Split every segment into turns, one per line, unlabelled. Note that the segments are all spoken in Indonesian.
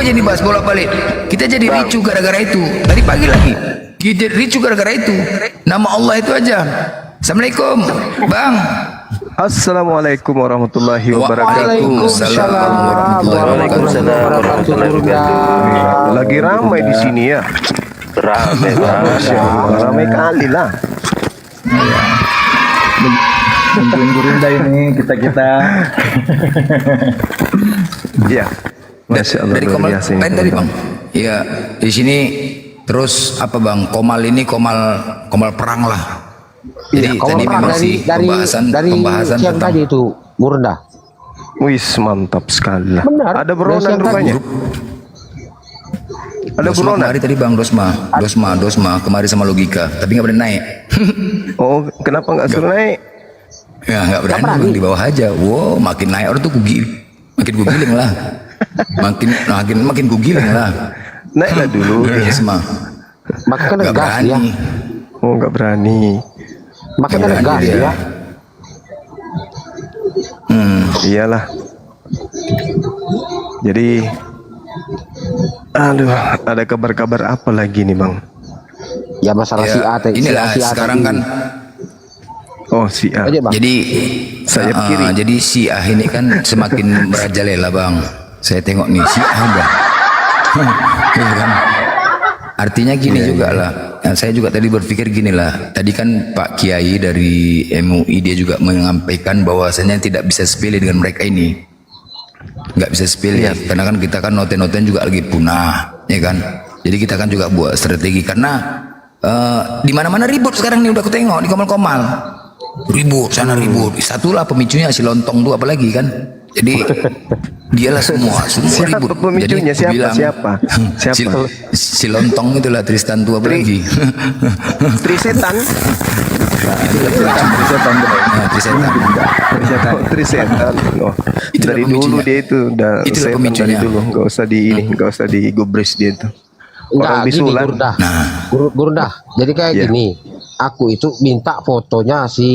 aja nih bahas bolak-balik. Kita jadi ricu gara-gara itu. Tadi pagi lagi. Kita ricu gara-gara itu. Nama Allah itu aja. Assalamualaikum, Bang.
Assalamualaikum warahmatullahi wabarakatuh.
Waalaikumsalam warahmatullahi wabarakatuh.
Lagi ramai di sini ya.
Ramai
Ramai kali lah.
Bantuin Gurunda ini kita.
Iya. Masya Allah,
Dari
luar
Komal
biasa ini.
lain tadi, Bang. Iya, di sini terus apa, Bang? Komal ini komal perang lah. Jadi tadi memang sih pembahasan
siang
tentang
tadi itu Gurunda.
Wis, mantap sekali lah.
Benar.
Ada buronan
Dari siang
rupanya. Ada
Dosma
buronan.
kemari tadi, Bang. Dosma kemari sama logika, tapi nggak berani naik.
Oh, kenapa nggak suruh naik?
Ya nggak berani, Bang, di bawah aja. Wow, makin naik orang tuh makin gugiling lah. makin gugiling lah.
Naiklah dulu.
Dosma.
Makanya
Nggak
gas
berani.
ya.
Oh, nggak berani.
Makanya
Nggak
gas
berani dia.
ya.
Iyalah. Jadi, aduh, ada kabar-kabar apa lagi nih, Bang?
Ya masalah si A tadi.
Inilah
si A
sekarang
tadi.
kan.
Oh, si A.
Aja, Bang.
Jadi
Sayap kiri.
jadi si Ah ini kan semakin merajalela, Bang. Saya tengok nih si Ah, Bang. Iya kan? Artinya gini juga lah. Nah, saya juga tadi berpikir gini lah. Tadi kan Pak Kiai dari MUI dia juga menyampaikan bahwasanya tidak bisa sepele dengan mereka ini. Nggak bisa sepele, karena kan kita kan noten-noten juga lagi punah, ya kan. Jadi kita kan juga buat strategi karena di mana-mana ribut sekarang nih, udah aku tengok di Komal-Komal. Ribut sana ribut. Satulah pemicunya si Lontong tuh apalagi kan. Jadi dialah semua
Siapa
ribut.
pemicunya?
Jadi aku
Siapa? Siapa?
Si Lontong itulah Tristan tuh apalagi.
Trisetan. Trisetan. Oh,
Itulah
dari dulu
pemicunya.
dia itu udah
Itulah
setan dari
pemicunya.
dulu. Nggak usah di ini, nggak usah digubris dia itu.
Enggak,
Orang
gini
bisulan.
Gurunda.
Nah.
Gurunda. Jadi kayak
Iya.
gini. Aku itu minta fotonya si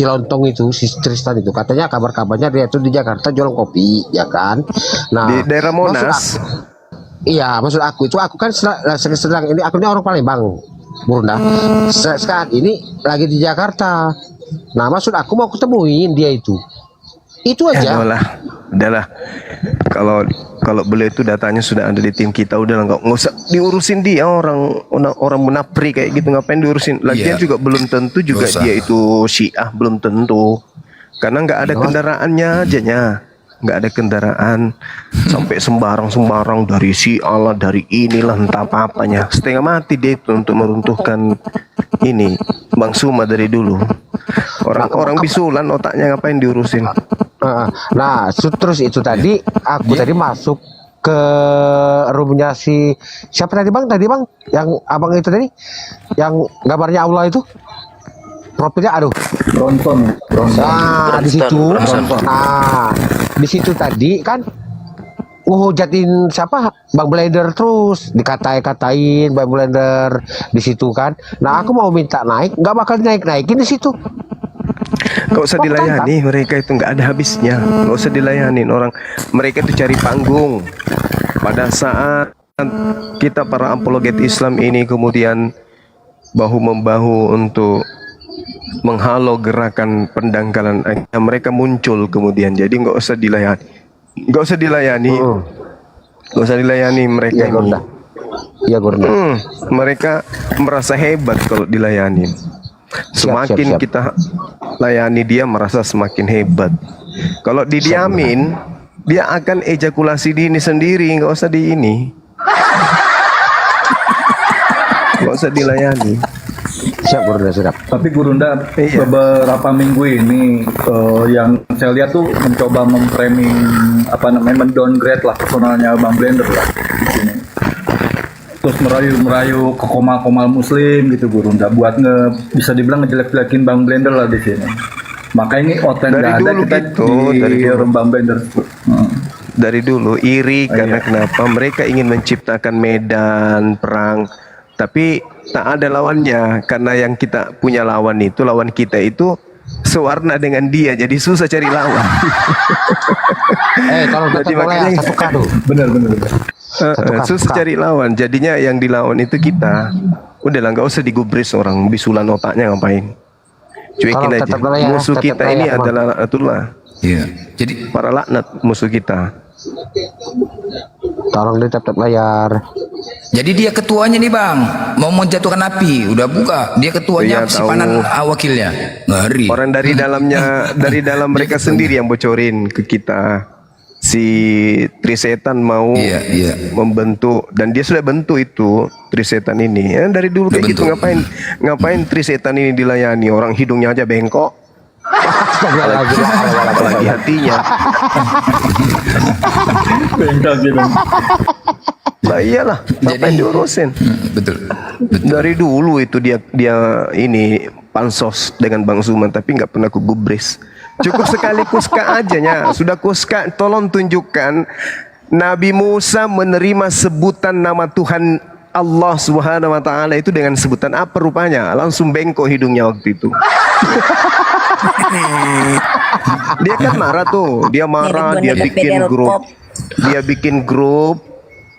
Lontong itu, si Tristan itu. Katanya kabar-kabarnya dia itu di Jakarta jualan kopi, ya kan? Nah,
Di daerah
maksud
Monas.
iya, maksud aku itu aku kan sedang ini aku ini orang Palembang, Gurunda. Sekarang ini lagi di Jakarta. Nah, maksud aku mau ketemuin dia itu. Itu aja.
Udahlah. Kalau beliau itu datanya sudah ada di tim kita, udah nggak usah diurusin dia, orang munafri kayak gitu, ngapain diurusin? Lagian
Iya.
juga belum tentu juga
Nggak usah.
dia itu Syiah, belum tentu. Karena nggak ada kendaraannya ajanya. Nggak ada kendaraan sampai sembarang dari Syiah lah, dari inilah entah apa-apanya. Setengah mati dia itu untuk meruntuhkan ini Bang Suma dari dulu. Orang bisulan otaknya ngapain diurusin?
Nah, terus itu tadi aku tadi masuk ke roomnya si siapa tadi bang yang abang itu tadi yang gambarnya Allah itu profilnya aduh
Bronson.
nah di situ nah di situ tadi kan ngehujatin siapa Bang Blender terus dikatain Bang Blender di situ kan. Nah aku mau minta naik nggak bakal naikin di situ.
Gak usah dilayani, mereka itu nggak ada habisnya. Gak usah dilayanin orang. Mereka itu cari panggung. Pada saat kita para apologet Islam ini kemudian bahu membahu untuk menghalau gerakan pendangkalan, mereka muncul kemudian. Jadi nggak usah dilayani, nggak usah dilayani, nggak usah dilayani mereka ini.
Iya Gurunda.
Mereka merasa hebat kalau dilayani. Semakin
siap.
kita layani dia merasa semakin hebat. Kalau didiamin, dia akan ejakulasi dini sendiri, nggak usah di ini, nggak usah dilayani.
Siap Gurunda siap.
Tapi Gurunda
Iya.
beberapa minggu ini yang saya lihat tuh mencoba memframing mendowngrade lah personalnya Bang Blender lah di sini. Terus merayu ke komal-komal muslim gitu Gurunda buat bisa dibilang ngejelek-jelekin Bang Blender lah di sini. Maka ini oten
Dari
nggak ada
dulu
kita
gitu,
di
dari dulu.
Bang Blender.
Dari dulu iri karena
Iya.
kenapa mereka ingin menciptakan medan perang, tapi tak ada lawannya. Karena yang kita punya lawan kita itu sewarna dengan dia, jadi susah cari lawan.
Tolong
Jadi
tetap boleh
makanya-
satu kado.
Benar.
Susah cari lawan, jadinya yang dilawan itu kita. Udahlah, nggak usah digubris orang, bisulan otaknya ngapain. Cuekin
Tolong
aja.
tetap layar,
Musuh
tetap
kita
layar,
ini
Bang.
adalah Laknatullah.
Iya. Jadi
Para laknat musuh kita.
Tolong tetap layar.
dia ketuanya nih bang, mau menjatuhkan api, udah buka. Dia ketuanya
Iya,
si
tahu.
Panan wakilnya. Ngeri.
Orang dari dalamnya, dari dalam mereka sendiri yang bocorin ke kita. Si Trisetan mau
Iya.
membentuk, dan dia sudah bentuk itu Trisetan ini. Dari dulu kayak gitu,
bentuk.
ngapain Trisetan ini dilayani, orang hidungnya aja bengkok,
Astagfirullahaladzim.
apalagi hatinya.
Bengkel gitu.
Lah iyalah, ngapain diurusin?
Betul.
Dari dulu itu dia ini pansos dengan Bang Zuman, tapi nggak pernah kugubris. Cukup sekali kuska aja nya. Sudah kuska, tolong tunjukkan Nabi Musa menerima sebutan nama Tuhan Allah Subhanahu wa taala itu dengan sebutan apa rupanya? Langsung bengkok hidungnya waktu itu. Dia kan marah tuh, dia marah, dia bikin grup. Dia bikin grup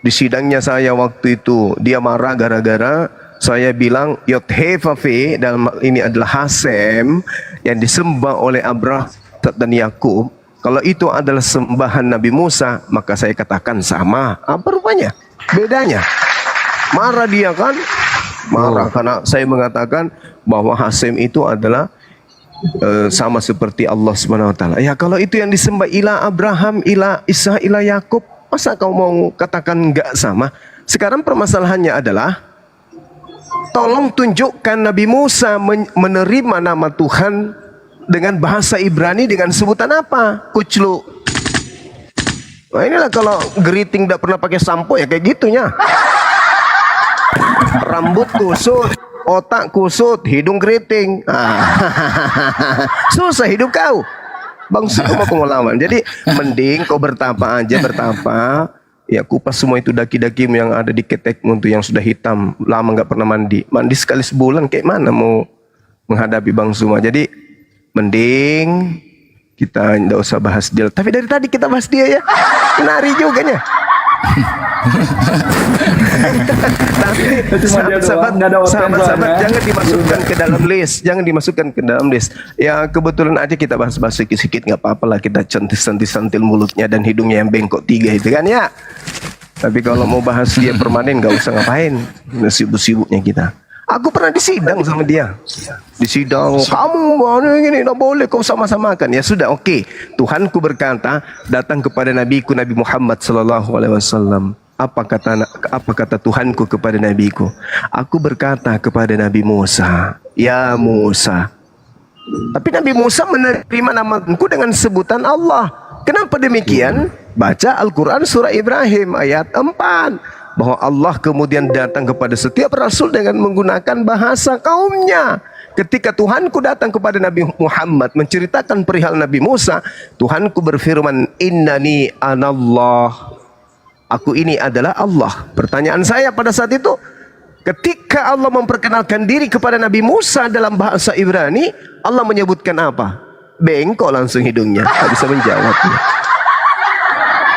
di sidangnya saya waktu itu. Dia marah gara-gara saya bilang Yodhefafe dalam hal ini adalah Hasem yang disembah oleh Abrah dan Yakub. Kalau itu adalah sembahan Nabi Musa, maka saya katakan sama. Apa rupanya? Bedanya? Marah dia kan? Marah karena saya mengatakan bahwa Hasem itu adalah sama seperti Allah Subhanahu wa taala. Ya kalau itu yang disembah ilah Abraham, ilah Isa, ilah Yakub, masa kau mau katakan enggak sama? Sekarang permasalahannya adalah tolong tunjukkan Nabi Musa menerima nama Tuhan dengan bahasa Ibrani dengan sebutan apa? Kuclu. Nah inilah kalau geriting tidak pernah pakai sampo ya kayak gitunya. Rambut kusut, otak kusut, hidung keriting. Susah hidup kau. Bang Suko mau lawan. Jadi mending kau bertapa aja, bertapa. Ya kupas semua itu daki-dakimu yang ada di ketekmu tuh yang sudah hitam, lama nggak pernah mandi. Mandi sekali sebulan kayak mana mau menghadapi Bang Suma. Jadi mending kita nggak usah bahas dia. Tapi dari tadi kita bahas dia ya. Menari juga nya.
Cuma dia doang, nggak ada outline
Sahabat
soalnya.
jangan dimasukkan ke dalam list, jangan dimasukkan ke dalam list. Ya kebetulan aja kita bahas-bahas sedikit nggak apa-apa lah, kita centis-centis-centil mulutnya dan hidungnya yang bengkok 3 itu kan ya. Tapi kalau mau bahas dia permanen nggak usah ngapain, sibuk-sibuknya kita. Aku pernah disidang sama dia. Disidang, kamu ini tidak boleh kau sama-samakan. Ya sudah, oke. Tuhanku berkata, datang kepada nabiku Nabi Muhammad sallallahu alaihi wasallam. Apa kata Tuhanku kepada nabiku? Aku berkata kepada Nabi Musa, ya Musa. Tapi Nabi Musa menerima namaku dengan sebutan Allah. Kenapa demikian? Baca Al-Quran surah Ibrahim ayat 4. Bahwa Allah kemudian datang kepada setiap rasul dengan menggunakan bahasa kaumnya. Ketika Tuhanku datang kepada Nabi Muhammad menceritakan perihal Nabi Musa, Tuhanku berfirman, Innani anallah. Aku ini adalah Allah. Pertanyaan saya pada saat itu, ketika Allah memperkenalkan diri kepada Nabi Musa dalam bahasa Ibrani, Allah menyebutkan apa? Bengkok langsung hidungnya, tak bisa menjawabnya.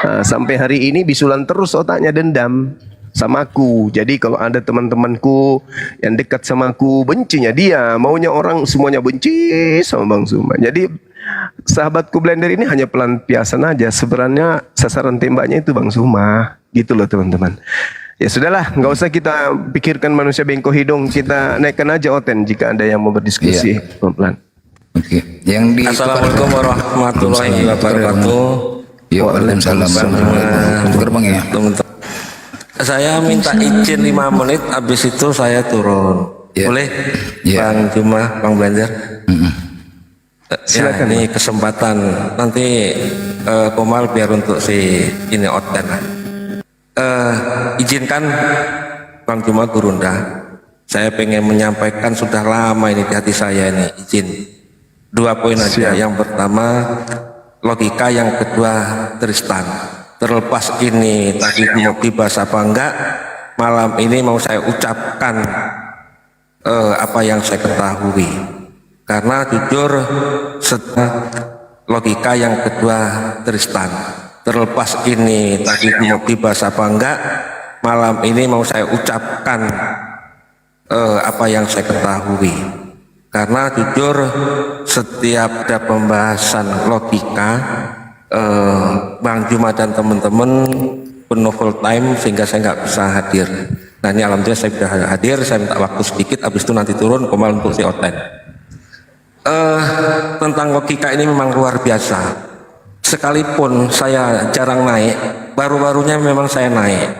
Nah, sampai hari ini bisulan terus otaknya dendam sama aku. Jadi kalau ada teman-temanku yang dekat sama aku, bencinya dia, maunya orang semuanya benci sama Bang Zuma. Jadi sahabatku Blender ini hanya pelampiasan aja. Sebenarnya sasaran tembaknya itu Bang Zuma. Gitu loh teman-teman. Ya sudahlah, nggak usah kita pikirkan manusia bengkok hidung. Kita naikkan aja Oten jika ada yang mau berdiskusi pelan-pelan.
Oke. Yang di
Assalamualaikum warahmatullahi wabarakatuh.
Ya, waalaikumsalam warahmatullahi wabarakatuh. Tukar bang ya.
Teman-teman, saya minta izin 5 menit, habis itu saya turun.
Ya.
Boleh?
Ya.
Bang Juma, Bang Blender.
Silakan,
Ya, ini kesempatan. Nanti Komal biar untuk si ini Oten. Izinkan Bang Juma Gurunda. Saya pengen menyampaikan sudah lama ini di hati saya ini. Izin 2 poin aja.
Siap.
Yang pertama logika, yang kedua Tristan. Terlepas ini tadi mau dibahas apa enggak, malam ini mau saya ucapkan apa yang saya ketahui. Karena jujur setelah logika yang kedua Tristan, terlepas ini tadi mau dibahas apa enggak, malam ini mau saya ucapkan apa yang saya ketahui. Karena jujur setiap ada pembahasan logika, Bang Juma dan teman-teman penuh full time sehingga saya nggak bisa hadir. Nah ini alhamdulillah saya sudah hadir, saya minta waktu sedikit, habis itu nanti turun Komal untuk si Oten. Tentang logika ini memang luar biasa. Sekalipun saya jarang naik, baru-barunya memang saya naik.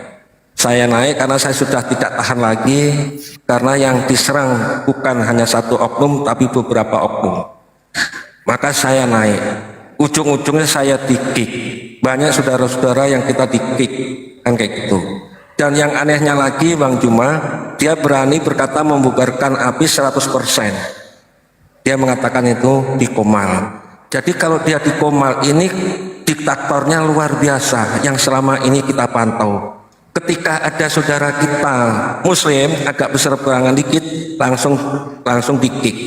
Saya naik karena saya sudah tidak tahan lagi, karena yang diserang bukan hanya satu oknum tapi beberapa oknum. Maka saya naik. Ujung-ujungnya saya di-kick. Banyak saudara-saudara yang kita di-kick, kan kayak gitu. Dan yang anehnya lagi Bang Juma, dia berani berkata membubarkan API 100%. Dia mengatakan itu di Komal. Jadi kalau dia di Komal ini diktatornya luar biasa yang selama ini kita pantau. Ketika ada saudara kita Muslim agak berseberangan dikit langsung di-kick.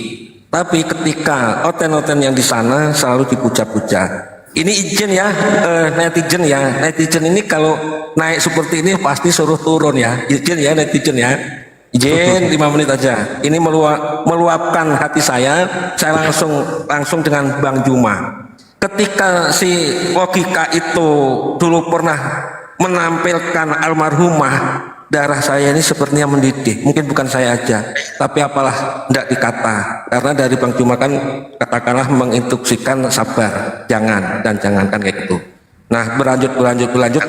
Tapi ketika oten-oten yang di sana selalu dipuja-puja. Ini izin ya, netizen ya. Netizen ini kalau naik seperti ini pasti suruh turun ya. Izin ya netizen ya. Izin 5 menit aja. Ini meluapkan hati saya langsung dengan Bang Juma. Ketika si logika itu dulu pernah menampilkan almarhumah, darah saya ini sepertinya mendidih. Mungkin bukan saya aja, tapi apalah tidak dikata. Karena dari Bang Juma kan katakanlah menginstruksikan sabar, jangan dan jangankan kayak gitu. Nah berlanjut.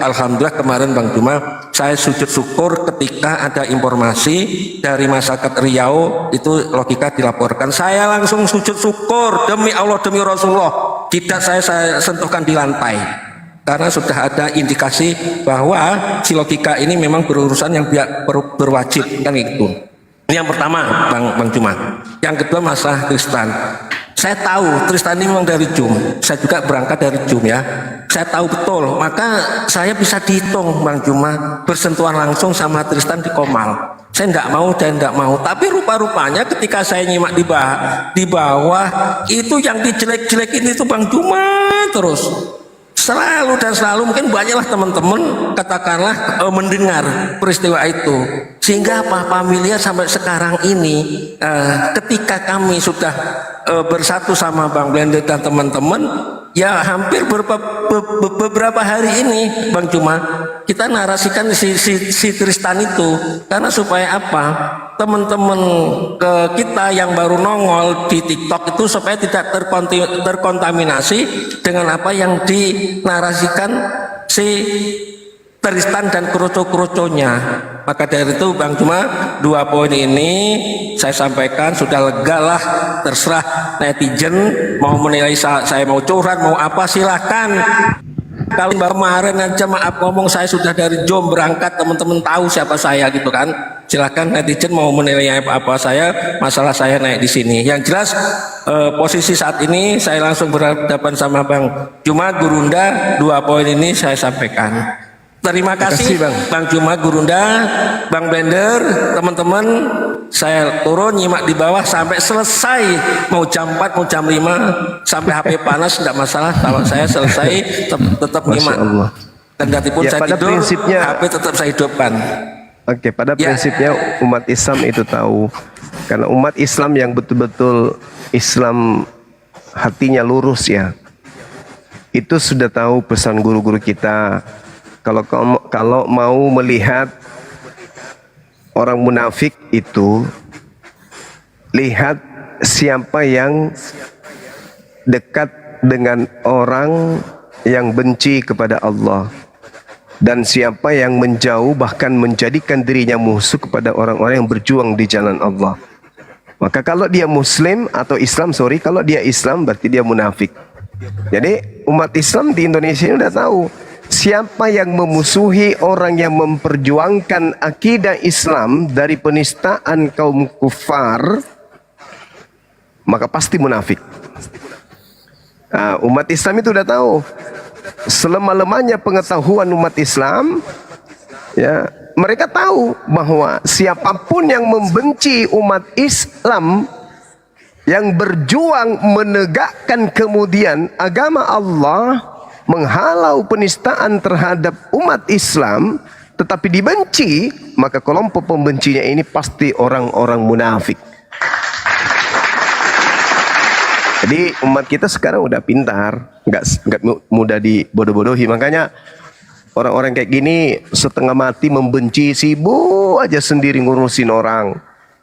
Alhamdulillah kemarin Bang Juma saya sujud syukur ketika ada informasi dari masyarakat Riau itu logika dilaporkan. Saya langsung sujud syukur demi Allah demi Rasulullah. Tidak saya sentuhkan di lantai. Karena sudah ada indikasi bahwa si logika ini memang berurusan yang berwajib kan gitu. Ini yang pertama Bang Juma. Yang kedua masalah Tristan. Saya tahu Tristan ini memang dari JUM. Saya juga berangkat dari JUM ya. Saya tahu betul. Maka saya bisa dihitung Bang Juma bersentuhan langsung sama Tristan di Komal. Saya nggak mau. Tapi rupa-rupanya ketika saya nyimak di bawah itu yang dijelek-jelekin itu Bang Juma terus. Selalu mungkin banyaklah teman-teman katakanlah mendengar peristiwa itu sehingga apa familia sampai sekarang ini ketika kami sudah bersatu sama Bang Blender dan teman-teman ya hampir beberapa hari ini Bang Juma kita narasikan si Tristan itu karena supaya apa teman-teman kita yang baru nongol di TikTok itu supaya tidak terkontaminasi dengan apa yang dinarasikan si Tristan dan kerucu-kerucunya. Maka dari itu Bang Juma 2 poin ini saya sampaikan sudah lega lah, terserah netizen mau menilai saya mau curhat mau apa silahkan. Kalau kemarin aja maaf ngomong saya sudah dari JOM berangkat teman-teman tahu siapa saya gitu kan. Silakan netizen mau menilai apa saya masalah saya naik di sini. Yang jelas posisi saat ini saya langsung berhadapan sama Bang Juma Gurunda 2 poin ini saya sampaikan. Terima kasih Bang Juma Gurunda, Bang Blender, teman-teman. Saya turun nyimak di bawah sampai selesai, mau jam 4 mau jam 5 sampai HP panas tidak masalah. Kalau saya selesai tetap nyimak. Dan pun ya, saya
pada
tidur,
prinsipnya,
HP tetap saya hidupkan.
Oke, pada prinsipnya umat Islam itu tahu, karena umat Islam yang betul-betul Islam hatinya lurus ya, itu sudah tahu pesan guru-guru kita. Kalau mau melihat orang munafik itu, lihat siapa yang dekat dengan orang yang benci kepada Allah dan siapa yang menjauh bahkan menjadikan dirinya musuh kepada orang-orang yang berjuang di jalan Allah. Maka kalau dia Muslim atau Islam, kalau dia Islam berarti dia munafik. Jadi umat Islam di Indonesia ini udah tahu siapa yang memusuhi orang yang memperjuangkan akidah Islam dari penistaan kaum kufar, maka pasti munafik. Nah, umat Islam itu udah tahu. Selama-lamanya pengetahuan umat Islam, ya, mereka tahu bahwa siapapun yang membenci umat Islam, yang berjuang menegakkan kemudian agama Allah, menghalau penistaan terhadap umat Islam, tetapi dibenci, maka kelompok pembencinya ini pasti orang-orang munafik. Jadi umat kita sekarang udah pintar, nggak mudah dibodoh-bodohi. Makanya orang-orang kayak gini setengah mati membenci, sibuk aja sendiri ngurusin orang.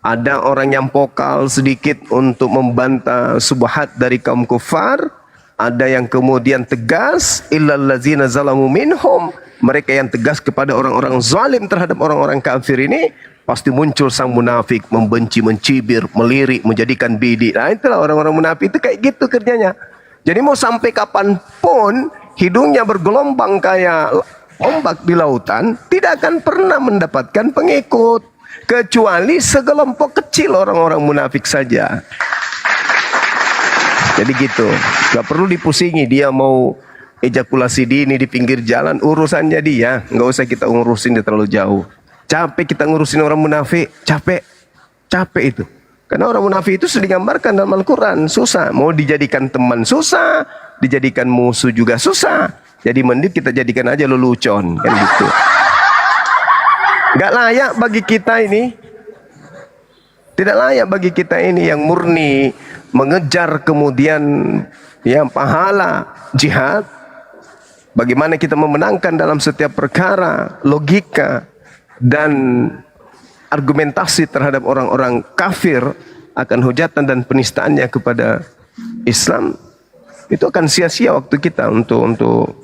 Ada orang yang vokal sedikit untuk membantah subhat dari kaum kufar. Ada yang kemudian tegas, illal ladzina zalamu minhum. Mereka yang tegas kepada orang-orang zalim terhadap orang-orang kafir ini, pasti muncul sang munafik, membenci, mencibir, melirik, menjadikan bidik. Nah itulah orang-orang munafik itu kayak gitu kerjanya. Jadi mau sampai kapanpun hidungnya bergelombang kayak ombak di lautan, tidak akan pernah mendapatkan pengikut. Kecuali segelompok kecil orang-orang munafik saja. Jadi gitu, gak perlu dipusingi dia mau ejakulasi dini di pinggir jalan, urusannya dia, nggak usah kita ngurusin dia terlalu jauh. Capek kita ngurusin orang munafik, capek itu. Karena orang munafik itu sudah digambarkan dalam Al-Quran, susah. Mau dijadikan teman susah, dijadikan musuh juga susah. Jadi mending kita jadikan aja lelucon, kan gitu. Gak layak bagi kita ini, tidak layak bagi kita ini yang murni mengejar kemudian ya pahala jihad. Bagaimana kita memenangkan dalam setiap perkara, logika dan argumentasi terhadap orang-orang kafir akan hujatan dan penistaannya kepada Islam, itu akan sia-sia waktu kita untuk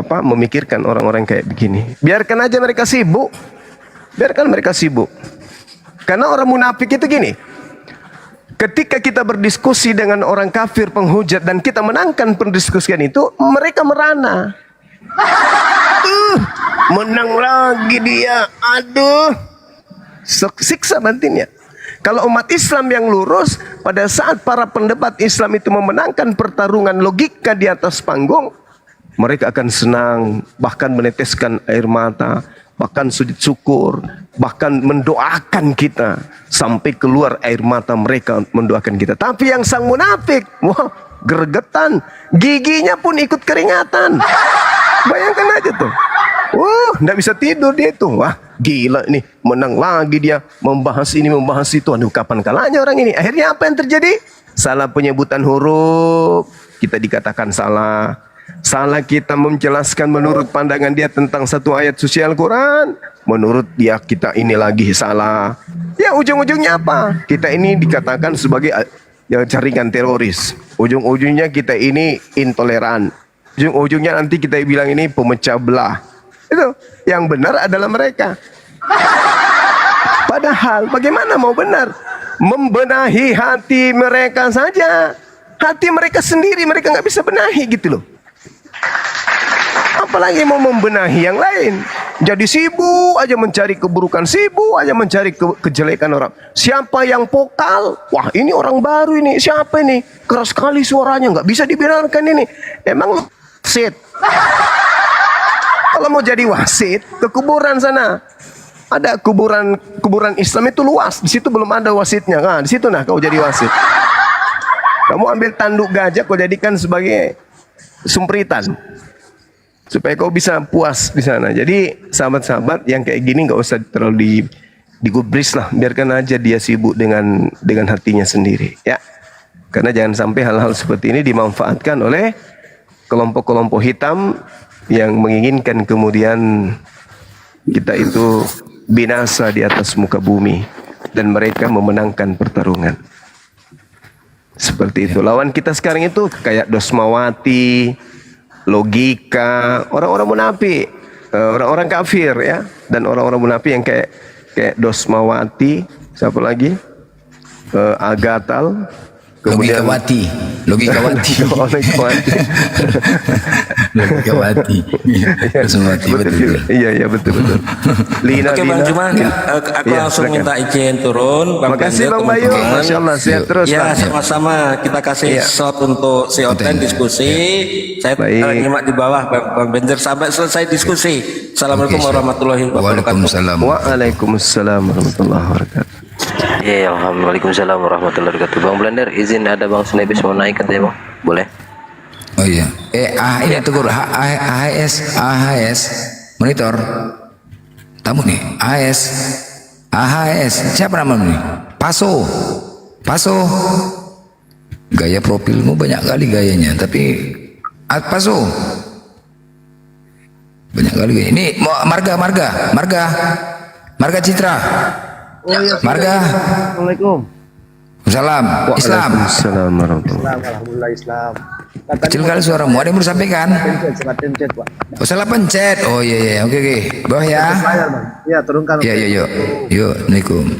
memikirkan orang-orang kayak begini. Biarkan aja mereka sibuk. Biarkan mereka sibuk. Karena orang munafik itu gini. Ketika kita berdiskusi dengan orang kafir penghujat dan kita menangkan pendiskusian itu, mereka merana. Menang lagi dia. Aduh. Siksa batinnya. Kalau umat Islam yang lurus, pada saat para pendebat Islam itu memenangkan pertarungan logika di atas panggung, mereka akan senang, bahkan meneteskan air mata, bahkan sujud syukur, bahkan mendoakan kita sampai keluar air mata mereka mendoakan kita. Tapi yang sang munafik, wah, gregetan, giginya pun ikut keringatan. Bayangkan aja tuh. Nggak bisa tidur dia tuh. Wah, gila nih, menang lagi dia, membahas ini, membahas itu. Aduh, kapan kalanya orang ini? Akhirnya apa yang terjadi? Salah penyebutan huruf, kita dikatakan salah. Salah kita menjelaskan menurut pandangan dia tentang satu ayat suci Al-Quran, menurut dia kita ini lagi salah. Ya ujung-ujungnya apa? Kita ini dikatakan sebagai jaringan teroris. Ujung-ujungnya kita ini intoleran. Ujung-ujungnya nanti kita bilang ini pemecah belah. Itu yang benar adalah mereka. Padahal bagaimana mau benar? Membenahi hati mereka saja. Hati mereka sendiri mereka nggak bisa benahi gitu loh. Apalagi mau membenahi yang lain. Jadi sibuk aja mencari keburukan, sibuk aja mencari kejelekan orang. Siapa yang vokal? Wah, ini orang baru ini. Siapa ini? Keras sekali suaranya, nggak bisa dibenarkan ini. Emang lu wasit? Kalau mau jadi wasit, ke kuburan sana. Ada kuburan Islam itu luas. Di situ belum ada wasitnya. Nah, di situ kau jadi wasit. Kamu ambil tanduk gajah, kau jadikan sebagai sumpritan supaya kau bisa puas di sana. Jadi sahabat-sahabat yang kayak gini nggak usah terlalu digubris lah, biarkan aja dia sibuk dengan hatinya sendiri ya. Karena jangan sampai hal-hal seperti ini dimanfaatkan oleh kelompok-kelompok hitam yang menginginkan kemudian kita itu binasa di atas muka bumi dan mereka memenangkan pertarungan. Seperti itu. Lawan kita sekarang itu kayak Dosmawati, logika, orang-orang munafik, orang-orang kafir ya, dan orang-orang munafik yang kayak Dosmawati, siapa lagi? Agatal, kemudian
logika wati. Betul.
Iya betul. Lina.
Oke Bang Juma, aku langsung minta izin turun.
Terima kasih Bang Bayu. Masya Allah sehat terus.
Ya sama-sama, kita kasih shot untuk si Oten diskusi. Saya nyimak di bawah Bang Benzer sampai selesai diskusi. Assalamualaikum warahmatullahi wabarakatuh.
Waalaikumsalam warahmatullahi wabarakatuh.
Iya, Waalaikumsalam warahmatullahi wabarakatuh. Bang Blender, izin ada Bang Snebis mau naik katanya Bang. Boleh?
Oh iya. Ini tegur AHS monitor. Tamu nih, AHS. Siapa namanya nih? Paso. Gaya profilmu banyak kali gayanya, tapi Paso. Banyak kali gaya. Ini Marga Citra. Marga.
Assalamualaikum.
Salam. Islam.
Waalaikumsalam warahmatullahi.
Alhamdulillah Islam.
Kecil kali suaramu. Ada yang mau disampaikan?
Pencet, Pak.
Oh, salah pencet. Oh iya. Oke. Bawah ya.
Layar, Bang. Ya, turunkan.
Iya. Yuk. Assalamualaikum.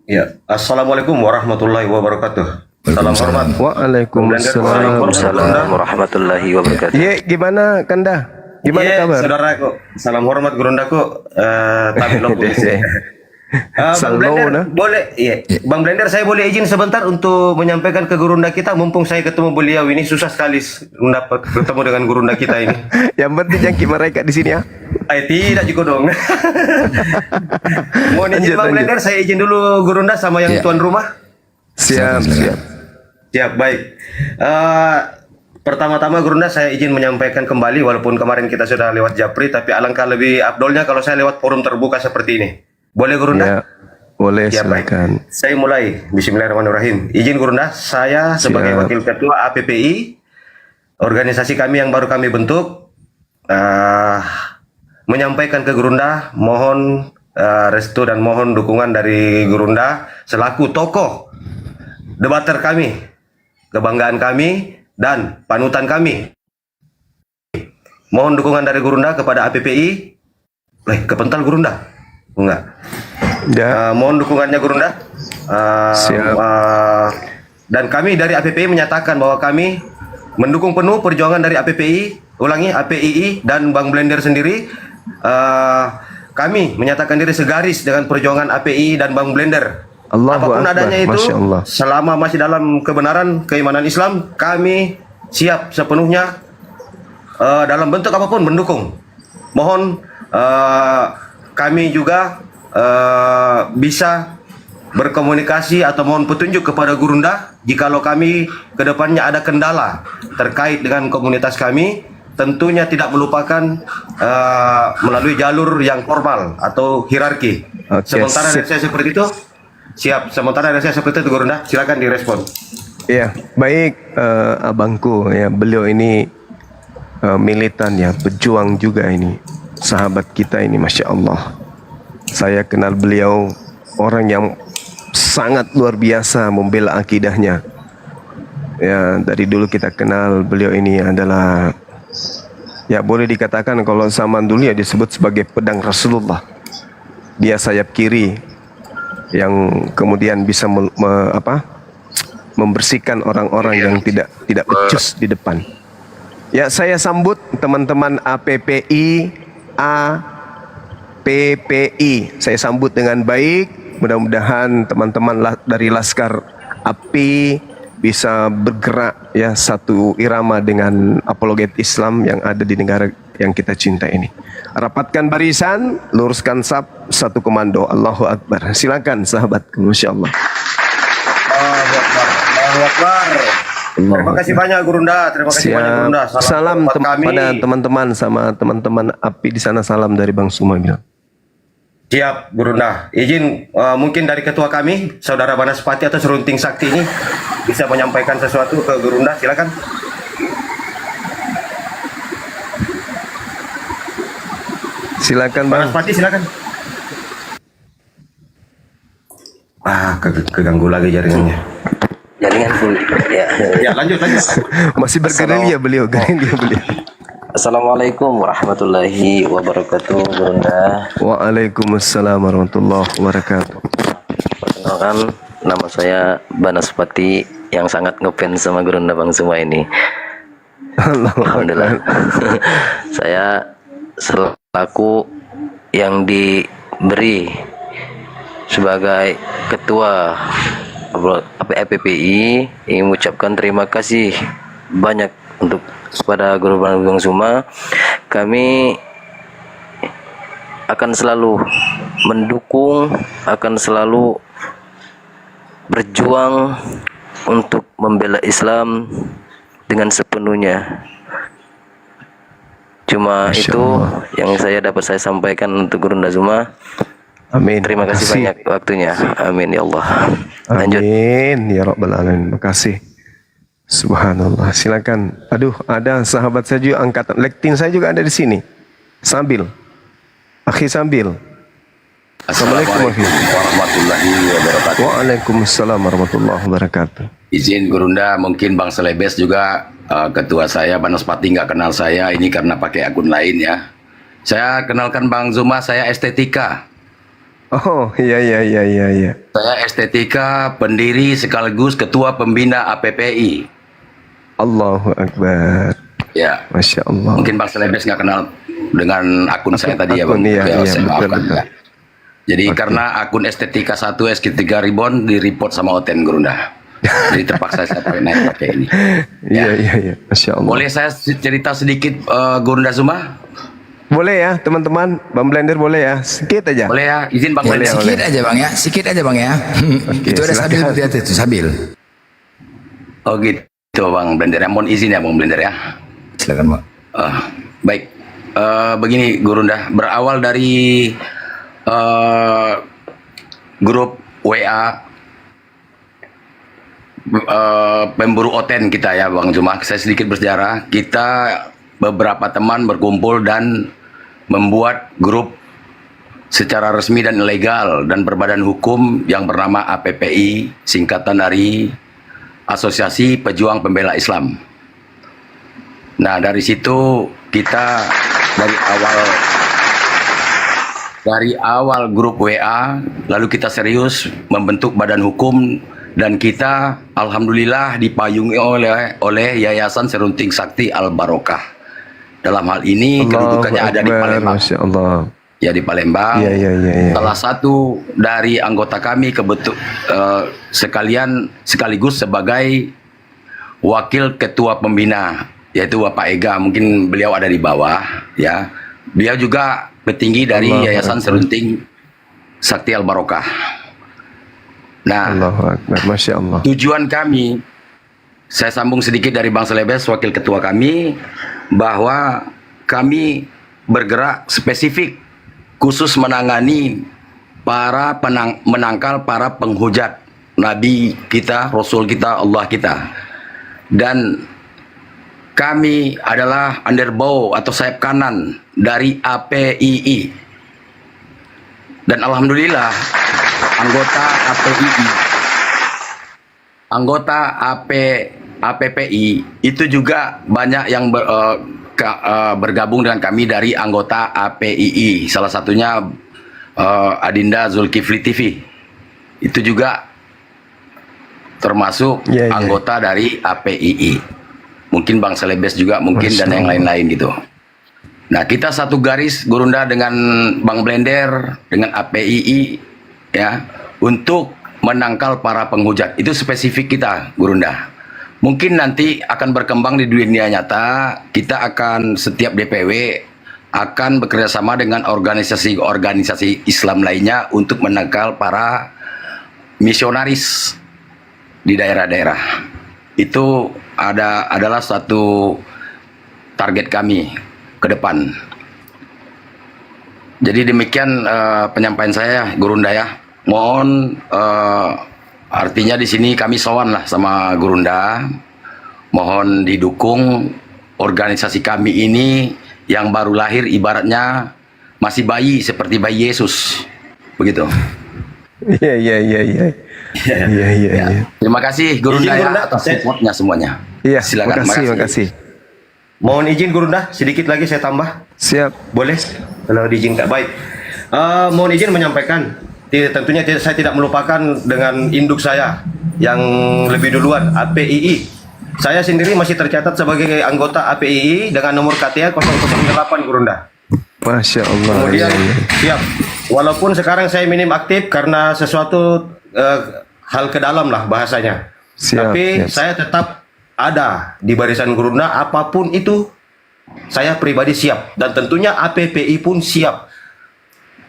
Ya, Assalamualaikum warahmatullahi wabarakatuh. Salam hormat.
Waalaikumsalam.
warahmatullahi wabarakatuh.
Ye, gimana Kanda? Gimana kabar?
Saudaraku, salam hormat gurundaku. Tapi lopus. Bang
Salmo,
Blender,
nah.
boleh? Iya. Bang Blender, saya boleh izin sebentar untuk menyampaikan ke gurunda kita. Mumpung saya ketemu beliau ini susah sekali mendapat bertemu dengan gurunda kita ini.
Yang penting jangki mereka di sini ya.
Tidak juga dong. Mohon izin Bang
Lanjut.
Blender, saya izin dulu gurunda sama yang
Iya.
tuan rumah.
Siap.
Siap, baik. Pertama-tama Gurunda saya izin menyampaikan kembali walaupun kemarin kita sudah lewat Japri, tapi alangkah lebih abdolnya kalau saya lewat forum terbuka seperti ini. Boleh Gurunda?
Ya, boleh
Ya, baik.
silakan.
Saya mulai. Bismillahirrahmanirrahim. Izin Gurunda, saya sebagai
Siap.
wakil ketua APPI, organisasi kami yang baru kami bentuk, menyampaikan ke Gurunda, mohon restu dan mohon dukungan dari Gurunda selaku tokoh debater kami, kebanggaan kami, dan panutan kami. Mohon dukungan dari Gurunda kepada APPI. Kepental Gurunda? Enggak.
Ya,
Mohon dukungannya Gurunda.
Siap.
Dan kami dari APPI menyatakan bahwa kami mendukung penuh perjuangan dari APPI, APII dan Bang Blender sendiri. Kami menyatakan diri segaris dengan perjuangan API dan Bang Blender.
Allahu
Apapun
Akbar,
adanya itu,
Masya Allah.
selama masih dalam kebenaran keimanan Islam, kami siap sepenuhnya dalam bentuk apapun mendukung. Mohon kami juga bisa berkomunikasi atau mohon petunjuk kepada Gurunda jikalau kami kedepannya ada kendala terkait dengan komunitas kami, tentunya tidak melupakan melalui jalur yang formal atau hierarki.
Oke,
Sementara
sip.
dari saya seperti itu, siap. Sementara dari saya seperti itu Gurunda, silakan direspon.
ya, baik abangku ya, beliau ini militan ya, pejuang juga ini, sahabat kita ini, Masya Allah. Saya kenal beliau, orang yang sangat luar biasa membela akidahnya. Ya, dari dulu kita kenal beliau ini adalah, ya boleh dikatakan kalau zaman dulu ya disebut sebagai pedang Rasulullah. Dia sayap kiri yang kemudian bisa membersihkan orang-orang yang tidak becus di depan. Ya, saya sambut teman-teman APPI, saya sambut dengan baik. Mudah-mudahan teman-teman dari Laskar API bisa bergerak ya satu irama dengan apologet Islam yang ada di negara yang kita cinta ini. Rapatkan barisan, luruskan saf, satu komando. Allahu Akbar. Silakan sahabatku, Masya Allah.
Allahu Akbar. Terima kasih banyak Gurunda. Terima kasih banyak Gurunda.
Salam
buat kami.
pada teman-teman, sama teman-teman API di sana, salam dari Bang Suma bilang.
Siap, Gurunda. Izin mungkin dari ketua kami, Saudara Banaspati atau Serunting Sakti ini bisa menyampaikan sesuatu ke Gurunda. Silakan.
Silakan Bang.
Banaspati, silakan. Keganggu lagi jaringannya.
Jaringan full. Ya.
Ya, lanjut.
Masih bergerilya beliau, gerilya beliau.
Assalamualaikum warahmatullahi wabarakatuh, Gurunda.
Waalaikumsalam warahmatullahi wabarakatuh.
Perkenalkan, nama saya Banaspati yang sangat ngefans sama Gurunda Bang Suma ini. Alhamdulillah. Saya selaku yang diberi sebagai ketua APPI ingin mengucapkan terima kasih banyak untuk kepada Guru Bang Suma. Kami akan selalu mendukung, akan selalu berjuang untuk membela Islam dengan sepenuhnya. Cuma
Masya
itu
Allah.
yang saya sampaikan untuk Gurunda Zuma.
Amin.
Terima kasih banyak waktunya. Amin ya Allah. Lanjut.
Amin ya rabbal alamin. Makasih. Subhanallah. Silakan. Aduh, ada sahabat saya juga angkatan Lektin saya juga ada di sini. Sambil. Akhi Sambil. Assalamualaikum
warahmatullahi wabarakatuh.
Waalaikumsalam warahmatullahi wabarakatuh.
Izin Gurunda, mungkin Bang Selebes juga ketua saya, Banaspati nggak kenal saya, ini karena pakai akun lain ya. Saya kenalkan Bang Zuma, saya estetika.
Oh, iya.
Saya estetika, pendiri sekaligus ketua pembina APPI.
Allahu Akbar.
Ya.
Masya Allah.
Mungkin Bang Selebes nggak kenal dengan akun saya tadi ya Bang.
Iya,
Ya, saya
betul,
maafkan,
betul.
ya. Jadi karena akun estetika 1 estetika Ribon di report sama Oten Gurunda. Jadi terpaksa saya pakai ini.
Iya. Masya Allah.
Boleh saya cerita sedikit Gurunda Zuma?
Boleh ya teman-teman, Bang Blender boleh ya, sedikit aja.
Boleh ya, izin Bang
Boleh,
Blender.
sikit aja bang ya, sikit aja bang ya. Itu ada
silakan.
Sabil berarti itu Sabil.
Oh gitu Bang Blender ya, mohon izin ya Bang Blender ya.
Silakan bang.
Baik, begini Gurunda, berawal dari grup WA pemburu Oten kita ya Bang Zuma. Saya sedikit bersejarah, kita beberapa teman berkumpul dan membuat grup secara resmi dan ilegal dan berbadan hukum yang bernama APPI, singkatan dari Asosiasi Pejuang Pembela Islam. Nah, dari situ kita dari awal grup WA, lalu kita serius membentuk badan hukum dan kita alhamdulillah dipayungi oleh Yayasan Serunting Sakti Al Barokah. Dalam hal ini kedudukannya ada di Palembang.
Masya Allah.
Ya di Palembang.
Iya.
Salah satu dari anggota kami sekaligus sebagai wakil ketua pembina, yaitu Bapak Ega. Mungkin beliau ada di bawah, ya. Beliau juga petinggi dari Yayasan Serunting Sakti Al Barokah. Nah,
Allahu Akbar. Masya Allah.
tujuan kami, saya sambung sedikit dari Bang Selebes, wakil ketua kami, bahwa kami bergerak spesifik khusus menangani menangkal para penghujat Nabi kita, Rasul kita, Allah kita. Dan kami adalah underbow atau sayap kanan dari APII. Dan alhamdulillah anggota APPI itu juga banyak yang bergabung dengan kami dari anggota APII. Salah satunya Adinda Zulkifli TV. Itu juga termasuk anggota dari APII. Mungkin Bang Selebes juga mungkin dan yang lain-lain gitu. Nah, kita satu garis Gurunda dengan Bang Blender, dengan APII ya, untuk menangkal para penghujat. Itu spesifik kita Gurunda. Mungkin nanti akan berkembang di dunia nyata, kita akan setiap DPW akan bekerjasama dengan organisasi-organisasi Islam lainnya untuk menangkal para misionaris di daerah-daerah. Itu adalah satu target kami ke depan. Jadi demikian penyampaian saya Gurunda ya. Mohon artinya di sini kami sowan lah sama Gurunda. Mohon didukung organisasi kami ini yang baru lahir, ibaratnya masih bayi seperti bayi Yesus. Begitu.
Iya.
Terima kasih Gurunda
Izin,
ya
Gurunda,
atas supportnya semuanya.
Iya,
Silakan.
makasih.
Mohon izin Gurunda, sedikit lagi saya tambah.
Siap.
Boleh? Kalau diizinkan. Baik. Mohon izin menyampaikan, tentunya saya tidak melupakan dengan induk saya yang lebih duluan, APII. Saya sendiri masih tercatat sebagai anggota APII dengan nomor KTA 008 Gurunda.
Masya Allah.
Kemudian siap. Walaupun sekarang saya minim aktif karena sesuatu hal ke dalam lah bahasanya. Tapi saya tetap ada di barisan Gurunda, apapun itu saya pribadi siap, dan tentunya APPI pun siap.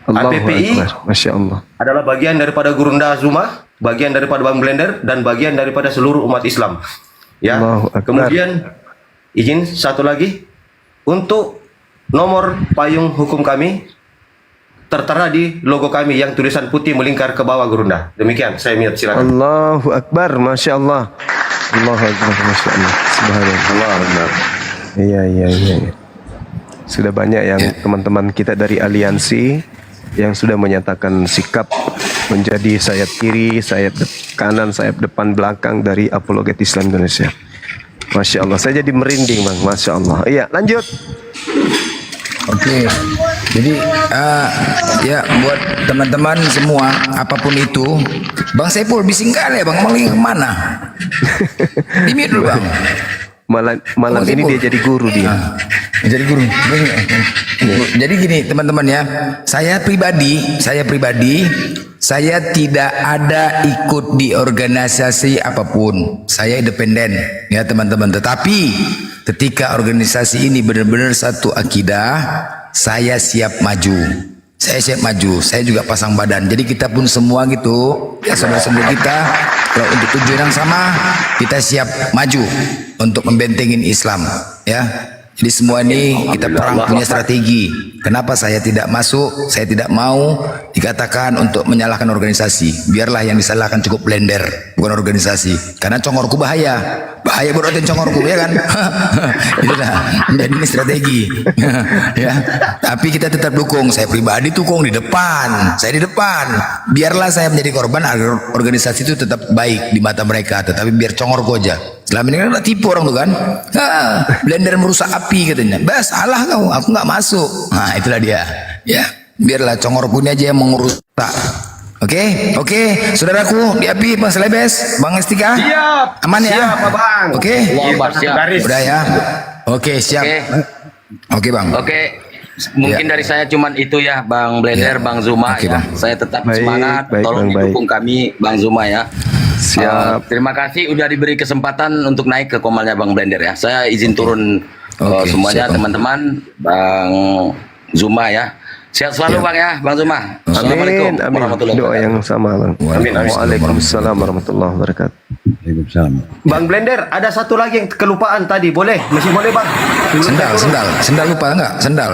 APPI
Masya Allah
adalah bagian daripada Gurunda Zuma bagian daripada Bang Blender dan bagian daripada seluruh umat Islam. Ya.
Allahu Akbar.
Kemudian izin satu lagi untuk nomor payung hukum kami tertera di logo kami yang tulisan putih melingkar ke bawah Gurunda. Demikian, saya minta silakan.
Allahu Akbar, Masya Allah. Allahu Akbar, Masya Allah. Subhanallah. Iya. Sudah banyak yang teman-teman kita dari aliansi yang sudah menyatakan sikap menjadi sayap kiri, sayap kanan, sayap depan, belakang dari Apologet Islam Indonesia. Masya Allah, saya jadi merinding Bang, Masya Allah. Iya, lanjut.
Oke, jadi ya buat teman-teman semua apapun itu, Bang Saiful bising kali ya Bang, mau lagi kemana? Dimit dulu Bang.
Malam ini dia jadi guru dia.
Jadi guru. Jadi gini teman-teman ya, saya pribadi saya tidak ada ikut di organisasi apapun. Saya independen ya teman-teman. Tetapi ketika organisasi ini benar-benar satu akidah, saya siap maju. Saya juga pasang badan. Jadi kita pun semua gitu, ya saudara-saudara kita, kalau untuk tujuan yang sama, kita siap maju untuk membentengin Islam, ya. Jadi semua ini kita perang punya strategi. Kenapa saya tidak masuk? Saya tidak mau dikatakan untuk menyalahkan organisasi. Biarlah yang disalahkan cukup Blender, bukan organisasi. Karena congorku bahaya. Bahaya berotin congorku, ya kan? Itu dah. Jadi ini strategi. Ya. Tapi kita tetap dukung. Saya pribadi dukung di depan. Saya di depan. Biarlah saya menjadi korban agar organisasi itu tetap baik di mata mereka. Tetapi biar congorku aja. Selama ini kan udah tipu orang tuh kan. Blender merusak api katanya. Bas, salah kau, aku nggak masuk. Nah, itulah dia. Ya, biarlah congor punya aja yang mengurus. Oke, saudaraku di api, Bang Selebes, Bang Estika.
Siap.
Aman ya?
Siap, Bang.
Oke.
Garis.
Udah ya. Oke, siap. Oke, Bang.
Oke, mungkin dari saya cuman itu ya, Bang Blender, Bang Zuma
Oke,
ya.
Bang.
Saya tetap
Baik,
semangat,
baik,
tolong
Bang,
didukung kami, Bang Zuma ya.
Siap.
Terima kasih udah diberi kesempatan untuk naik ke komalnya Bang Blender ya. Saya izin turun
Oke,
semuanya
siap, Bang.
teman-teman, Bang Zuma ya. Sehat selalu Bang ya, Bang Zuma. Assalamualaikum
Amin.
warahmatullahi
Doa
wabarakatuh.
yang sama Bang.
Amin.
Waalaikumsalam warahmatullahi wabarakatuh.
Bang Blender, ada satu lagi yang kelupaan tadi. Boleh? Masih boleh, Bang?
Sendal lupa enggak? Sendal.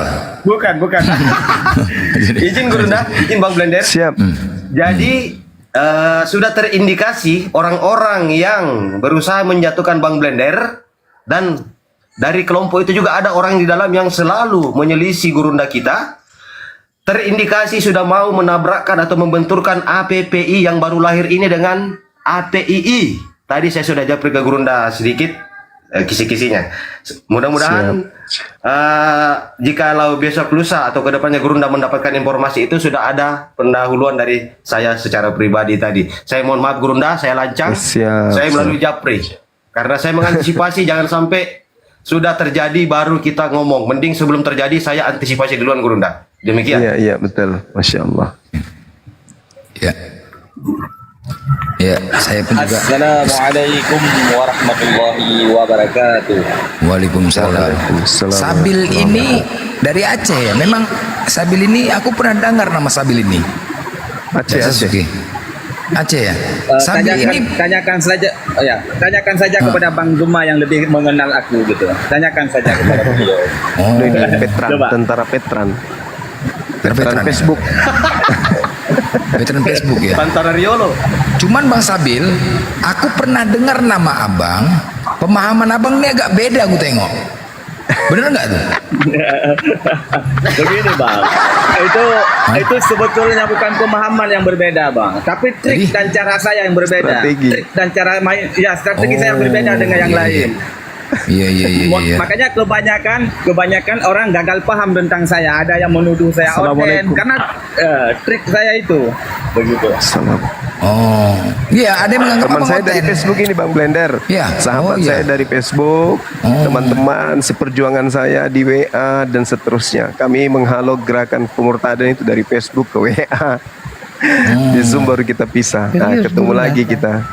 Bukan. Izin Gurunda, izin Bang Blender.
Siap.
Jadi sudah terindikasi orang-orang yang berusaha menjatuhkan Bang Blender, dan dari kelompok itu juga ada orang di dalam yang selalu menyelisih Gurunda kita. Terindikasi sudah mau menabrakkan atau membenturkan APPI yang baru lahir ini dengan APII. Tadi saya sudah japri ke Gurunda sedikit kisi-kisinya. Mudah-mudahan jikalau besok lusa atau kedepannya Gurunda mendapatkan informasi itu, sudah ada pendahuluan dari saya secara pribadi tadi. Saya mohon maaf Gurunda, saya lancang.
Siap,
Saya melalui japri karena saya mengantisipasi jangan sampai sudah terjadi baru kita ngomong. Mending sebelum terjadi saya antisipasi duluan Gurunda. Demikian.
Iya, betul. Masya Allah.
Ya. Ya, saya pun juga.
Assalamualaikum warahmatullahi wabarakatuh.
Waalaikumsalam. Sabil ini dari Aceh ya. Memang Sabil ini aku pernah dengar nama Sabil ini.
Aceh.
Aceh ya. Sabil ini
Tanyakan saja kepada Bang Zuma yang lebih mengenal aku gitu. Tanyakan saja kepada beliau.
oh,
Petran,
Coba.
tentara Petran.
veteran
Facebook.
Veteran Facebook ya.
Pantara Riolo.
Cuman Bang Sabil, aku pernah dengar nama Abang. Pemahaman Abang ini agak beda aku tengok. Bener nggak tuh?
Begini Bang, itu sebetulnya bukan pemahaman yang berbeda Bang, tapi trik dan cara saya yang berbeda.
Strategi.
Trik dan cara main, ya strategi saya yang berbeda dengan yang lain.
Iya.
Makanya kebanyakan orang gagal paham tentang saya. Ada yang menuduh saya oten
Assalamualaikum.
karena trik saya itu begitu.
Salam.
Oh, iya ada yang menganggap
Teman
Abang
saya dari
oten.
Facebook ini Bang Blender.
Iya.
Sahabat
Oh, iya.
saya dari Facebook, teman-teman seperjuangan saya di WA dan seterusnya. Kami menghalau gerakan pemurtadan itu dari Facebook ke WA. Di Zoom baru kita pisah. Nah, ketemu lagi kita.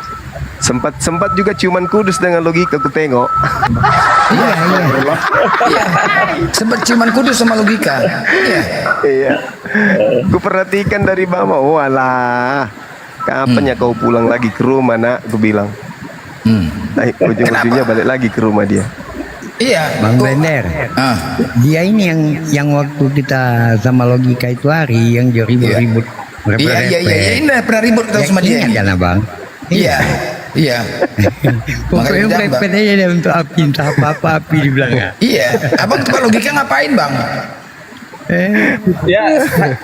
Sempat juga ciuman kudus dengan logika ku tengok.
Iya. Sempat ciuman kudus sama logika. Iya.
Iya. Ku perhatikan dari bawah. Walah. Kapan ya kau pulang lagi ke rumah, nak? Aku bilang. Nah, ujung-ujungnya balik lagi ke rumah dia.
Iya.
Bang Blender, dia ini yang waktu kita sama logika itu hari yang ribut-ribut.
Iya. Ini pernah ribut kita sama dia.
Ingat kan abang?
Iya.
Pokoknya
Makanya
pepet aja deh untuk api, entah apa api di belakang.
Iya. Abang tempat logika ngapain bang?
Ya,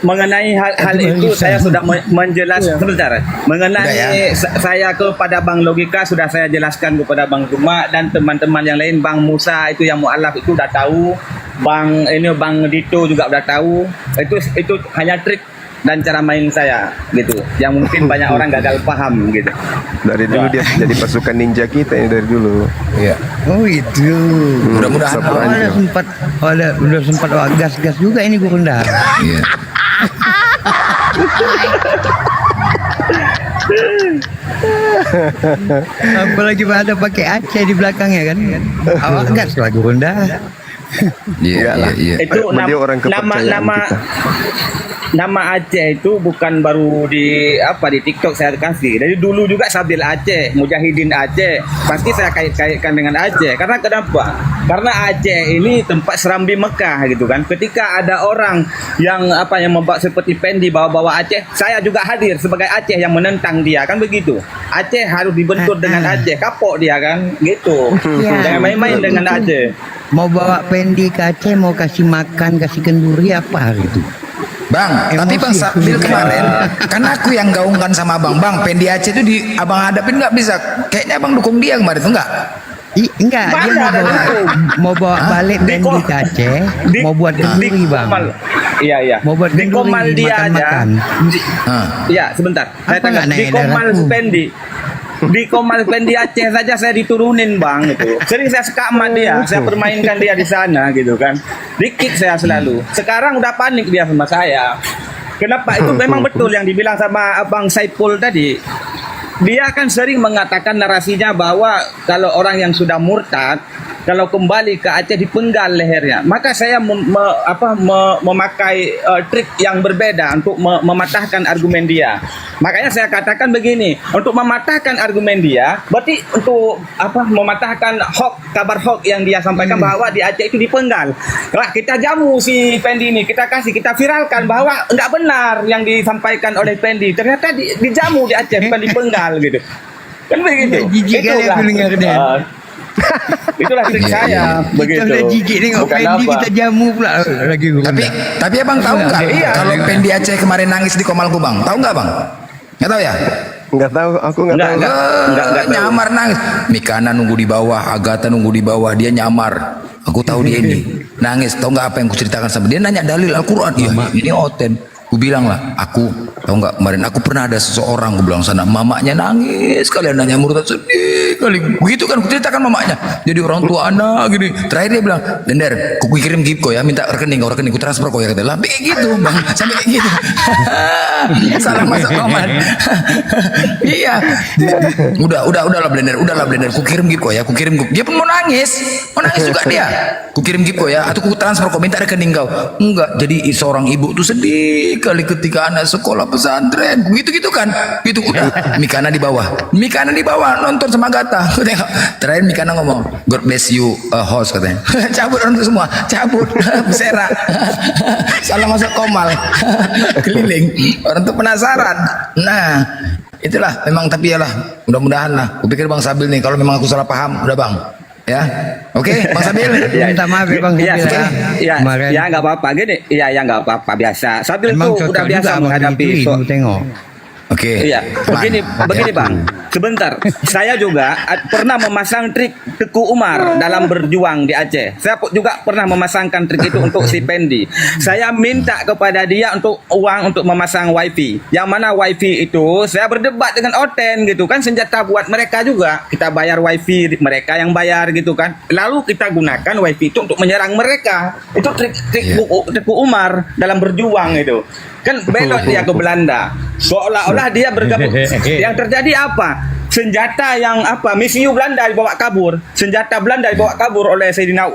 mengenai hal itu saya sudah menjelaskan sebentar. Mengenai saya kepada Bang Logika sudah saya jelaskan kepada Bang Cuma dan teman-teman yang lain. Bang Musa itu yang mualaf itu udah tahu. Bang Dito juga udah tahu. Itu hanya trik dan cara main saya gitu. Yang mungkin banyak orang gagal paham gitu.
Dari dulu dia jadi pasukan ninja kita ini dari dulu.
Iya.
Oh itu.
Mudah-mudahan
udah sempat gas juga ini Gurunda.
Iya.
Apalagi ada pakai Aceh di belakangnya kan. Awal gas lah Gurunda.
Iya.
Itu
Dia orang kepercayaan kita.
Nama Aceh itu bukan baru di TikTok saya kasih. Dari dulu juga Sabil Aceh, Mujahidin Aceh. Pasti saya kaitkan dengan Aceh. Karena kenapa? Karena Aceh ini tempat serambi Mekah gitu kan. Ketika ada orang yang membawa seperti Pendi bawa Aceh, saya juga hadir sebagai Aceh yang menentang dia kan begitu. Aceh harus dibentur dengan Aceh, kapok dia kan gitu. Jangan main-main dengan Aceh.
Mau bawa Pendi ke Aceh, mau kasih makan, kasih kenduri apa hari itu?
Bang, tapi Bang Sabil kemarin kan aku yang gaungkan sama Bang Pendi Aceh itu di Abang hadapin nggak bisa. Kayaknya Abang dukung dia kemarin tuh nggak?
Enggak, dia mau bawa balik Pendi ke Aceh, mau buat kenduri Bang.
Iya.
Mau buat
di Komal dia aja. Iya, sebentar. Saya tanya di Komal Pendi. Di Komal Pendi Aceh saja saya diturunin bang itu. Sering saya sekamat dia, saya permainkan dia di sana gitu kan. Di-kick saya selalu. Sekarang udah panik dia sama saya. Kenapa? Itu memang betul yang dibilang sama Abang Saipul tadi. Dia kan sering mengatakan narasinya bahwa kalau orang yang sudah murtad, kalau kembali ke Aceh dipenggal lehernya. Maka saya memakai trik yang berbeda untuk mematahkan argumen dia. Makanya saya katakan begini, untuk mematahkan argumen dia, berarti untuk mematahkan kabar hoax yang dia sampaikan bahwa di Aceh itu dipenggal. Lah kita jamu si Pendi ini, kita viralkan bahwa enggak benar yang disampaikan oleh Pendi. Ternyata dijamu di Aceh bukan dipenggal gitu. Kan begitu.
Jijik kali aku dengar dia.
Itulah trik saya begitu.
Kita udah jijik tengok Pendi, kita jamu pula lagi.
Tapi Abang tahu nggak kalau Pendi Aceh kemarin nangis di Komal Kubang? Tahu nggak Bang? Nggak tahu ya?
Nggak tahu, aku nggak tahu.
Nggak nyamar nangis. Mikana nunggu di bawah, Agatha nunggu di bawah, dia nyamar. Aku tahu dia ini nangis. Tahu nggak apa yang kuceritakan sama dia? Nanya dalil Al-Quran. Iya, ini oten. Ku bilang lah, aku tahu nggak kemarin aku pernah ada seseorang, ku bilang sana, mamanya nangis, kalian nanya murtad sedih kali, begitu kan, ku ceritakan mamanya, jadi orang tua anak gini. Terakhir dia bilang, Dender, ku kirim gift kok ya, minta rekening, ku transfer kok ya, kata lah, kayak gitu bang, sampai kayak gitu. Salah masuk koman. Iya, udah lah Blender, ku kirim gift kok ya, ku kirim gift. Dia pun mau nangis juga dia. Ku kirim gift kok ya, atau ku transfer kok, minta rekening kau. Enggak, jadi seorang ibu tuh sedih kali ketika anak sekolah pesantren gitu kan, gitu udah. Mikana di bawah nonton sama Agatha. Terakhir Mikana ngomong, God bless you host, katanya. Cabut orang itu semua, cabut bersera. Salah masuk Komal. Keliling orang tuh penasaran. Nah itulah memang, tapi ya lah, mudah-mudahan lah. Kupikir Bang Sabil nih, kalau memang aku salah paham, udah Bang ya, oke, Bang Sabil.
Minta maaf ya Bang.
Ya nggak apa-apa gini. Ya nggak apa-apa, biasa. Sabil tuh udah biasa menghadapi
tengok.
Oke.
Iya, begini Bang. Sebentar, saya juga pernah memasang trik Teku Umar dalam berjuang di Aceh. Saya juga pernah memasangkan trik itu untuk si Pendi. Saya minta kepada dia untuk uang untuk memasang wifi. Yang mana wifi itu saya berdebat dengan Oten gitu kan, senjata buat mereka juga. Kita bayar wifi, mereka yang bayar gitu kan. Lalu kita gunakan wifi itu untuk menyerang mereka. Itu trik Teku Umar dalam berjuang itu. Kan belok dia ke Belanda, seolah-olah dia bergabung. Yang terjadi apa? senjata yang misiu Belanda dibawa kabur, senjata Belanda dibawa kabur oleh Sayyidina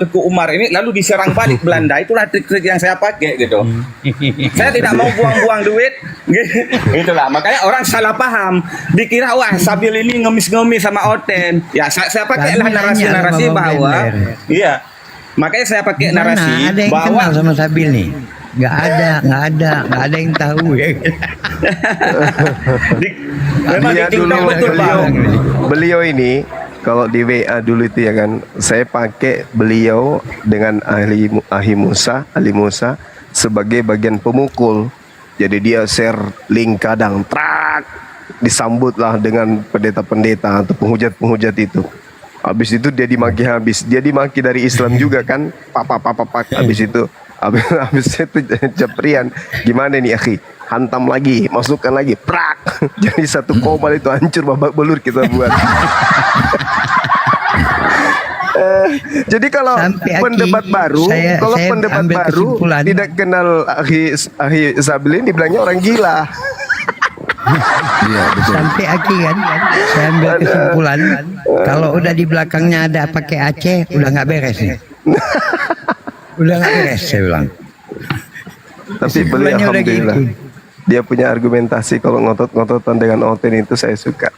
Tengku Umar ini, lalu diserang balik Belanda. Itulah trik-trik yang saya pakai gitu. Saya tidak mau buang-buang duit, itulah makanya orang salah paham, dikira wah Sabil ini ngemis-ngemis sama Oten. Ya saya pakailah
Kami
narasi-narasi
nanya sama Bang
bahwa
Blender.
iya, makanya saya pakai
Mana
narasi
ada yang
bahwa
kenal sama Sabil nih? Nggak ada yang tahu ya.
memang
Dia
di
dulu
TikTok betul Bang.
beliau ini kalau di WA dulu itu ya kan, saya pakai beliau dengan Ali Musa sebagai bagian pemukul. Jadi dia share link kadang trak, disambutlah dengan pendeta-pendeta atau penghujat-penghujat itu. Habis itu dia dimaki habis. Dia dimaki dari Islam juga kan. Pak. Habis itu Japrian, gimana nih akhi? Hantam lagi, masukkan lagi, prak. Jadi satu komal itu hancur babak belur kita buat. Jadi kalau
Sampai
pendebat
Aki,
baru,
saya
pendebat
ambil
baru
kesimpulan.
tidak kenal akhi Sabil ini dibilangnya orang gila.
Iya betul.
Sampai Aki kan, saya ambil kesimpulan kalau udah di belakangnya ada pakai Aceh, udah nggak beres nih. Udah nggak beres saya bilang.
Tapi beliau
Kesimpulannya udah
alhamdulillah,
gitu.
dia punya argumentasi kalau ngotot-ngototan dengan Oten itu saya suka.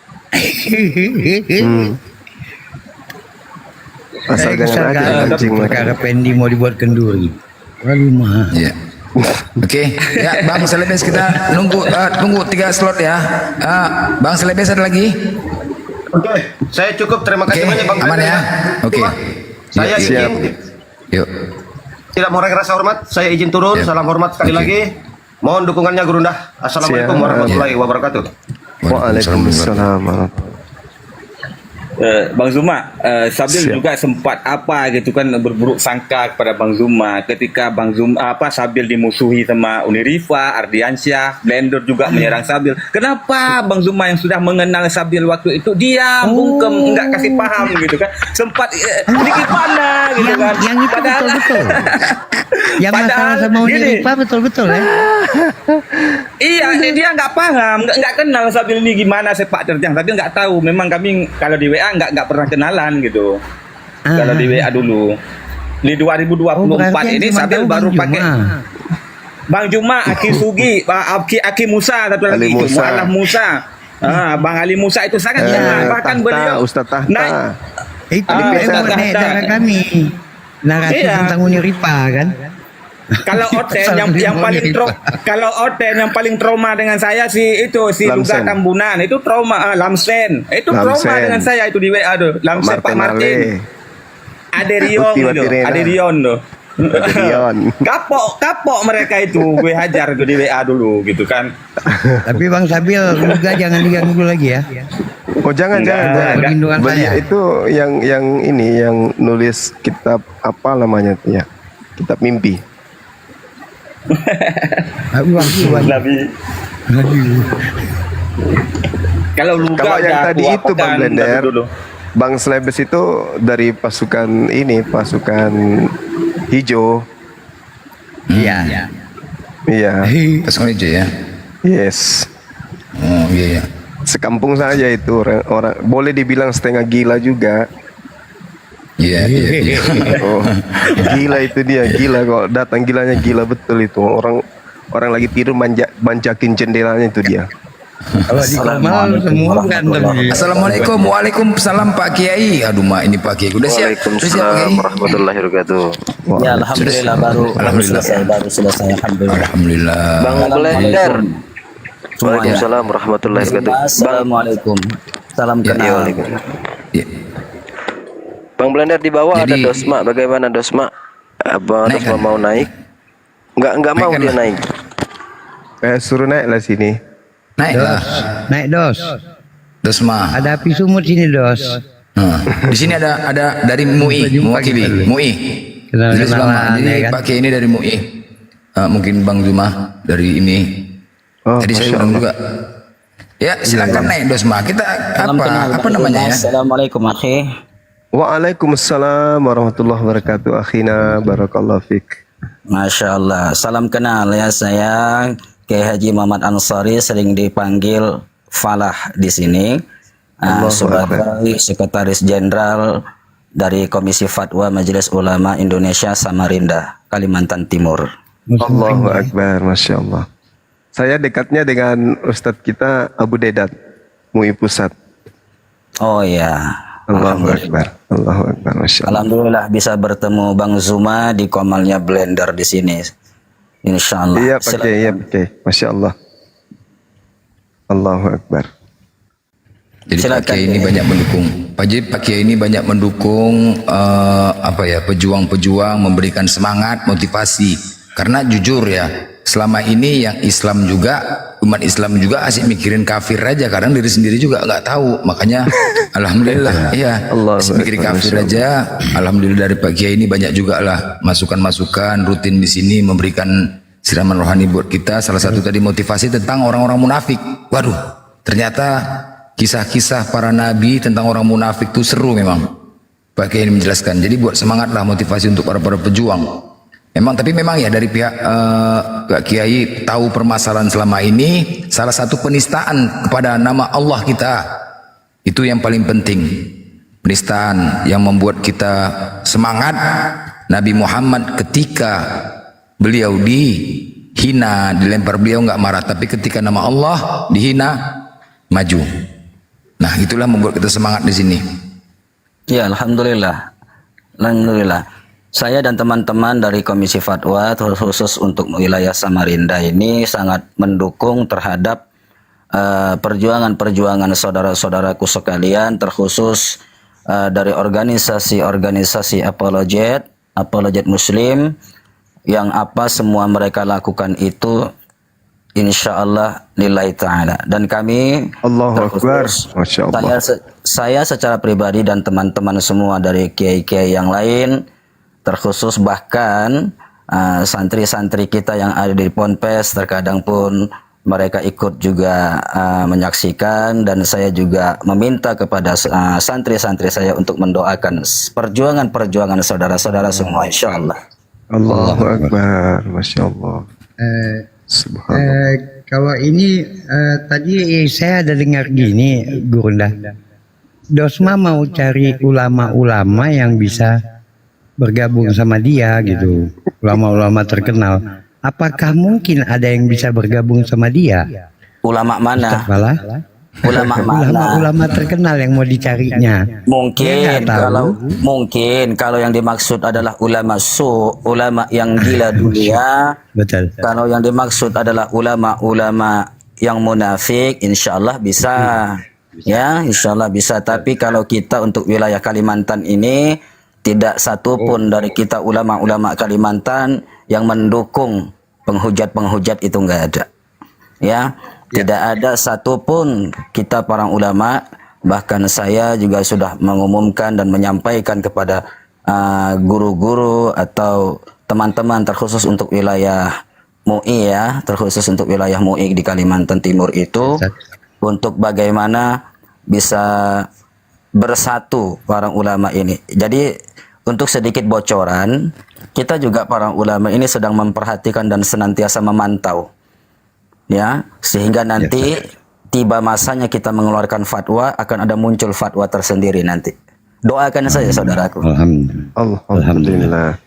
Asal jangan aja mancing
perkara Pendi mau dibuat kenduri. Waduh mah.
Iya. Oke, ya Bang Selebes kita tunggu 3 slot ya. Bang Selebes ada lagi?
Oke, saya cukup. Terima kasih banyak Bang
aman
Blender
ya. Oke.
Saya
Yuk,
izin
Yuk.
tidak mengurangi rasa hormat. Saya izin turun.
Ya.
Salam hormat sekali
Oke.
lagi. Mohon dukungannya Gurunda. Assalamualaikum
Siap.
warahmatullahi wabarakatuh.
Waalaikumsalam.
Bang Zuma, Sabil
Siap.
juga sempat gitu kan berburuk sangka kepada Bang Zuma ketika Bang Zuma Sabil dimusuhi sama Unirifa, Ardiansyah, Blender juga menyerang Sabil. Kenapa Bang Zuma yang sudah mengenal Sabil waktu itu diam, bungkem, enggak kasih paham gitu kan? Sempat sedikit mana gitu kan?
Yang itu betul-betul. Yang masalah sama Unirifa betul-betul ya.
Iya, dia nggak paham, nggak kenal Sabil ini gimana sepak terjang. Sabil nggak tahu. Memang kami kalau di WA nggak pernah kenalan gitu. Kalau di WA dulu. Di 2024 ini Sabil baru pakai Bang Juma, Aki Sugi, Aki Musa, satu lagi
Ali
itu,
Musa.
Mu'alaf Musa. Bang Ali Musa itu sangat kenal. Bahkan beliau
Ustaz Tahta.
naik.
Itu
Ah,
yang buat naik darah kami. Narasi
Iya.
tentang Unirifa kan.
Kalau Oten yang paling kalau Oten yang paling trauma dengan saya si Luga
Lamsen.
Tambunan itu trauma Lamsen itu trauma
Lamsen.
dengan saya itu di WA tuh Lamsen Pak Martin Aderion
Uti
gitu
Watirena.
Aderion tuh
Aderion.
kapok mereka itu gue hajar tuh di WA dulu gitu kan.
Tapi Bang Sabil juga jangan diganggu lagi ya.
Oh jangan.
Perlindungan
Beliau
saya.
itu yang nulis kitab apa namanya tuh ya? Kitab mimpi.
Lebih kalau Luga
Kalau yang
udah
tadi
aku
itu Bang
apakan
Blender,
dulu.
Bang Slebes itu dari pasukan hijau.
Iya.
Iya.
Pasukan hijau ya.
Yes.
Oh iya.
Sekampung saja itu orang boleh dibilang setengah gila juga.
Iya.
Oh, gila itu dia, gila kok datang gilanya gila betul itu. Orang lagi tidur manjakin jendelanya itu dia.
Kalau di Kamal semua berantem.
Assalamualaikum, waalaikumsalam Pak Kiai. Aduh mak ini Pak Kiai udah siap. Udah siap Pak Kiai.
warahmatullahi wabarakatuh.
Ya alhamdulillah
Alhamdulillah.
baru selesai alhamdulillah.
Alhamdulillah.
Bang Blender. Waalaikumsalam warahmatullahi wabarakatuh.
Assalamualaikum. Salam kenal.
Ya.
Bang Blender di bawah ada
Jadi-
Dosma. Bagaimana Dosma? Apa
Naik
Dosma
kan?
mau naik? Enggak mau
Naik kan,
dia
Mas?
naik.
Suruh naiklah sini.
Naiklah.
Naik dos.
Dosma.
Ada api sumut sini dos.
Di sini ada dari MUI, mewakili MUI. Jadi selama
Kenalan,
ini
ya kan?
pakai ini dari MUI. Mungkin Bang Zuma dari ini.
Oh,
Tadi saya
Masya
undang
Allah.
juga. Ya silakan naik Dosma. Kita apa namanya ya?
Assalamualaikum akhi.
Waalaikumsalam warahmatullahi wabarakatuh. Akhina barakallahu fik.
Masya Allah. Salam kenal ya, saya Kiai Haji Muhammad Ansari, sering dipanggil Falah di sini sebagai Sekretaris Jenderal dari Komisi Fatwa Majelis Ulama Indonesia Samarinda, Kalimantan Timur.
Allahu Akbar, Masya Allah. Saya dekatnya dengan Ustadz kita Abu Dedat, MUI Pusat.
Oh ya.
Allahu Akbar, Allahu Akbar, Masya Allah.
Alhamdulillah bisa bertemu Bang Zuma di Komalnya Blender di sini. Insya Allah.
Iya pakai, Masya Allah. Allahu Akbar.
Jadi Pak Kiai ini banyak mendukung. Pak Kiai ini banyak mendukung pejuang-pejuang, memberikan semangat, motivasi. Karena jujur ya, selama ini yang Islam juga, umat Islam juga asik mikirin kafir aja. Kadang diri sendiri juga nggak tahu. Makanya alhamdulillah, iya, asik mikirin kafir aja. Alhamdulillah dari Pak Kiai ini banyak juga lah masukan-masukan rutin di sini, memberikan siraman rohani buat kita. Salah satu tadi motivasi tentang orang-orang munafik. Waduh, ternyata kisah-kisah para nabi tentang orang munafik itu seru memang. Pak Kiai ini menjelaskan. Jadi buat semangatlah, motivasi untuk para pejuang. Tapi memang ya dari pihak Pak Kiai tahu permasalahan selama ini, salah satu penistaan kepada nama Allah kita. Itu yang paling penting. Penistaan yang membuat kita semangat. Nabi Muhammad ketika beliau dihina, dilempar, beliau nggak marah, tapi ketika nama Allah dihina, maju. Nah, itulah membuat kita semangat di sini.
Ya, alhamdulillah. Alhamdulillah. Saya dan teman-teman dari Komisi Fatwa khusus untuk wilayah Samarinda ini sangat mendukung terhadap perjuangan-perjuangan saudara-saudaraku sekalian, terkhusus dari organisasi-organisasi apologet Muslim, yang apa semua mereka lakukan itu insya Allah lillahi ta'ala. Dan kami
Allahu Akbar, Masya Allah.
Saya secara pribadi dan teman-teman semua dari kiai-kiai yang lain, terkhusus bahkan santri-santri kita yang ada di Ponpes, terkadang pun mereka ikut juga menyaksikan, dan saya juga meminta kepada santri-santri saya untuk mendoakan perjuangan-perjuangan saudara-saudara semua insyaallah.
Allahu Akbar, Masya Allah. Subhanallah.
Kalau ini tadi saya ada dengar gini, Gurunda. Dosma mau cari ulama-ulama yang bisa bergabung sama dia gitu, ulama-ulama terkenal. Apakah mungkin ada yang bisa bergabung sama dia?
Ulama mana? Ulama mana?
Ulama terkenal yang mau dicarinya.
Mungkin kalau yang dimaksud adalah ulama yang gila dunia.
Betul.
Kalau yang dimaksud adalah ulama yang munafik, insyaallah bisa. Ya, insyaallah bisa. Tapi kalau kita untuk wilayah Kalimantan ini, tidak satu pun dari kita ulama-ulama Kalimantan yang mendukung penghujat-penghujat itu enggak ada. Ya, tidak ada satu pun kita para ulama, bahkan saya juga sudah mengumumkan dan menyampaikan kepada guru-guru atau teman-teman terkhusus untuk wilayah MUI ya, terkhusus untuk wilayah MUI di Kalimantan Timur itu, untuk bagaimana bisa bersatu para ulama ini. Jadi untuk sedikit bocoran, kita juga para ulama ini sedang memperhatikan dan senantiasa memantau, ya, sehingga nanti tiba masanya kita mengeluarkan fatwa, akan ada muncul fatwa tersendiri nanti. Doakan saja saudaraku.
Alhamdulillah.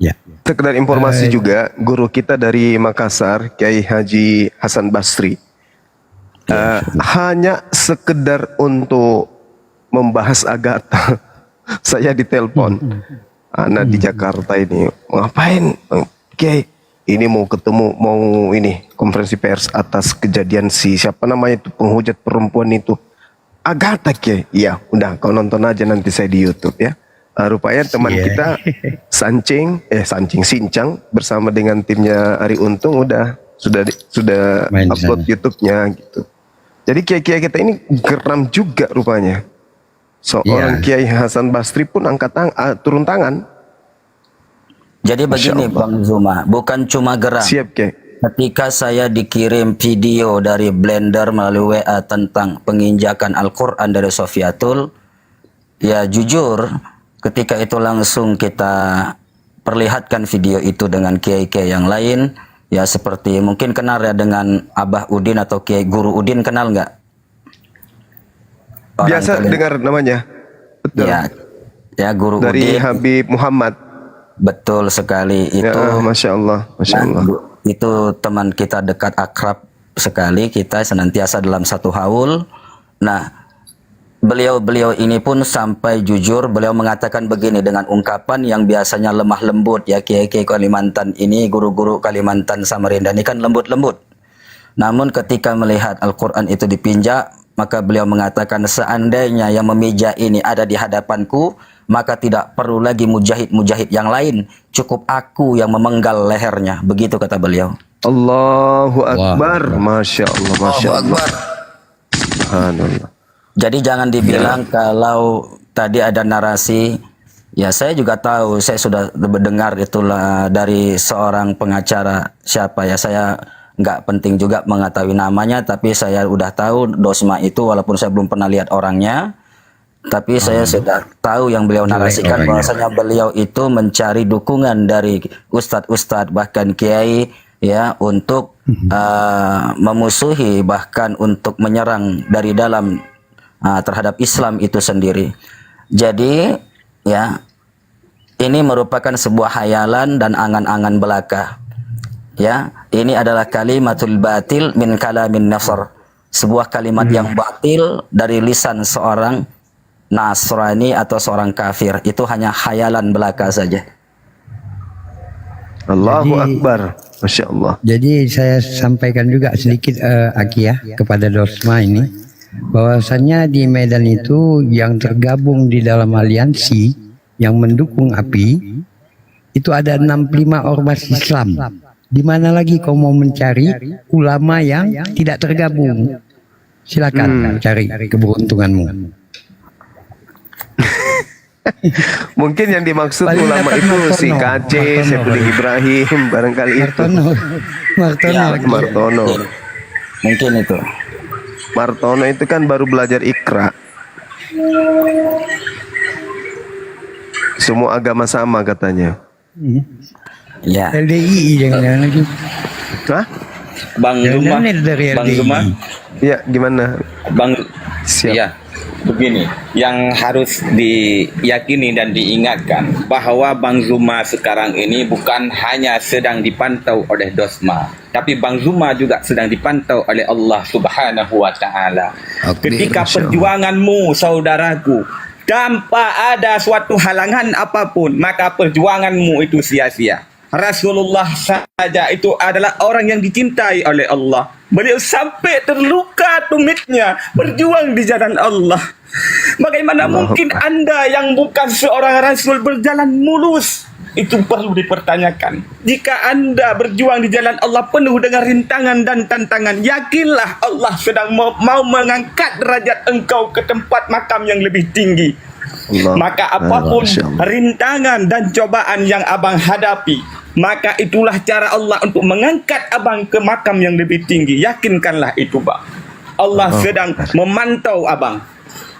Ya.
Sekedar informasi juga, guru kita dari Makassar, Kiai Haji Hasan Basri, hanya sekedar untuk membahas agama. Saya ditelepon, anak di Jakarta ini, ngapain? Kiai, ini mau ketemu, mau ini konferensi pers atas kejadian siapa namanya itu penghujat perempuan itu, Agatha Kiai. Iya, udah kau nonton aja nanti saya di YouTube ya. Rupanya teman kita Sincang bersama dengan timnya Ari Untung sudah upload YouTube-nya gitu. Jadi kiai-kiai kita ini geram juga rupanya. Seorang Kiai Hasan Basri pun turun tangan.
Jadi begini Bang Zuma, bukan cuma geram.
Siap Kiai.
Ketika saya dikirim video dari Blender melalui WA tentang penginjakan Al-Quran dari Sofiatul, ya jujur ketika itu langsung kita perlihatkan video itu dengan kiai-kiai yang lain. Ya seperti mungkin kenal ya dengan Abah Udin atau Kiai Guru Udin, kenal nggak?
biasa dengar namanya. Betul.
Ya guru
Dari
Udin.
Habib Muhammad.
Betul sekali itu.
Ya, Masya Allah, Masya Allah.
Itu teman kita dekat, akrab sekali, kita senantiasa dalam satu haul. Nah, beliau ini pun sampai jujur beliau mengatakan begini dengan ungkapan yang biasanya lemah lembut, ya kiai-kiai Kalimantan ini, guru-guru Kalimantan Samarinda ini kan lembut-lembut. Namun ketika melihat Al-Quran itu dipinjak, maka beliau mengatakan seandainya yang memijak ini ada di hadapanku, maka tidak perlu lagi mujahid-mujahid yang lain, cukup aku yang memenggal lehernya. Begitu kata beliau.
Allahu Akbar. Masya Allah, Masya Allah. Subhanallah.
Jadi jangan dibilang kalau tadi ada narasi, ya saya juga tahu, saya sudah mendengar itulah dari seorang pengacara, siapa ya, saya nggak penting juga mengetahui namanya, tapi saya udah tahu Dosma itu, walaupun saya belum pernah lihat orangnya, tapi saya sudah tahu yang beliau narasikan bahwasanya beliau itu mencari dukungan dari ustadz-ustadz bahkan kiai, ya, untuk memusuhi bahkan untuk menyerang dari dalam terhadap Islam itu sendiri. Jadi ya, ini merupakan sebuah hayalan dan angan-angan belaka. Ya, ini adalah kalimatul batil min kalamin nasr. Sebuah kalimat yang batil dari lisan seorang Nasrani atau seorang kafir. Itu hanya hayalan belaka saja.
Allahu Akbar. Masya Allah.
Jadi saya sampaikan juga sedikit Aki ya kepada Dosma ini, bahwasannya di Medan itu yang tergabung di dalam aliansi yang mendukung API itu ada 65 ormas Islam. Di mana lagi kau mau mencari ulama yang tidak tergabung? Silakan cari keberuntunganmu.
Mungkin yang dimaksud
Paling
ulama
dapat
itu si
Martono.
KC,
Martono.
Saifullah Ibrahim, barangkali itu.
Martono.
Martono.
Mungkin itu.
Martono itu kan baru belajar Iqra. Semua agama sama katanya.
Ya.
LDI jangan lagi.
Hah?
Bang Zuma,
Jangan dari
Bang
LDI.
Zuma,
Ya, gimana?
Bang,
Siap.
ya, begini, yang harus diyakini dan diingatkan bahwa Bang Zuma sekarang ini bukan hanya sedang dipantau oleh Dosma, tapi Bang Zuma juga sedang dipantau oleh Allah Subhanahu wa Ta'ala. Ketika perjuanganmu, saudaraku, tanpa ada suatu halangan apapun, maka perjuanganmu itu sia-sia. Rasulullah saja itu adalah orang yang dicintai oleh Allah. Beliau sampai terluka tumitnya berjuang di jalan Allah. Bagaimana mungkin Anda yang bukan seorang Rasul berjalan mulus? Itu perlu dipertanyakan. Jika Anda berjuang di jalan Allah penuh dengan rintangan dan tantangan, yakinlah Allah sedang mau mengangkat derajat engkau ke tempat makam yang lebih tinggi. Maka apapun rintangan dan cobaan yang abang hadapi, maka itulah cara Allah untuk mengangkat abang ke makam yang lebih tinggi. Yakinkanlah itu, Bang. Allah sedang memantau abang.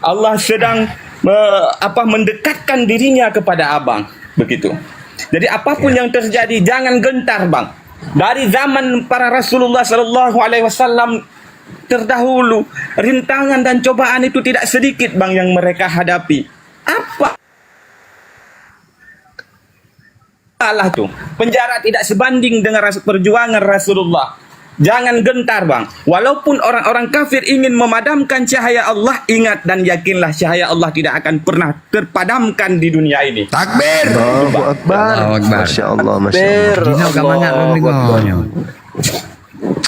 Allah sedang mendekatkan dirinya kepada abang. Begitu. Jadi apapun yang terjadi, jangan gentar, Bang. Dari zaman para Rasulullah Sallallahu Alaihi Wasallam terdahulu, rintangan dan cobaan itu tidak sedikit, Bang, yang mereka hadapi. Apa? Salah tuh. Penjara tidak sebanding dengan perjuangan Rasulullah. Jangan gentar, Bang. Walaupun orang-orang kafir ingin memadamkan cahaya Allah, ingat dan yakinlah cahaya Allah tidak akan pernah terpadamkan di dunia ini.
Takbir.
Allahu Akbar. Masya Allah, Masya Allah.
Dino kamangat lu dengarnya.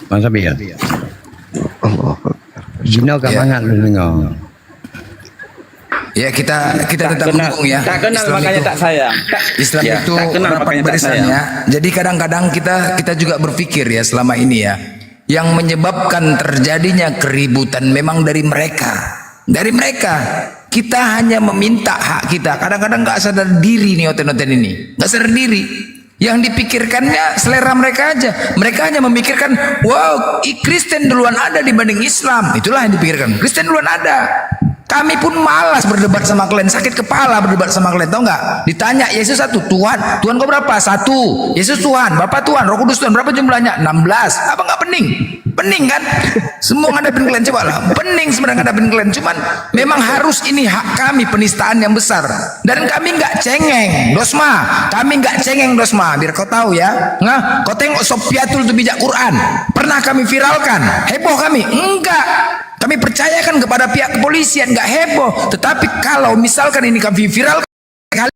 Masa biar. Dino kamangat lu dengar.
Ya kita tetap
kenal,
mendukung ya.
tak kenal
Islam
makanya
itu,
tak sayang.
Islam
Ya,
itu
tak kenal
rapat
makanya tak
barisannya.
sayang.
Jadi kadang-kadang kita juga berpikir ya selama ini ya, yang menyebabkan terjadinya keributan memang dari mereka. Dari mereka. Kita hanya meminta hak kita. Kadang-kadang nggak sadar diri nih oten-oten ini. Nggak sadar diri. Yang dipikirkannya selera mereka aja. Mereka hanya memikirkan, wow, Kristen duluan ada dibanding Islam. Itulah yang dipikirkan. Kristen duluan ada. Kami pun malas berdebat sama kalian, sakit kepala berdebat sama kalian, tau nggak? Ditanya Yesus satu, Tuhan kau berapa? Satu. Yesus Tuhan, Bapak Tuhan, Roh Kudus Tuhan, berapa jumlahnya? 16. Apa nggak pening? Pening kan? Semua ngadepin kalian, coba lah. Pening sebenarnya ngadepin kalian. Cuman memang harus ini hak kami, penistaan yang besar. Dan kami nggak cengeng, Dosma. Kami nggak cengeng, Dosma. Biar kau tahu ya. Nah, kau tengok Sofiatul itu bijak Quran. Pernah kami viralkan. Heboh kami? Enggak. Kami percayakan kepada pihak kepolisian, nggak heboh. Tetapi kalau misalkan ini kami viralkan,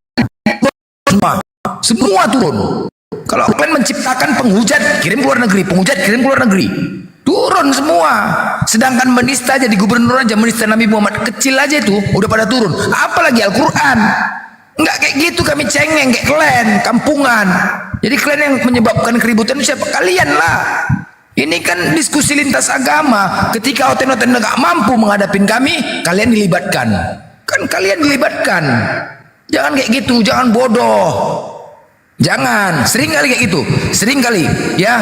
semua turun. Kalau kalian menciptakan penghujat, kirim ke luar negeri, penghujat kirim ke luar negeri, turun semua. Sedangkan menista jadi gubernur aja, menista Nabi Muhammad kecil aja itu udah pada turun. Apalagi Al-Quran. Enggak kayak gitu, kami cengeng kayak kalian, kampungan. Jadi kalian yang menyebabkan keributan siapa? Kalian lah. Ini kan diskusi lintas agama. Ketika oten-oten nggak mampu menghadapin kami, kalian dilibatkan. Kan kalian dilibatkan. Jangan kayak gitu, jangan bodoh. Jangan, sering kali kayak gitu, sering kali ya.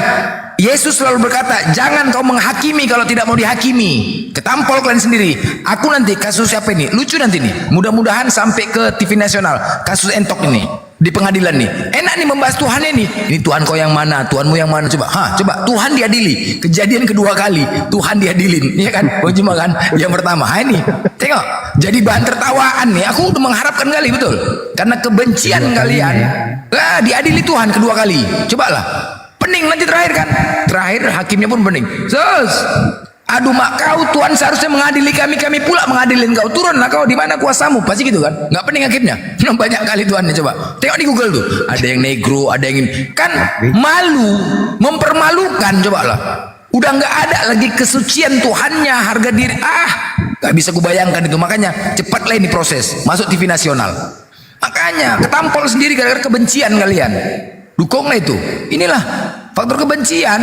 Yesus selalu berkata, jangan kau menghakimi kalau tidak mau dihakimi. Ketampol kalian sendiri. Aku nanti kasus siapa ini, lucu nanti nih, mudah-mudahan sampai ke TV nasional. Kasus Entok ini di pengadilan nih, enak nih membahas Tuhan ini Tuhan kau yang mana, Tuhanmu yang mana, coba coba Tuhan diadili. Kejadian kedua kali Tuhan diadilin, ya kan? Cuma kan yang pertama, ini tengok jadi bahan tertawaan nih. Aku udah mengharapkan kali, betul, karena kebencian kalian diadili Tuhan kedua kali. Coba lah, pening nanti terakhir kan, terakhir hakimnya pun pening. Aduh mak kau, Tuhan seharusnya mengadili kami, kami pula mengadilin kau. Turunlah kau, di mana kuasamu? Pasti gitu kan? Nggak pening hakimnya. Banyak kali Tuhannya, coba tengok di Google tuh. Ada yang negro, ada yang ini. Kan malu, mempermalukan, coba lah. Udah nggak ada lagi kesucian Tuhannya, harga diri. Nggak bisa kubayangkan itu. Makanya cepatlah ini proses masuk TV nasional. Makanya ketampol sendiri gara-gara kebencian kalian. Dukunglah itu. Inilah faktor kebencian.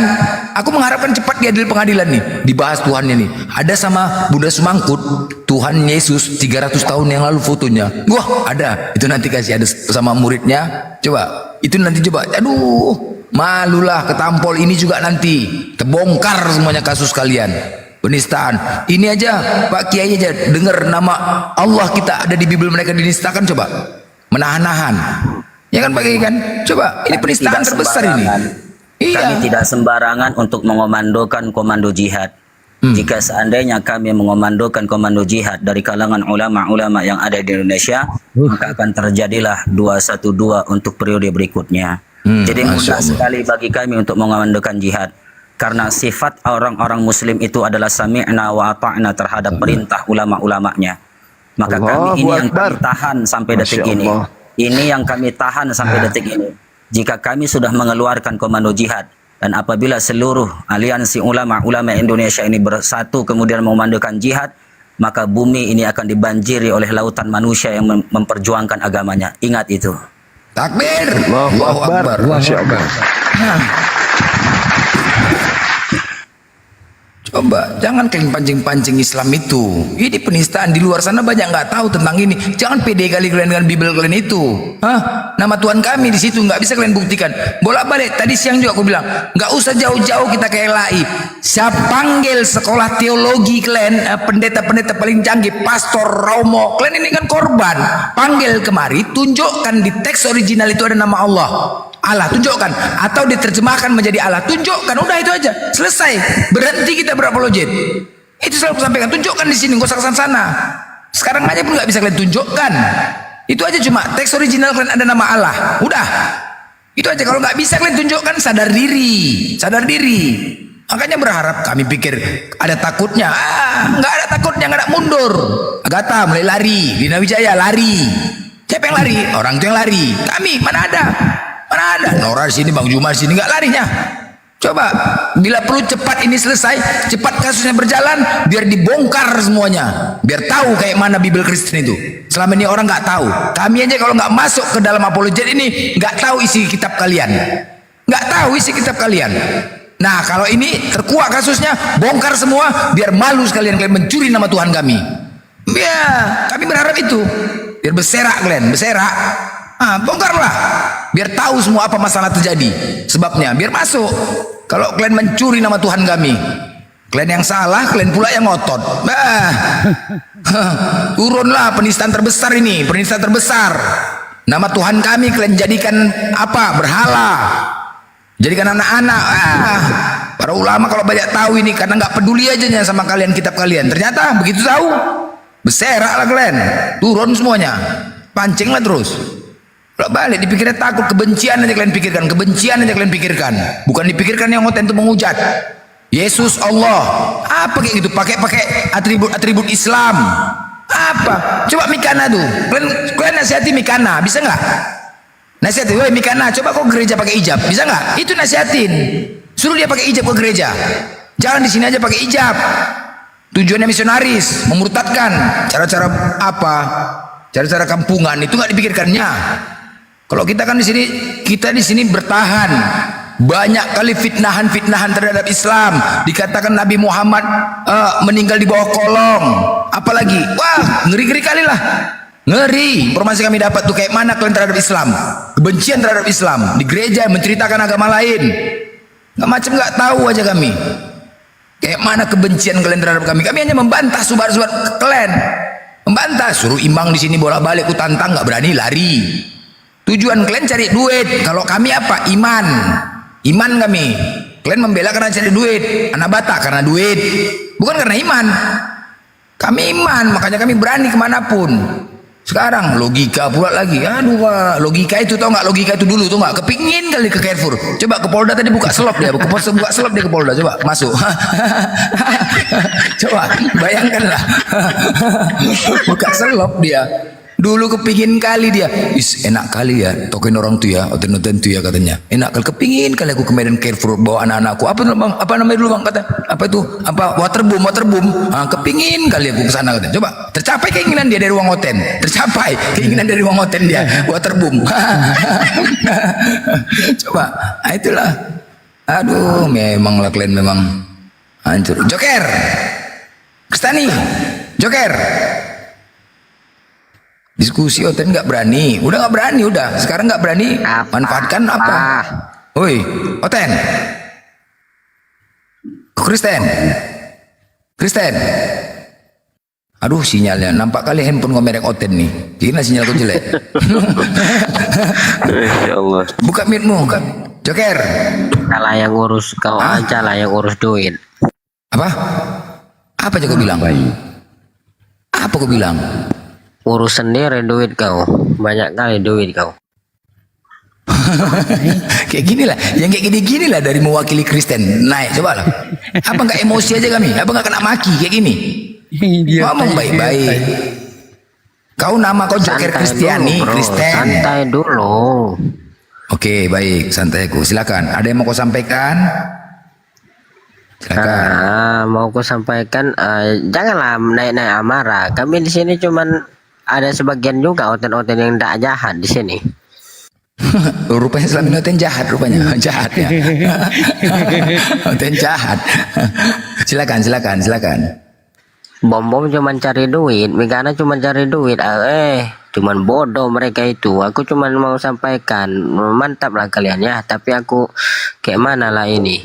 Aku mengharapkan cepat diadil pengadilan nih, dibahas Tuhannya nih. Ada sama Bunda Sumangkut, Tuhan Yesus 300 tahun yang lalu fotonya. Wah, ada. Itu nanti kasih ada sama muridnya. Coba, itu nanti coba. Aduh, malulah ketampol ini juga nanti. Terbongkar semuanya kasus kalian. Penistaan. Ini aja Pak Kiai aja dengar nama Allah kita ada di Bible mereka dinistakan, coba. Menahan-nahan. Ya kan Pak Kiai kan? Coba, ini penistaan terbesar ini.
Kami tidak sembarangan untuk mengomandokan komando jihad. Jika seandainya kami mengomandokan komando jihad dari kalangan ulama-ulama yang ada di Indonesia, maka akan terjadilah 212 untuk periode berikutnya. Jadi mudah sekali bagi kami untuk mengomandokan jihad. Karena sifat orang-orang muslim itu adalah sami'na wa ata'na terhadap perintah ulama-ulamanya. Maka kami ini yang kami tahan sampai detik ini. Ini yang kami tahan sampai detik ini. Jika kami sudah mengeluarkan komando jihad, dan apabila seluruh aliansi ulama-ulama Indonesia ini bersatu kemudian memandukan jihad, maka bumi ini akan dibanjiri oleh lautan manusia yang memperjuangkan agamanya. Ingat itu.
Takbir.
Allahu Akbar. Masya Allah.
Coba, jangan kalian pancing-pancing Islam itu. Ini penistaan, di luar sana banyak nggak tahu tentang ini. Jangan pede kali kalian dengan Bible kalian itu. Nama Tuhan kami di situ nggak bisa kalian buktikan. Bolak-balik. Tadi siang juga aku bilang, nggak usah jauh-jauh kita ke LAI. Saya panggil sekolah teologi kalian, pendeta-pendeta paling canggih, Pastor Romo. Kalian ini kan korban. Panggil kemari, tunjukkan di teks original itu ada nama Allah. Allah, tunjukkan, atau diterjemahkan menjadi Allah, tunjukkan, udah itu aja, selesai, berhenti kita berapologet. Itu selalu sampaikan, tunjukkan di sini, nggak usah kesana sana. Sekarang aja pun nggak bisa kalian tunjukkan. Itu aja, cuma teks original kalian ada nama Allah, udah. Itu aja. Kalau nggak bisa kalian tunjukkan, sadar diri, sadar diri. Makanya berharap, kami pikir ada takutnya, nggak ada takutnya, nggak ada mundur. Agatha mulai lari, Dina Wijaya lari. Siapa yang lari? Orang itu yang lari. Kami mana ada? Mana ada? Nora di sini, Bang Jumar di sini, nggak larinya. Coba, bila perlu cepat ini selesai, cepat kasusnya berjalan, biar dibongkar semuanya, biar tahu kayak mana Bible Kristen itu. Selama ini orang nggak tahu. Kami aja kalau nggak masuk ke dalam apologet ini, nggak tahu isi kitab kalian, nggak tahu isi kitab kalian. Nah, kalau ini terkuak kasusnya, bongkar semua, biar malu sekalian kalian mencuri nama Tuhan kami. Ya, kami berharap itu, biar berserak kalian, berserak. Bongkarlah, biar tahu semua apa masalah terjadi, sebabnya biar masuk. Kalau kalian mencuri nama Tuhan kami, kalian yang salah, kalian pula yang ngotot. Turunlah, penistaan terbesar ini, penistaan terbesar. Nama Tuhan kami kalian jadikan apa? Berhala. Jadikan anak-anak. Para Para ulama kalau banyak tahu ini karena nggak peduli aja sama kalian, kitab kalian. Ternyata begitu tahu, berserak lah kalian, turun semuanya, pancing lah terus. Kalau balik dipikirnya takut, kebencian aja kalian pikirkan, kebencian aja kalian pikirkan. Bukan dipikirkan yang ngoten itu menghujat. Yesus Allah, apa kayak gitu? Pakai atribut Islam. Apa? Coba Mikana tuh, kalian nasihati Mikana, bisa nggak? Nasihati, woi Mikana, coba kau gereja pakai hijab, bisa nggak? Itu nasihatin. Suruh dia pakai hijab ke gereja. Jangan di sini aja pakai hijab. Tujuannya misionaris, memurtadkan. Cara-cara apa? Cara-cara kampungan itu nggak dipikirkannya. Kalau kita kan kita di sini bertahan. Banyak kali fitnahan terhadap Islam. Dikatakan Nabi Muhammad meninggal di bawah kolong. Apalagi, wah ngeri-ngeri kali lah. Ngeri. Informasi kami dapat tuh kayak mana kalian terhadap Islam, kebencian terhadap Islam di gereja, menceritakan agama lain. Macam nggak tahu aja kami. Kayak mana kebencian kalian terhadap kami. Kami hanya membantah subat-subat kalian. Membantah, suruh imbang di sini bolak-balik, ku tantang nggak berani lari. Tujuan kalian cari duit. Kalau kami apa? Iman kami. Kalian membela karena cari duit. Anak Batak karena duit, bukan karena iman. Kami iman, makanya kami berani kemanapun. Sekarang logika pula lagi. Aduh, Pak. Logika itu tau nggak? Logika itu dulu tau nggak? Kepingin kali ke Carrefour. Coba ke Polda tadi buka selop dia. Buka selop dia ke Polda. Coba masuk. Coba bayangkanlah. Buka selop dia. Dulu kepingin kali dia. Enak kali ya token orang tuh ya, oten-oten tuh ya katanya. Enak kali, kepingin kali aku ke Medan Carrefour bawa anak-anakku. Apa dulu Bang? Apa namanya dulu Bang kata? Apa itu? Apa waterboom. Kepingin kali aku ke sana katanya. Coba tercapai keinginan dia dari ruang hotel. Tercapai keinginan dari ruang hotel dia. Waterboom. Coba. Itulah. Aduh, memang lah kalian memang hancur. Joker. Kristani. Joker. Diskusi Oten nggak berani, udah nggak berani, udah sekarang nggak berani. Manfaatkan apa? Woi, Oten, Kristen. Aduh sinyalnya, nampak kali handphone kau merek Oten nih. Gimana sinyalku jelek?
Ya Allah.
Buka mic-mu, buka. Joker.
Salah yang ngurus kau aja lah yang urus duit.
Apa? Apa aja kau bilang? Apa kau bilang?
Urus sendiri duit kau, banyak kali duit kau.
Kayak gini lah, yang kayak gini lah dari mewakili Kristen naik, coba lah. Apa nggak emosi aja kami? Apa nggak kena maki kayak gini? Ngomong baik-baik. Kau nama kau Joker Kristiani, Kristen.
Santai dulu.
Oke, baik, santai aku. Silakan. Ada yang mau kau sampaikan? Silakan.
Mau ku sampaikan, janganlah naik-naik amarah. Kami di sini cuman ada sebagian juga oten-oten yang tidak jahat di sini.
Rupanya selama ini oten jahat rupanya. Jahat ya. Oten jahat. Silakan.
Bom cuman cari duit, Megana cuman cari duit. Cuman bodoh mereka itu. Aku cuman mau sampaikan, mantap lah kalian ya. Tapi aku kayak mana lah ini?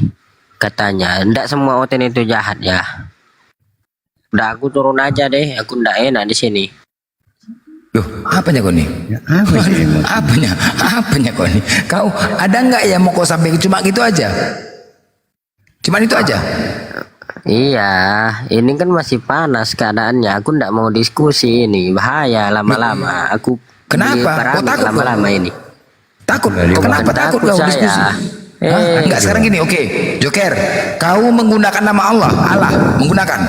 Katanya, ndak semua oten itu jahat ya. Udah aku turun aja deh, aku ndak enak di sini.
Loh, apanya kau nih? Apanya kau nih? Kau ada nggak yang mau kau sampaikan? Cuma gitu aja. Cuman itu aja.
Iya, ini kan masih panas keadaannya. Aku ndak mau diskusi ini, bahaya lama-lama. Aku
kenapa? Kau takut
lama-lama ini?
Takut? Kenapa takut kau diskusi? Enggak sekarang gini, oke. Joker, kau menggunakan nama Allah menggunakan.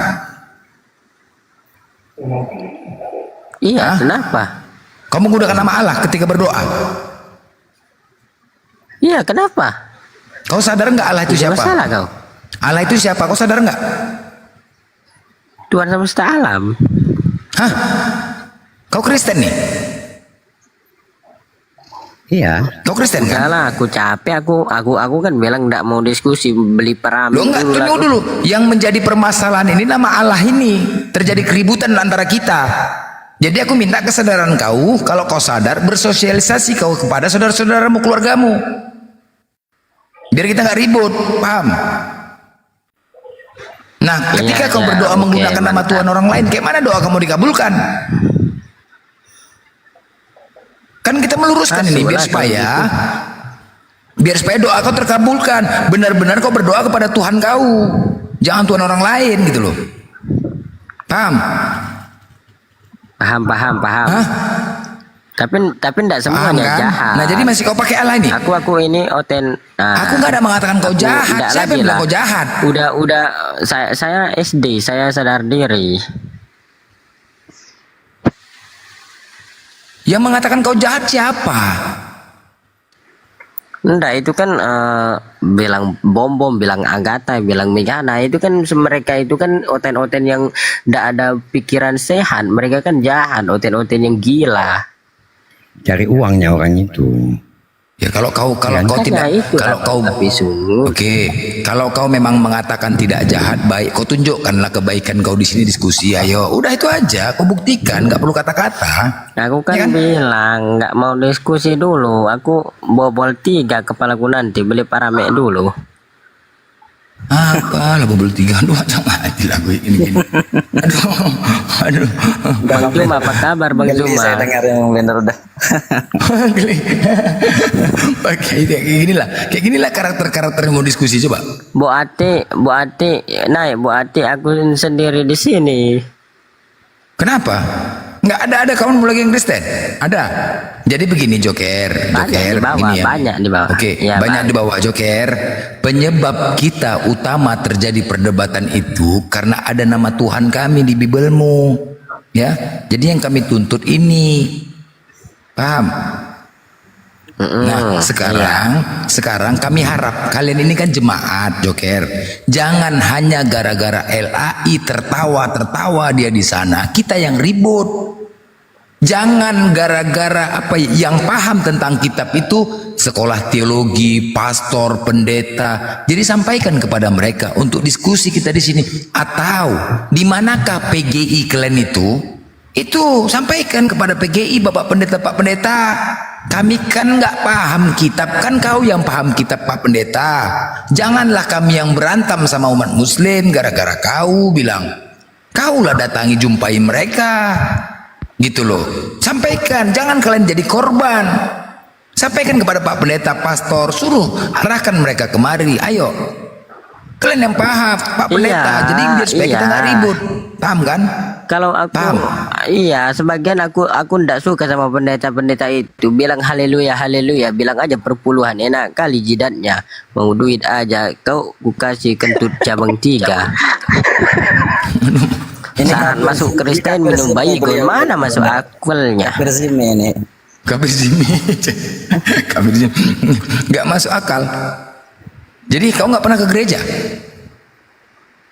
Iya, kenapa?
Kau menggunakan nama Allah ketika berdoa?
Iya, kenapa?
Kau sadar nggak Allah itu siapa?
Masalah kau.
Allah itu siapa? Kau sadar nggak?
Tuhan semesta alam.
Hah? Kau Kristen nih?
Iya.
Kau Kristen kan?
Enggak lah, aku capek. Aku kan bilang nggak mau diskusi, beli perami.
Lo enggak, tunggu dulu. Yang menjadi permasalahan ini nama Allah ini. Terjadi keributan antara kita. Jadi aku minta kesadaran kau, kalau kau sadar, bersosialisasi kau kepada saudara-saudaramu, keluargamu. Biar kita nggak ribut, paham? Nah, ketika kau berdoa menggunakan nama Tuhan orang lain, kayak mana doa kamu dikabulkan? Kan kita meluruskan ini Biar supaya doa kau terkabulkan. Benar-benar kau berdoa kepada Tuhan kau. Jangan Tuhan orang lain gitu loh. Paham?
Paham.
Hah?
Tapi enggak
Paham
semuanya
kan?
jahat.
Nah jadi masih kau pakai Allah ini.
Aku ini
Aku nggak ada mengatakan kau jahat.
Enggak
Siapa
lagi
yang bilang
lah.
kau jahat?
Udah saya SD, saya sadar diri.
Yang mengatakan kau jahat siapa?
Enggak, itu kan bilang bom, bilang Agatha, bilang Megana, itu kan mereka itu kan oten-oten yang enggak ada pikiran sehat. Mereka kan jahat, oten-oten yang gila.
Cari uangnya orang itu.
Ya kalau kau
Makanya
tidak
itu
kalau kau
tapi sungguh.
Oke, kalau kau memang mengatakan tidak jahat, baik, kau tunjukkanlah kebaikan kau di sini diskusi. Ayo, udah itu aja, kau buktikan, nggak perlu kata-kata.
Aku kan,
Ya kan?
bilang nggak mau diskusi dulu. Aku bobol 3 kepalaku nanti beli paramek dulu.
Apa lah bobol 3 dua sama aja lah gue ini. Aduh.
Bang Zuma, apa kabar Bang
Geli
Zuma?
saya dengar yang blender udah.
Pakai kayak ginilah karakter-karakter yang mau diskusi coba.
Bu Ati, naik Bu Ati, aku sendiri di sini.
Kenapa? Nggak ada kawan lagi yang Kristen? Ada. Jadi begini Joker,
Banyak di bawah,
gini ya.
banyak di bawah.
Oke,
Ya,
banyak di bawah Joker. Penyebab kita utama terjadi perdebatan itu karena ada nama Tuhan kami di Bibelmu. Ya. Jadi yang kami tuntut ini. Paham? Nah, sekarang kami harap kalian ini kan jemaat Joker. Jangan hanya gara-gara LAI tertawa dia di sana, kita yang ribut. Jangan gara-gara apa yang paham tentang kitab itu sekolah teologi, pastor, pendeta. Jadi sampaikan kepada mereka untuk diskusi kita di sini. Atau di manakah PGI kalian itu? Itu sampaikan kepada PGI, Bapak Pendeta, Pak Pendeta. Kami kan nggak paham kitab, kan kau yang paham kitab Pak Pendeta. Janganlah kami yang berantem sama umat Muslim gara-gara kau bilang. Kaulah datangi jumpai mereka. Gitu loh. Sampaikan, jangan kalian jadi korban. Sampaikan kepada Pak Pendeta, pastor, suruh arahkan mereka kemari. Ayo. Kalian yang paham, Pak Pendeta. Jadi biar supaya kita nggak ribut. Paham kan?
Kalau aku, iya, sebagian aku ndak suka sama pendeta-pendeta itu. Bilang haleluya, bilang aja perpuluhan, enak kali jidatnya. Mau duit aja, kau kasih kentut cabang 3.
Ini
Saat masuk Kristen minum baygon, mana masuk akalnya?
Berzime ini.
Kabir Zimi. Nggak masuk akal. Jadi kau nggak pernah ke gereja?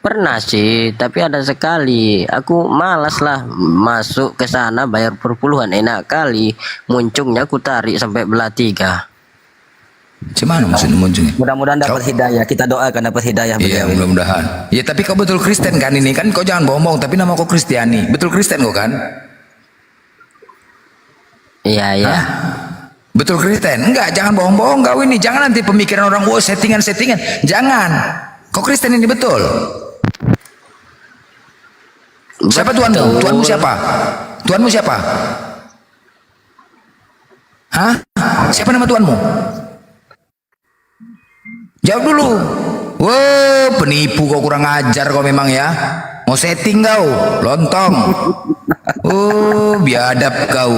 Pernah sih, tapi ada sekali. Aku malas lah masuk ke sana bayar perpuluhan, enak kali. Muncungnya aku tarik sampai belah 3.
Gimana maksudnya muncungnya?
Mudah-mudahan dapat hidayah. Kita doakan dapat hidayah
Iya,
beliau.
mudah-mudahan. Ya tapi kau betul Kristen kan ini kan? Kau jangan bohong, tapi nama kau Kristiani. Betul Kristen kau kan?
Iya.
Betul Kristen? Enggak, jangan bohong-bohong kau ini. Jangan nanti pemikiran orang, oh settingan-settingan. Jangan. Kau Kristen ini betul. Siapa Tuhanmu? Tuhanmu siapa? Tuhanmu siapa? Hah? Siapa nama Tuhanmu? Jawab dulu. Wow, penipu kau, kurang ajar kau memang ya. Mau setting kau, lontong. Oh, biadab kau.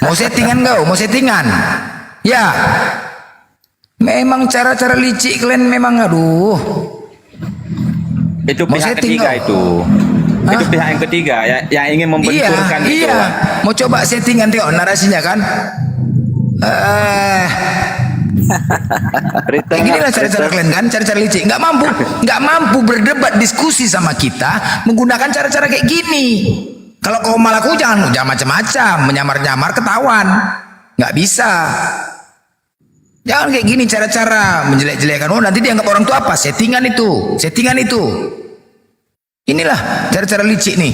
Mau settingan kau, mau settingan. Ya. Memang cara-cara licik kalian memang aduh.
Itu
Mau
pihak
setting
ketiga
kau?
itu. Itu pihak yang ketiga yang ingin membenturkan itu.
Iya. Mau coba settingan tengok narasinya kan? Kayak ginilah cara-cara kalian kan, cara-cara licik. Nggak mampu berdebat diskusi sama kita menggunakan cara-cara kayak gini. Kalau kau malah jangan macam-macam, menyamar-nyamar ketahuan. Nggak bisa. Jangan kayak gini cara-cara menjelek-jelekan. Oh nanti dianggap orang tua apa? Settingan itu. Inilah cara-cara licik nih.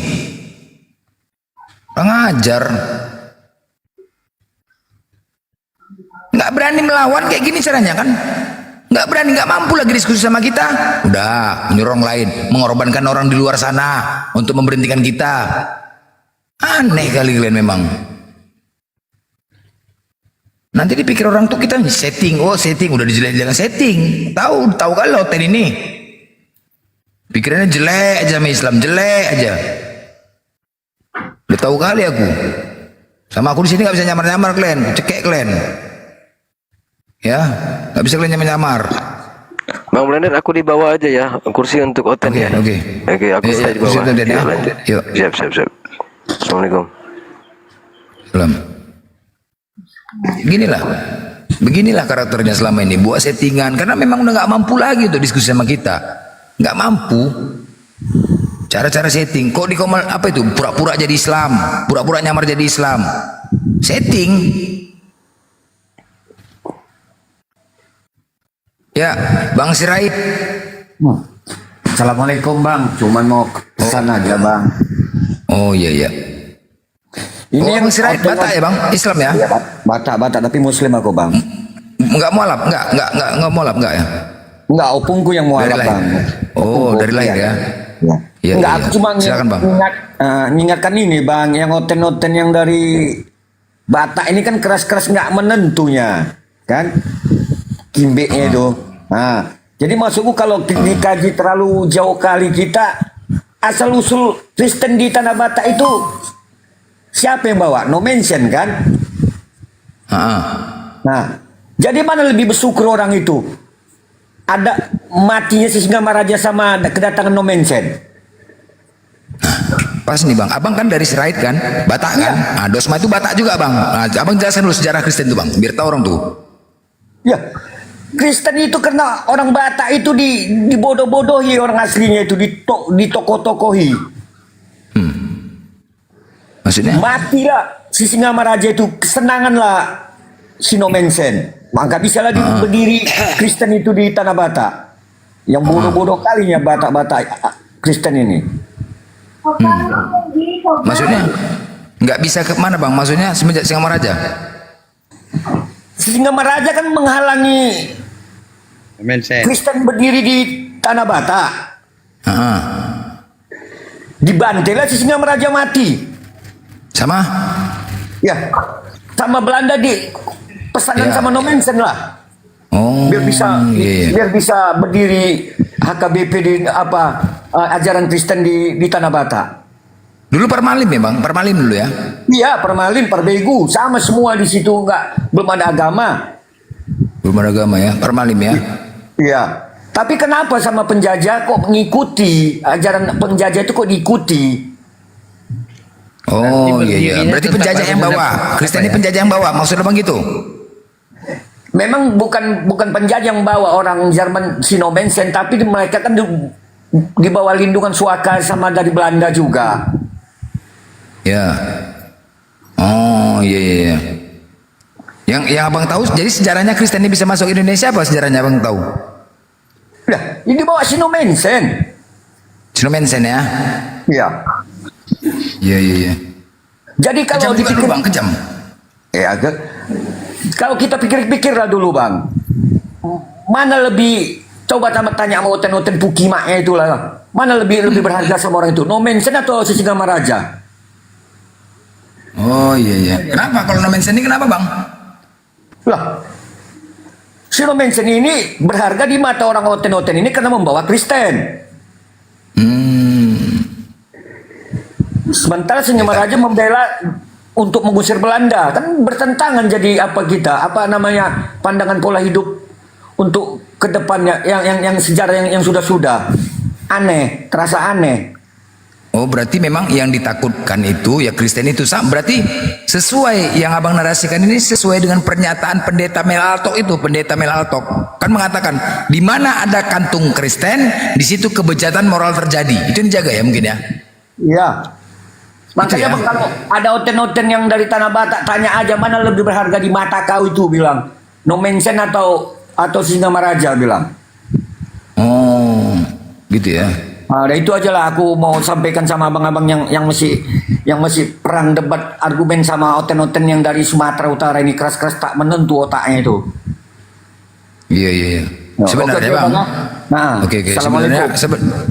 Pengajar. Nggak berani melawan kayak gini caranya kan? Nggak berani, nggak mampu lagi diskusi sama kita. Udah menyuruh orang lain, mengorbankan orang di luar sana untuk memberhentikan kita. Aneh kali kalian memang. Nanti dipikir orang tuh kita setting, oh setting, udah dijelek-jelekan setting. Tahu kali hotel ini. Pikirannya jelek aja sama Islam, jelek aja. Udah tahu kali aku. Sama aku di sini nggak bisa nyamar-nyamar kalian, cekek kalian. Ya, nggak bisa kalian nyamar-nyamar.
Bang Blender, aku di bawah aja ya, kursi untuk Oten ya.
Oke.
Aku stay di bawah.
Kursi untuk Oten ya.
Lanjut.
Yuk.
Siap. Assalamualaikum.
Salam. Beginilah karakternya selama ini, buat settingan karena memang udah nggak mampu lagi untuk diskusi sama kita, nggak mampu. Cara-cara setting, kok di komal apa itu? Pura-pura jadi Islam, pura-pura nyamar jadi Islam, setting. Ya, Bang Sirait.
Assalamualaikum Bang, cuman mau pesan aja Bang.
Oh iya. Ini yang Bang Sirait Batak ya Bang, Islam ya?
Iya, Batak tapi Muslim aku Bang.
Enggak mualaf, enggak mualaf enggak ya?
Enggak, opungku yang mualaf Bang.
Oh, dari lahir ya? Iya.
Enggak, aku cuma
Silakan, Bang.
mengingatkan ini Bang, yang oten-oten yang dari Batak ini kan keras-keras nggak menentunya, kan? Kimbeknya itu. Nah, jadi maksudku kalau dikaji terlalu jauh kali kita, asal usul Kristen di tanah Batak itu siapa yang bawa? No mention kan? Nah, jadi mana lebih bersyukur orang itu? Ada matinya si Singamaraja sama kedatangan no mention.
Pas nih Bang, Abang kan dari Sirait kan, Batak kan? Nah, Dosma itu Batak juga Bang. Nah, Abang jelaskan dulu sejarah Kristen itu Bang, biar tahu orang tuh.
Ya, Kristen itu karena orang Batak itu dibodoh-bodohi orang aslinya itu, ditoko-tokohi.
Maksudnya?
Matilah si Singamaraja itu, kesenanganlah si no mention. Maka bisa lagi berdiri Kristen itu di tanah Batak. Yang bodoh-bodoh kalinya Batak-Batak Kristen ini.
Maksudnya nggak bisa ke mana Bang? Maksudnya semenjak Singamaraja?
Singamaraja kan menghalangi Kristen berdiri di tanah Batak. Dibantai si Singamaraja mati.
Sama?
Ya, sama Belanda di pesanan sama no mention lah. Biar bisa berdiri HKBP di ajaran Kristen di tanah Batak.
Dulu Permalim ya Bang, Permalim dulu ya?
Iya, Permalim, Perbegu, sama semua di situ, belum ada agama.
Belum ada agama ya, Permalim ya?
Iya. Tapi kenapa sama penjajah kok mengikuti ajaran penjajah itu kok diikuti?
Oh iya. Berarti penjajah yang bawa, Kristen ini penjajah yang bawa, maksudnya Bang gitu?
Memang bukan penjajah yang bawa orang Jerman Sinomensen, tapi mereka kan di bawah lindungan Suaka sama dari Belanda juga.
Ya. Oh iya. Yang Abang tahu, jadi sejarahnya Kristen ini bisa masuk Indonesia apa sejarahnya Abang tahu?
Lah, ini bawa Sinomensen.
Sinomensen ya?
Iya.
Iya.
Jadi kalau dipikir
Bang, kejam.
agak. Kalau kita pikir-pikirlah dulu Bang, mana lebih, coba tanya sama oten-oten Pukimaknya itulah, mana lebih berharga sama orang itu, no mention atau si Singamaraja?
Oh iya. Kenapa kalau no mention ini kenapa Bang?
Lah, si no mention ini berharga di mata orang oten-oten ini karena membawa Kristen. Sementara Singamaraja membela untuk mengusir Belanda, kan bertentangan. Jadi pandangan pola hidup untuk kedepannya yang sejarah yang sudah aneh, terasa aneh.
Oh berarti memang yang ditakutkan itu ya Kristen itu berarti sesuai yang Abang narasikan ini sesuai dengan pernyataan pendeta Melaltok itu. Pendeta Melaltok kan mengatakan di mana ada kantung Kristen di situ kebejatan moral terjadi. Itu yang dijaga ya mungkin ya.
Iya. Makanya Bang, kalau ada oten-oten yang dari tanah Batak, tanya aja mana lebih berharga di mata kau itu, bilang no mention atau Singamaraja, bilang.
Oh gitu ya.
Nah, itu aja lah aku mau sampaikan sama abang-abang yang masih perang debat argumen sama oten-oten yang dari Sumatera Utara ini, keras-keras tak menentu otaknya itu.
Iya. Sebenarnya Bang. Oke. Sebenarnya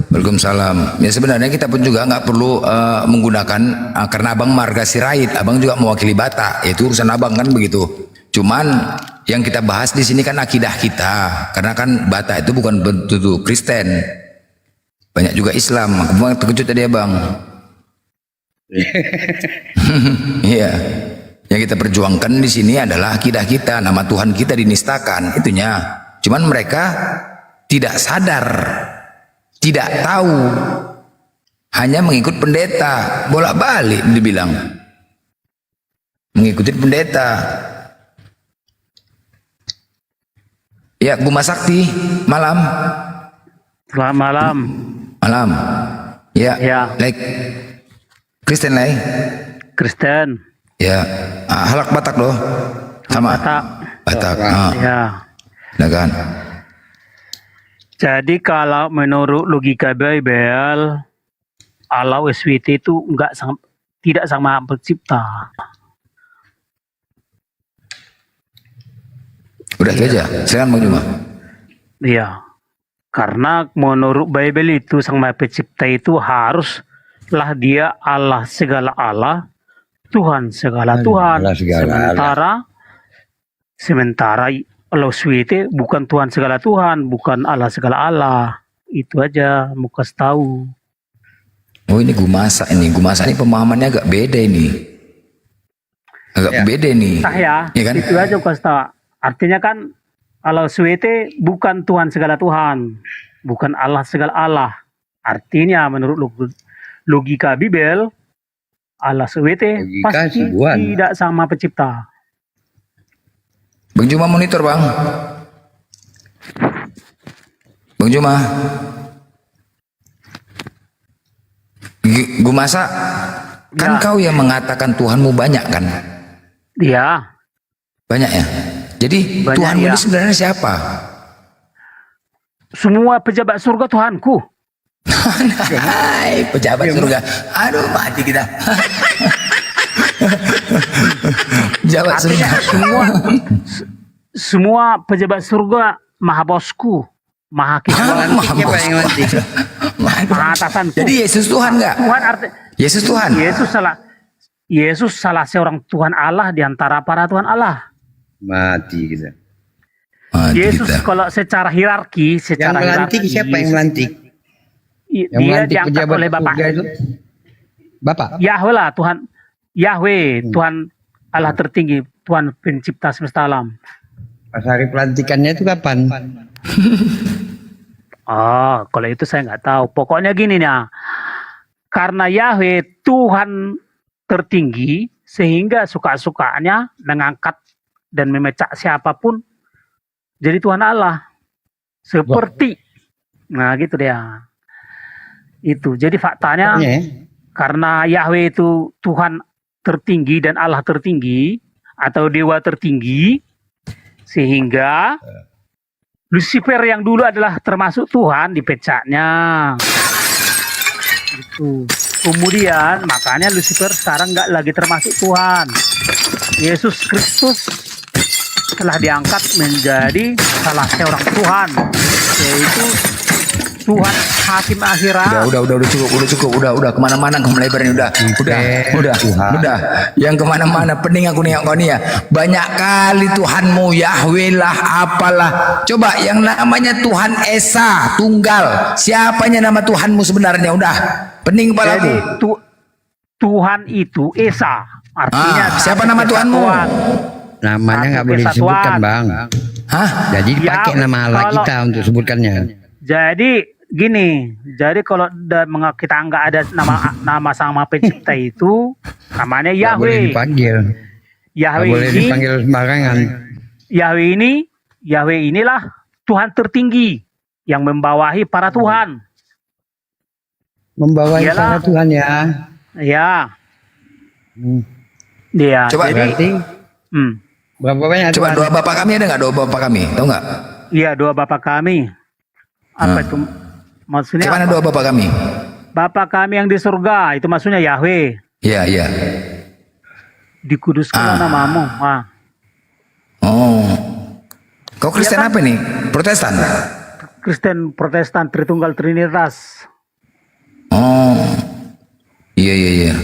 Waalaikumsalam. Ya sebenarnya kita pun juga nggak perlu menggunakan karena Abang marga Sirait, Abang juga mewakili Batak, itu urusan Abang kan begitu. Cuman yang kita bahas di sini kan akidah kita, karena kan Batak itu bukan bentuk Kristen, banyak juga Islam. Aku terkejut tadi ya bang. Iya, yang kita perjuangkan di sini adalah akidah kita, nama Tuhan kita dinistakan, itunya. Cuman mereka tidak sadar, tidak tahu, hanya mengikut pendeta, bolak-balik dibilang mengikuti pendeta. Ya, Guma Sakti, malam.
Selamat malam.
Malam. Ya.
Ya.
Like Kristen lah.
Kristen.
Ya. Halak Batak loh. Sama. Batak.
Ya.
Nah kan.
Jadi kalau menurut logika Bible, Allah SWT itu tidak sama pencipta.
Udah itu aja. Silakan Bang Juma.
Iya. Karena menurut Bible itu sang Maha Pencipta itu haruslah dia Allah segala Allah, Tuhan segala Tuhan. Sementara Allah SWT bukan Tuhan segala Tuhan, bukan Allah segala Allah. Itu aja mau kasih tahu.
Oh ini Gumasa ini. Gumasa ini pemahamannya agak beda ini. Agak beda nih.
Sah ya,
kan?
itu aja mau kasih tahu. Artinya kan Allah SWT bukan Tuhan segala Tuhan, bukan Allah segala Allah. Artinya menurut logika Bible, Allah SWT pasti tidak sama pencipta.
Bang Juma monitor bang. Bang Juma. Gumasa, kan kau yang mengatakan Tuhanmu banyak kan?
Iya.
Banyak ya? Jadi
Banyak,
Tuhanmu
ya.
ini sebenarnya siapa?
Semua pejabat surga Tuhanku.
Hai, pejabat surga. Aduh, mati kita. Pejabat surga.
Semua pejabat surga maha bosku, maha kisah, maha atasanku.
Jadi Yesus Tuhan nggak?
Tuhan
Yesus Tuhan.
Yesus salah seorang Tuhan Allah di antara para Tuhan Allah.
Mati kita.
Yesus kalau secara hierarki,
Yang melantik siapa yang melantik? Yang
Dia
melantik
diangkat
pejabat
oleh Bapak.
surga itu? Bapak.
Yahweh lah Tuhan. Yahweh Tuhan Allah tertinggi, Tuhan pencipta semesta alam.
Pas hari pelantikannya itu kapan?
Oh, kalau itu saya nggak tahu. Pokoknya gini nih, karena Yahweh Tuhan tertinggi, sehingga suka-sukanya mengangkat dan memecah siapapun jadi Tuhan Allah. Seperti, nah gitu dia. Itu, jadi faktanya karena Yahweh itu Tuhan tertinggi dan Allah tertinggi atau dewa tertinggi, sehingga Lucifer yang dulu adalah termasuk Tuhan dipecahnya. Itu. Kemudian makanya Lucifer sekarang nggak lagi termasuk Tuhan. Yesus Kristus telah diangkat menjadi salah seorang Tuhan, yaitu Tuhan Hakim akhirat.
Udah cukup, udah kemana-mana kamu lebarnya udah. Yang kemana-mana pening aku nengok kau nih ya. Banyak kali Tuhanmu Yahweh lah, apalah. Coba yang namanya Tuhan Esa Tunggal, siapanya nama Tuhanmu sebenarnya? Udah pening kepalaku.
Jadi Tuhan itu Esa, artinya
siapa nama Tuhanmu?
Namanya nggak boleh disebutkan bang.
Hah?
Jadi dipakai nama Allah kita untuk sebutkannya.
Jadi gini, jadi kalau kita nggak ada nama sama pencipta itu, namanya
Nggak boleh
Yahweh.
dipanggil.
Yahweh
Nggak boleh
ini,
dipanggil sembarangan.
Yahweh inilah Tuhan tertinggi yang membawahi para Tuhan.
Membawahi para Tuhan ya.
Ya. Dia.
Coba
jadi,
berapa banyak?
Coba doa Bapak kami ada nggak? Doa Bapak kami, tahu nggak?
Iya, doa Bapak kami. Apa itu? Maksudnya
Gimana
apa?
doa Bapak kami?
Bapak kami yang di surga, itu maksudnya Yahweh.
Iya.
Dikuduskanlah namamu.
Oh. Kau Kristen apa nih? Protestan?
Kristen Protestan Tritunggal Trinitas.
Oh. Iya.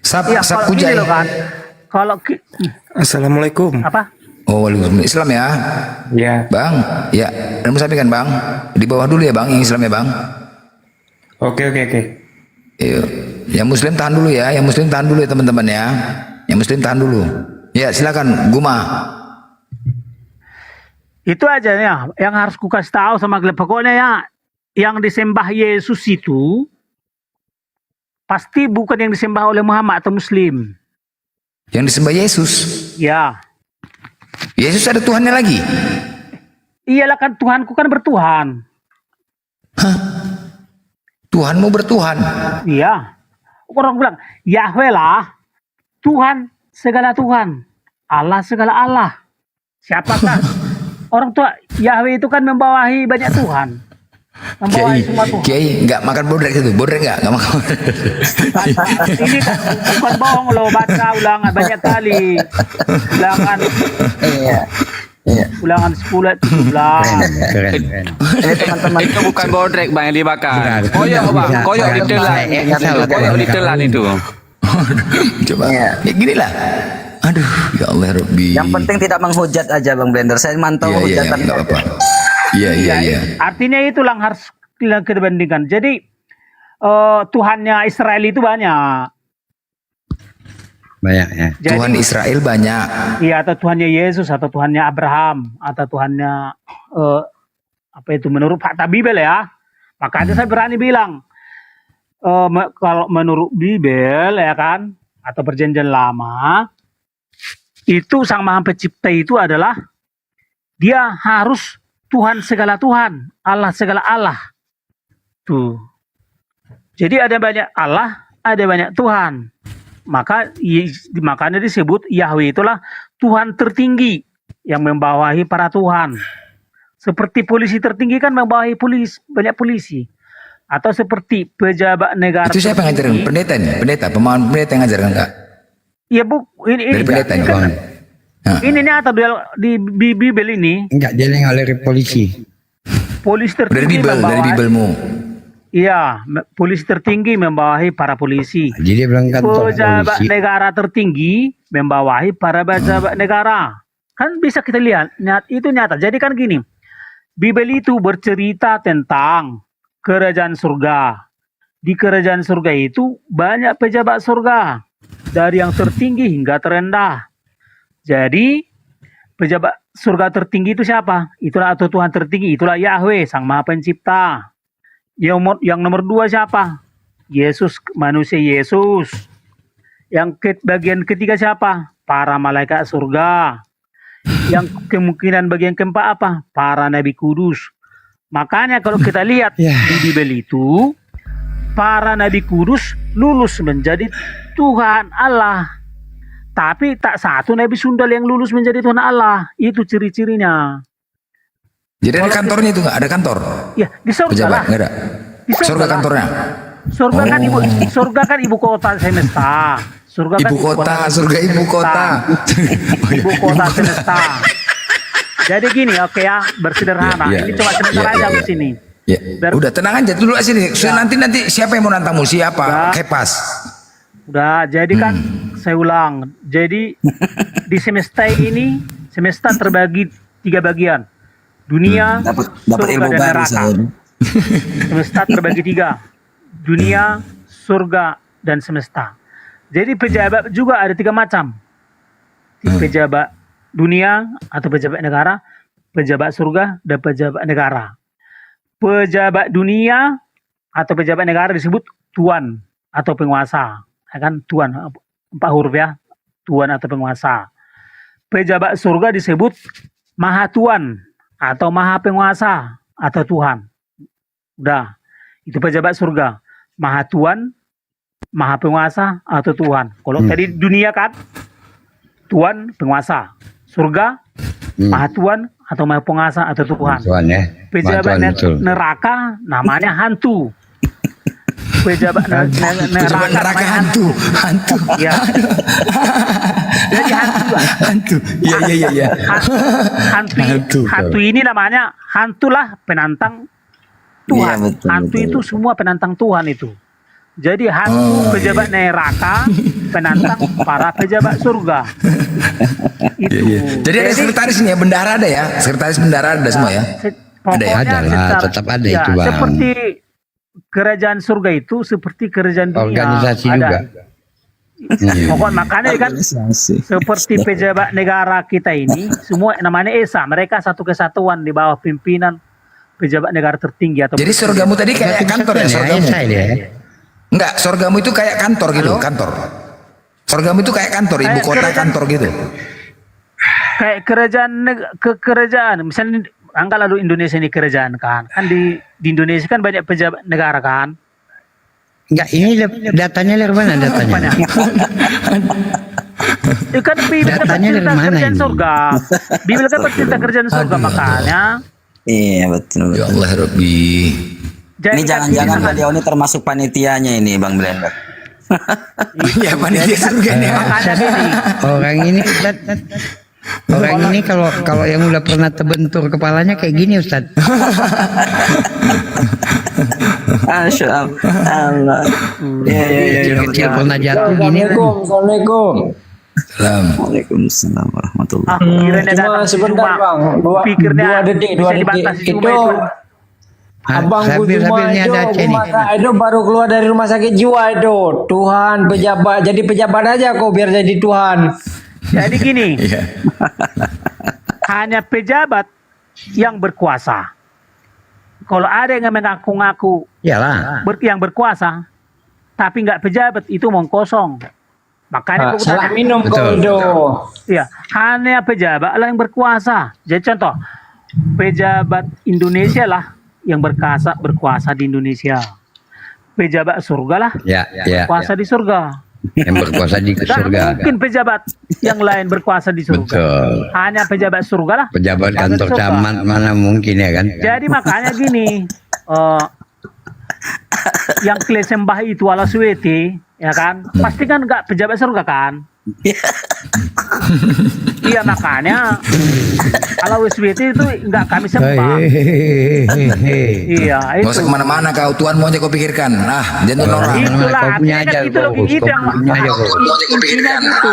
Sap
Kalau
pujai.
gini loh kan. Kalau
Assalamualaikum.
apa?
Oh, Waalaikumsalam. Islam ya?
Ya.
Bang, ya. Anda mau sampaikan Bang? Di bawah dulu ya Bang, yang Islam ya Bang.
Oke.
Iya. Yang Muslim tahan dulu ya, yang Muslim tahan dulu ya teman-teman ya. Yang Muslim tahan dulu. Ya silakan, Guma.
Itu aja ya yang harus ku kasih tahu sama kalian. Pokoknya ya yang disembah Yesus itu pasti bukan yang disembah oleh Muhammad atau Muslim.
Yang disembah Yesus.
Ya.
Yesus ada Tuhannya lagi.
Iyalah kan Tuhanku kan bertuhan.
Tuhanmu bertuhan.
Iya. Orang bilang Yahweh lah Tuhan segala Tuhan, Allah segala Allah. Siapakah? Orang tua Yahweh itu kan membawahi banyak Tuhan. Membawahi semua Tuhan.
Kiai nggak makan bodrek itu, bodrek nggak makan.
Ini kan bukan bohong loh, baca ulangan banyak kali. Ulangan. Ulangan 10 itu ulang.
Ini teman-teman itu bukan bodrek Bang yang dibakar. Koyok Bang, koyok ditelan. Koyok ditelan itu.
Coba. Ya gini lah. Aduh, ya Allah Rabbi.
Yang penting tidak menghujat aja Bang Blender. Saya mantau hujatan.
Nggak apa-apa. Iya.
Artinya itulah yang harus kita bandingkan. Jadi Tuhannya Israel itu banyak.
Banyak ya.
Jadi,
Tuhan Israel banyak.
Iya, atau Tuhannya Yesus, atau Tuhannya Abraham, atau Tuhannya apa itu menurut fakta Bibel ya. Makanya saya berani bilang kalau menurut Bibel ya kan, atau perjanjian lama, itu Sang Maha Pencipta itu adalah dia harus Tuhan segala Tuhan, Allah segala Allah. Tuh. Jadi ada banyak Allah, ada banyak Tuhan. Makanya disebut Yahweh itulah Tuhan tertinggi yang membawahi para Tuhan. Seperti polisi tertinggi kan membawahi banyak polisi. Atau seperti pejabat negara.
Itu siapa yang ngajarin? Pendeta nih? Pemahaman pendeta yang ngajarkan Kak?
Iya Bu, ini
dari pendeta nih Bang.
Ini nyata di Bibel ini.
Enggak, dia yang oleh polisi.
Polisi tertinggi
dari Bibelmu.
Iya, polisi tertinggi membawahi para polisi.
Jadi dia bilang kantor
pejabat
polisi.
negara tertinggi membawahi para pejabat negara. Kan bisa kita lihat, itu nyata. Jadi kan gini, Bibel itu bercerita tentang kerajaan surga. Di kerajaan surga itu banyak pejabat surga. Dari yang tertinggi hingga terendah. Jadi pejabat surga tertinggi itu siapa? Itulah atau Tuhan tertinggi, itulah Yahweh, Sang Maha Pencipta. Yang nomor 2 siapa? Yesus, manusia Yesus. Yang bagian ketiga siapa? Para malaikat surga. Yang kemungkinan bagian keempat apa? Para nabi kudus. Makanya kalau kita lihat di Bibel itu, para nabi kudus lulus menjadi Tuhan Allah. Tapi tak satu nabi sundal yang lulus menjadi Tuhan Allah. Itu ciri-cirinya.
Jadi ada kantornya itu nggak? Ada kantor?
Ya, di surga
pejabat
lah.
nggak ada?
Di
surga kantornya?
Surga kan ibu kota semesta. Surga
ibu kota. Ibu kota
semesta. Jadi gini, oke ya, bersederhana. Ini cuma sebentar aja di sini.
Ya. Udah tenang aja dulu sini. Nanti siapa yang mau nantangmu? Siapa? Kepas.
Udah, jadi kan saya ulang. Jadi di semesta ini, semesta terbagi 3 bagian. Dunia,
dapat
surga
ilmu
dan
baru
neraka. Semesta terbagi 3. Dunia, surga, dan semesta. Jadi pejabat juga ada 3 macam. Pejabat dunia atau pejabat negara, pejabat surga, dan pejabat negara. Pejabat dunia atau pejabat negara disebut tuan atau penguasa. Ya kan, tuan, 4 huruf ya, tuan atau penguasa. Pejabat surga disebut maha tuan atau maha penguasa atau Tuhan. Udah, itu pejabat surga, maha tuan, maha penguasa atau Tuhan. Kalau tadi dunia kan tuan penguasa, surga maha tuan atau maha penguasa atau Tuhan. Pejabat neraka namanya hantu. Pejabat neraka hantu. Ya. Jadi hantu.
Iya.
Hantu ini namanya hantulah penantang Tuhan.
Ya, betul,
hantu itu semua penantang Tuhan itu. Jadi hantu pejabat neraka penantang para pejabat surga.
Iya, iya. Jadi ada sekretaris nih ya, bendahara ada ya, sekretaris bendahara ada semua ya. Ada ya?
Ada lah, tetap ada
Ya,
itu bang.
seperti kerajaan surga itu seperti kerajaan dunia.
Organisasi
Ada.
juga.
Pokok makanya kan seperti pejabat negara kita ini semua namanya ESA, mereka satu kesatuan di bawah pimpinan pejabat negara tertinggi atau
Jadi surgamu tadi kayak kantor ya, surgamu. Enggak, surgamu itu kayak kantor gitu, kantor. Surgamu itu kayak kantor, ibu
Kayak
kota
kerajaan-
kantor gitu.
kayak kerajaan misalnya anggaplah dulu Indonesia ini kerajaan kan di Indonesia kan banyak pejabat negara kan.
Enggak, ini datanya dari mana datanya?
Itu kan Bibel kan
Datanya dari
cerita
mana
kerjaan
ini?
surga. Bibel kan cerita kerjaan surga makanya.
Iya betul.
Ya Allah Rabbi.
Ini jangan-jangan beliau ini termasuk panitianya ini Bang Blender.
Iya panitia surga nih.
Orang ini orang ini kalau yang udah pernah terbentur kepalanya kayak gini Ustaz.
Masya Allah.
Kecil pernah jatuh gini.
Assalamualaikum.
Waalaikumsalam warahmatullahi
Cuma sebentar bang, dua detik itu abangku cuma itu itu baru keluar dari rumah sakit jiwa itu. Tuhan pejabat, jadi pejabat aja kok biar jadi Tuhan.
Jadi gini, hanya pejabat yang berkuasa. Kalau ada yang mengaku-ngaku yang berkuasa, tapi nggak pejabat, itu omong kosong. Makanya
salah minum kau itu.
Iya, hanya pejabat lah yang berkuasa. Jadi contoh, pejabat Indonesia lah yang berkuasa di Indonesia. Pejabat surga lah berkuasa di surga.
Yang berkuasa di
Nggak
surga.
mungkin pejabat yang lain berkuasa di surga.
Betul.
Hanya pejabat surga lah.
Pejabat
berkuasa di
kantor
surga.
camat mana mungkin ya kan?
Jadi makanya gini, yang sembah itu ala suweti, ya kan? Pasti kan nggak pejabat surga kan? Iya makanya ala suweti itu nggak kami sembah. Iya
Nggak usah
itu.
kemana-mana kau, Tuhan mau aja kau pikirkan. Nah, jangan orang.
Itulah,
Kau punya aja,
itu lagi
kau
itu yang
punya aja, kau.
intinya gitu.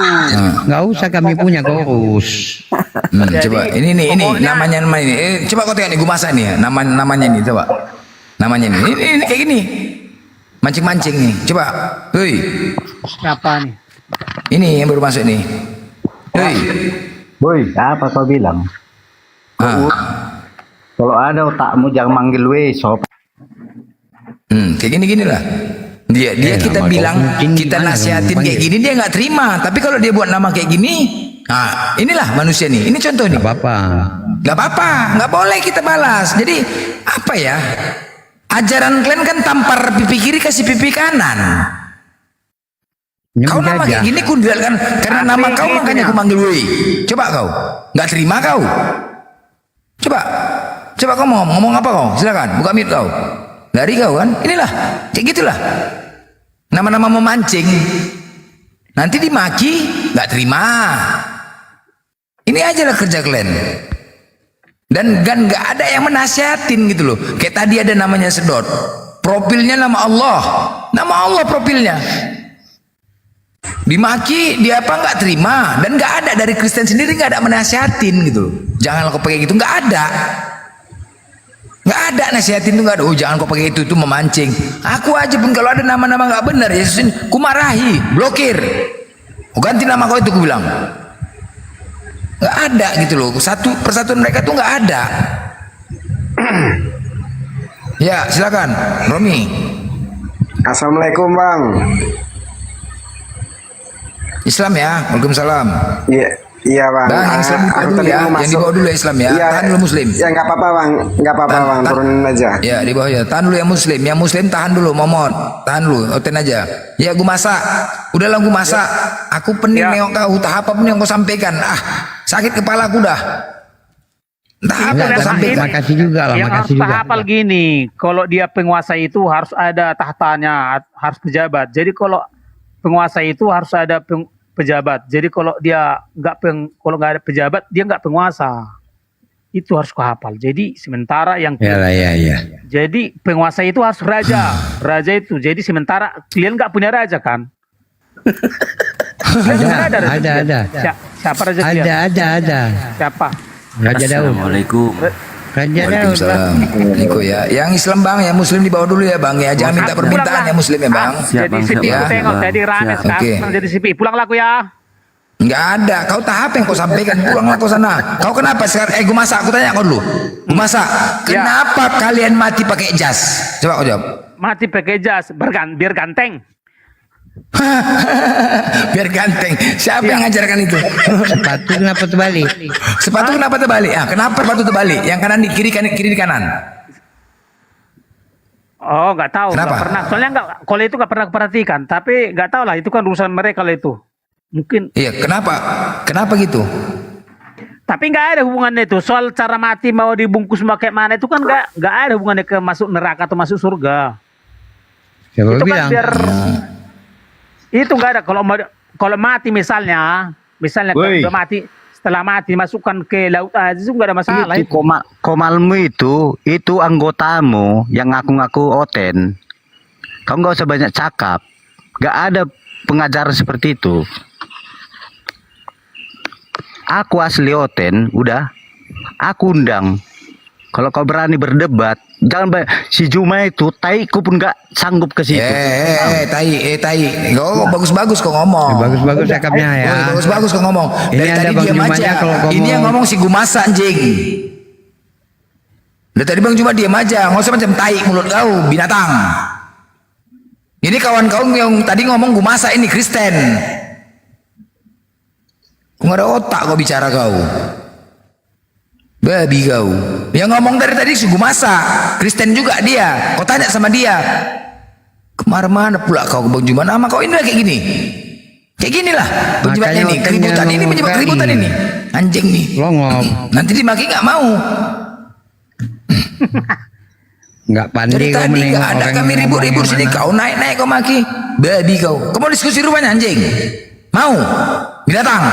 Nggak usah kami punya kau urus.
Coba ini namanya ini. Coba kau tengok nih, gue masak nih ya. Namanya nih, coba. Namanya nih. Ini kayak gini. Mancing-mancing nih. Coba. Hei.
Siapa nih?
Ini yang baru masuk nih. Hei.
Boy, apa kau bilang? Kalau ada otakmu jangan manggil we sob.
Kayak gini lah. Dia kita bilang, kita nasihatin kayak gini, dia nggak terima. Tapi kalau dia buat nama kayak gini, nah inilah manusia nih. Ini contoh nih. Gak apa-apa, nggak boleh kita balas. Jadi apa ya? Ajaran kalian kan tampar pipi kiri kasih pipi kanan. Kau nama kayak gini ku kan karena nama kau makanya aku manggil woi. Coba kau, nggak terima kau. Coba kau mau ngomong apa kau? Silakan, buka mic kau. Dari kau kan, inilah, kayak gitulah. Nama-nama memancing. Nanti dimaki, nggak terima. Ini aja lah kerja kalian. Dan nggak ada yang menasihatin gitu loh. Kayak tadi ada namanya sedot. Profilnya nama Allah profilnya. Dimaki, dia apa nggak terima. Dan nggak ada dari Kristen sendiri nggak ada menasihatin gitu loh. Jangan kau pakai gitu, nggak ada. Nggak ada nasihatin tuh, nggak ada. Oh jangan kau pakai itu memancing. Aku aja pun kalau ada nama-nama nggak benar Yesus ini, ku marahi, blokir. Ganti nama kau itu, ku bilang. Nggak ada gitu loh. Satu persatuan mereka tuh nggak ada. Ya silakan, Romi.
Assalamualaikum bang.
Islam ya, waalaikumsalam.
Iya bang.
Bang, yang Islam dulu ya, yang di bawah dulu ya Islam ya.
Iya,
Tahan dulu Muslim.
Ya nggak apa-apa bang, nggak apa-apa bang, turunin aja.
Ya di bawah ya, tahan dulu yang Muslim tahan dulu, momot, tahan dulu, oten aja. Ya gua masak, udahlah gua masak. Aku pening nengok kau, entah apa pun yang kau sampaikan. Sakit kepala aku dah. Entah apa yang kau sampaikan.
Makasih juga lah,
Yang
makasih
harus
juga.
hafal gini, kalau dia penguasa itu harus ada tahtanya, harus pejabat. Jadi kalau penguasa itu harus ada pejabat. Jadi kalau dia kalau nggak ada pejabat, dia nggak penguasa. Itu harus kau hafal. Jadi sementara yang
Ya.
jadi penguasa itu harus raja. Raja itu. Jadi sementara kalian nggak punya raja kan?
Ada.
Siapa Raja Kalian?
Ada.
Siapa?
Raja Daud.
Assalamualaikum.
Raja Daud. Bang.
Waalaikumsalam. Niko ya. Yang Islam bang, yang Muslim di bawah dulu ya bang ya. Jangan minta permintaan yang Muslim ya bang.
Jadi CP
ya.
aku tengok, jadi rame
Oke.
sekarang jadi CP. Pulanglah aku ya.
Enggak ada. Kau tak apa yang kau sampaikan. Pulanglah kau sana. Kau kenapa sekarang? Gue masak. Aku tanya kau dulu. Gue masak. Kenapa kalian mati pakai jas? Coba kau jawab.
Mati pakai jas, biar ganteng.
Biar ganteng. Siapa yang ngajarkan itu?
Sepatu kenapa terbalik?
Sepatu kenapa terbalik? Ah, kenapa sepatu terbalik? Yang kanan di kiri, kiri di kanan.
Oh, nggak tahu, nggak
Kenapa?
pernah. Soalnya kalau itu nggak pernah perhatikan. Tapi nggak tahu lah, itu kan urusan mereka lah itu. Mungkin.
Iya, kenapa? Kenapa gitu?
Tapi nggak ada hubungannya itu. Soal cara mati mau dibungkus pakai mana itu kan nggak ada hubungannya ke masuk neraka atau masuk surga.
Siapa
Itu kan
bilang?
biar itu nggak ada. Kalau mati misalnya kalau
Woi.
udah mati, setelah mati masukkan ke laut aja itu nggak ada masalah.
Itu komalmu itu anggotamu yang ngaku-ngaku Oten. Kau nggak usah banyak cakap. Gak ada pengajaran seperti itu. Aku asli Oten, udah. Aku undang. Kalau kau berani berdebat, jangan si Juma itu, taiku pun gak sanggup ke situ.
Tai. Kau bagus-bagus kau ngomong.
Bagus-bagus cakapnya ya.
Bagus-bagus kau ngomong.
Ini
Dari
ada
tadi
Bang
diam
Jumanya
aja.
kalau ngomong.
Ini yang ngomong si Gumasa anjing. Dari tadi Bang cuma diam aja. Nggak usah macam tai mulut kau, binatang. Ini kawan kau yang tadi ngomong Gumasa ini Kristen. Kau nggak ada otak kau bicara kau. Babi kau. Yang ngomong dari tadi si Gumasa, Kristen juga dia. Kau tanya sama dia. Kemana-mana pula kau Bang Juma, nama kau ini lah kayak gini. Kayak gini lah penyebabnya ini, keributan ini penyebab keributan ini. Anjing nih. Nanti dimaki nggak mau.
Nggak pandai
Dari
kau
tadi
menengok
nggak ada
orang
kami
yang
ribut-ribut
ngomong
sini,
yang
kau naik-naik kau maki. Babi kau. Kau mau diskusi rupanya anjing? Mau? Binatang.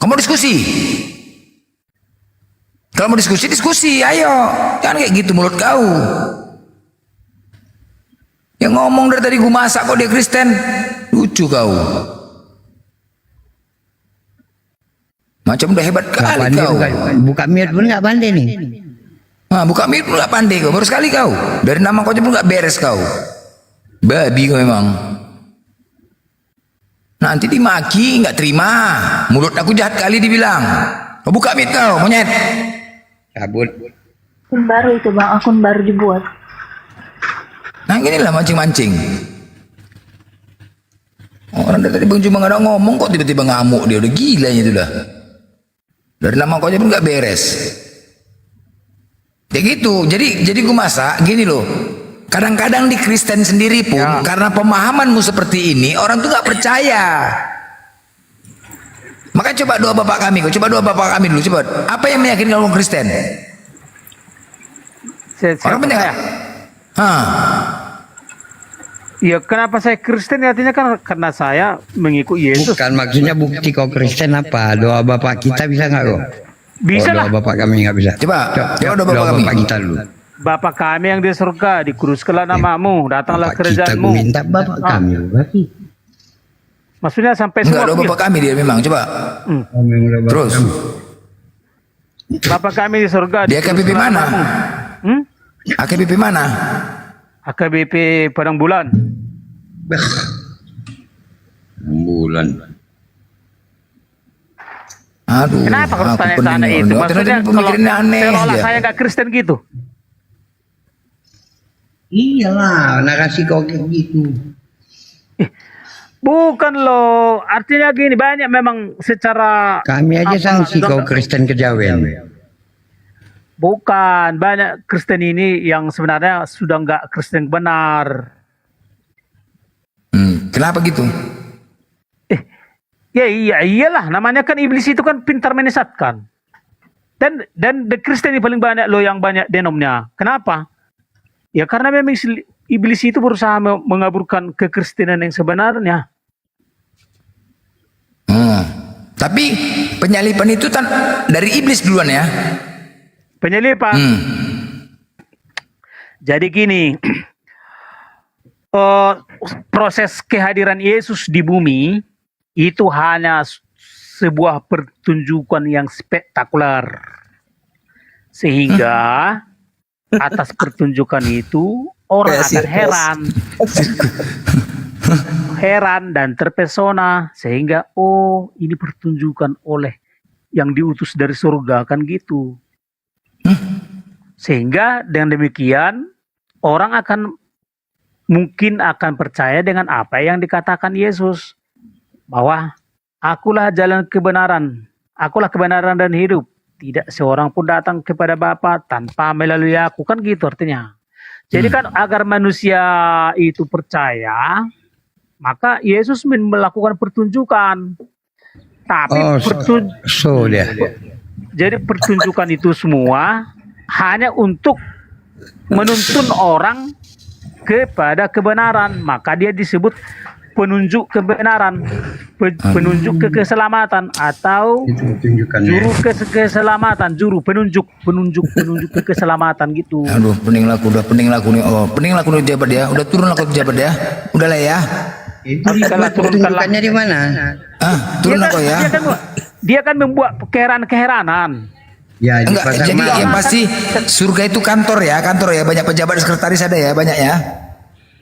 Kau mau diskusi? Kalau mau diskusi, ayo. Jangan kayak gitu mulut kau. Yang ngomong dari tadi gue masak kok dia Kristen. Lucu kau. Macam udah hebat
Nggak
kali
pandai,
kau.
buka mute pun nggak pandai nih.
Nah, buka mic pun nggak pandai kau. Baru sekali kau. Dari nama kau aja pun nggak beres kau. Babi kau memang. Nanti dimaki nggak terima. Mulut aku jahat kali dibilang. Kau buka mic kau, monyet.
Cabut.
Akun baru itu bang, akun baru dibuat.
Nah inilah mancing-mancing. Orang dari tadi Bang cuma nggak ada ngomong kok tiba-tiba ngamuk dia. Udah gila itu dah. Dari nama kau aja pun nggak beres. Ya gitu. Jadi gue masak gini loh. Kadang-kadang di Kristen sendiri pun karena pemahamanmu seperti ini orang tuh nggak percaya. Makanya coba doa bapak kami, coba doa bapak kami dulu, coba. Apa yang meyakinkan orang Kristen? Orang banyak.
Ya kenapa saya Kristen artinya kan karena saya mengikuti Yesus.
Bukan maksudnya bukti kau Kristen apa? Doa bapak kita bisa nggak kok?
Bisa
Doa
lah.
bapak kami nggak bisa.
Coba doa bapak kami.
Bapak kita dulu.
Bapa kami yang di surga, dikuduskanlah namamu, datanglah
Kita
kerajaanmu.
minta bapak kami berarti.
Maksudnya sampai
Enggak,
semua
doa bapak kami dia memang. Coba. Terus.
Bapak kami di surga.
Dia AKBP mana? AKBP mana?
AKBP Padang Bulan.
Bulan.
Aduh.
Kenapa harus
aku
tanya-tanya
pening
itu?
orang.
Maksudnya
Ternyata pemikirannya aneh
seolah
dia.
saya nggak Kristen gitu.
Iyalah, narasi kau kayak gitu.
Bukan loh, artinya gini, banyak memang secara
Kami aja sanksi kau Kristen kejawen.
Bukan, banyak Kristen ini yang sebenarnya sudah nggak Kristen benar.
Kenapa gitu?
Ya iyalah, namanya kan iblis itu kan pintar menyesatkan. Dan the Kristen ini paling banyak loh yang banyak denomnya. Kenapa? Ya karena memang iblis itu berusaha mengaburkan kekristenan yang sebenarnya.
Tapi penyalipan itu dari iblis duluan ya.
Penyalipan. Jadi gini, proses kehadiran Yesus di bumi itu hanya sebuah pertunjukan yang spektakuler. Sehingga atas pertunjukan itu orang akan heran dan terpesona, sehingga oh ini pertunjukan oleh yang diutus dari surga, kan gitu. Sehingga dengan demikian orang mungkin akan percaya dengan apa yang dikatakan Yesus, bahwa akulah jalan kebenaran, akulah kebenaran dan hidup. Tidak seorang pun datang kepada Bapa tanpa melalui aku, kan gitu artinya. Jadi kan agar manusia itu percaya, maka Yesus melakukan pertunjukan. Tapi jadi pertunjukan itu semua hanya untuk menuntun orang kepada kebenaran, maka dia disebut penunjuk kebenaran, penunjuk ke keselamatan, atau juru keselamatan, penunjuk ke keselamatan gitu.
Aduh, pening laku nih. Oh, pening laku nih jabat ya. Udah turun laku jabat ya. Udah lah ya.
Itu pertunjukannya di mana?
Turun laku ya.
Dia kan membuat keheranan.
Ya,
enggak, jadi ya pasti surga itu kantor ya, banyak pejabat sekretaris ada ya, banyak ya.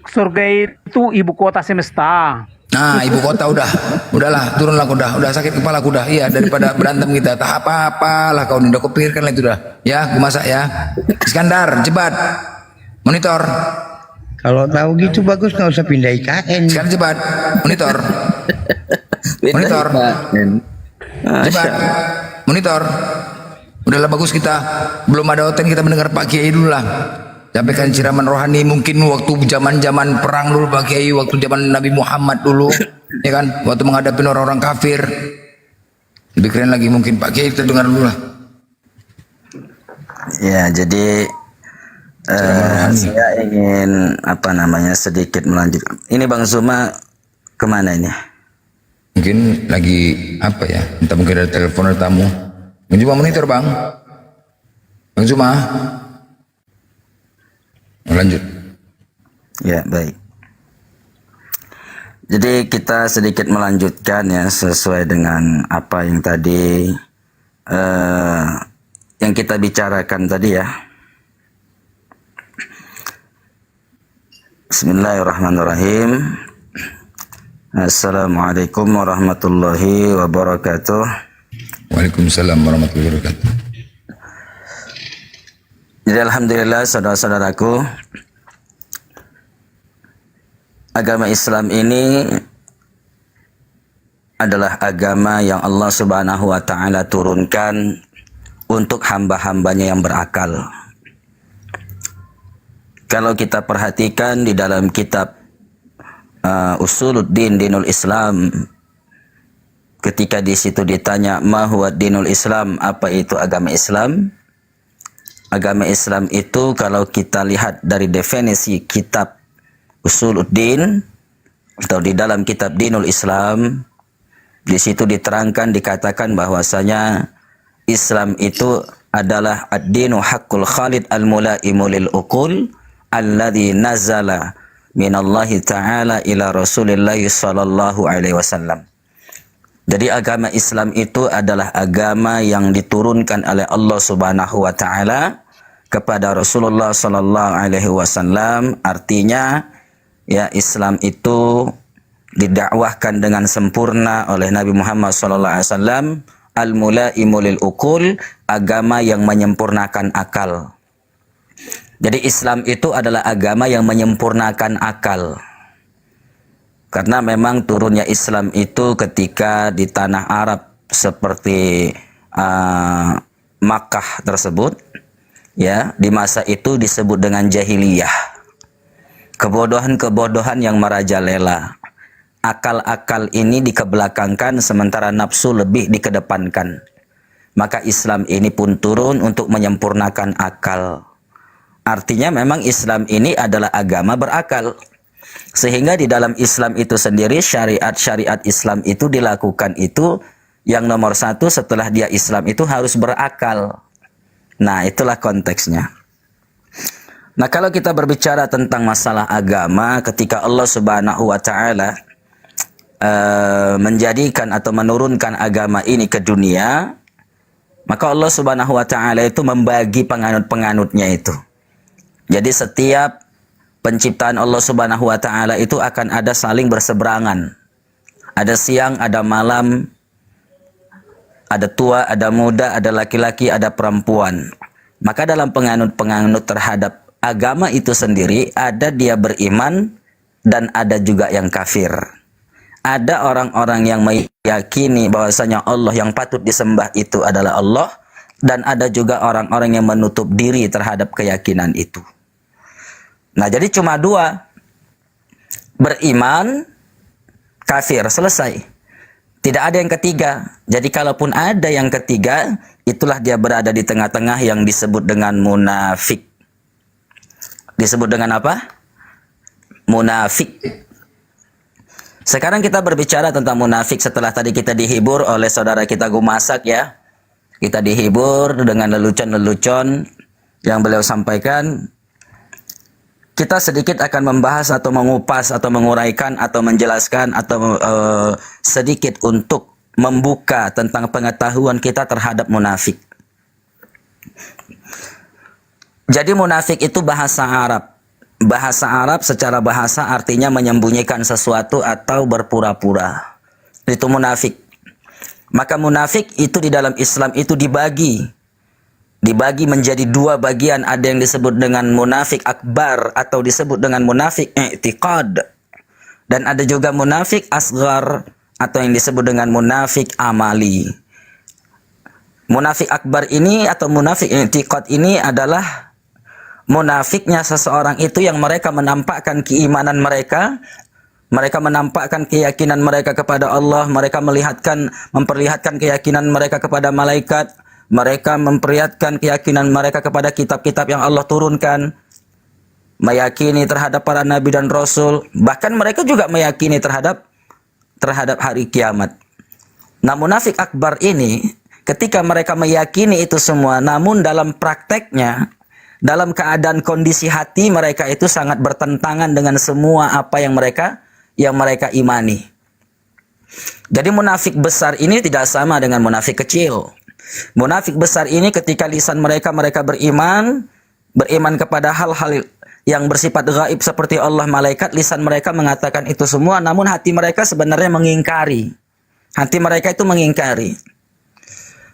Surga itu ibu kota semesta.
Nah, ibu kota udahlah, turunlah udah sakit kepala udah. Iya, daripada berantem kita, tak apa-apalah kau udah kupikirkan lah itu dah. Ya, gue masak ya. Iskandar, cepat. Monitor.
Kalau tahu gitu bagus nggak usah pindah IKN.
Sekarang cepat. Monitor. Monitor. Cepat. Monitor. Udahlah bagus, kita belum ada hotel, kita mendengar Pak Kiai dulu lah. Sampaikan siraman rohani mungkin waktu zaman perang dulu Pak Kiai, waktu zaman Nabi Muhammad dulu, ya kan, waktu menghadapi orang-orang kafir. Lebih keren lagi mungkin Pak Kiai, kita dengar dulu lah.
Ya, jadi saya ingin sedikit melanjutkan. Ini Bang Zuma kemana ini?
Mungkin lagi apa ya? Entah mungkin ada telepon ada tamu. Bang Zuma monitor Bang. Bang Zuma. Lanjut.
Ya, baik. Jadi kita sedikit melanjutkan ya sesuai dengan apa yang tadi yang kita bicarakan tadi ya. Bismillahirrahmanirrahim. Assalamualaikum warahmatullahi wabarakatuh.
Waalaikumsalam warahmatullahi wabarakatuh.
Jadi alhamdulillah saudara-saudaraku, agama Islam ini adalah agama yang Allah Subhanahu wa taala turunkan untuk hamba-hambanya yang berakal. Kalau kita perhatikan di dalam kitab Usuluddin Dinul Islam, ketika di situ ditanya ma huwa dinul Islam, apa itu agama Islam? Agama Islam itu kalau kita lihat dari definisi kitab Usuluddin atau di dalam kitab Dinul Islam, di situ diterangkan, dikatakan bahwasanya Islam itu adalah ad-dinu haqqul khalid al-mulaimu lil uqul alladhi nazala minallahi ta'ala ila Rasulillah sallallahu alaihi wasallam. Jadi agama Islam itu adalah agama yang diturunkan oleh Allah Subhanahu wa taala kepada Rasulullah sallallahu alaihi wasallam. Artinya ya, Islam itu didakwahkan dengan sempurna oleh Nabi Muhammad sallallahu alaihi wasallam, al-mulaimu lil uqul, agama yang menyempurnakan akal. Jadi Islam itu adalah agama yang menyempurnakan akal. Karena memang turunnya Islam itu ketika di tanah Arab seperti Makkah tersebut, ya, di masa itu disebut dengan jahiliyah. Kebodohan-kebodohan yang merajalela. Akal-akal ini dikebelakangkan sementara nafsu lebih dikedepankan. Maka Islam ini pun turun untuk menyempurnakan akal. Artinya memang Islam ini adalah agama berakal. Sehingga di dalam Islam itu sendiri, syariat-syariat Islam itu dilakukan itu yang nomor satu setelah dia Islam itu harus berakal. Nah, itulah konteksnya. Nah, kalau kita berbicara tentang masalah agama, ketika Allah Subhanahu wa taala menjadikan atau menurunkan agama ini ke dunia, maka Allah Subhanahu wa taala itu membagi penganut-penganutnya itu. Jadi setiap penciptaan Allah Subhanahu wa taala itu akan ada saling berseberangan. Ada siang, ada malam, ada tua, ada muda, ada laki-laki, ada perempuan. Maka dalam penganut-penganut terhadap agama itu sendiri, ada dia beriman dan ada juga yang kafir. Ada orang-orang yang meyakini bahwasanya Allah yang patut disembah itu adalah Allah, dan ada juga orang-orang yang menutup diri terhadap keyakinan itu. Nah, jadi cuma dua, beriman, kafir, selesai. Tidak ada yang ketiga. Jadi kalaupun ada yang ketiga, itulah dia berada di tengah-tengah yang disebut dengan munafik. Disebut dengan apa? Munafik. Sekarang kita berbicara tentang munafik setelah tadi kita dihibur oleh saudara kita Gumasak ya. Kita dihibur dengan lelucon-lelucon yang beliau sampaikan. Kita sedikit akan membahas atau mengupas atau menguraikan atau menjelaskan atau sedikit untuk membuka tentang pengetahuan kita terhadap munafik. Jadi munafik itu bahasa Arab. Bahasa Arab secara bahasa artinya menyembunyikan sesuatu atau berpura-pura. Itu munafik. Maka munafik itu di dalam Islam itu dibagi menjadi dua bagian. Ada yang disebut dengan munafik akbar atau disebut dengan munafik i'tiqad. Dan ada juga munafik asghar atau yang disebut dengan munafik amali. Munafik akbar ini atau munafik i'tiqad ini adalah munafiknya seseorang itu yang mereka menampakkan keimanan mereka, mereka menampakkan keyakinan mereka kepada Allah, mereka memperlihatkan keyakinan mereka kepada malaikat, mereka memperlihatkan keyakinan mereka kepada kitab-kitab yang Allah turunkan, meyakini terhadap para nabi dan rasul, bahkan mereka juga meyakini terhadap hari kiamat. Nah, munafik akbar ini ketika mereka meyakini itu semua, namun dalam prakteknya, dalam keadaan kondisi hati mereka itu sangat bertentangan dengan semua apa yang mereka imani. Jadi munafik besar ini tidak sama dengan munafik kecil. Munafik besar ini ketika lisan mereka beriman kepada hal-hal yang bersifat gaib seperti Allah, malaikat, lisan mereka mengatakan itu semua, namun hati mereka sebenarnya mengingkari. Hati mereka itu mengingkari.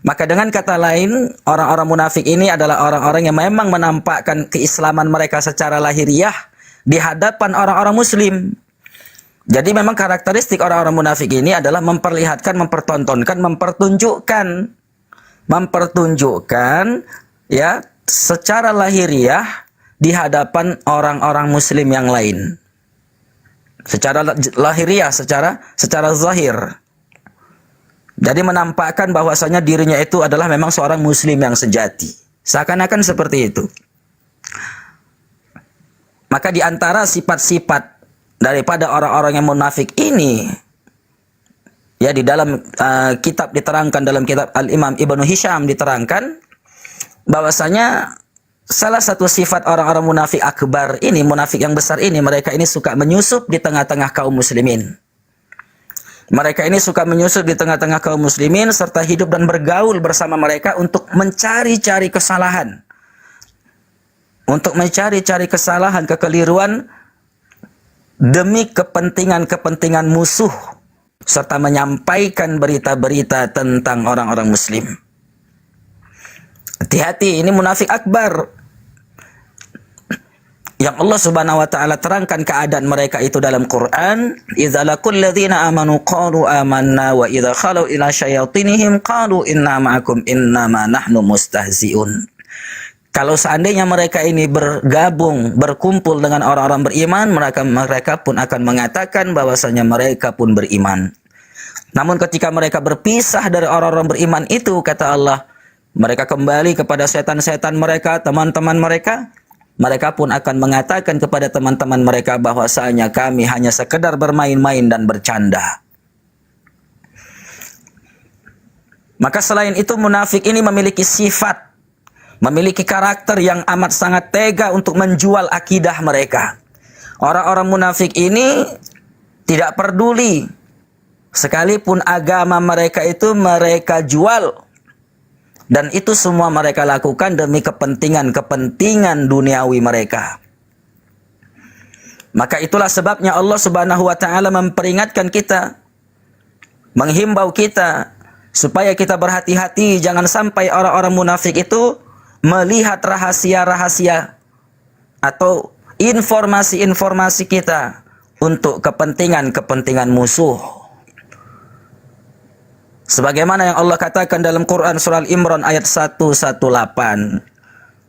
Maka dengan kata lain, orang-orang munafik ini adalah orang-orang yang memang menampakkan keislaman mereka secara lahiriah di hadapan orang-orang muslim. Jadi memang karakteristik orang-orang munafik ini adalah memperlihatkan, mempertontonkan, mempertunjukkan ya secara lahiriah di hadapan orang-orang muslim yang lain. Secara lahiriah, secara zahir. Jadi menampakkan bahwasanya dirinya itu adalah memang seorang muslim yang sejati. Seakan-akan seperti itu. Maka di antara sifat-sifat daripada orang-orang yang munafik ini, ya di dalam kitab diterangkan, dalam kitab Al-Imam Ibnu Hisham diterangkan bahwasanya salah satu sifat orang-orang munafik akbar ini, munafik yang besar ini, mereka ini suka menyusup di tengah-tengah kaum muslimin. Mereka ini suka menyusup di tengah-tengah kaum muslimin serta hidup dan bergaul bersama mereka untuk mencari-cari kesalahan. Untuk mencari-cari kesalahan, kekeliruan demi kepentingan-kepentingan musuh serta menyampaikan berita-berita tentang orang-orang muslim. Hati-hati, ini munafik akbar. Yang Allah Subhanahu wa taala terangkan keadaan mereka itu dalam Quran, "Idza laqul ladzina amanu qalu amanna wa idza khalu ila syayatinihim qalu inna ma'akum innama nahnu mustahzi'un." Kalau seandainya mereka ini berkumpul dengan orang-orang beriman, mereka pun akan mengatakan bahwasanya mereka pun beriman. Namun ketika mereka berpisah dari orang-orang beriman itu, kata Allah, mereka kembali kepada setan-setan mereka, teman-teman mereka. Mereka pun akan mengatakan kepada teman-teman mereka bahwasanya kami hanya sekedar bermain-main dan bercanda. Maka selain itu munafik ini memiliki sifat, memiliki karakter yang amat sangat tega untuk menjual akidah mereka. Orang-orang munafik ini tidak peduli Sekalipun agama mereka itu mereka jual, dan itu semua mereka lakukan demi kepentingan duniawi mereka. Maka itulah sebabnya Allah Subhanahu wa taala memperingatkan kita, menghimbau kita supaya kita berhati-hati jangan sampai orang-orang munafik itu melihat rahasia-rahasia atau informasi-informasi kita untuk kepentingan musuh. Sebagaimana yang Allah katakan dalam Quran surah Al-Imran ayat 118.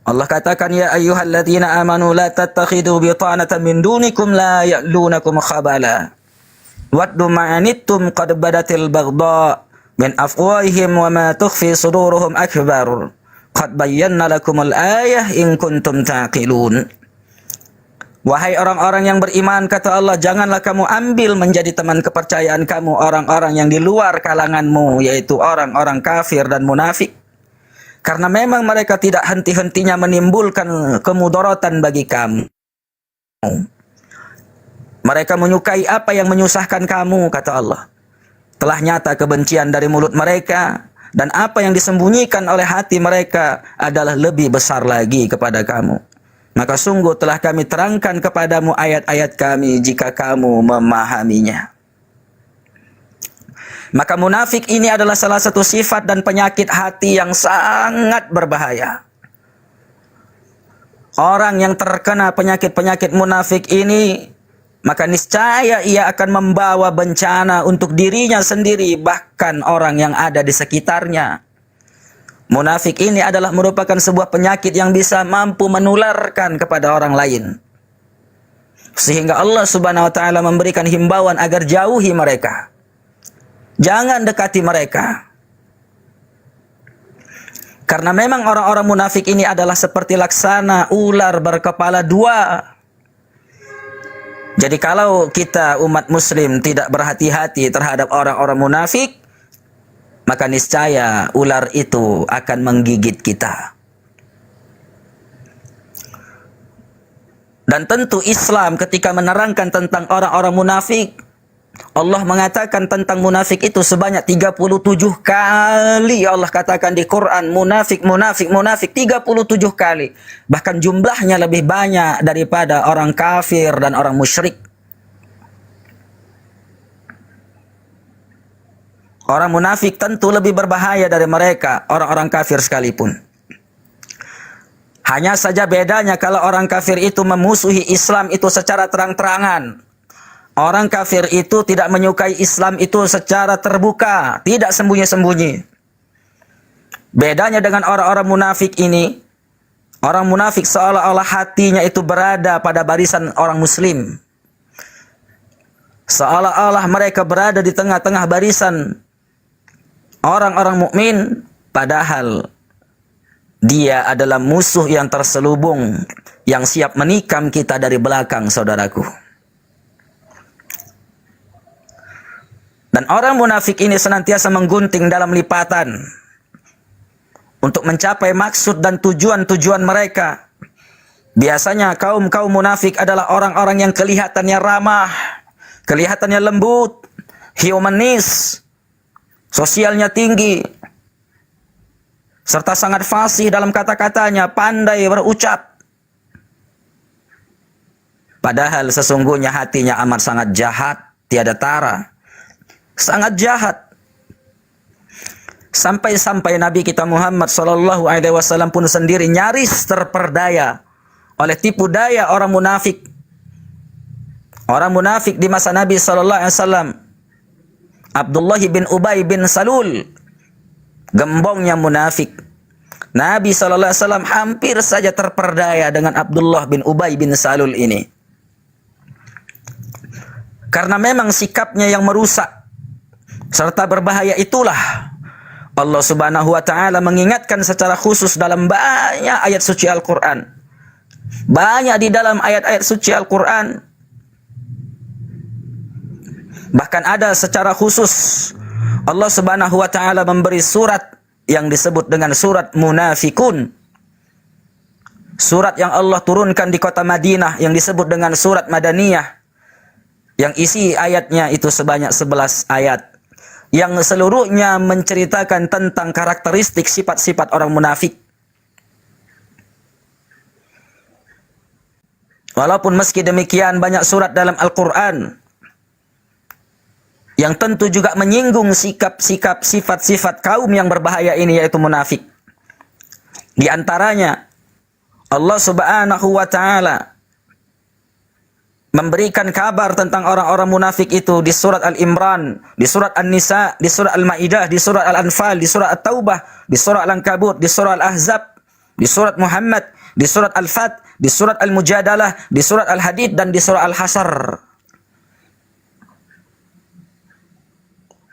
Allah katakan, ya ayyuhalladzina amanu la tattakhidu bitanatan min dunikum la ya'lunakum khabala. Waddu ma'anittum qad badatil baghdha min afwahihim wa ma tukhfi suduruhum akbar. Qad bayyana lakumul ayah in kuntum taqilun. Wahai orang-orang yang beriman, kata Allah, janganlah kamu ambil menjadi teman kepercayaan kamu orang-orang yang di luar kalanganmu, yaitu orang-orang kafir dan munafik. Karena memang mereka tidak henti-hentinya menimbulkan kemudaratan bagi kamu. Mereka menyukai apa yang menyusahkan kamu, kata Allah. Telah nyata kebencian dari mulut mereka, dan apa yang disembunyikan oleh hati mereka adalah lebih besar lagi kepada kamu. Maka sungguh telah kami terangkan kepadamu ayat-ayat kami jika kamu memahaminya. Maka munafik ini adalah salah satu sifat dan penyakit hati yang sangat berbahaya. Orang yang terkena penyakit-penyakit munafik ini, maka niscaya ia akan membawa bencana untuk dirinya sendiri, bahkan orang yang ada di sekitarnya. Munafik ini adalah merupakan sebuah penyakit yang bisa mampu menularkan kepada orang lain. Sehingga Allah Subhanahu wa taala memberikan himbauan agar jauhi mereka. Jangan dekati mereka. Karena memang orang-orang munafik ini adalah seperti laksana ular berkepala dua. Jadi kalau kita umat muslim tidak berhati-hati terhadap orang-orang munafik, maka niscaya ular itu akan menggigit kita. Dan tentu Islam ketika menerangkan tentang orang-orang munafik, Allah mengatakan tentang munafik itu sebanyak 37 kali. Allah katakan di Quran, munafik, munafik, munafik 37 kali. Bahkan jumlahnya lebih banyak daripada orang kafir dan orang musyrik. Orang munafik tentu lebih berbahaya dari mereka, orang-orang kafir sekalipun. Hanya saja bedanya kalau orang kafir itu memusuhi Islam itu secara terang-terangan. Orang kafir itu tidak menyukai Islam itu secara terbuka, tidak sembunyi-sembunyi. Bedanya dengan orang-orang munafik ini, orang munafik seolah-olah hatinya itu berada pada barisan orang muslim. Seolah-olah mereka berada di tengah-tengah barisan orang-orang mukmin, padahal dia adalah musuh yang terselubung yang siap menikam kita dari belakang, saudaraku. Dan orang munafik ini senantiasa menggunting dalam lipatan untuk mencapai maksud dan tujuan-tujuan mereka. Biasanya kaum-kaum munafik adalah orang-orang yang kelihatannya ramah, kelihatannya lembut, humanis, sosialnya tinggi, serta sangat fasih dalam kata-katanya, pandai berucap. Padahal sesungguhnya hatinya amat sangat jahat, tiada tara. Sangat jahat. Sampai-sampai Nabi kita Muhammad SAW pun sendiri nyaris terperdaya oleh tipu daya orang munafik. Orang munafik di masa Nabi SAW, Abdullah bin Ubay bin Salul, gembongnya munafik. Nabi SAW hampir saja terperdaya dengan Abdullah bin Ubay bin Salul ini. Karena memang sikapnya yang merusak serta berbahaya itulah Allah Subhanahu wa taala mengingatkan secara khusus dalam banyak ayat suci Al-Qur'an. Banyak di dalam ayat-ayat suci Al-Qur'an. Bahkan ada secara khusus Allah Subhanahu wa taala memberi surat yang disebut dengan surat Munafikun. Surat yang Allah turunkan di kota Madinah yang disebut dengan surat Madaniyah. Yang isi ayatnya itu sebanyak 11 ayat. yang seluruhnya menceritakan tentang karakteristik sifat-sifat orang munafik. Walaupun meski demikian banyak surat dalam Al-Quran yang tentu juga menyinggung sikap-sikap sifat-sifat kaum yang berbahaya ini, yaitu munafik. Di antaranya Allah Subhanahu wa Ta'ala memberikan kabar tentang orang-orang munafik itu di surat Al-Imran, di surat An-Nisa, di surat Al-Maidah, di surat Al-Anfal, di surat At-Taubah, di surat Al-Ankabut, di surat Al-Ahzab, di surat Muhammad, di surat Al-Fat, di surat Al-Mujadalah, di surat Al-Hadid, dan di surat Al-Hasr.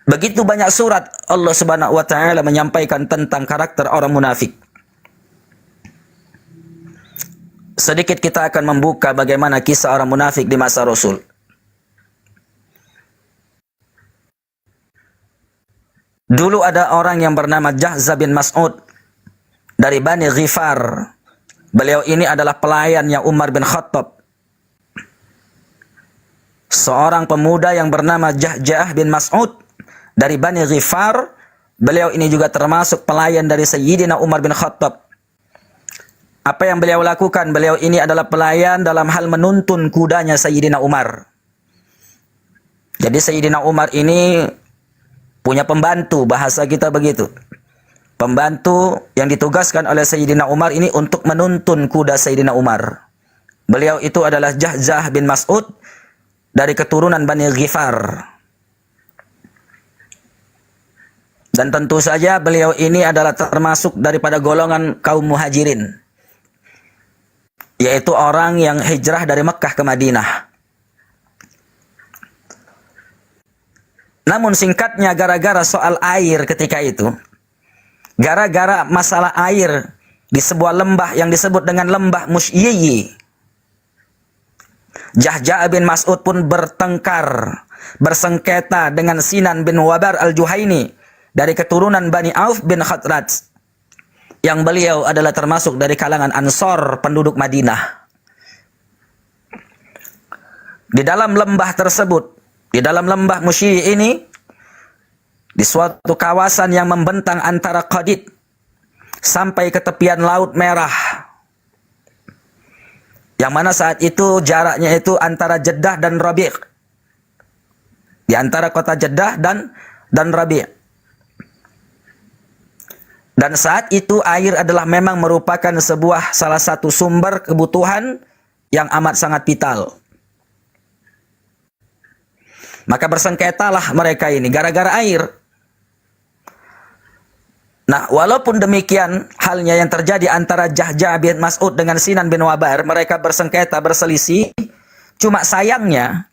Begitu banyak surat Allah Subhanahu wa Ta'ala menyampaikan tentang karakter orang munafik. Sedikit kita akan membuka bagaimana kisah orang munafik di masa Rasul. Dulu ada orang yang bernama Jahza bin Mas'ud dari Bani Ghifar. Beliau ini adalah pelayannya Umar bin Khattab. Seorang pemuda yang bernama Jahjah bin Mas'ud dari Bani Ghifar. Beliau ini juga termasuk pelayan dari Sayyidina Umar bin Khattab. Apa yang beliau lakukan? Beliau ini adalah pelayan dalam hal menuntun kudanya Sayyidina Umar. Jadi Sayyidina Umar ini punya pembantu, bahasa kita begitu. Pembantu yang ditugaskan oleh Sayyidina Umar ini untuk menuntun kuda Sayyidina Umar. Beliau itu adalah Jahzah bin Mas'ud dari keturunan Bani Ghifar. Dan tentu saja beliau ini adalah termasuk daripada golongan kaum muhajirin, yaitu orang yang hijrah dari Mekkah ke Madinah. Namun singkatnya, gara-gara soal air ketika itu, gara-gara masalah air di sebuah lembah yang disebut dengan lembah Musyiyyi, Jahja bin Mas'ud pun bertengkar, bersengketa dengan Sinan bin Wabar al-Juhaini dari keturunan Bani Auf bin Khadraj, yang beliau adalah termasuk dari kalangan Ansor penduduk Madinah. Di dalam lembah tersebut, di dalam lembah Musyiyyi ini, di suatu kawasan yang membentang antara Qadid sampai ke tepian Laut Merah, yang mana saat itu jaraknya itu antara Jeddah dan Rabi', di antara kota Jeddah dan Rabi'. Dan saat itu air adalah memang merupakan salah satu sumber kebutuhan yang amat sangat vital. Maka bersengketalah mereka ini gara-gara air. Nah, walaupun demikian halnya yang terjadi antara Jahja bin Mas'ud dengan Sinan bin Wabar, mereka bersengketa, berselisih. Cuma sayangnya,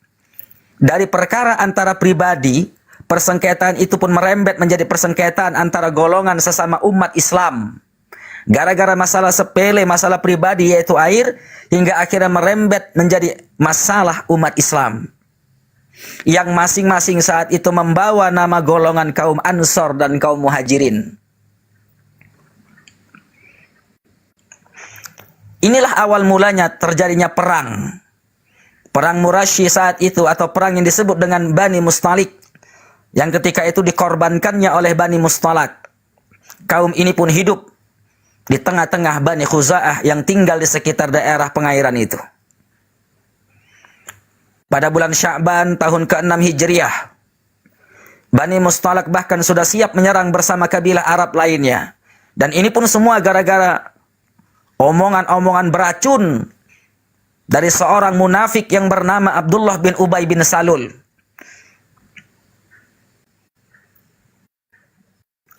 dari perkara antara pribadi, persengketaan itu pun merembet menjadi persengketaan antara golongan sesama umat Islam. Gara-gara masalah sepele, masalah pribadi yaitu air, hingga akhirnya merembet menjadi masalah umat Islam, yang masing-masing saat itu membawa nama golongan kaum Ansor dan kaum Muhajirin. Inilah awal mulanya terjadinya perang. Perang Murasyi saat itu, atau perang yang disebut dengan Bani Mustalik, yang ketika itu dikorbankannya oleh Bani Mustalak. Kaum ini pun hidup di tengah-tengah Bani Khuza'ah yang tinggal di sekitar daerah pengairan itu. Pada bulan Sya'ban tahun ke-6 Hijriah, Bani Mustalak bahkan sudah siap menyerang bersama kabilah Arab lainnya. Dan ini pun semua gara-gara omongan-omongan beracun dari seorang munafik yang bernama Abdullah bin Ubay bin Salul.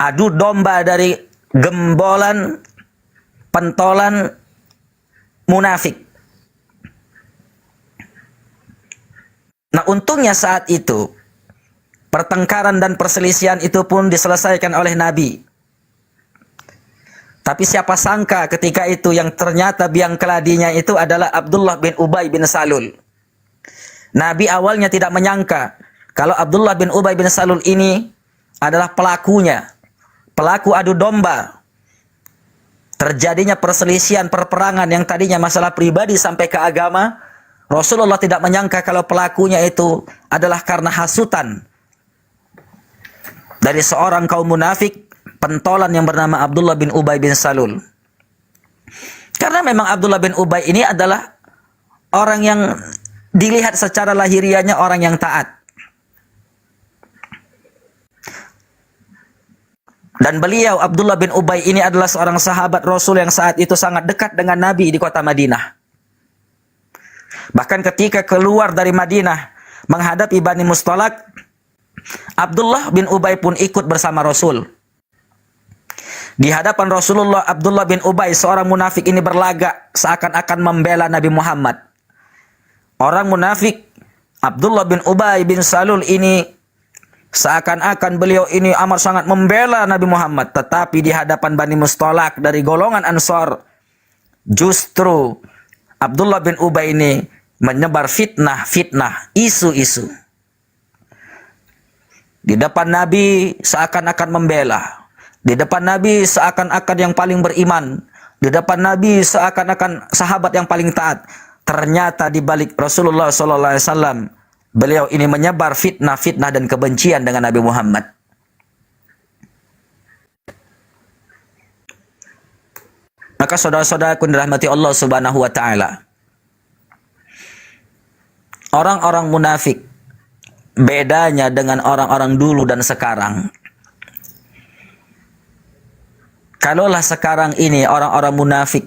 Adu domba dari gembolan, pentolan munafik. Nah, untungnya saat itu pertengkaran dan perselisihan itu pun diselesaikan oleh Nabi. Tapi siapa sangka ketika itu yang ternyata biang keladinya itu adalah Abdullah bin Ubay bin Salul. Nabi awalnya tidak menyangka kalau Abdullah bin Ubay bin Salul ini adalah pelakunya, pelaku adu domba. Terjadinya perselisihan, perperangan yang tadinya masalah pribadi sampai ke agama. Rasulullah tidak menyangka kalau pelakunya itu adalah karena hasutan. dari seorang kaum munafik, pentolan yang bernama Abdullah bin Ubay bin Salul. Karena memang Abdullah bin Ubay ini adalah orang yang dilihat secara lahiriahnya orang yang taat. Dan beliau Abdullah bin Ubay ini adalah seorang sahabat Rasul yang saat itu sangat dekat dengan Nabi di kota Madinah. Bahkan ketika keluar dari Madinah menghadapi Bani Mustalak, Abdullah bin Ubay pun ikut bersama Rasul. Di hadapan Rasulullah, Abdullah bin Ubay, seorang munafik ini berlagak seakan-akan membela Nabi Muhammad. Orang munafik Abdullah bin Ubay bin Salul ini seakan-akan beliau ini amat sangat membela Nabi Muhammad, tetapi di hadapan Bani Mustalak dari golongan Ansor, justru Abdullah bin Ubay ini menyebar fitnah, isu-isu. Di depan Nabi seakan-akan membela, di depan Nabi seakan-akan yang paling beriman, di depan Nabi seakan-akan sahabat yang paling taat. Ternyata di balik Rasulullah SAW, beliau ini menyebar fitnah dan kebencian dengan Nabi Muhammad. Maka saudara-saudaraku yang dirahmati Allah Subhanahu wa taala, orang-orang munafik bedanya dengan orang-orang dulu dan sekarang. Kalaulah sekarang ini orang-orang munafik,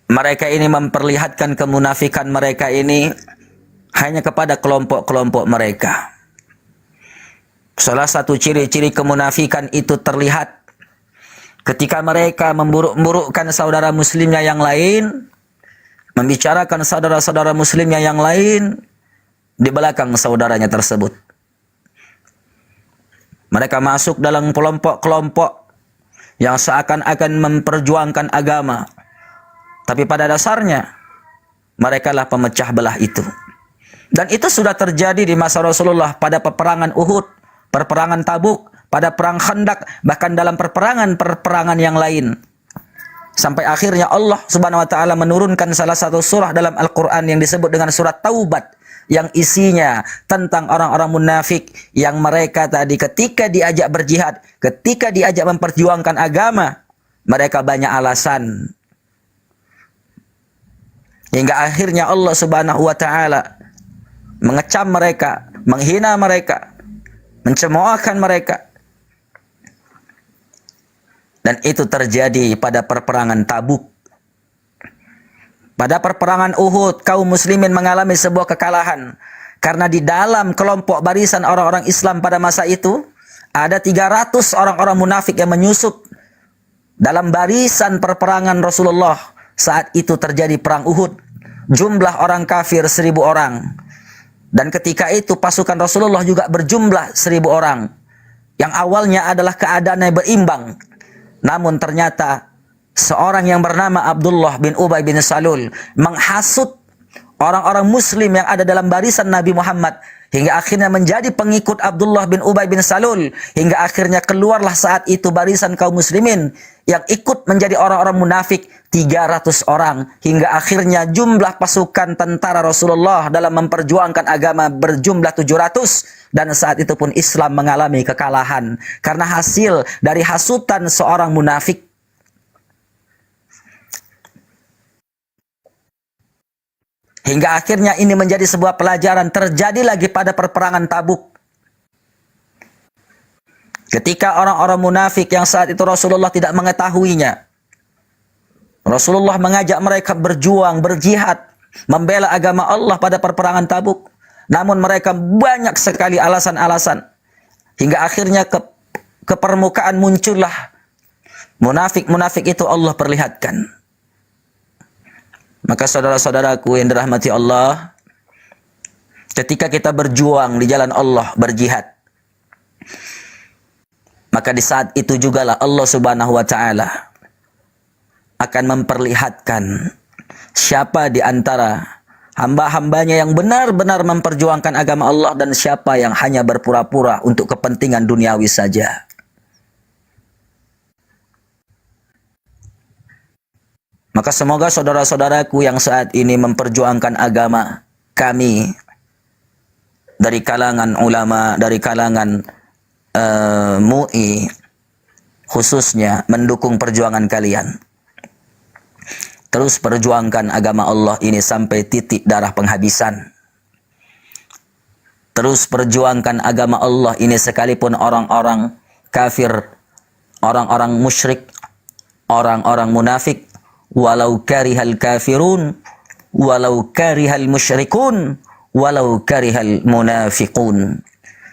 mereka ini memperlihatkan kemunafikan mereka ini hanya kepada kelompok-kelompok mereka. Salah satu ciri-ciri kemunafikan itu terlihat ketika mereka memburuk-burukkan saudara muslimnya yang lain, membicarakan saudara-saudara muslimnya yang lain di belakang saudaranya tersebut. Mereka masuk dalam kelompok-kelompok yang seakan-akan memperjuangkan agama, tapi pada dasarnya mereka lah pemecah belah itu. Dan itu sudah terjadi di masa Rasulullah pada peperangan Uhud, peperangan Tabuk, pada perang Khandaq, bahkan dalam peperangan yang lain. Sampai akhirnya Allah Subhanahu wa taala menurunkan salah satu surah dalam Al-Qur'an yang disebut dengan surat Taubat, yang isinya tentang orang-orang munafik yang mereka tadi ketika diajak berjihad, ketika diajak memperjuangkan agama, mereka banyak alasan. Hingga akhirnya Allah Subhanahu wa taala mengecam mereka, menghina mereka, mencemoohkan mereka. Dan itu terjadi pada perperangan Tabuk. Pada perperangan Uhud, kaum muslimin mengalami sebuah kekalahan. Karena di dalam kelompok barisan orang-orang Islam pada masa itu, ada 300 orang-orang munafik yang menyusup dalam barisan perperangan Rasulullah. Saat itu terjadi perang Uhud. Jumlah orang kafir 1000 orang. Dan ketika itu pasukan Rasulullah juga berjumlah 1000 orang. Yang awalnya adalah keadaannya berimbang. Namun ternyata seorang yang bernama Abdullah bin Ubay bin Salul menghasut orang-orang muslim yang ada dalam barisan Nabi Muhammad, hingga akhirnya menjadi pengikut Abdullah bin Ubay bin Salul, hingga akhirnya keluarlah saat itu barisan kaum muslimin yang ikut menjadi orang-orang munafik 300 orang, hingga akhirnya jumlah pasukan tentara Rasulullah dalam memperjuangkan agama berjumlah 700. Dan saat itu pun Islam mengalami kekalahan karena hasil dari hasutan seorang munafik. Hingga akhirnya ini menjadi sebuah pelajaran. Terjadi lagi pada perperangan Tabuk. Ketika orang-orang munafik yang saat itu Rasulullah tidak mengetahuinya, Rasulullah mengajak mereka berjuang, berjihad, membela agama Allah pada perperangan Tabuk. Namun mereka banyak sekali alasan-alasan. Hingga akhirnya ke permukaan muncullah munafik-munafik itu Allah perlihatkan. Maka saudara-saudaraku yang dirahmati Allah, ketika kita berjuang di jalan Allah, berjihad, maka di saat itu jugalah Allah Subhanahu wa taala akan memperlihatkan siapa di antara hamba-hambanya yang benar-benar memperjuangkan agama Allah dan siapa yang hanya berpura-pura untuk kepentingan duniawi saja. Maka semoga saudara-saudaraku yang saat ini memperjuangkan agama kami dari kalangan ulama, dari kalangan MUI khususnya mendukung perjuangan kalian. Terus perjuangkan agama Allah ini sampai titik darah penghabisan. Terus perjuangkan agama Allah ini sekalipun orang-orang kafir, orang-orang musyrik, orang-orang munafik, walau karihal kafirun, walau karihal musyrikun, walau karihal munafiqun.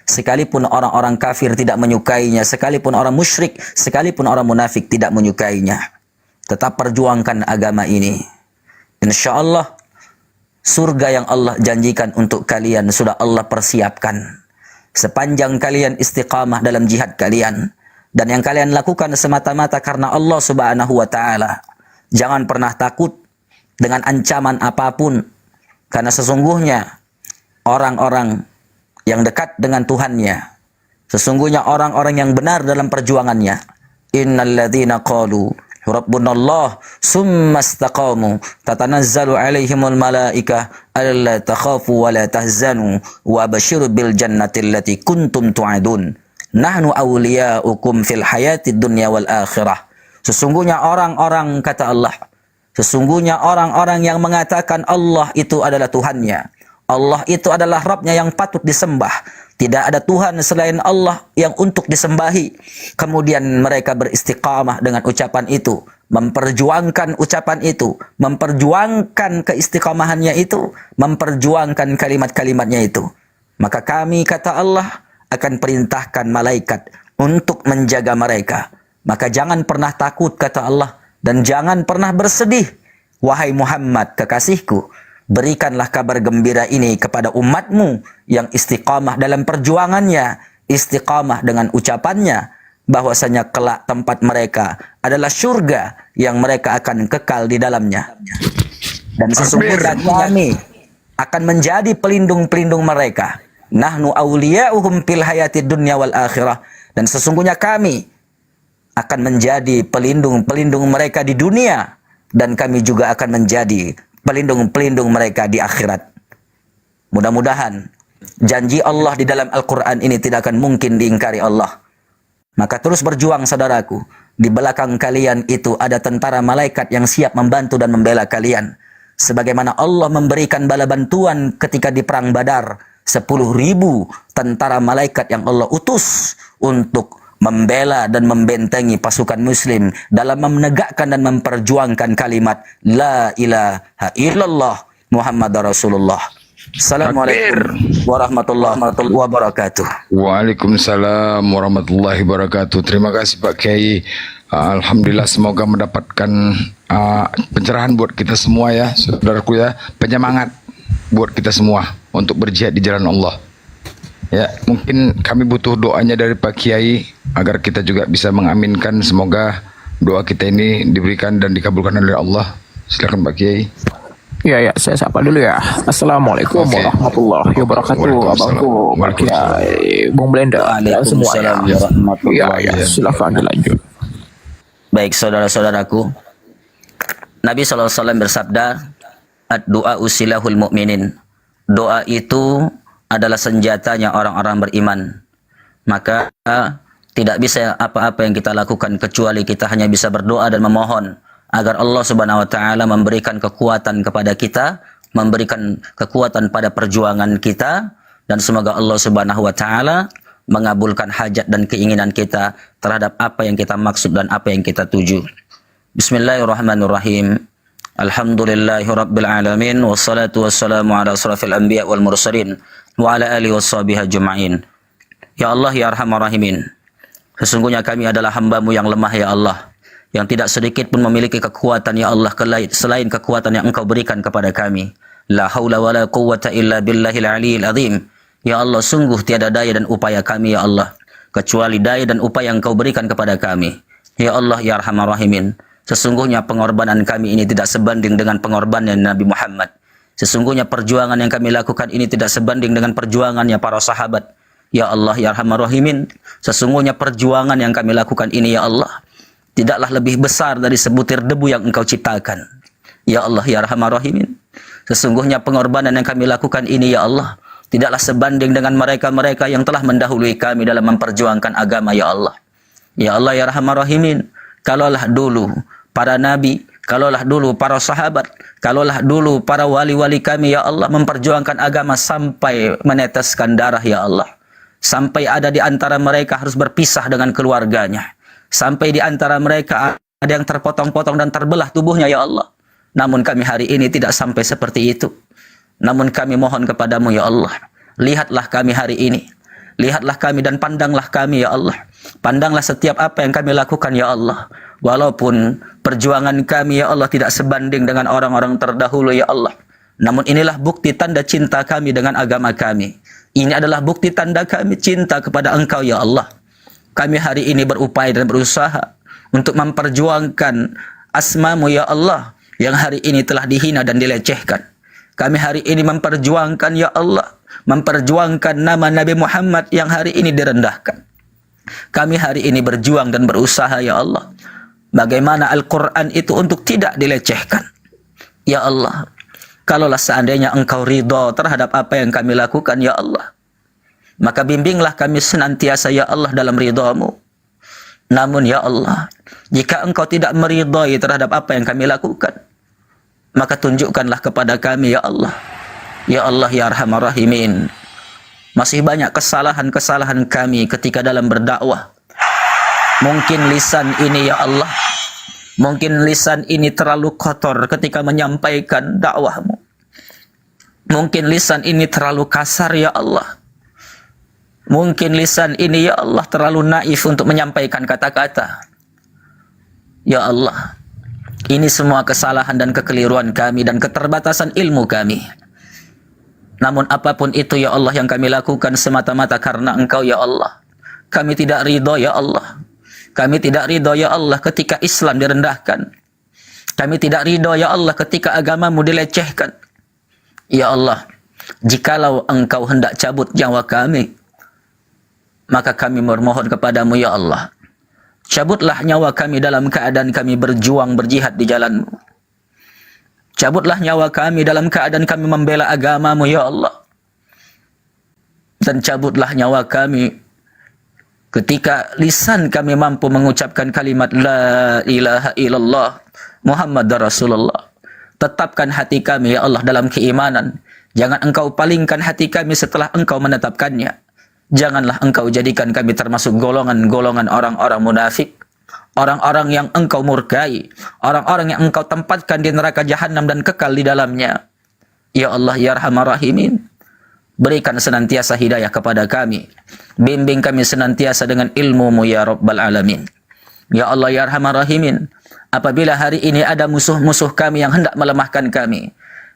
Sekalipun orang-orang kafir tidak menyukainya, sekalipun orang musyrik, sekalipun orang munafik tidak menyukainya, tetap perjuangkan agama ini. Insya Allah surga yang Allah janjikan untuk kalian sudah Allah persiapkan. Sepanjang kalian istiqamah dalam jihad kalian, dan yang kalian lakukan semata-mata karena Allah Subhanahu wa Ta'ala, jangan pernah takut dengan ancaman apapun, karena sesungguhnya orang-orang yang dekat dengan Tuhannya, sesungguhnya orang-orang yang benar dalam perjuangannya, innalladzina qalu rabbunallah summa istaqamu tatanazzalu alaihimul malaikah alla takhafu wa la tahzanu wa basyiru bil jannati allati kuntum tu'adun nahnu awliya'ukum fil hayatid dunya wal akhirah. Sesungguhnya orang-orang, kata Allah, sesungguhnya orang-orang yang mengatakan Allah itu adalah Tuhannya, Allah itu adalah Rabbnya yang patut disembah, tidak ada Tuhan selain Allah yang untuk disembahi. Kemudian mereka beristiqamah dengan ucapan itu, memperjuangkan ucapan itu, memperjuangkan keistiqamahannya itu, memperjuangkan kalimat-kalimatnya itu. Maka kami, kata Allah, akan perintahkan malaikat untuk menjaga mereka. Maka jangan pernah takut, kata Allah, dan jangan pernah bersedih. Wahai Muhammad, kekasihku, berikanlah kabar gembira ini kepada umatmu yang istiqamah dalam perjuangannya, istiqamah dengan ucapannya, bahwasanya kelak tempat mereka adalah surga yang mereka akan kekal di dalamnya. Dan sesungguhnya kami akan menjadi pelindung-pelindung mereka. Nahnu awliya'uhum fil hayatid dunya wal akhirah. Dan sesungguhnya kami akan menjadi pelindung-pelindung mereka di dunia, dan kami juga akan menjadi pelindung-pelindung mereka di akhirat. Mudah-mudahan janji Allah di dalam Al-Quran ini tidak akan mungkin diingkari Allah. Maka terus berjuang, saudaraku. Di belakang kalian itu ada tentara malaikat yang siap membantu dan membela kalian. Sebagaimana Allah memberikan bala bantuan ketika di perang Badar, 10.000 tentara malaikat yang Allah utus untuk membela dan membentengi pasukan muslim dalam menegakkan dan memperjuangkan kalimat La ilaha illallah Muhammad Rasulullah. Assalamualaikum warahmatullahi wabarakatuh.
Waalaikumsalam warahmatullahi wabarakatuh. Terima kasih Pak Kiai. Alhamdulillah, semoga mendapatkan pencerahan buat kita semua ya, saudaraku ya, penyemangat buat kita semua untuk berjihad di jalan Allah. Ya, mungkin kami butuh doanya dari Pak Kiai agar kita juga bisa mengaminkan, semoga doa kita ini diberikan dan dikabulkan oleh Allah. Silakan Pak Kiai.
Ya, saya sapa dulu ya. Assalamualaikum warahmatullahi wabarakatuh. Abangku, Pak Kiai, Bung Blender, dan semuanya. Ya, silakan dilanjut.
Baik, saudara-saudaraku, Nabi SAW bersabda, ad-du'a usilahul mu'minin. Doa itu adalah senjatanya orang-orang beriman. Maka tidak bisa apa-apa yang kita lakukan kecuali kita hanya bisa berdoa dan memohon agar Allah Subhanahu wa taala memberikan kekuatan kepada kita, memberikan kekuatan pada perjuangan kita, dan semoga Allah Subhanahu wa taala mengabulkan hajat dan keinginan kita terhadap apa yang kita maksud dan apa yang kita tuju. Bismillahirrahmanirrahim. Alhamdulillahirabbil alamin, wassalatu wassalamu ala asrafil anbiya wal mursalin wa ala alihi washabihi ajma'in. Ya Allah, ya Arhamar Rahimin, sesungguhnya kami adalah hamba-Mu yang lemah ya Allah, yang tidak sedikit pun memiliki kekuatan ya Allah selain kekuatan yang Engkau berikan kepada kami. La haula wala quwwata illa billahil aliyil azim. Ya Allah, sungguh tiada daya dan upaya kami ya Allah kecuali daya dan upaya yang Engkau berikan kepada kami. Ya Allah, ya Arhamar Rahimin, sesungguhnya pengorbanan kami ini tidak sebanding dengan pengorbanan Nabi Muhammad. Sesungguhnya perjuangan yang kami lakukan ini tidak sebanding dengan perjuangannya para sahabat. Ya Allah, ya Arhamar Rahimin, sesungguhnya perjuangan yang kami lakukan ini ya Allah tidaklah lebih besar dari sebutir debu yang Engkau ciptakan. Ya Allah, ya Arhamar Rahimin, sesungguhnya pengorbanan yang kami lakukan ini ya Allah tidaklah sebanding dengan mereka-mereka yang telah mendahului kami dalam memperjuangkan agama ya Allah. Ya Allah ya Arhamar Rahimin, kalaulah dulu para nabi, kalaulah dulu para sahabat, kalaulah dulu para wali-wali kami ya Allah memperjuangkan agama sampai meneteskan darah ya Allah. Sampai ada di antara mereka harus berpisah dengan keluarganya. Sampai di antara mereka ada yang terpotong-potong dan terbelah tubuhnya ya Allah. Namun kami hari ini tidak sampai seperti itu. Namun kami mohon kepadamu ya Allah, lihatlah kami hari ini. Lihatlah kami dan pandanglah kami ya Allah. Pandanglah setiap apa yang kami lakukan ya Allah. Walaupun perjuangan kami ya Allah tidak sebanding dengan orang-orang terdahulu ya Allah. Namun inilah bukti tanda cinta kami dengan agama kami. Ini adalah bukti tanda kami cinta kepada Engkau ya Allah. Kami hari ini berupaya dan berusaha untuk memperjuangkan asma-Mu ya Allah yang hari ini telah dihina dan dilecehkan. Kami hari ini memperjuangkan ya Allah, memperjuangkan nama Nabi Muhammad yang hari ini direndahkan. Kami hari ini berjuang dan berusaha ya Allah, bagaimana Al-Quran itu untuk tidak dilecehkan. Ya Allah, kalaulah seandainya Engkau ridha terhadap apa yang kami lakukan ya Allah, maka bimbinglah kami senantiasa ya Allah dalam ridha-Mu. Namun ya Allah, jika Engkau tidak meridhai terhadap apa yang kami lakukan, maka tunjukkanlah kepada kami ya Allah. Ya Allah ya Arhamar Rahimin, masih banyak kesalahan-kesalahan kami ketika dalam berdakwah. Mungkin lisan ini ya Allah, mungkin lisan ini terlalu kotor ketika menyampaikan dakwah-Mu. Mungkin lisan ini terlalu kasar ya Allah. Mungkin lisan ini ya Allah terlalu naif untuk menyampaikan kata-kata. Ya Allah, ini semua kesalahan dan kekeliruan kami dan keterbatasan ilmu kami. Namun apapun itu ya Allah yang kami lakukan semata-mata karena Engkau ya Allah. Kami tidak ridho ya Allah. Kami tidak ridho ya Allah ketika Islam direndahkan. Kami tidak ridho ya Allah ketika agama-Mu dilecehkan. Ya Allah, jikalau Engkau hendak cabut nyawa kami, maka kami memohon kepadamu ya Allah, cabutlah nyawa kami dalam keadaan kami berjuang berjihad di jalan-Mu. Cabutlah nyawa kami dalam keadaan kami membela agama-Mu ya Allah. Dan cabutlah nyawa kami ketika lisan kami mampu mengucapkan kalimat La ilaha illallah Muhammad Rasulullah. Tetapkan hati kami ya Allah dalam keimanan. Jangan Engkau palingkan hati kami setelah Engkau menetapkannya. Janganlah Engkau jadikan kami termasuk golongan-golongan orang-orang munafik, orang-orang yang Engkau murkai, orang-orang yang Engkau tempatkan di neraka jahanam dan kekal di dalamnya. Ya Allah ya Arhamar Rahimin, berikan senantiasa hidayah kepada kami. Bimbing kami senantiasa dengan ilmu-Mu ya Rabbal Alamin. Ya Allah ya Arhamar Rahimin, apabila hari ini ada musuh-musuh kami yang hendak melemahkan kami,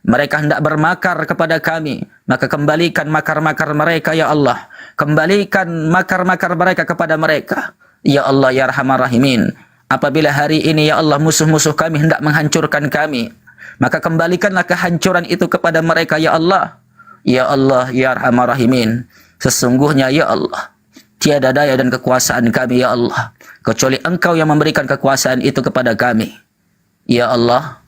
mereka hendak bermakar kepada kami, maka kembalikan makar-makar mereka ya Allah. Kembalikan makar-makar mereka kepada mereka. Ya Allah ya Arhamar Rahimin, apabila hari ini ya Allah musuh-musuh kami hendak menghancurkan kami, maka kembalikanlah kehancuran itu kepada mereka ya Allah. Ya Allah ya Arhamar Rahimin, sesungguhnya ya Allah, tiada daya dan kekuasaan kami ya Allah, kecuali Engkau yang memberikan kekuasaan itu kepada kami. Ya Allah,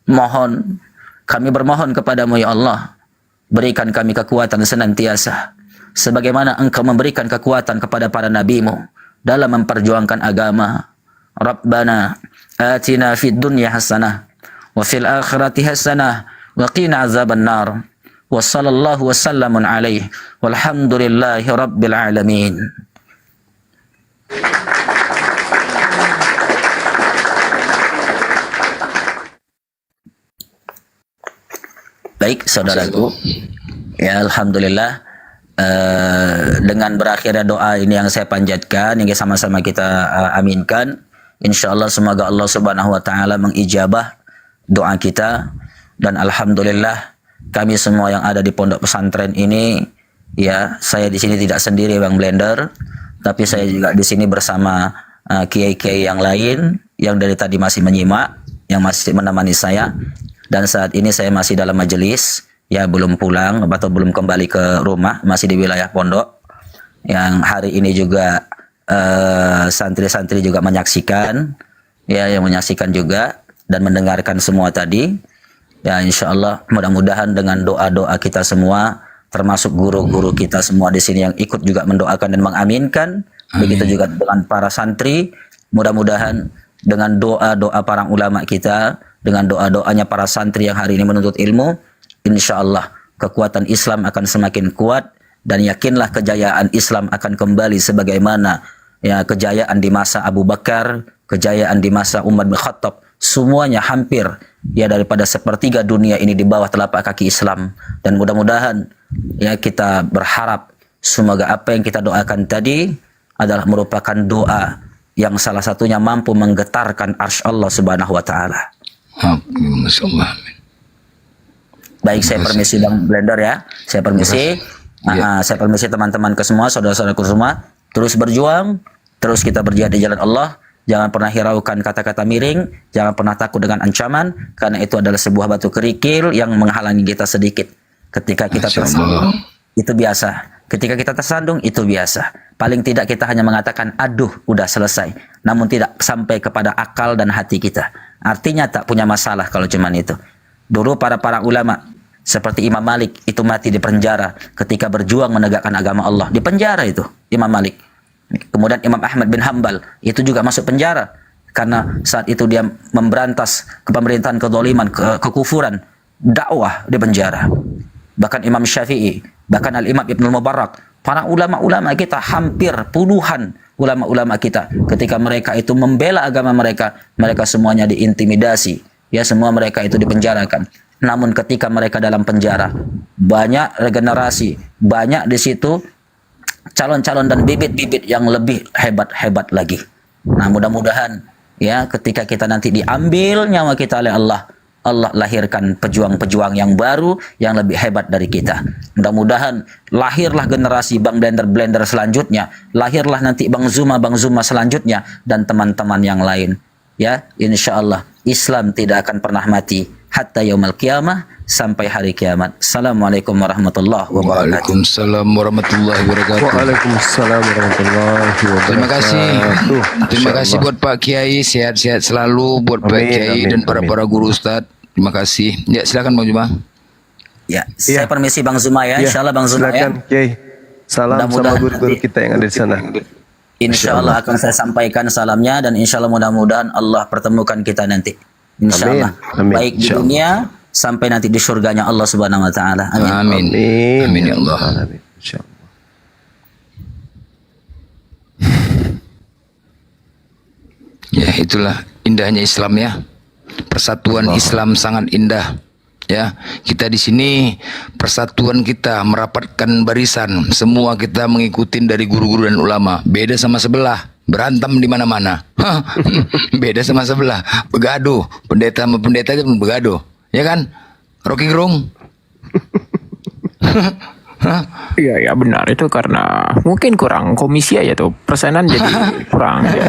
mohon, kami bermohon kepadamu ya Allah, berikan kami kekuatan senantiasa sebagaimana Engkau memberikan kekuatan kepada para nabi-Mu dalam memperjuangkan agama. Rabbana atina fid dunya hasanah wa fil akhirati hasanah wa qina azabannar. Wa sallallahu wasallamun alaihi walhamdulillahi rabbil alamin. Baik saudaraku, ya alhamdulillah, dengan berakhirnya doa ini yang saya panjatkan, yang sama-sama kita aminkan, insyaallah semoga Allah Subhanahu wa taala mengijabah doa kita. Dan alhamdulillah kami semua yang ada di pondok pesantren ini, ya saya di sini tidak sendiri Bang Blender, tapi saya juga di sini bersama kiai-kiai yang lain yang dari tadi masih menyimak, yang masih menemani saya. Dan saat ini saya masih dalam majelis, ya belum pulang atau belum kembali ke rumah, masih di wilayah pondok. Yang hari ini juga santri-santri juga menyaksikan, ya yang menyaksikan juga dan mendengarkan semua tadi. Ya insya Allah mudah-mudahan dengan doa-doa kita semua termasuk guru-guru kita semua di sini yang ikut juga mendoakan dan mengaminkan. Begitu juga dengan para santri, mudah-mudahan dengan doa-doa para ulama kita, dengan doa-doanya para santri yang hari ini menuntut ilmu, insya Allah kekuatan Islam akan semakin kuat, dan yakinlah kejayaan Islam akan kembali sebagaimana ya kejayaan di masa Abu Bakar, kejayaan di masa Umar bin Khattab. Semuanya hampir ya daripada sepertiga dunia ini di bawah telapak kaki Islam, dan mudah-mudahan ya kita berharap semoga apa yang kita doakan tadi adalah merupakan doa yang salah satunya mampu menggetarkan arsy Allah Subhanahu wa taala. Baik, saya permisi Bang Blender ya. Saya permisi. Saya permisi teman-teman ke semua, saudara-saudaraku semua. Terus berjuang, terus kita berjihad di jalan Allah. Jangan pernah hiraukan kata-kata miring, jangan pernah takut dengan ancaman, karena itu adalah sebuah batu kerikil yang menghalangi kita sedikit. Ketika kita tersandung, itu biasa. Ketika kita tersandung, itu biasa. Paling tidak kita hanya mengatakan, aduh, udah selesai. Namun tidak sampai kepada akal dan hati kita. Artinya tak punya masalah kalau cuman itu. Dulu para ulama, seperti Imam Malik, itu mati di penjara ketika berjuang menegakkan agama Allah. Di penjara itu, Imam Malik. Kemudian Imam Ahmad bin Hambal itu juga masuk penjara karena saat itu dia memberantas kepemerintahan, kezaliman, kekufuran, dakwah di penjara. Bahkan Imam Syafi'i, bahkan Al-Imam Ibnu Mubarak, para ulama-ulama kita, hampir puluhan ulama-ulama kita, ketika mereka itu membela agama mereka, mereka semuanya diintimidasi, ya semua mereka itu dipenjarakan. Namun ketika mereka dalam penjara, banyak regenerasi, banyak di situ calon-calon dan bibit-bibit yang lebih hebat-hebat lagi. Nah, mudah-mudahan ya ketika kita nanti diambil nyawa kita oleh Allah, Allah lahirkan pejuang-pejuang yang baru yang lebih hebat dari kita. Mudah-mudahan lahirlah generasi Bang Blender selanjutnya, lahirlah nanti Bang Zuma selanjutnya, dan teman-teman yang lain. Ya, insya Allah Islam tidak akan pernah mati hatta yaumul qiyamah, sampai hari kiamat. Assalamualaikum warahmatullahi wabarakatuh.
Waalaikumsalam warahmatullahi wabarakatuh.
Waalaikumsalam warahmatullahi wabarakatuh.
Terima kasih buat Pak Kiai, sehat-sehat selalu buat Pak Kiai dan para guru Ustadz. Terima kasih. Ya, silakan Bang Zuma.
Ya, saya permisi Bang Zuma ya. Insyaallah Bang Zuma ya.
Silakan Kiai. Salam sama guru-guru kita yang ada di sana.
Insya Allah akan saya sampaikan salamnya, dan insya Allah mudah-mudahan Allah pertemukan kita nanti. Insya Allah. Baik di dunia sampai nanti di surganya Allah Subhanahu wa taala. Amin.
Amin ya Allah. Ya, itulah indahnya Islam ya. Persatuan Islam sangat indah. Ya, kita di sini persatuan kita merapatkan barisan, semua kita mengikuti dari guru-guru dan ulama. Beda sama sebelah, berantem di mana-mana. Beda sama sebelah, begaduh, pendeta sama pendeta aja pun begaduh, ya kan? Rocky Gerung.
Iya benar, itu karena mungkin kurang komisi aja tuh, persenan jadi kurang ya.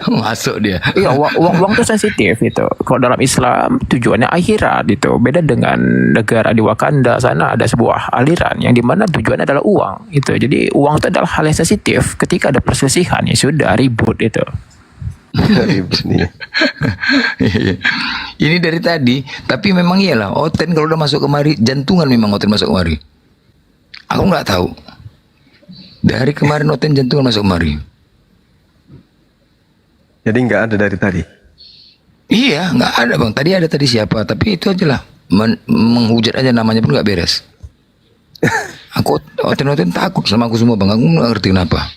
Masuk dia.
Iya, uang tuh sensitif itu. Kalau dalam Islam tujuannya akhirat itu. Beda dengan negara di Wakanda, sana ada sebuah aliran yang dimana tujuannya adalah uang itu. Jadi uang itu adalah hal yang sensitif. Ketika ada perselisihan ya sudah ribut itu.
Ini dari tadi, tapi memang iyalah Oten kalau udah masuk kemari, jantungan memang Oten masuk kemari. Aku nggak tahu. Dari kemarin Oten jantungan masuk kemari.
Jadi nggak ada dari tadi.
Iya, nggak ada Bang. Tadi ada siapa, tapi itu aja lah. Menghujat aja namanya pun nggak beres. Aku Oten takut sama aku semua Bang. Aku nggak ngerti kenapa.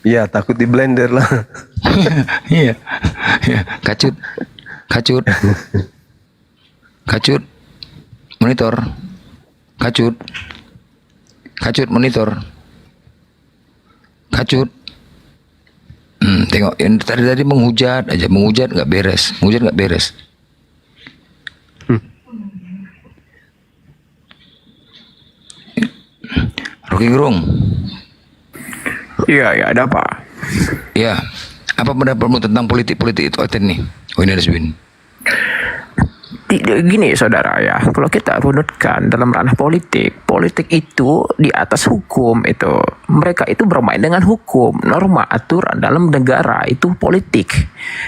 Iya, takut di blender lah.
Iya. Kacut. Monitor. Kacut monitor. Tengok yang tadi menghujat nggak beres. Rocky Gerung.
Iya, ada apa?
Ya, apa pendapatmu tentang politik itu Oten nih? Oh, ini ada Swin.
Gini saudara ya, kalau kita runutkan dalam ranah politik, politik itu di atas hukum itu. Mereka itu bermain dengan hukum, norma, aturan dalam negara itu politik.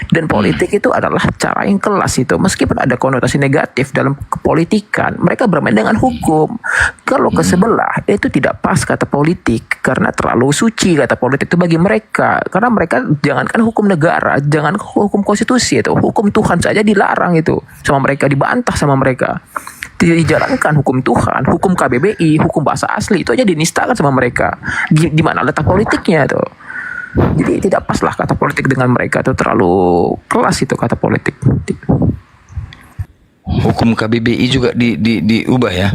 Dan politik itu adalah cara yang kelas itu. Meskipun ada konotasi negatif dalam kepolitikan, mereka bermain dengan hukum. Kalau ke sebelah, itu tidak pas kata politik. Karena terlalu suci kata politik itu bagi mereka. Karena mereka jangankan hukum negara, jangan hukum konstitusi itu. Hukum Tuhan saja dilarang itu sama mereka, dibantah sama mereka. Dijalankan hukum Tuhan, hukum KBBI, hukum bahasa asli itu aja dinistakan sama mereka. Di mana letak politiknya tuh? Jadi tidak pas lah kata politik dengan mereka tuh, terlalu kelas itu kata politik.
Hukum KBBI juga diubah ya?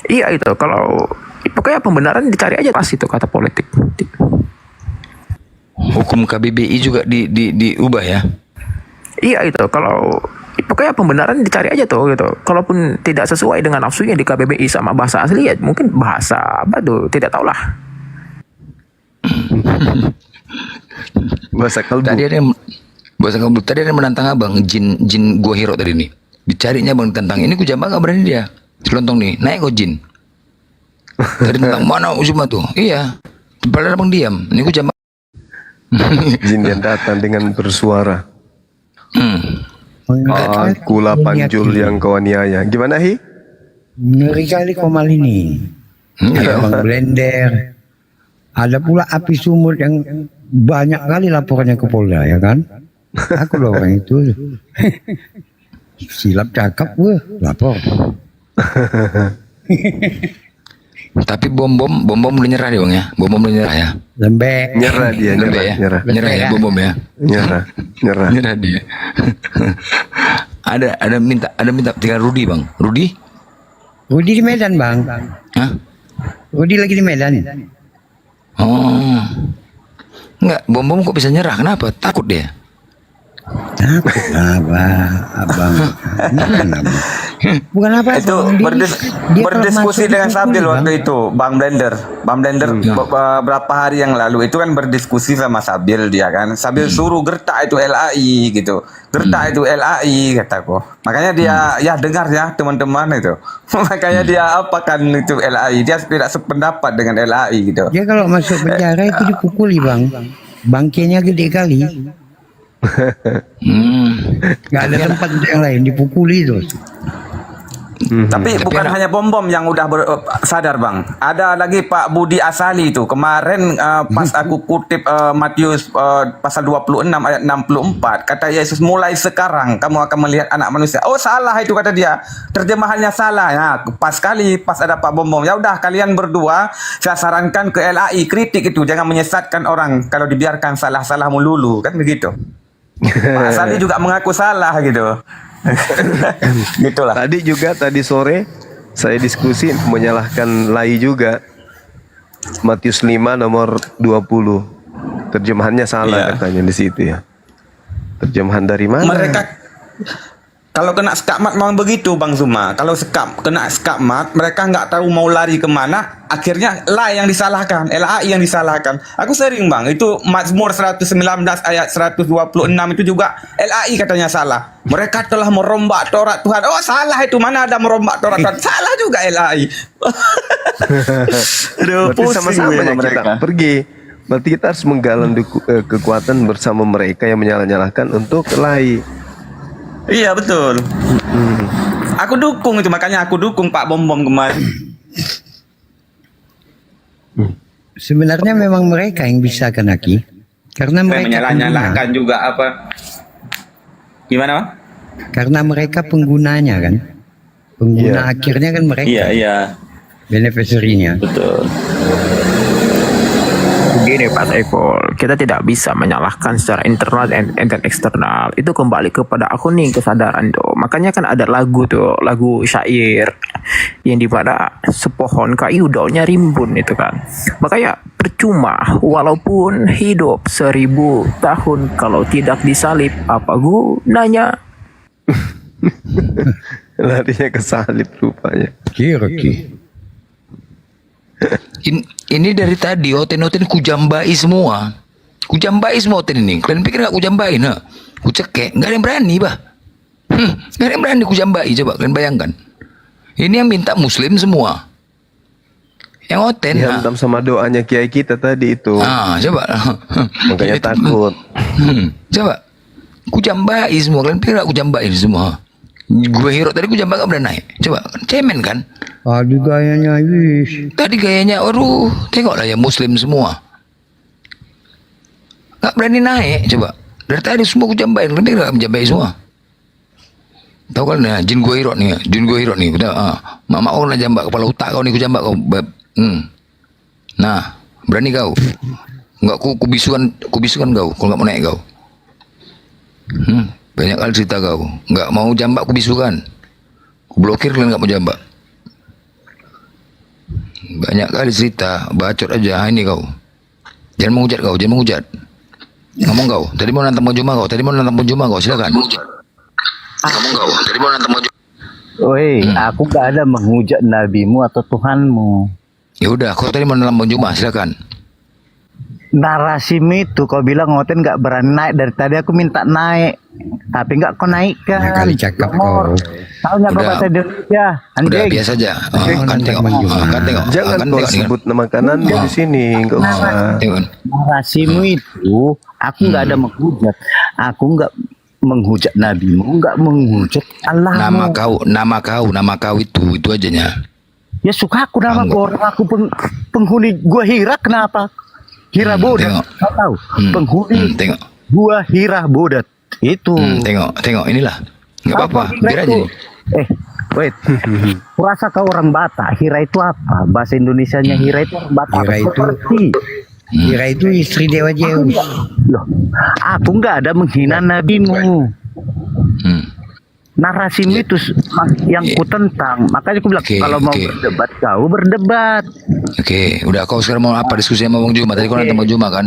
Iya itu, kalau pokoknya pembenaran dicari aja pas itu kata politik.
Hukum KBBI juga diubah ya?
Iya itu, kalau pokoknya pembenaran dicari aja tuh gitu. Kalaupun tidak sesuai dengan nafsunya di KBBI sama bahasa asli ya mungkin bahasa apa tuh, tidak tahu lah.
Bahasa kalbu.
Bahasa kalbu. Tadi ada yang menantang abang, jin gua hero tadi nih. Dicarinya bang tentang ini, ku jambak gak berani dia. Selontong nih, naik kok jin. Tadi tentang mana Uzuma tuh? Iya. Padahal abang diam. Ini ku jambak.
Jin yang datang dengan bersuara. Akulah Panjul yang kau aniaya. Gimana Hi?
Ngeri kali Komal ini. Ada Bang Blender. Ada pula api sumur yang banyak kali laporannya ke Polda ya kan. Aku loh orang itu. Silap cakap gue lapor.
Tapi bom udah nyerah dia bang ya. Bom udah nyerah ya.
Lembek.
Nyerah dia,
nyerah ya bom ya. Nyerah dia. ada minta tinggal Rudi bang. Rudi
di Medan bang.
Hah?
Rudi lagi di Medan.
Oh, enggak, bom kok bisa nyerah? Kenapa? Takut dia?
Takut abang. Bukan apa
itu berdiskusi dengan Sabil waktu itu Bang Blender beberapa hari yang lalu itu kan berdiskusi sama Sabil dia kan. Sabil suruh gertak itu LAI gitu. Gertak itu LAI kataku. Makanya dia ya dengar ya teman-teman itu. Makanya dia apakan itu LAI. Dia tidak sependapat dengan LAI gitu.
Dia kalau masuk penjara itu dipukuli bang. Bangkainya gede kali. Gak ada tempat yang lain, dipukuli terus.
Tapi bukan hanya bom yang udah sadar bang. Ada lagi Pak Budi Asali itu kemarin pas aku kutip Matius pasal 26 ayat 64 kata Yesus mulai sekarang kamu akan melihat anak manusia. Oh salah itu kata dia, terjemahannya salah ya. Pas ada Pak Bom ya udah kalian berdua saya sarankan ke LAI kritik itu, jangan menyesatkan orang kalau dibiarkan salah melulu kan begitu. Pak Asali juga mengaku salah gitu. Gitulah.
Tadi sore saya diskusi menyalahkan Lai juga. Matius 5 nomor 20. Terjemahannya salah katanya di situ ya. Terjemahan dari mana?
Mereka kalau kena skakmat memang begitu Bang Zuma. Kalau kena skakmat mereka nggak tahu mau lari kemana. Akhirnya LAI yang disalahkan, LAI yang disalahkan. Aku sering bang, itu Mazmur 119 ayat 126 itu juga LAI katanya salah. Mereka telah merombak Taurat Tuhan. Oh salah itu, mana ada merombak Taurat Tuhan. Salah juga LAI. Aduh,
berarti sama-sama kita pergi. Berarti kita harus menggalang kekuatan bersama mereka yang menyalah-nyalahkan untuk LAI.
Iya betul. Aku dukung itu, makanya aku dukung Pak Bom kemarin.
Sebenarnya memang mereka yang bisa kan Aki, karena mereka
menyalah-nyalahkan juga apa? Gimana Bang?
Karena mereka penggunanya kan, pengguna akhirnya kan mereka.
Iya.
Beneficiary-nya.
Betul.
Begini Pak Saiful, kita tidak bisa menyalahkan secara internal dan eksternal. Itu kembali kepada akuning kesadaran tuh. Makanya kan ada lagu syair yang dimana sepohon kayu daunnya rimbun itu kan. Makanya percuma walaupun hidup 1000 tahun kalau tidak disalib, apa gunanya?
Larinya ke salib rupanya.
Kira.
Ini dari tadi Oten kujambai semua Oten ini. Kalian pikir gak kujambain? Ku cekek, gak ada yang berani bah. Gak ada yang berani ku jambai, coba kalian bayangkan. Ini yang minta Muslim semua. Yang oten.
Dihantam sama doanya kiai kita tadi itu.
Coba.
Makanya takut.
Coba. Ku jambai semua. Kalian pikir aku jambai semua. Gue hero tadi ku jambai gak pernah naik. Coba. Cemen kan.
Tadi gayanya wis.
Tadi gayanya, aduh. Tengoklah ya Muslim semua. Gak berani naik. Coba. Dari tadi semua ku jambai. Kalian pikir gak menjambai semua. Tahu kan ya, jin gue hero nih. Mama kau nak jambak kepala otak kau ni, ku jambak kau. Nah, berani kau? Enggak, kubisukan kau kalau enggak mau naik kau. Banyak kali cerita kau. Enggak mau jambak kubisukan. Ku blokir kalian enggak mau jambak. Banyak kali cerita, bacot aja ini kau. Jangan menghujat kau, jangan menghujat. Ngomong kau. Tadi mau nantang Juma kau, silakan. Ngomong kau. Tadi mau nantang Juma.
Woi, aku gak ada menghujat nabimu atau Tuhanmu.
Ya udah, kau tadi mau nantang Juma, silakan.
Narasimu itu kau bilang Ngoten gak berani naik, dari tadi aku minta naik, tapi gak kau naikkan.
Nah, kali cakap kau.
Tahu nggak kau bahasa Indonesia?
Udah biasa aja. Kan tengok.
Jangan kau sebut nama kanan di sini, enggak usah.
Narasimu itu aku nggak ada menghujat. Aku nggak menghujat nabimu, nggak menghujat Allah.
Nama kau itu ajanya.
Ya suka aku nama orang aku penghuni gua Hira, kenapa? Hira Bodat. Kau tahu? Penghuni gua Hira Bodat itu.
Tengok inilah. Enggak apa-apa, biar aja.
Wait. Kurasa kau orang Batak. Hira itu apa? Bahasa Indonesianya Hira itu orang Batak.
Hira itu istri Dewa Zeus.
Loh, aku nggak ada menghina nabimu. Narasimu itu yang ku tentang. Makanya aku bilang kalau mau berdebat, kau berdebat.
Oke, udah kau sekarang mau apa diskusi sama Bang Juma? Tadi kau nantang Bang Juma kan?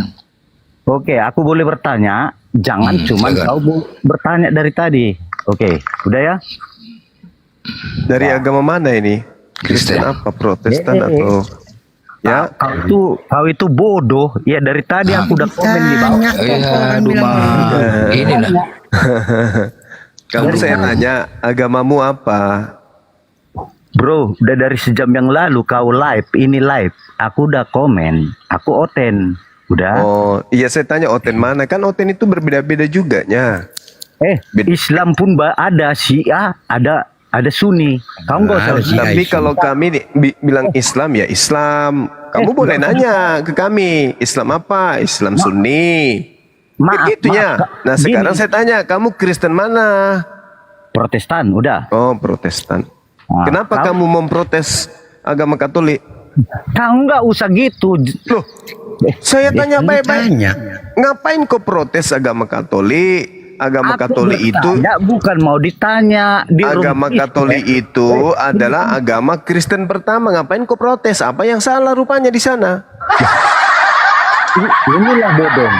Oke, aku boleh bertanya. Jangan cuma kau bertanya dari tadi. Oke, udah ya?
Dari agama mana ini? Kristen apa? Protestan atau? Ya,
kau itu bodoh. Ya dari tadi aku udah komen di bawah.
Ini lah.
Kamu saya tanya agamamu apa?
Bro, udah dari sejam yang lalu kau live, ini live. Aku udah komen, aku Oten. Udah.
Oh, iya saya tanya Oten mana? Kan Oten itu berbeda-beda juga nya.
Islam pun ada Syiah, ada Sunni. Kamu nggak usah.
Tapi kalau kami bilang Islam ya Islam. Kamu boleh nanya ke kami, Islam apa? Islam Sunni. Begitunya. Nah sekarang saya tanya, kamu Kristen mana?
Protestan, udah.
Oh Protestan. Kenapa kamu memprotes agama Katolik?
Kamu nggak usah gitu.
Loh, saya tanya baik-baik. Ngapain kau protes agama Katolik? Agama Katolik itu
bukan mau ditanya.
Agama Katolik itu adalah agama Kristen pertama. Ngapain kau protes? Apa yang salah rupanya di sana?
Inilah bodoh.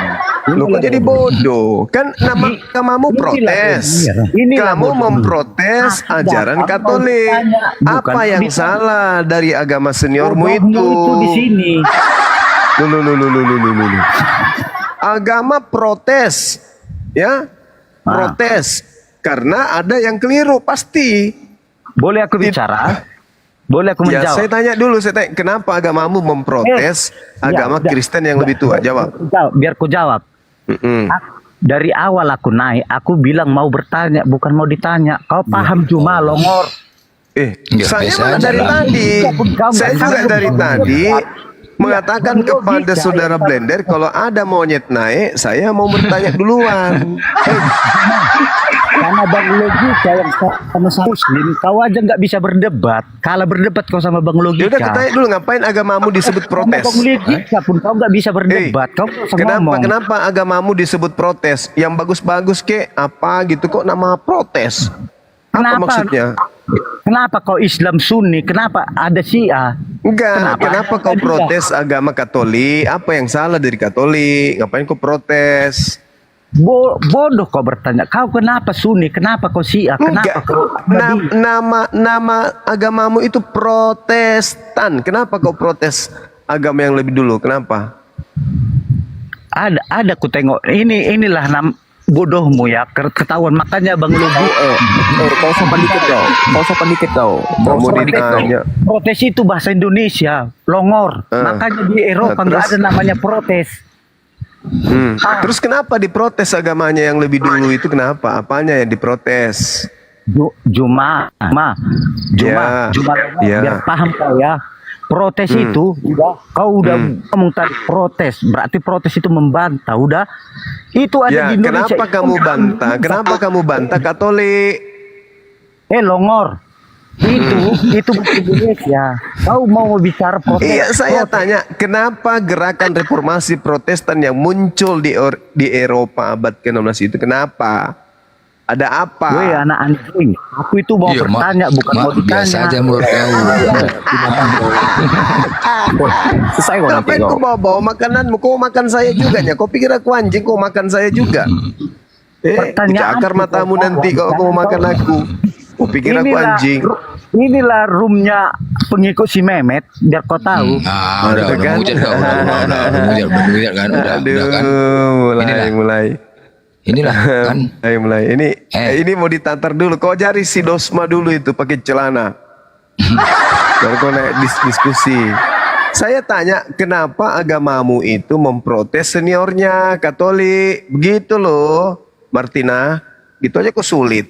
Lo kok jadi bodoh? Kan nama agamamu protes. Kamu memprotes ajaran Katolik. Apa yang salah dari agama seniormu itu?
Di sini.
Agama protes, ya? Protes karena ada yang keliru pasti.
Boleh aku bicara? Boleh aku menjawab?
Ya, saya tanya dulu, kenapa agamamu memprotes agama Kristen yang lebih tua? Jawab.
Biar ku jawab. Dari awal aku naik, aku bilang mau bertanya, bukan mau ditanya. Kau paham cuma longor.
Saya malah dari tadi. Saya juga dari tadi mengatakan kepada saudara Blender kalau ada monyet naik, saya mau bertanya duluan.
Karena Bang Logika yang sama Muslim, kau aja nggak bisa berdebat. Kalau berdebat kau sama Bang Logika.
Yaudah kita tanya dulu, ngapain agamamu disebut protes?
Bang Logika pun kau nggak bisa berdebat. Kau
kenapa agamamu disebut protes? Yang bagus-bagus apa gitu kok nama protes? Apa maksudnya?
Kenapa kau Islam Sunni? Kenapa ada Syiah?
Enggak, kenapa kau protes agama Katolik? Apa yang salah dari Katolik? Ngapain kau protes?
Bodoh kau bertanya. Kau kenapa Sunni? Kenapa kau Syiah? Kenapa kau
nama agamamu itu Protestan. Kenapa kau protes agama yang lebih dulu? Kenapa?
Ada ku tengok. Inilah bodohmu ya, ketahuan makanya Bang Lubu.
Kau sopan dikit kau. Kau sopan dikit kau. Kau
Kamu
sopan dikit kau.
ditanya.
Protes itu bahasa Indonesia, longor. Makanya di Eropa nggak ada namanya protes.
Terus kenapa diprotes agamanya yang lebih dulu itu kenapa? Apanya yang diprotes?
Juma, biar paham kau ya. Protes itu kau udah ngomong tadi protes, berarti protes itu membantah, udah. Itu ada di Indonesia.
Kenapa kamu bantah? Kenapa kamu bantah Katolik?
Longor. Itu bukan Indonesia. Kau mau bicara protes?
Iya, saya tanya, kenapa gerakan reformasi Protestan yang muncul di Eropa abad ke-16 itu kenapa? Ada apa?
Weh, anak anjing. Aku itu mau bertanya, bukan mau ditanya.
Biasa aja menurut kau.
Selesai kau nanti
Ngapain
kau.
kau bawa makananmu? Kau makan saya juga nya. Kau pikir aku anjing? Kau makan saya juga. Cakar matamu nanti kalau kau makan aku. Kau pikir aku anjing?
Inilah roomnya pengikut si Mehmet, biar kau tahu.
Udah hujat kau. Udah kan. Udah kan.
Mulai.
Inilah kan.
Mulai. Ini mau ditatar dulu. Kau cari si Dosma dulu itu pakai celana. Baru kau naik diskusi. Saya tanya, kenapa agamamu itu memprotes seniornya Katolik? Begitu loh, Martina. Gitu aja kok sulit.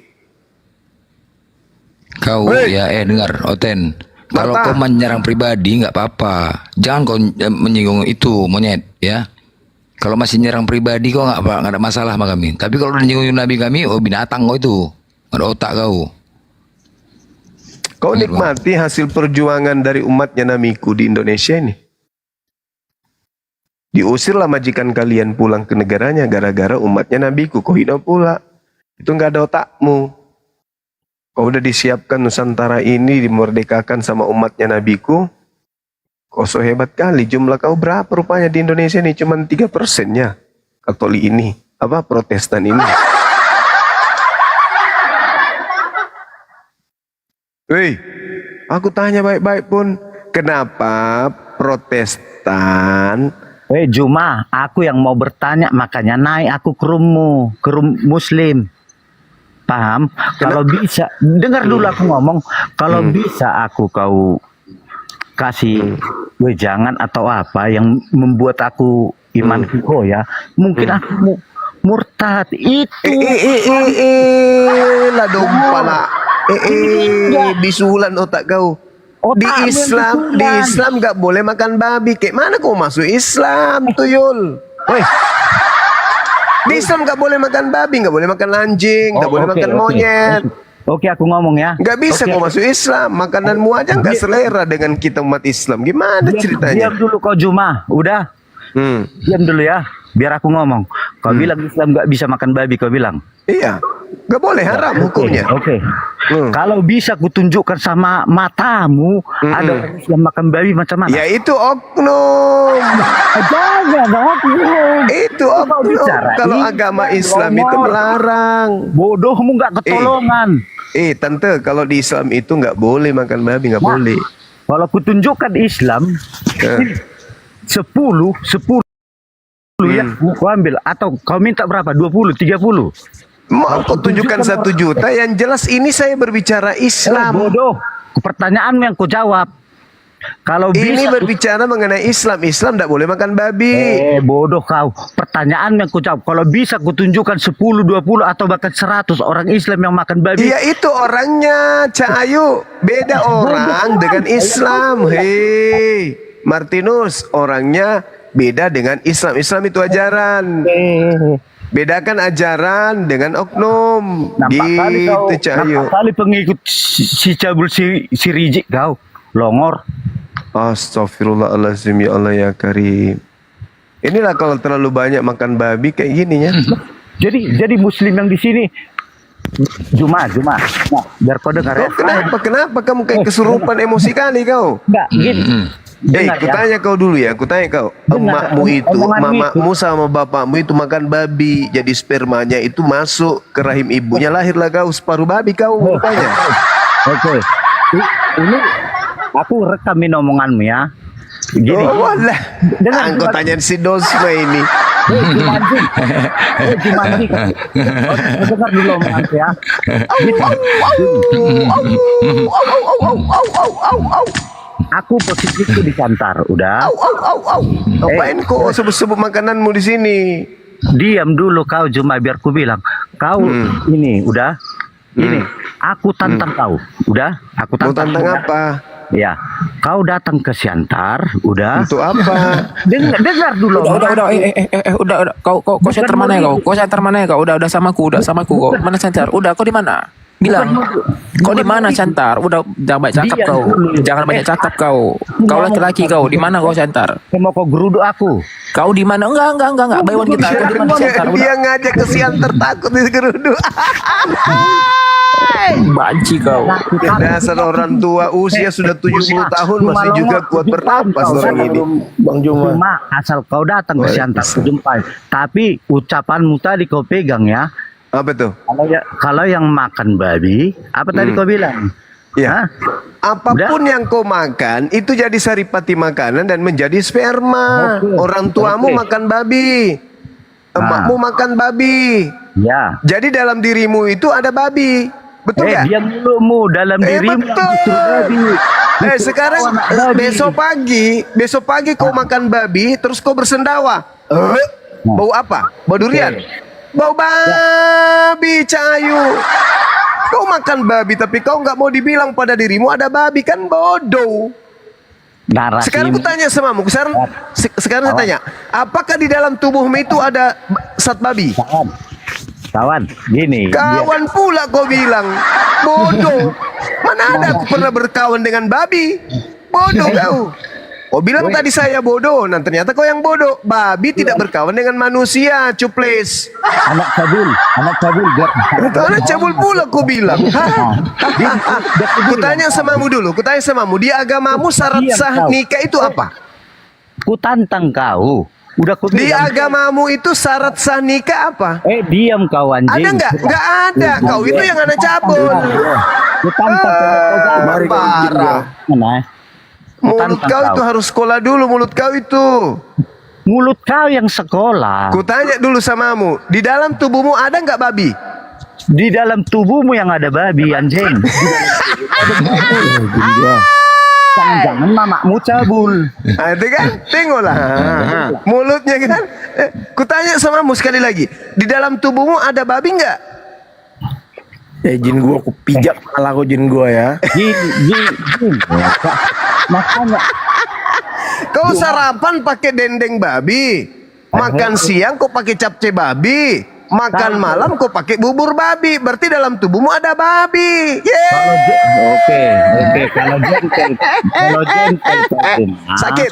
Kau dengar Oten. Kalau kau menyerang pribadi nggak apa-apa. Jangan kau menyinggung itu monyet ya. Kalau masih nyerang pribadi kau nggak ada masalah sama kami. Tapi kalau udah nyinggung Nabi kami, binatang kau itu. Ada otak kau.
Kau nikmati hasil perjuangan dari umatnya Namiku di Indonesia ini. Diusirlah majikan kalian pulang ke negaranya gara-gara umatnya Nabiku. Kau hidup pula. Itu nggak ada otakmu. Kau udah disiapkan Nusantara ini dimerdekakan sama umatnya Nabiku. Kau so hebat kali. Jumlah kau berapa rupanya di Indonesia ini? Cuman 3%-nya Katolik ini. Protestan ini. Wih, aku tanya baik-baik pun. Kenapa Protestan?
Juma, aku yang mau bertanya, makanya naik aku ke room Muslim. Paham? Kalau bisa, dengar dulu aku ngomong. Kalau bisa kau kasih wejangan atau apa yang membuat aku iman ya, mungkin aku murtad itu.
Lah dompala. Bisulan otak kau. Di Islam nggak boleh makan babi. Kayak mana kau masuk Islam, tuyul? Di Islam nggak boleh makan babi, nggak boleh makan anjing, nggak boleh makan monyet.
Oke, aku ngomong ya.
Nggak bisa kau masuk Islam. Makananmu aja nggak selera dengan kita umat Islam. Gimana ceritanya?
Diam dulu kau Juma, udah. Diam dulu ya. Biar aku ngomong. Kau bilang Islam nggak bisa makan babi, kau bilang.
Iya, nggak boleh, haram hukumnya.
Oke. Kalau bisa kutunjukkan sama matamu ada orang Islam makan babi macam mana?
Ya itu oknum.
Jangan oknum.
Itu oknum. Kalau agama Islam itu melarang.
Bodohmu nggak ketolongan.
Tante, kalau di Islam itu nggak boleh makan babi, nggak boleh.
Kalau kutunjukkan Islam 10 ya, kau ambil atau kau minta berapa? 20, 30.
Mau kau tunjukkan 1 juta? Yang jelas ini saya berbicara Islam.
Bodoh. Pertanyaanmu yang kau jawab. Kalau
ini
bisa,
berbicara mengenai Islam. Islam tidak boleh makan babi.
Bodoh kau. Pertanyaan yang kau jawab. Kalau bisa kau tunjukkan 10, 20 atau bahkan 100 orang Islam yang makan babi.
Iya itu orangnya, Cak Ayu. Beda orang dengan Islam. Hei, Martinus, orangnya beda dengan Islam. Islam itu ajaran. Bedakan ajaran dengan oknum. Gitu, Cak Ayu.
Nampak kali pengikut si cabul si Rizik kau. Longor.
Astagfirullahaladzim, ya Allah ya Karim. Inilah kalau terlalu banyak makan babi kayak gini ya.
Jadi Muslim yang di sini Juma. Nah, biar kau dengar.
Kenapa kamu kayak kesurupan emosi kali kau?
Enggak, gini.
Kutanya kau dulu ya, kutanya kau. Emakmu itu, mamamu sama bapakmu itu makan babi, jadi spermanya itu masuk ke rahim ibunya, lahirlah kau separuh babi kau. Tanya.
Oke. Ini aku rekamin omonganmu ya. Gini.
Walah. Aku tanya si Dosma ini.
Jumanji. Jumanji. Dengar dulu omongan ya. Aku posisiku di Kantar, udah.
Ngapain kok sebut-sebut makananmu di sini?
Diam dulu kau, cuma biar ku bilang. Kau ini, udah. Ini, aku tantang kau, udah. Aku tantang.
Tantang apa?
Ya, kau datang ke Siantar, udah.
Untuk apa?
Dengar dulu.
Udah. Kau center mana ya kau? Kau center mana ya kau? Udah sama aku kau. Mana center? Udah, kau di mana? Bilang. Kau di mana center? Udah, jangan banyak cakap kau. Jangan banyak cakap kau. Kau laki-laki kau. Di mana kau center?
Mau kau geruduk aku.
Kau di mana? Enggak. Bayuan kita. Kau di mana center?
Dia ngajak ke Siantar takut digeruduk.
Banci kau.
Dasar orang tua usia sudah 70 tahun masih juga kuat bernapas orang ini.
Bang Juma. Cuma asal kau datang ke Siantar, ku jumpai. Tapi ucapanmu tadi kau pegang ya.
Apa tuh?
Kalau yang makan babi, apa tadi kau bilang?
Ya. Apapun yang kau makan itu jadi saripati makanan dan menjadi sperma. Orang tuamu makan babi. Emakmu makan babi.
Ya.
Jadi dalam dirimu itu ada babi. Betul ya?
Diam mulutmu, dalam dirimu
betul.
babi.
Sekarang besok pagi kau makan babi terus kau bersendawa. Bau apa? Bau durian. Bau babi Cahayu. Kau makan babi tapi kau nggak mau dibilang pada dirimu ada babi, kan bodoh. Sekarang aku tanya samamu. Sekarang saya tanya, apakah di dalam tubuhmu itu ada zat babi?
Kawan, gini.
Kawan pula kau bilang. Bodoh. Mana ada aku pernah berkawan dengan babi? Bodoh kau. Kau bilang tadi saya bodoh, nah ternyata kau yang bodoh. Babi tidak berkawan dengan manusia, cuples.
Anak cabul.
Anak cabul pula kau bilang. Kutanya samamu dulu, di agamamu syarat sah nikah itu apa?
Ku tantang kau. Udah ku
di agamamu itu syarat sah nikah apa?
Diam kau anjing.
Ada nggak? Nggak ada. Kau itu yang anak cabul.
Ku tantang
parah. Mulut kau itu harus sekolah dulu, mulut kau itu.
Mulut kau yang sekolah.
Ku tanya dulu samamu, di dalam tubuhmu ada nggak babi?
Di dalam tubuhmu yang ada babi, anjing. Jangan mamamu cabul.
Itu kan, tengoklah. Mulutnya kan. Ku tanya samamu sekali lagi, di dalam tubuhmu ada babi nggak?
Jin gua aku pijak kepala kau jin gua ya.
Jin. Makanya
kau sarapan pakai dendeng babi, makan siang kau pakai capcay babi, makan malam kau pakai bubur babi, berarti dalam tubuhmu ada babi.
Oke. Kalau jengkel
sakit.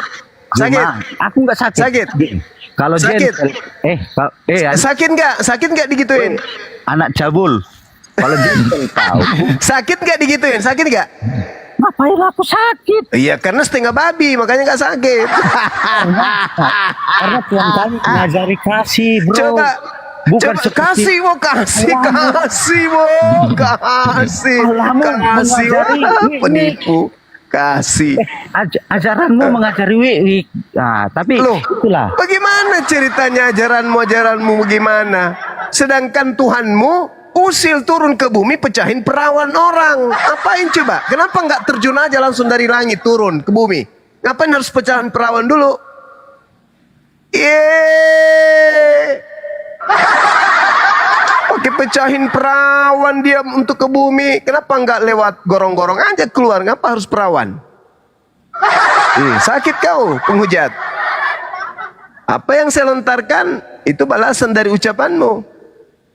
Aku nggak sakit. Kalau jengkel,
sakit nggak digituin?
Anak cabul. Kalau jengkel kau.
Sakit nggak digituin? Sakit nggak?
Ngapain aku sakit?
Iya, karena setengah babi, makanya nggak sakit.
Karena Tuhan kami mengajari kasih, bro.
Bukan kasih. Penipu. Kasih.
Ajaranmu mengajari wik. Nah, tapi itulah.
Bagaimana ceritanya ajaranmu bagaimana? Sedangkan Tuhanmu usil turun ke bumi pecahin perawan orang. Apain coba? Kenapa nggak terjun aja langsung dari langit turun ke bumi? Ngapain harus pecahin perawan dulu? Oke, pecahin perawan dia untuk ke bumi. Kenapa nggak lewat gorong-gorong aja keluar? Ngapa harus perawan? Sakit kau penghujat. Apa yang saya lontarkan itu balasan dari ucapanmu.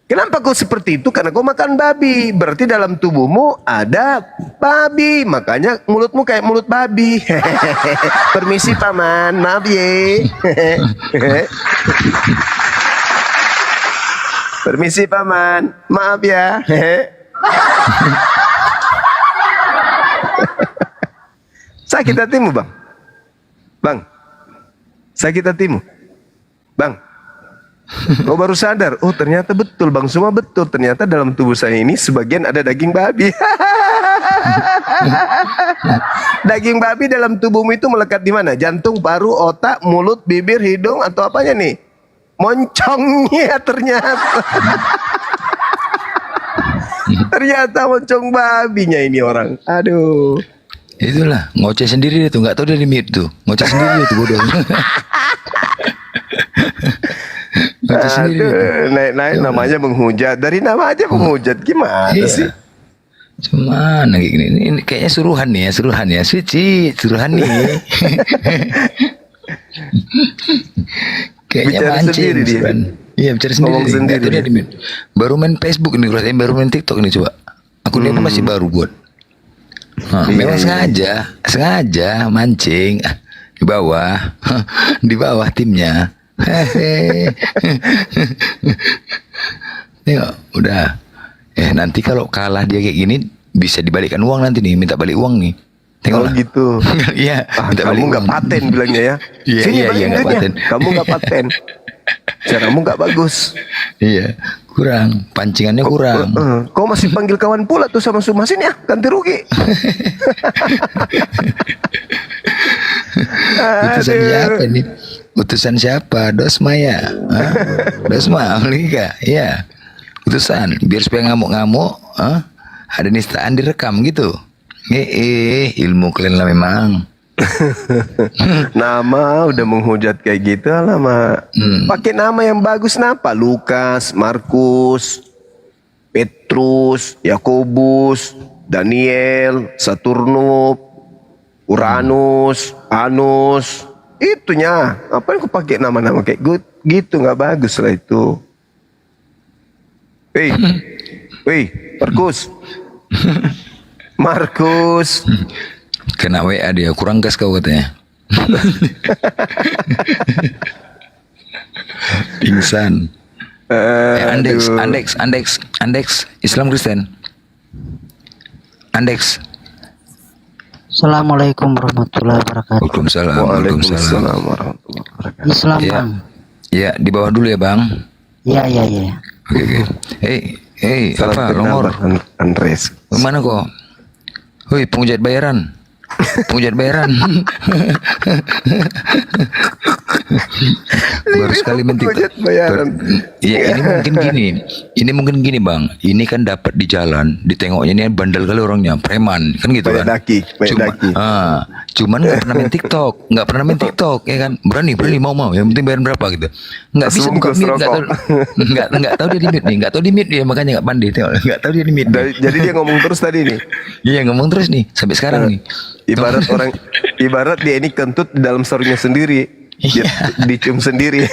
Kenapa kau seperti itu? Karena kau makan babi. Berarti dalam tubuhmu ada babi. Makanya mulutmu kayak mulut babi. Permisi paman, maaf ye. Permisi paman, maaf ya. Sakit hatimu bang? Bang, sakit hatimu? Bang, kau baru sadar, oh ternyata betul Bang Suma betul. Ternyata dalam tubuh saya ini sebagian ada daging babi. Daging babi dalam tubuhmu itu melekat di mana? Jantung, paru, otak, mulut, bibir, hidung, atau apanya nih? moncongnya ternyata. Ternyata moncong babinya ini orang. Aduh.
Itulah ngoceh sendiri itu, nggak tahu dia di mute tuh, ngoceh sendiri itu bodoh. Ngoceh sendiri.
Aduh, naik namanya menghujat. Dari nama aja menghujat, gimana
Iya.
sih?
Cuman kayak gini, ini kayaknya suruhan ya, suci, suruhan nih. Kayaknya
Bicara
mancing,
sendiri dia.
suruhan. Iya bicara sendiri.
Ngomong
Nggak
sendiri
tahu dia
dia.
di mute. Baru main Facebook nih, baru main TikTok nih coba. Akunnya pun masih baru buat. Nah,
Iya,
memang sengaja mancing di bawah, di bawah timnya. Tengok, udah. Nanti kalau kalah dia kayak gini bisa dibalikkan uang nanti nih, minta balik uang nih. Tengoklah.
Oh gitu.
Iya, minta balik
Kamu nggak
uang.
paten bilangnya ya.
Iya,
Sini
iya,
balikin
iya, nggak
duitnya.
paten.
Kamu nggak paten. Caramu nggak bagus.
Iya, kurang. Pancingannya kurang.
Kau masih panggil kawan pula tuh sama Sumasin ya, ganti rugi.
Utusan siapa ini? Utusan siapa? Dosma ya? Hah? Dosma, Alika? Iya. Utusan, biar supaya ngamuk-ngamuk. Ada nistaan direkam gitu. Ilmu kalian lah memang.
Nama udah menghujat kayak gitu, alamak. Pakai nama yang bagus napa? Lukas, Markus, Petrus, Yakobus, Daniel, Saturnus, Uranus, Anus. Itunya. Apa yang kau pakai nama-nama kayak gitu, nggak bagus lah itu. Wih, Markus. Markus.
Kena WA dia, kurang gas kau katanya. Pingsan. Andex, Islam Kristen. Andex.
Assalamualaikum warahmatullahi wabarakatuh.
Waalaikumsalam.
Waalaikumsalam warahmatullahi wabarakatuh.
Islam
Ya,
bang.
ya di bawah dulu ya bang.
Ya.
Oke. Hei, apa Longor?
Andres.
Mana kok? Woi, penghujat bayaran. Baru sekali mentik. Iya, ini mungkin gini bang. Ini kan dapat di jalan, ditengoknya ini bandel kali orangnya, preman, kan gitu kan. Cuman nggak pernah main TikTok, ya kan. Berani mau, yang penting bayar berapa gitu. Nggak bisa buka mute, nggak tahu dia di mute nih, nggak tahu di mute dia, makanya nggak pandai, nggak tahu dia di mute.
Jadi dia ngomong terus tadi nih.
Iya ngomong terus nih sampai sekarang nih.
Ibarat dia ini kentut di dalam sarungnya sendiri. Dia dicium sendiri.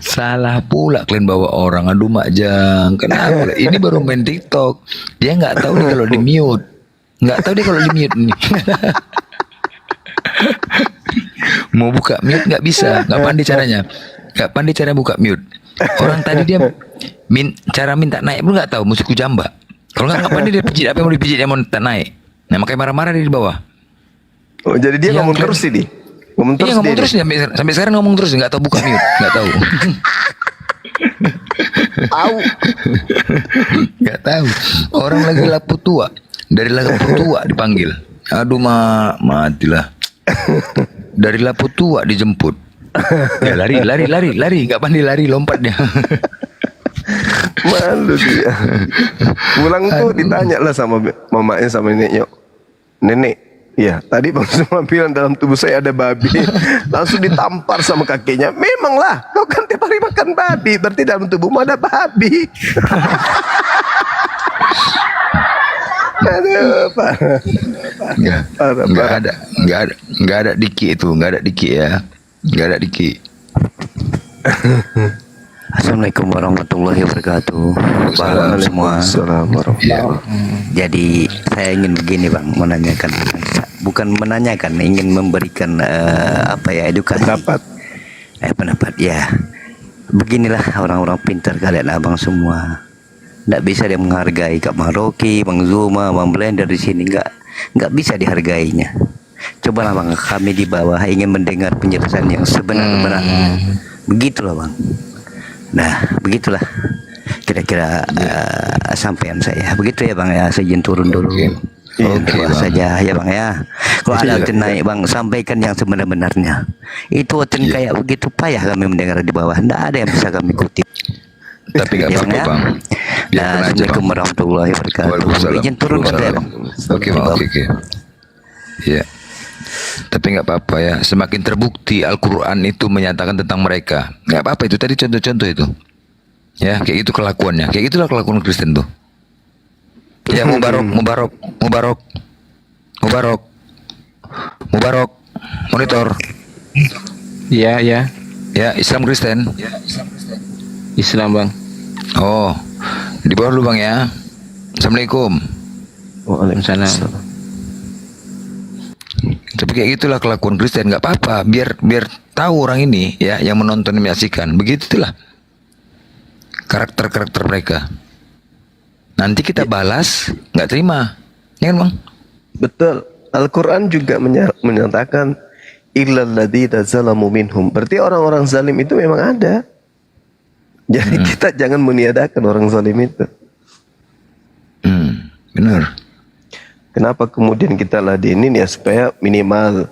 Salah pula kalian bawa orang, aduh Makjang. Kenapa? Ini baru main TikTok. Dia nggak tahu nih kalau di mute. Nggak tahu dia kalau di mute nih. Mau buka mute nggak bisa, nggak pandai caranya. Nggak pandai cara buka mute. Orang tadi dia cara minta naik pun nggak tahu, mesti ku jambak. Kalau nggak pandai dia pijit apa yang mau dipijit, dia mau minta naik. Nah makanya marah-marah dia di bawah.
Oh jadi dia ngomong terus sih, ngomong terus.
Iya ngomong terus dia, sampai sekarang ngomong terus, nggak tahu buka mute, nggak tahu. Nggak tahu. Orang lagi lapu tua, dari lapu tua dipanggil. Aduh matilah. Dari lapu tua dijemput. Ya lari, nggak pandai lari, lompat dia.
Malu dia. Pulang tuh ditanya lah sama mamanya sama neneknya. Nenek, iya tadi Bang Suma bilang dalam tubuh saya ada babi. Langsung ditampar sama kakeknya. Memanglah, kau kan tiap hari makan babi, berarti dalam tubuhmu ada babi. Aduh,
nggak ada diki itu, nggak ada diki ya, nggak ada diki.
Assalamualaikum warahmatullahi wabarakatuh. Malam semua. Jadi saya ingin begini bang, menanyakan, bukan menanyakan, ingin memberikan edukasi. Pendapat ya. Beginilah orang-orang pintar kalian abang semua. Nggak bisa dia menghargai Kak Maroki, Bang Zuma, Bang Blender di sini, nggak bisa dihargainya. Cobalah bang, kami di bawah ingin mendengar penjelasan yang sebenar-benarnya. Begitulah bang. Nah, begitulah kira-kira sampaian saya. Begitu ya bang ya, saya izin turun dulu. Doa saja ya bang ya. Kalau ada hoten naik bang, sampaikan yang sebenar-benarnya. Itu hoten kayak begitu payah kami mendengar di bawah. Tidak ada yang bisa kami kutip.
Tapi nggak apa-apa bang.
Nah, Assalamualaikum warahmatullahi wabarakatuh. Izin turun ya bang.
Oke bang, oke. Ya. Tapi nggak apa-apa ya. Semakin terbukti Al-Quran itu menyatakan tentang mereka. Nggak apa-apa itu tadi contoh-contoh itu. Ya, kayak gitu kelakuannya. Kayak gitulah kelakuan Kristen tuh. Ya, Mubarok. Monitor.
Iya, iya.
Ya, Islam Kristen.
Islam bang.
Oh, di bawah dulu bang ya. Assalamualaikum.
Waalaikumsalam.
Tapi kayak gitulah kelakuan Kristen, nggak apa-apa. Biar tahu orang ini ya yang menonton dan menyaksikan. Begitulah karakter mereka. Nanti kita balas, nggak terima, ya kan bang?
Betul. Al-Quran juga menyatakan illal ladzina zalamu minhum. Berarti orang-orang zalim itu memang ada. Jadi kita jangan meniadakan orang zalim itu.
Benar.
Kenapa kemudian kita ladenin ya supaya minimal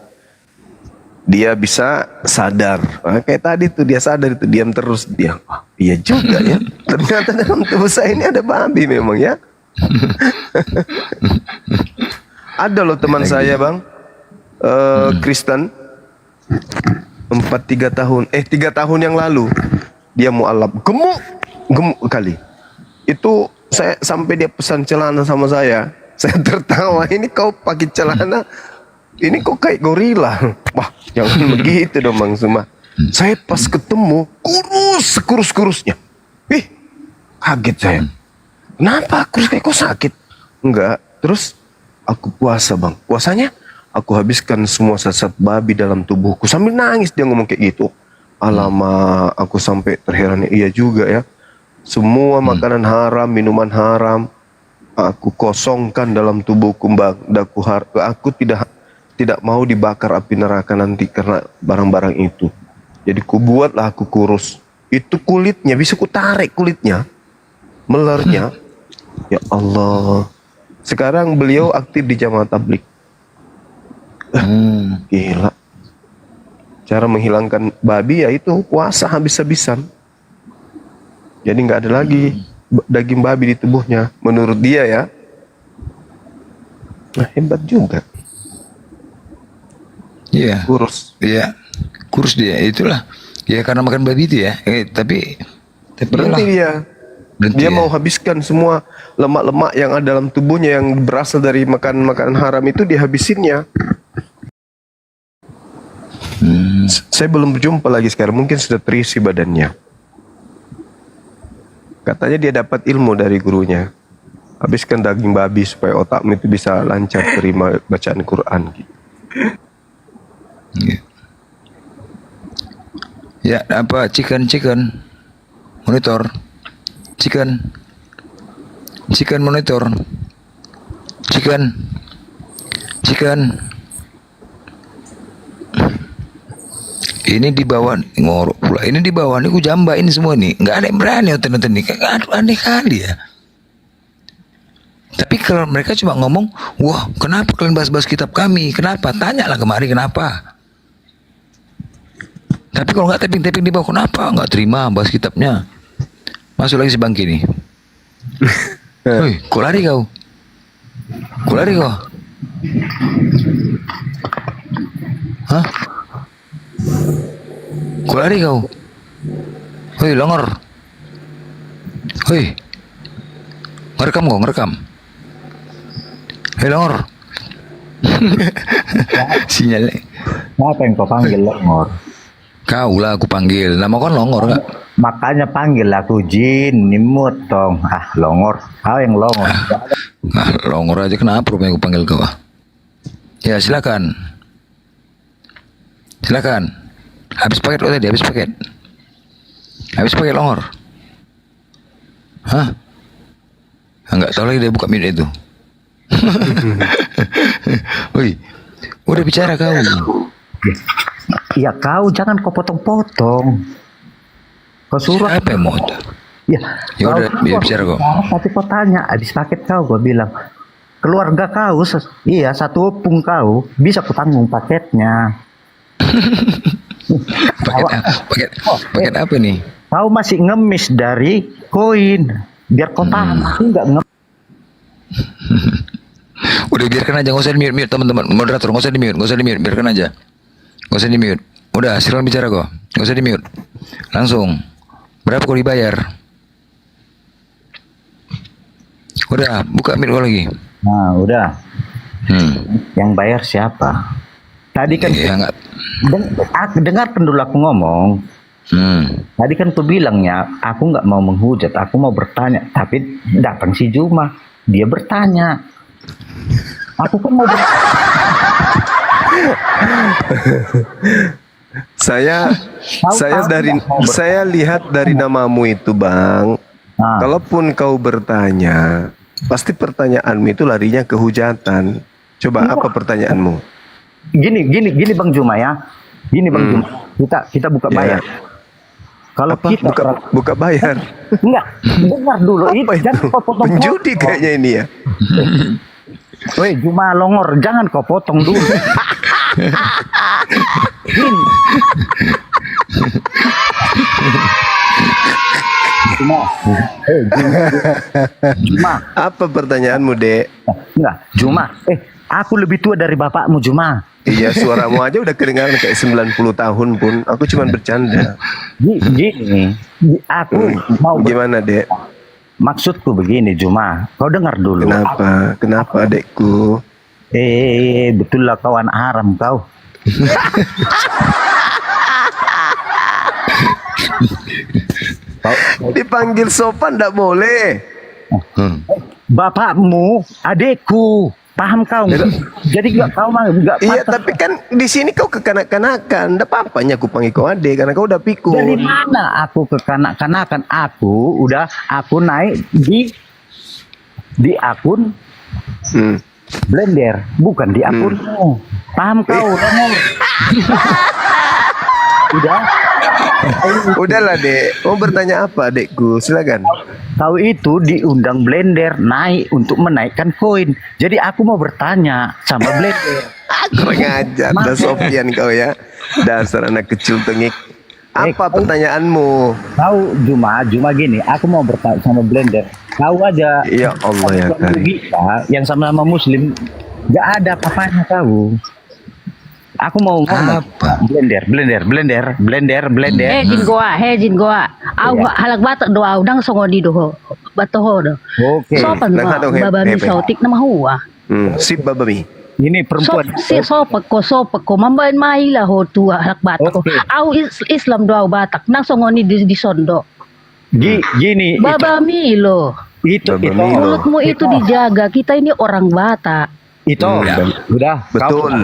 dia bisa sadar. Nah, kayak tadi tuh dia sadar itu diam terus dia. Oh, iya juga ya. Ternyata dalam tubuh saya ini ada babi memang ya. Ada loh teman saya bang, Kristen, 3 tahun yang lalu dia mualaf, gemuk kali. Itu saya sampai dia pesan celana sama saya tertawa, ini kau pakai celana, ini kok kayak gorila. Wah, jangan begitu dong bang Suma. Saya pas ketemu kurus-kurusnya. Kaget saya. Kenapa kurus kayak kok sakit? Enggak. Terus aku puasa bang. Puasanya aku habiskan semua sesat babi dalam tubuhku. Sambil nangis dia ngomong kayak gitu. Alamak, aku sampai terheran. Iya juga ya. Semua makanan haram, minuman haram, aku kosongkan dalam tubuhku bang. Aku tidak mau dibakar api neraka nanti karena barang-barang itu. Jadi kubuatlah aku kurus. Itu kulitnya bisa kutarik kulitnya, melernya. Ya Allah. Sekarang beliau aktif di Jamaah Tabligh. Gila. Cara menghilangkan babi ya itu puasa habis-habisan. Jadi nggak ada lagi daging babi di tubuhnya. Menurut dia ya. Nah, hebat juga.
Iya.
Kurus.
Iya. Kurus dia. Itulah. Ya karena makan babi itu ya. Tapi
berhenti dia. Dia mau habiskan semua lemak-lemak yang ada dalam tubuhnya yang berasal dari makanan haram itu dihabisinnya. Saya belum berjumpa lagi sekarang, mungkin sudah terisi badannya. Katanya dia dapat ilmu dari gurunya. Habiskan daging babi supaya otakmu itu bisa lancar terima bacaan Quran.
Ya, apa chicken monitor. Chicken monitor. Chicken. Ini di bawah ngorok pula. Ini di bawah nih ku jambain semua nih. Nggak ada yang berani nonton nih. Aduh, aneh kali ya. Tapi kalau mereka cuma ngomong, wah kenapa kalian bahas-bahas kitab kami? Kenapa? Tanyalah kemari kenapa. Tapi kalau nggak tapping di bawah, kenapa? Nggak terima bahas kitabnya. Masuk lagi si Bangki nih. Woi, kok lari kau? Hah? Kok lari kau? Woi, longor. Woi. Ngerekam. Hei, longor. Sinyalnya.
Apa yang kau panggil longor?
Kau lah aku panggil. Nama kau longor gak?
Makanya panggil aku Jin, nimut dong. Longor. Yang longor.
Longor aja kenapa rupanya aku panggil kau? Ya silakan. Habis paket lo tadi, habis paket longor. Hah? Enggak tahu lagi dia buka mute itu. Woi, udah bicara kau.
Ya kau jangan kau potong-potong. Kau suruh
apa yang mau?
Ya
udah bicara kau.
Tapi kau tanya habis paket kau bilang keluarga kau, iya satu opung kau, bisa kutanggung paketnya.
Paket apa nih?
Kau masih ngemis dari koin, biar kau paham. Aku nggak ngemis.
Udah biarkan aja, nggak usah di-mute teman-teman. Moderator nggak usah di-mute, biarkan aja. Nggak usah di-mute. Udah, silakan bicara kok. Nggak usah di-mute. Langsung. Berapa kau dibayar? Udah, buka mute kau lagi.
Nah, udah. Yang bayar siapa? Tadi kan dengarkan dulu aku ngomong. Tadi kan tuh bilangnya aku nggak mau menghujat, aku mau bertanya. Tapi datang si Juma, dia bertanya. Aku kan mau
saya lihat dari namamu itu, Bang. Kalaupun kau bertanya, pasti pertanyaanmu itu larinya ke hujatan. Coba apa pertanyaanmu?
Gini Bang Juma ya. Gini Bang Juma. Kita buka bayar. Kalau kita
buka bayar.
Enggak, dengar dulu. Jangan kau potong.
Penjudi kayaknya ini ya.
Woi Juma Longor, jangan kau potong dulu. Gini. Juma.
Apa pertanyaanmu, Dek?
Enggak, Juma. Aku lebih tua dari bapakmu, Juma.
Iya, suaramu aja udah kedengaran kayak 90 tahun pun. Aku cuma bercanda.
Gini, aku mau
gimana, Dek?
Maksudku begini, Juma. Kau dengar dulu.
Kenapa, adekku?
Betul lah kawan haram kau.
Dipanggil sopan ndak boleh.
Bapakmu, adekku. Paham kau? Jadi kau mah enggak.
Iya, tapi kan di sini kau kekanak-kanakan. Ndak apa-apanya aku panggil kau adek karena kau udah pikun.
Dari mana aku kekanak-kanakan? Aku naik di akun Blender, bukan di akunmu. Paham kau?
Udahlah, Dek. Mau bertanya apa, adekku? Silakan.
Kau itu diundang Blender naik untuk menaikkan koin. Jadi aku mau bertanya sama Blender.
Kurang ajar, dah Sofian kau ya. Dasar anak kecil tengik. Apa pertanyaanmu?
Kau Juma gini. Aku mau bertanya sama Blender. Kau aja.
Ya Allah ya Karim.
Kita yang sama-sama Muslim, gak ada apa-apanya kau. Aku mau ngomong Blender.
Jin goa. Au halak batak doa udang songo di doho. Batoho do.
Oke.
Sopan babami sautik nama huwa.
Sip babami.
Ini perempuan.
Sopak ko mambain mai lah ho tua halak batak ko. Au Islam doa batak nang songo ni di sondo.
Gini.
Babami lo.
Itu.
Mulutmu itu dijaga. Kita ini orang Batak.
Itu udah
betul.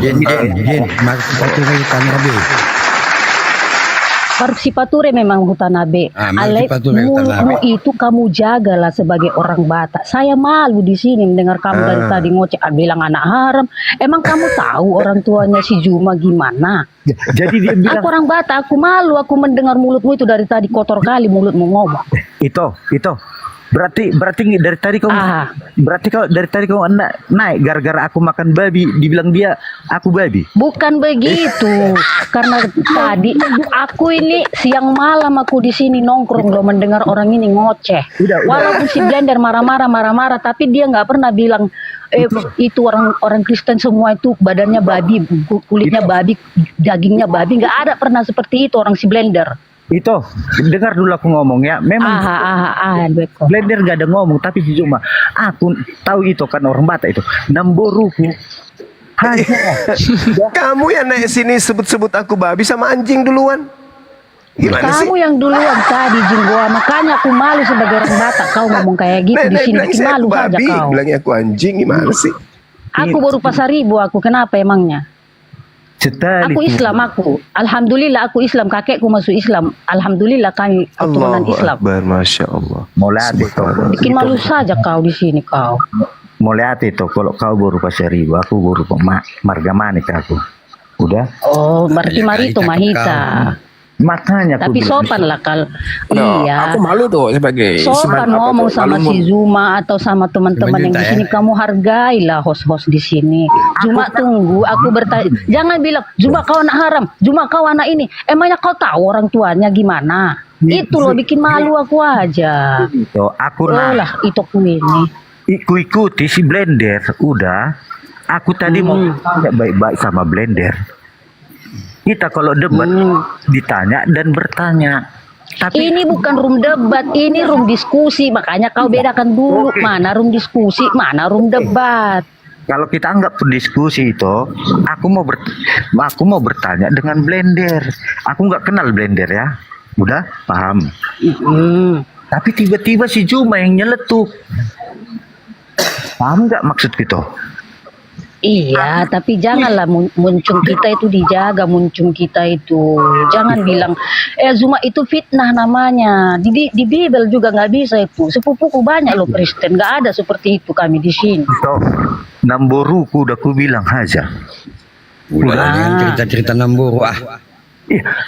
Parsipature memang Hutanabe. Alek mulutmu itu kamu jagalah sebagai orang Batak. Saya malu di sini mendengar kamu dari tadi ngoceh bilang anak haram. Emang kamu tahu orang tuanya si Juma gimana?
Jadi dia bilang
aku orang Batak, aku malu aku mendengar mulutmu itu dari tadi kotor kali mulutmu ngomong.
Itu. Berarti dari tadi kau naik gara-gara aku makan babi, dibilang dia aku babi.
Bukan begitu. Karena tadi aku ini siang malam aku di sini nongkrong loh mendengar orang ini ngoceh. Walaupun si Blender marah-marah tapi dia nggak pernah bilang itu orang Kristen semua itu badannya babi, kulitnya babi, dagingnya babi, nggak ada pernah seperti itu orang si Blender.
Itu dengar dulu aku ngomong ya. Memang Blender gak ada ngomong, tapi cuma aku tahu itu kan orang Batak itu namboruku.
Kamu yang naik sini sebut-sebut aku babi sama anjing duluan. Gimana
kamu
sih?
yang duluan tadi Jinggoa, makanya aku malu sebagai orang Batak kau ngomong kayak gitu di sini, bikin malu saja kau.
Bilangnya aku anjing gimana sih?
Aku baru Pasaribu, aku kenapa emangnya? Aku Islam aku. Alhamdulillah aku Islam, kakekku masuk Islam. Alhamdulillah kami keturunan Islam.
Akbar, Masya Allah.
Mulai
bikin malu saja kau di sini kau.
Mulai itu kalau kau baru Pasaribu, aku baru Marga Manik aku. Udah?
Oh, berarti Marito Mahita.
Makanya aku
Tapi
bilang,
sopan lah kalau
Aduh,
iya.
aku malu tuh sebagai
Sopan ngomong sama si Zuma atau sama teman-teman yang di sini, kamu hargailah host-host di sini. Zuma tunggu, aku bertanya, jangan bilang Zuma kau anak haram, Zuma kau anak ini. Emangnya kau tahu orang tuanya gimana? Itu loh bikin malu aku aja.
itu aku
Oh lah, itu aku ini.
ikuti si Blender. Udah, aku tadi mau tanya baik-baik sama Blender. Kita kalau debat ditanya dan bertanya. Tapi
Ini bukan room debat, ini room diskusi. Makanya kau bedakan dulu mana room diskusi, mana room debat.
kalau kita anggap berdiskusi itu, aku mau bertanya dengan Blender. Aku nggak kenal Blender ya. Udah paham. Tapi tiba-tiba si Juma yang nyeletuk. Paham nggak maksud gitu?
Iya, tapi janganlah muncung kita itu dijaga, muncung kita itu. Jangan bilang, Zuma itu fitnah namanya. Di Bible juga nggak bisa itu. Sepupuku banyak loh Kristen, nggak ada seperti itu kami di sini.
Namboruku udah ku bilang aja.
Udah cerita-cerita Namboru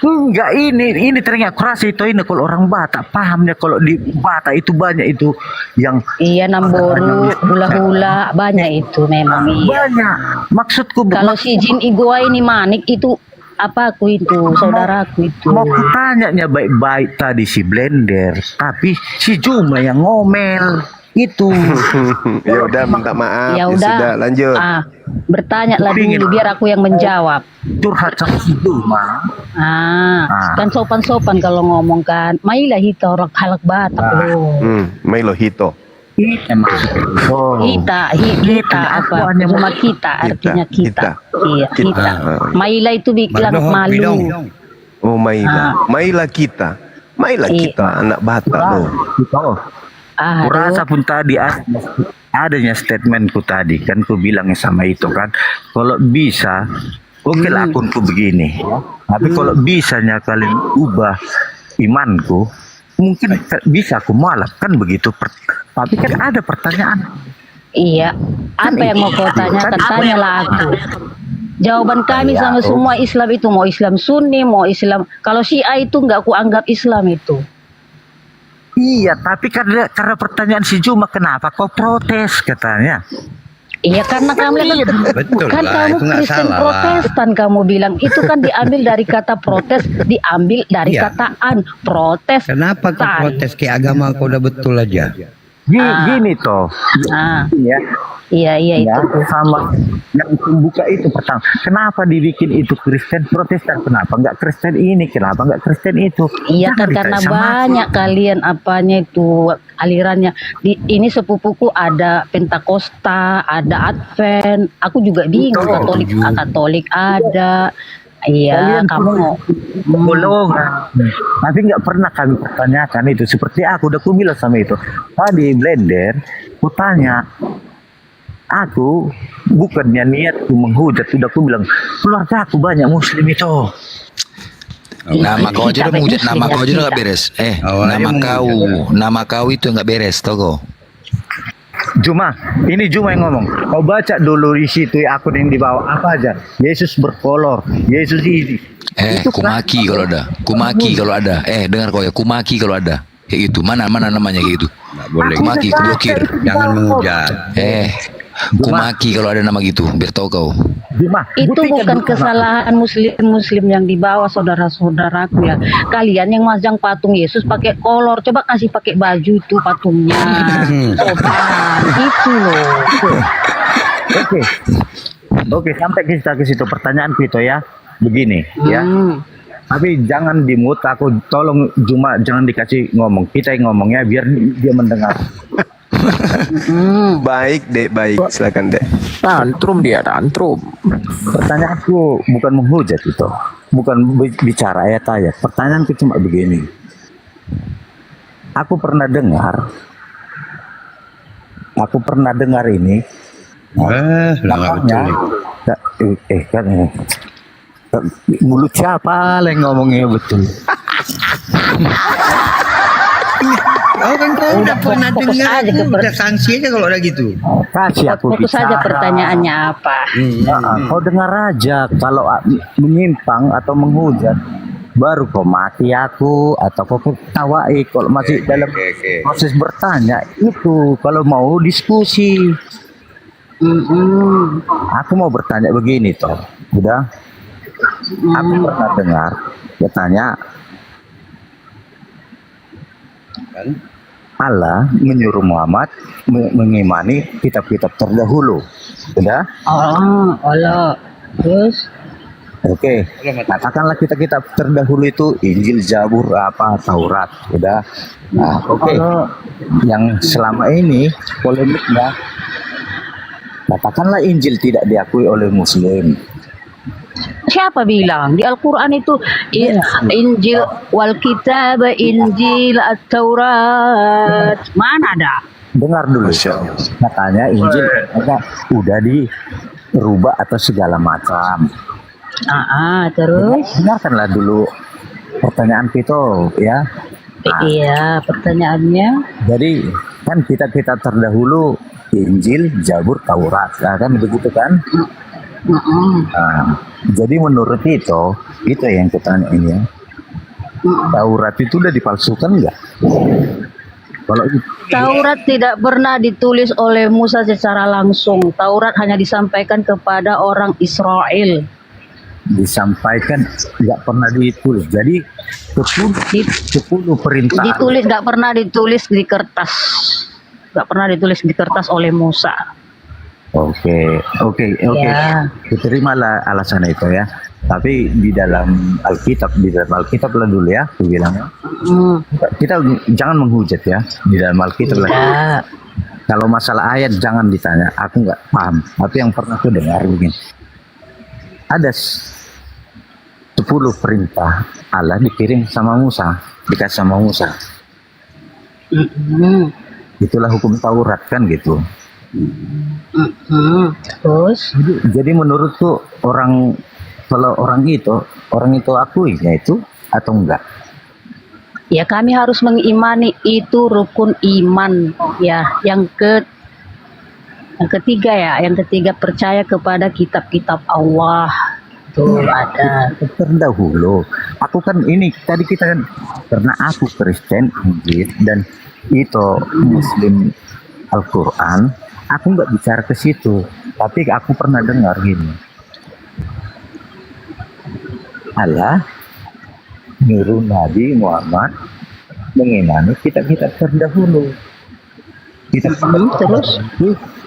Enggak, ini teringat keras itu ini kalau orang Batak pahamnya kalau di Batak itu banyak itu yang
iya Namboru, hula-hula banyak itu memang iya.
Banyak. Maksudku
kalau si Jin Igoa ini Manik itu apa aku itu saudaraku itu.
Mau kutanya baik-baik tadi si Blender, tapi si Juma yang ngomel itu.
Ya udah minta maaf.
Ya udah.
Sudah lanjut.
Bertanya lah dulu biar aku yang menjawab.
Curhat sama si Juma.
Kan sopan-sopan kalau ngomong kan. Mailah hita orang halak Batak loh.
Mailo hito.
Hita apa? Cuma kita artinya kita. Iya kita. Maila itu bilang malu.
Oh Maila. Maila kita. Maila kita anak Batak loh.
Kurasa pun tadi adanya statementku tadi kan ku bilangnya sama itu kan kalau bisa oke lah akunku begini tapi kalau bisanya kalian ubah imanku mungkin bisa aku malak kan begitu tapi kan ada pertanyaan.
Iya, apa yang mau kau tanyakan? Tanyalah aku. Jawaban kami sama semua Islam itu mau Islam Sunni, mau Islam. Kalau Syiah itu nggak aku anggap Islam itu.
Iya, tapi karena pertanyaan si Juma kenapa kau protes katanya?
Iya karena kamu kan kamu Kristen Protestan kamu bilang itu kan diambil dari kata protes, diambil dari kata protes.
Kenapa kau protes ke agama kau udah betul aja?
Gini toh.
Iya itu
sama yang membuka itu pertama. Kenapa dibikin itu Kristen Protestan? Kenapa nggak Kristen ini? Kenapa nggak Kristen itu?
Iya kan karena banyak kalian apanya itu alirannya. Ini sepupuku ada Pentakosta, ada Advent. Aku juga bingung Katolik ada. Iya, kamu
bolong. Tapi nggak pernah kami pertanyakan itu. Seperti aku udah bilang sama itu. Tadi Blender, aku tanya. Aku bukannya niatku menghujat, sudah aku bilang keluarga aku banyak Muslim itu.
Nama kau aja udah menghujat, nama kau aja udah nggak beres. Nama kau itu nggak beres, toko.
Juma, ini Juma yang ngomong. Kau baca dulu di situ akun yang dibawa apa aja. Yesus berkolor, Yesus ini.
Kumaki kalau ada, kumaki kalau ada. Dengar kau ya, kumaki kalau ada. Kayak gitu. Mana namanya kayak gitu.
Boleh.
Kumaki, kublokir.
Jangan menghujat.
Kumaki kalau ada nama gitu, biar tahu kau.
Itu bukan kesalahan muslim yang dibawa saudara-saudaraku ya. Kalian yang masang patung Yesus pakai kolor, coba kasih pakai baju itu patungnya. Itu loh.
Oke, sampai kita ke situ pertanyaan itu ya. Begini ya. Tapi jangan dimut, aku tolong Juma jangan dikasih ngomong. Kita yang ngomongnya biar dia mendengar.
Baik dek, baik. Silakan dek.
Tantrum dia, tantrum.
Pertanyaanku bukan menghujat itu, bukan bicara ayat-ayat. Pertanyaanku cuma begini. Aku pernah dengar ini. Mulut siapa yang ngomongnya betul?
Oh kan kau udah pernah dengar, udah sanksi aja kalau udah gitu.
Kasih aku
Fokus saja pertanyaannya apa.
Kau dengar aja kalau menyimpang atau menghujat baru kau mati aku atau kau ketawain kalau masih dalam proses bertanya itu kalau mau diskusi. Aku mau bertanya begini toh, udah. Aku pernah dengar katanya Allah menyuruh Muhammad mengimani kitab-kitab terdahulu, udah?
Allah. Terus?
Oke, katakanlah kitab-kitab terdahulu itu Injil, Zabur, apa, Taurat, udah. Nah, oke. Yang selama ini polemiknya, katakanlah Injil tidak diakui oleh Muslim.
Siapa bilang di Al-Quran itu Injil wal kitab Injil at-Taurat mana ada?
Dengar dulu, katanya Injil udah dirubah atau segala macam.
Terus?
Dengarkanlah dulu pertanyaan kita ya.
Iya, pertanyaannya.
Jadi kan kita terdahulu Injil, Zabur, Taurat, kan begitu kan? Nah, jadi menurut itu yang kita tanya ini ya. Taurat itu udah dipalsukan nggak? Kalau
Taurat tidak pernah ditulis oleh Musa secara langsung. Taurat hanya disampaikan kepada orang Israel.
Disampaikan, nggak pernah ditulis. Jadi 10 perintah.
Ditulis, nggak pernah ditulis di kertas. Nggak pernah ditulis di kertas oleh Musa.
Oke.
Ya.
Terimalah alasan itu ya. Tapi di dalam Alkitab lah dulu ya, aku bilangnya. Kita jangan menghujat ya di dalam Alkitab lah. Kalau masalah ayat jangan ditanya, aku nggak paham. Tapi yang pernah aku dengar begini, ada 10 perintah Allah dikirim sama Musa, dikasih sama Musa. Itulah hukum Taurat kan gitu.
Terus?
Jadi menurutku kalau orang itu akuinya itu atau enggak?
Ya kami harus mengimani itu rukun iman ya. Yang ketiga percaya kepada kitab-kitab Allah. Tuh ada.
Terdahulu. Aku kan ini tadi kita kan karena aku Kristen Injil dan itu Muslim Al-Quran. Aku nggak bicara ke situ, tapi aku pernah dengar gini. Allah nyuruh Nabi Muhammad mengimani kitab-kitab terdahulu. Kitab
terus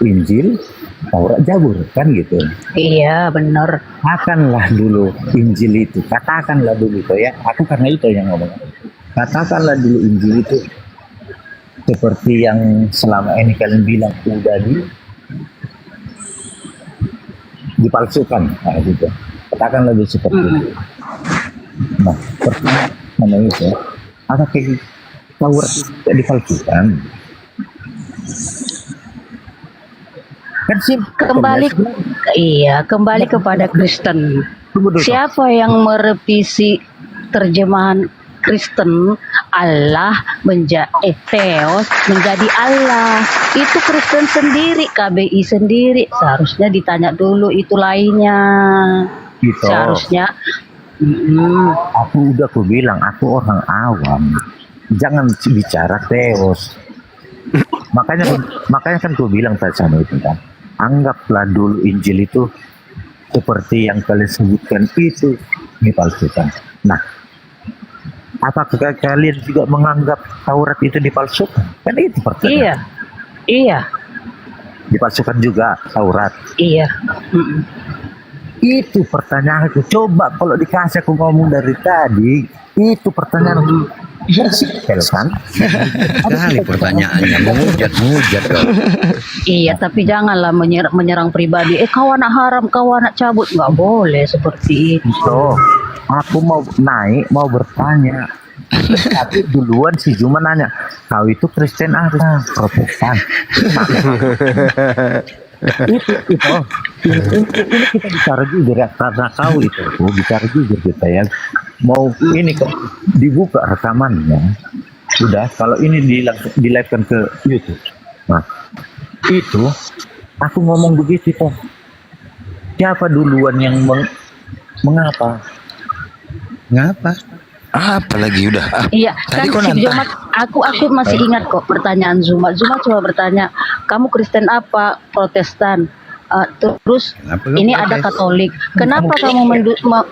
Injil, Taurat, Zabur kan gitu.
Iya benar.
Katakanlah dulu Injil itu, katakanlah dulu itu ya. Aku karena itu yang ngomong. Katakanlah dulu Injil itu seperti yang selama ini kalian bilang udah dipalsukan, nah gitu. Katakan lebih seperti itu. Nah, pertanyaan itu, apakah Taurat tidak dipalsukan? Kan sih
kembali kepada Kristen. Siapa yang merevisi terjemahan Kristen Allah Theos menjadi Allah? Itu Kristen sendiri, KBI sendiri. Seharusnya ditanya dulu itu lainnya.
Gitu.
Seharusnya.
Aku bilang aku orang awam. Jangan bicara Theos. makanya kan aku bilang tadi sama itu kan. Anggaplah dulu Injil itu seperti yang kalian sebutkan itu dipalsukan. Nah, apakah kalian juga menganggap Taurat itu dipalsukan? Kan itu pertanyaan.
Iya.
Dipalsukan juga Taurat.
Iya.
Itu pertanyaan aku. Coba kalau dikasih aku ngomong dari tadi, itu pertanyaan kan?
Kali pertanyaannya menghujat dong.
Iya, tapi janganlah menyerang pribadi. Kau anak haram, kau anak cabut, nggak boleh seperti itu.
So, aku mau naik, mau bertanya. Tapi duluan si Juma nanya, kau itu Kristen apa? Protestan. Ini kita bicara jujur ya, karena kau itu bicara jujur kita ya. Mau ini kok dibuka rekamannya, sudah kalau ini di-live-kan ke YouTube. Nah, itu aku ngomong begitu toh. Siapa duluan yang mengapa?
Ngapa?
Apa lagi udah?
Iya,
Tadi
kan
kau
si
nantang.
Zuma, aku masih ingat kok pertanyaan Zuma. Zuma coba bertanya, kamu Kristen apa? Protestan. Terus
Kenapa
ini
protes?
ada Katolik. Kenapa kamu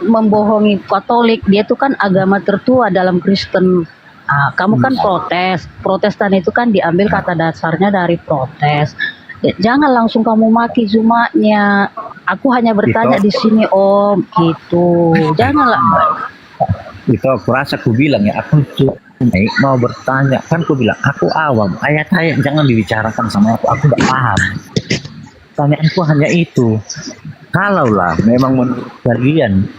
membohongi Katolik? Dia itu kan agama tertua dalam Kristen. Kamu kan protes. Protestan itu kan diambil kata dasarnya dari protes. Jangan langsung kamu maki Zumanya. Aku hanya bertanya di sini Om, gitu. Janganlah.
Itu aku rasa aku bilang ya, aku cuma mau bertanya, kan aku bilang aku awam, ayat-ayat jangan dibicarakan sama aku nggak paham. Pertanyaanku hanya itu, kalaulah memang menurut kalian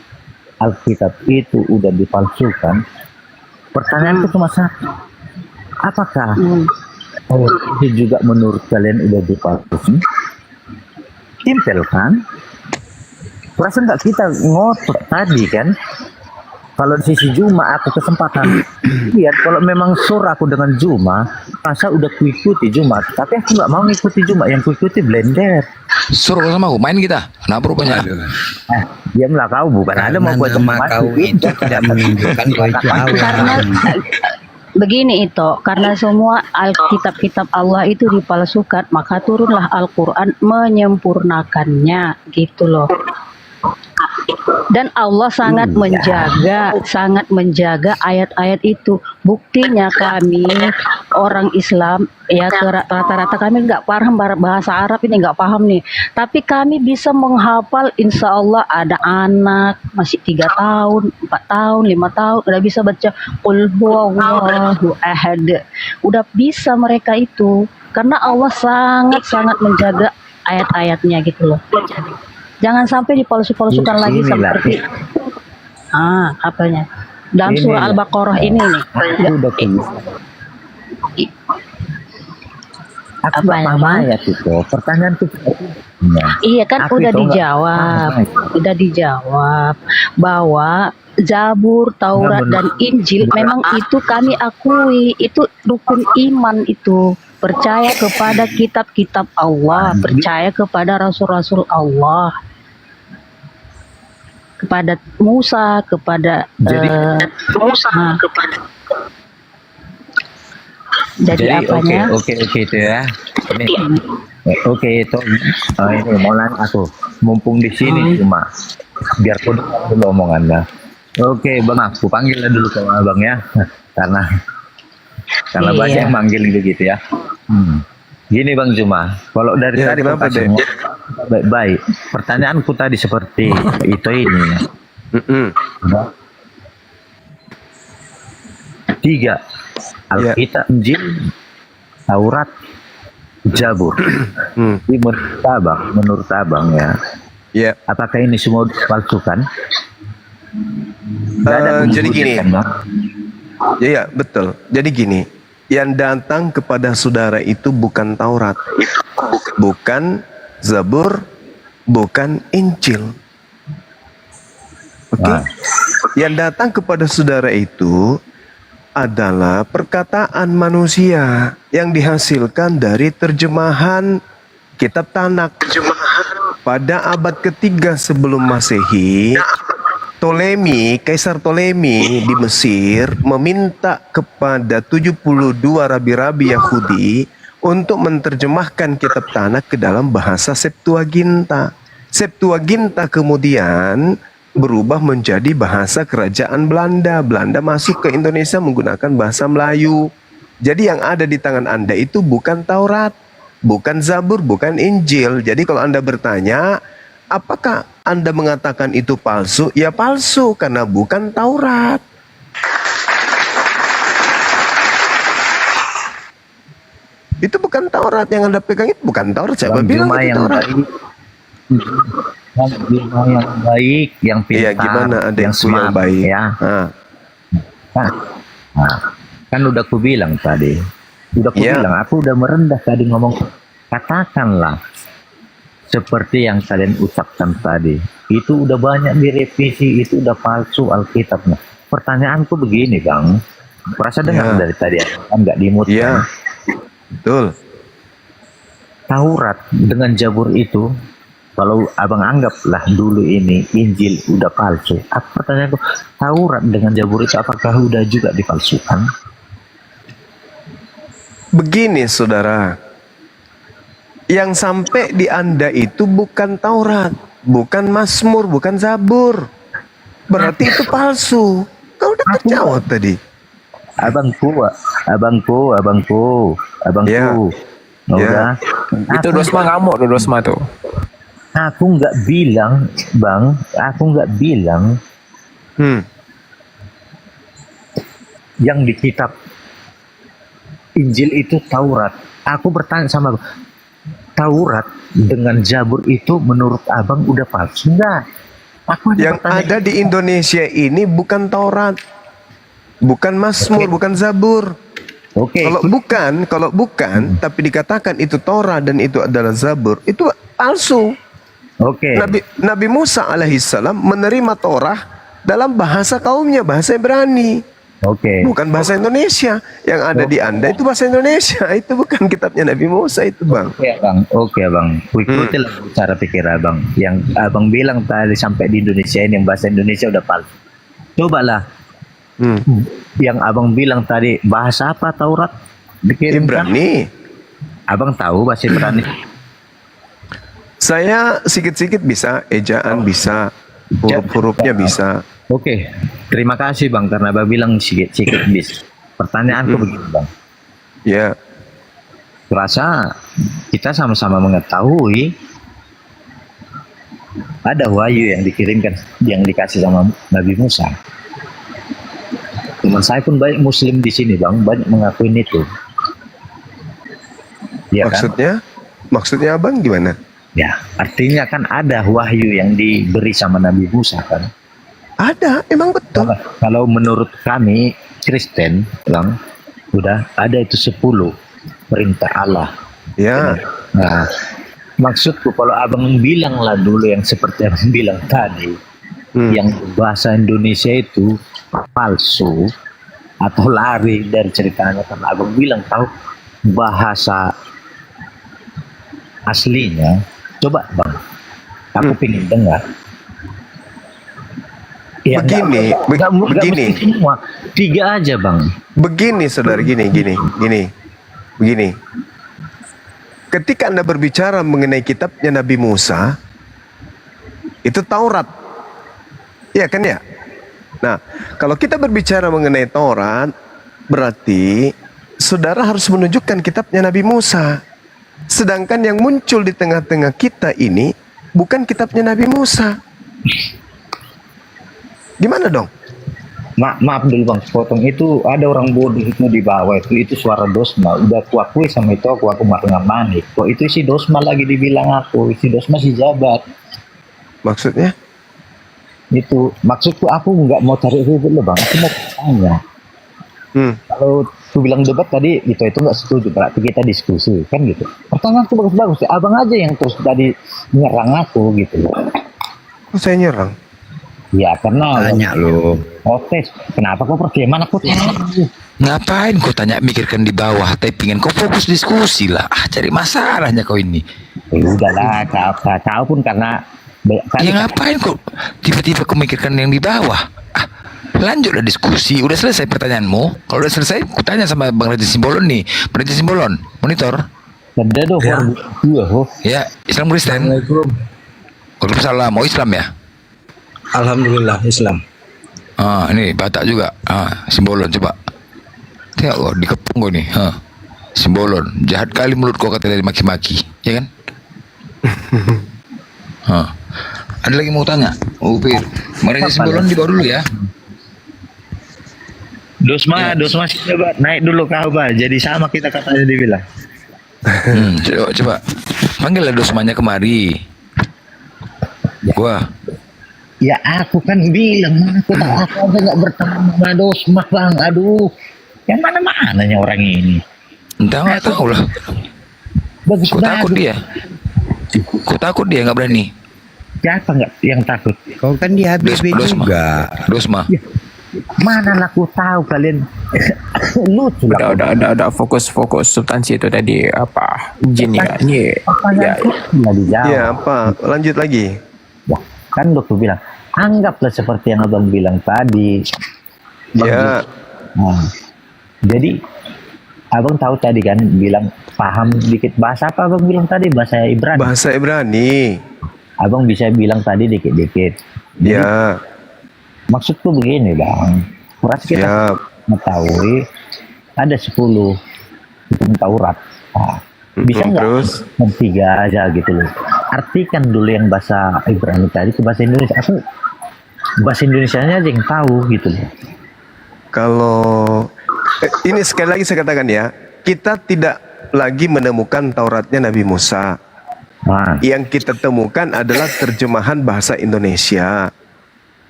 Alkitab itu udah dipalsukan, pertanyaanku cuma satu, apakah itu juga menurut kalian udah dipalsukan? Simpel kan? Perasaan nggak kita ngotot tadi kan? Kalau di sisi Juma aku kesempatan lihat kalau memang sur aku dengan Juma, masa udah kuikuti Juma, tapi aku nggak mau ngikuti Juma, yang kuikuti Blender.
Suruh sama aku main kita. Kenapa rupanya?
Diamlah kau, bukan ada mau buat
Nama kau itu tidak menunjukkan bahwa itu
Karena
awam.
begini itu, karena semua kitab-kitab Allah itu dipalsukan, maka turunlah Al-Quran menyempurnakannya, gitu loh. Dan Allah sangat menjaga ayat-ayat itu. Buktinya kami orang Islam ya rata-rata kami nggak paham bahasa Arab ini, nggak paham nih. Tapi kami bisa menghafal, insya Allah ada anak masih 3 tahun, 4 tahun, 5 tahun udah bisa baca Qul huwallahu ahad. Udah bisa mereka itu karena Allah sangat menjaga ayat-ayatnya gitu loh. Jangan sampai dipalsu-palsukan lagi seperti apanya dalam surah Al-Baqarah ini nih.
Aku nggak paham ayat itu. Pertanyaan itu.
Iya kan udah dijawab bahwa Zabur, Taurat dan Injil memang itu kami akui, itu rukun iman itu. Percaya kepada kitab-kitab Allah, percaya kepada rasul-rasul Allah, kepada Musa, kepada jadi apanya?
Oke itu ya. Oke itu ini mau nanya aku, mumpung di sini cuma biar aku dengar dulu omongannya. Oke bang, aku panggil dulu ke abang ya, karena banyak yang manggil gitu ya. Gini Bang Juma, kalau dari tadi baik-baik, pertanyaanku tadi seperti itu ini. 3 Alkitab, Injil, Taurat, Zabur. Menurut abang ya. Apakah ini semua dipalsukan?
Jadi gini. Ya betul. Jadi gini. Yang datang kepada saudara itu bukan Taurat, bukan Zabur, bukan Injil. Oke? Yang datang kepada saudara itu adalah perkataan manusia yang dihasilkan dari terjemahan kitab Tanak. Pada abad ketiga sebelum Masehi, Kaisar Ptolemy di Mesir meminta kepada 72 rabi-rabi Yahudi untuk menerjemahkan kitab Tanak ke dalam bahasa Septuaginta. Septuaginta kemudian berubah menjadi bahasa kerajaan Belanda. Belanda masuk ke Indonesia menggunakan bahasa Melayu. Jadi yang ada di tangan Anda itu bukan Taurat, bukan Zabur, bukan Injil. Jadi kalau Anda bertanya, apakah Anda mengatakan itu palsu? Ya palsu karena bukan Taurat. Itu bukan Taurat yang Anda pegang, itu bukan Taurat. Siapa bilang itu Taurat?
Yang baik, yang pintar,
gimana ada yang
smart,
baik
ya. Kan udah aku bilang tadi, aku udah merendah tadi ngomong, katakanlah seperti yang kalian ucapkan tadi, itu udah banyak direvisi, itu udah palsu Alkitabnya. Pertanyaanku begini Bang, perasa dengar dari tadi kan nggak dimut.
Betul.
Taurat dengan Zabur itu kalau abang anggaplah dulu ini Injil udah palsu, apa pertanyaanku, Taurat dengan Zabur itu apakah udah juga dipalsukan?
Begini saudara, yang sampai di Anda itu bukan Taurat, bukan Mazmur, bukan Zabur. Berarti itu palsu. Kau udah terjawab tadi.
Abangku.
Ya.
Udah.
Itu Dosma ngamuk tuh, Dosma tuh.
Aku nggak bilang, Bang. Aku nggak bilang yang di kitab Injil itu Taurat. Aku bertanya sama aku, Taurat dengan Zabur itu menurut abang udah palsu enggak? Aku
Yang ada di Indonesia ini bukan Taurat, bukan Mazmur, bukan Zabur. Kalau bukan, tapi dikatakan itu Taurat dan itu adalah Zabur, itu palsu. Nabi Musa alaihissalam menerima Torah dalam bahasa kaumnya, bahasa Ibrani. Bukan bahasa Indonesia. Yang ada di Anda itu bahasa Indonesia. Itu bukan kitabnya Nabi Musa itu, Bang.
Oke, Bang. Ikuti lah cara pikir abang. Yang abang bilang tadi sampai di Indonesia ini yang bahasa Indonesia udah palsu. Cobalah. Yang abang bilang tadi bahasa apa Taurat?
Ibrani.
Abang tahu bahasa Ibrani?
Saya sikit-sikit bisa, ejaan bisa, huruf-hurufnya bisa.
Oke, terima kasih Bang karena Abang bilang sikit-sikit bis. Pertanyaanku begini Bang.
Ya.
Rasa kita sama-sama mengetahui ada wahyu yang dikirimkan, yang dikasih sama Nabi Musa. Teman saya pun banyak Muslim di sini Bang, banyak mengakuin itu. Ya,
maksudnya? Kan? Maksudnya Abang gimana?
Ya, artinya kan ada wahyu yang diberi sama Nabi Musa kan?
Ada, emang betul.
Kalau menurut kami Kristen, Bang, udah ada itu 10 perintah Allah.
Ya.
Nah, maksudku kalau abang bilang lah dulu yang seperti abang bilang tadi, yang bahasa Indonesia itu palsu atau lari dari ceritanya, karena abang bilang tahu bahasa aslinya. Coba Bang, aku pengen dengar. Ya,
begini.
mesti semua. 3 aja Bang.
Begini saudara, gini. Ketika Anda berbicara mengenai kitabnya Nabi Musa, itu Taurat. Iya kan ya? Nah, kalau kita berbicara mengenai Taurat, berarti saudara harus menunjukkan kitabnya Nabi Musa. Sedangkan yang muncul di tengah-tengah kita ini bukan kitabnya Nabi Musa. Gimana dong?
Maaf dulu Bang, potong itu ada orang bodoh itu di bawah itu suara Dosma. Udah kuakui sama itu aku marah-marah. Kok itu si Dosma lagi dibilang aku, si Dosma si jabat.
Maksudnya?
Itu maksudku aku nggak mau cari ribut loh Bang, aku mau tanya. Kalau aku bilang debat tadi itu nggak setuju, berarti kita diskusi kan gitu. Pertanyaanku bagus-bagus, abang aja yang terus tadi nyerang aku gitu.
Kok saya nyerang?
Ya karena
tanya lo.
Oke, kenapa kau percaya aku tanya?
Ngapain kau tanya, mikirkan di bawah, tapi pingin kau fokus diskusi lah. Cari masalahnya kau ini.
Udahlah, kau pun karena
ya ngapain kok tiba-tiba kau mikirkan yang di bawah. Lanjutlah diskusi. Udah selesai pertanyaanmu? Kalau udah selesai, ku tanya sama Bang Raja Simbolon nih. Bang Raja Simbolon, monitor.
Ada dong.
Ya, Islam Kristen. Waalaikumsalam. Mau Islam ya?
Alhamdulillah Islam.
Ini Batak juga. Simbolon coba. Tengok kok dikepung kau nih. Simbolon, jahat kali mulut kau kata dari maki-maki, ya kan? Ada lagi mau tanya? Upir. Bang Raja Simbolon di bawah dulu ya.
Dosma coba naik dulu kau Pak. Jadi sama kita katanya dibilang.
Coba panggillah Dosmanya kemari. Gua.
Ya aku kan bilang aku nggak bertemu sama Dosma Bang. Aduh, yang mana-mananya orang ini.
Entah nggak tahu lah. Kau takut dia? Kau takut dia nggak berani?
Siapa nggak yang takut?
Kau kan di HBB juga.
Dosma.
Ya. Mana lah aku tahu kalian
Lucu lah.
Udah fokus substansi itu tadi apa jin ya ini ya.
Nggak dijawab.
Ya apa? Lanjut lagi.
Ya, kan dokter bilang, anggaplah seperti yang abang bilang tadi.
Ya.
Nah, jadi abang tahu tadi kan bilang paham dikit bahasa apa abang bilang tadi bahasa Ibrani.
Bahasa Ibrani.
Abang bisa bilang tadi dikit-dikit. Jadi,
Ya.
maksudku begini bang, kurang kita mengetahui ada 10 hukum Taurat. Nah, bisa nggak tiga aja gitu loh. Artikan dulu yang bahasa Ibrani tadi ke bahasa Indonesia. Aku bahasa Indonesianya aja yang tahu gitu loh.
Kalau ini sekali lagi saya katakan ya, kita tidak lagi menemukan Tauratnya Nabi Musa. Yang kita temukan adalah terjemahan bahasa Indonesia.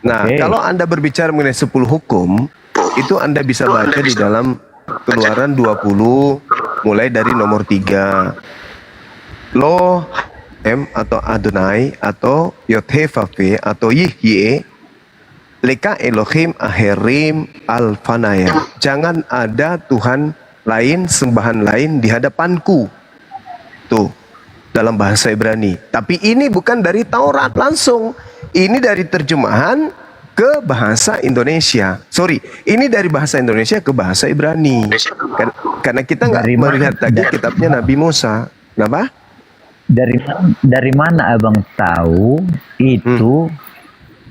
Nah, kalau Anda berbicara mengenai 10 hukum, itu Anda bisa baca di dalam Keluaran 20 mulai dari nomor 3. Lo atau Adonai atau Yod-Heh-Vav-He atau Yihye Leka Elohim Aherim Alfanaya. Jangan ada Tuhan lain, sembahan lain di hadapanku. Tuh, dalam bahasa Ibrani. Tapi ini bukan dari Taurat langsung. Ini dari terjemahan ke bahasa Indonesia. Sorry, ini dari bahasa Indonesia ke bahasa Ibrani. Karena kita nggak melihat lagi kitabnya Nabi Musa. Kenapa?
Dari mana abang tahu itu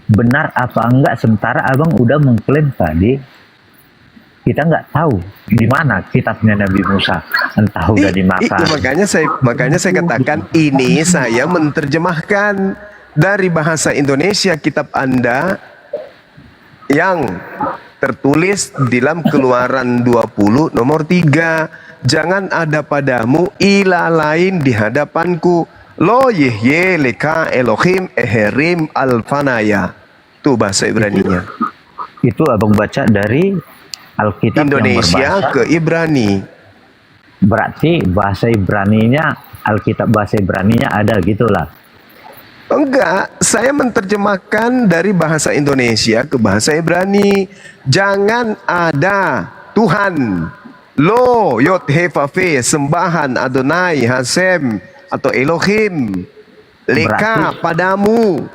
benar apa enggak? Sementara abang udah mengklaim tadi kita nggak tahu di mana kitabnya Nabi Musa, entah udah dimakan.
Makanya saya katakan ini saya menerjemahkan dari bahasa Indonesia kitab Anda yang tertulis di dalam Keluaran 20 nomor 3. Jangan ada padamu ilah lain di hadapanku. Lo Yehye Leka Elohim Eherim Alfanaya. Itu bahasa Ibraninya.
Itu abang baca dari Alkitab
Indonesia ke Ibrani.
Berarti bahasa Ibraninya, Alkitab bahasa Ibraninya ada gitulah.
Enggak, saya menerjemahkan dari bahasa Indonesia ke bahasa Ibrani. Jangan ada Tuhan. Lo Yod-Heh-Vav-He, sembahan Adonai, Hasem atau Elohim. Leka padamu.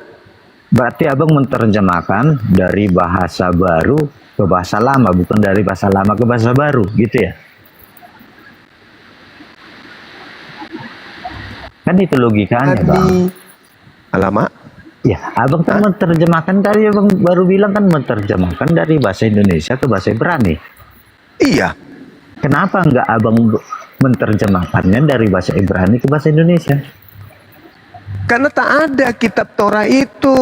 Berarti abang menerjemahkan dari bahasa baru ke bahasa lama, bukan dari bahasa lama ke bahasa baru, gitu ya? Kan itu logikanya, bang.
Alamak.
Ya, abang kan menerjemahkan tadi, abang baru bilang kan menerjemahkan dari bahasa Indonesia ke bahasa Ibrani.
Iya.
Kenapa enggak abang menerjemahkannya dari bahasa Ibrani ke bahasa Indonesia?
Karena tak ada kitab Torah itu,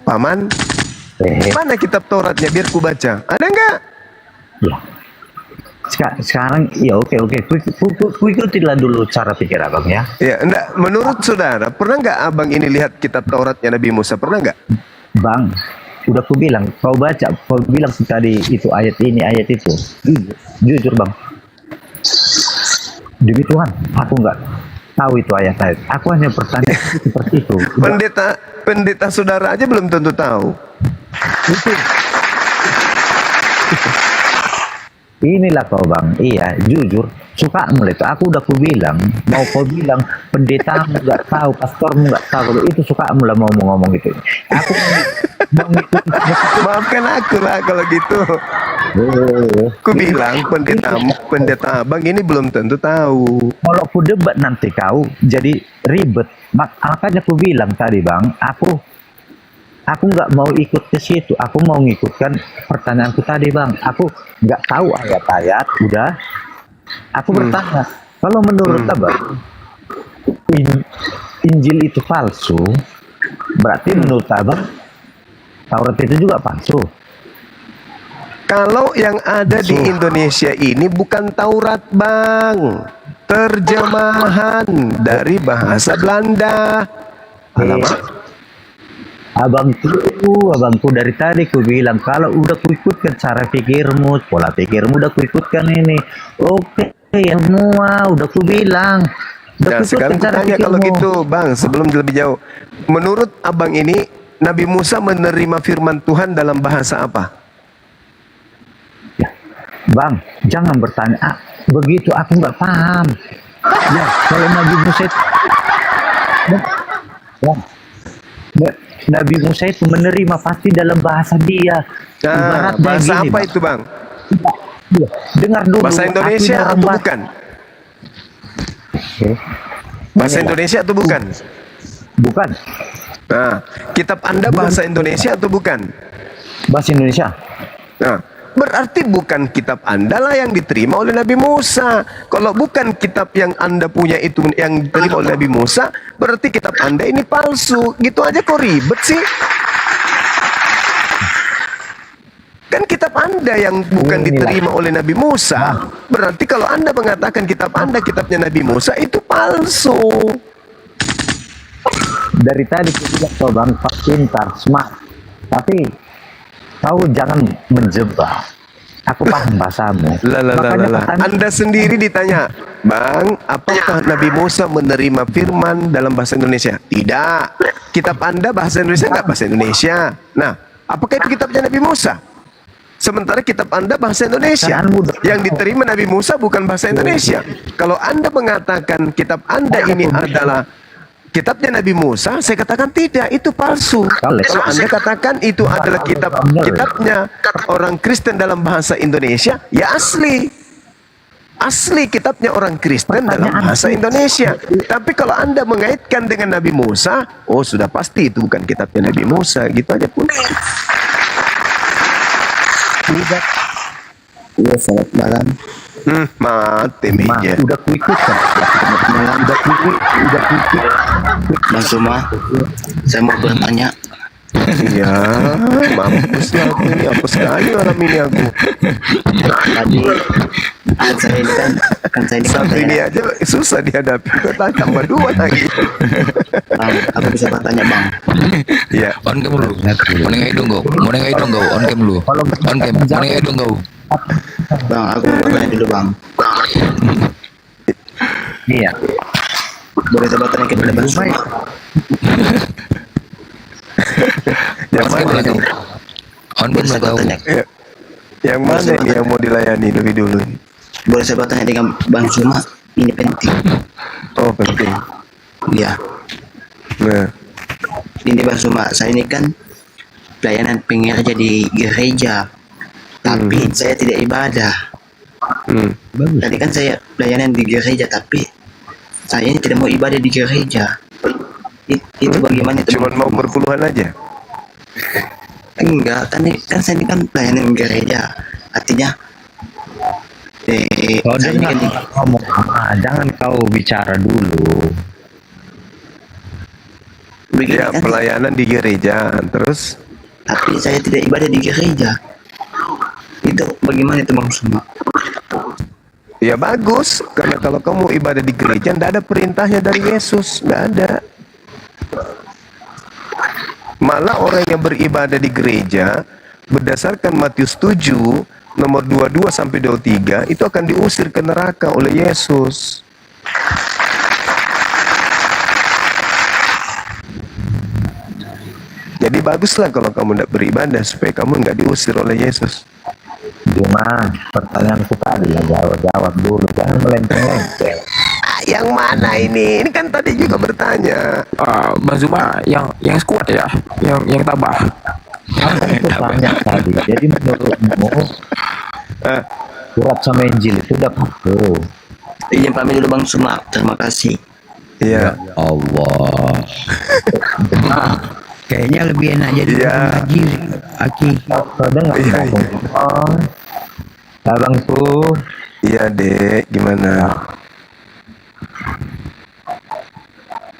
Paman. Mana kitab Tauratnya biar ku baca? Ada enggak?
Ya. Sekarang ya oke. Ku ikutilah dulu cara pikir abang ya.
Ya, enggak. Menurut saudara, pernah enggak abang ini lihat kitab Tauratnya Nabi Musa? Pernah enggak?
Bang, udah ku bilang, kau baca, kau bilang tadi itu ayat ini, ayat itu. Jujur bang. Demi Tuhan, aku enggak tahu itu ayat-ayat. Aku hanya bertanya seperti itu.
Pendeta saudara aja belum tentu tahu.
Inilah kau bang, iya jujur suka mulai itu. Aku udah ku bilang, mau kau bilang pendetamu nggak tahu, pastormu nggak tahu, itu suka mulai mau ngomong gitu. Aku
maafkan aku lah kalau gitu. Ku bilang pendeta abang ini belum tentu tahu.
Kalau ku debat nanti kau jadi ribet. Makanya ku bilang tadi bang, aku nggak mau ikut ke situ. Aku mau ngikutkan pertanyaanku tadi bang. Aku nggak tahu ayat-ayat. Udah. Aku bertanya. Kalau menurut abang, Injil itu palsu. Berarti menurut abang, Taurat itu juga palsu.
Kalau yang ada di Indonesia ini bukan Taurat bang, terjemahan dari bahasa Belanda. Alamak.
Abangku dari tadi ku bilang kalau udah ku ikutkan cara pikirmu, pola pikirmu udah ku ikutkan ini. Oke, semua udah ku bilang.
Nah, sekarang tanya kalau gitu, bang, sebelum lebih jauh. Menurut abang ini, Nabi Musa menerima firman Tuhan dalam bahasa apa?
Bang, jangan bertanya. Begitu aku nggak paham. Ya, kalau Nabi Musa itu, Nabi Musa itu menerima pasti dalam bahasa dia.
Nah,
Ibaratnya
bahasa
gini,
apa
Bang.
itu bang?
Dengar dulu.
Bahasa
aku
Indonesia
ini orang
atau
Batak.
bukan? Bahasa Indonesia atau bukan?
Bukan.
Nah, kitab Anda bahasa Indonesia atau bukan?
Bahasa Indonesia.
Nah, berarti bukan kitab Anda lah yang diterima oleh Nabi Musa. Kalau bukan kitab yang Anda punya itu yang diterima oleh Nabi Musa, berarti kitab Anda ini palsu. Gitu aja kok ribet sih. Kan kitab Anda yang bukan diterima oleh Nabi Musa. Berarti kalau Anda mengatakan kitab Anda kitabnya Nabi Musa, itu palsu.
Dari tadi aku bilang kau bang, Pak pintar, smart. Tapi kau jangan menjebak. Aku paham bahasamu.
Lah. Anda sendiri ditanya, Bang, apakah Nabi Musa menerima firman dalam bahasa Indonesia? Tidak. Kitab Anda bahasa Indonesia nggak bahasa Indonesia. Nah, apakah itu kitabnya Nabi Musa? Sementara kitab Anda bahasa Indonesia. Yang diterima Nabi Musa bukan bahasa Indonesia. Kalau Anda mengatakan kitab Anda ini adalah kitabnya Nabi Musa, saya katakan tidak, itu palsu. Kalau Anda katakan itu adalah kitabnya orang Kristen dalam bahasa Indonesia, ya asli. Asli kitabnya orang Kristen dalam bahasa Indonesia. Tapi kalau Anda mengaitkan dengan Nabi Musa, oh sudah pasti itu bukan kitabnya Nabi Musa, gitu aja pun.
Iya, selamat malam.
Mati meja.
Udah kuikut kan? Udah kuikut.
Bang Suma, saya mau bertanya.
Iya, mampus lah aku ini, apa sekali malam ini aku.
Tadi saya ini kan saya ini
satu ini aja susah dihadapi, kata tambah dua lagi.
Bang, aku bisa bertanya bang.
Iya.
On cam dulu. Morning ayo dong go. On cam dulu. On cam. Morning ayo dong go.
Bang, aku mau bertanya dulu bang.
Iya.
Boleh saya bertanya kepada Bang Suma?
Yang mana itu?
On cam lah tahu.
Yang mana ini yang mau dilayani lebih dulu?
Boleh saya bertanya dengan Bang Suma? Ini penting.
Oh penting.
Iya.
Nah.
Ini Bang Suma, saya ini kan pelayanan pengerja di gereja, tapi saya tidak ibadah. Tadi kan saya pelayanan di gereja, tapi saya ini tidak mau ibadah di gereja. Itu bagaimana itu?
Cuma mau berpuluhan aja?
Enggak, kan saya ini kan pelayanan gereja, artinya
saya ini kan ngomong, jangan kau bicara dulu.
Ya, pelayanan di gereja, terus?
Tapi saya tidak ibadah di gereja. Itu bagaimana itu Bang Suma?
Ya bagus, karena kalau kamu ibadah di gereja, tidak ada perintahnya dari Yesus, tidak ada. Malah orang yang beribadah di gereja, berdasarkan Matius 7, nomor 22 sampai 23, itu akan diusir ke neraka oleh Yesus. Jadi baguslah kalau kamu tidak beribadah supaya kamu nggak diusir oleh Yesus.
Cuma pertanyaanku tadi jawab dulu, jangan melempeng-lempeng.
Yang mana ini? Ini kan tadi juga bertanya.
Bang Zuma yang kuat ya, yang tabah.
Itu banyak tadi. Jadi menurutmu surat sama Injil itu udah patuh?
Izin pamit dulu Bang Suma, terima kasih.
Iya.
Allah.
Kayaknya lebih enak jadi ngaji, Aki.
Kau dengar? Oh, abangku.
Iya dek, gimana?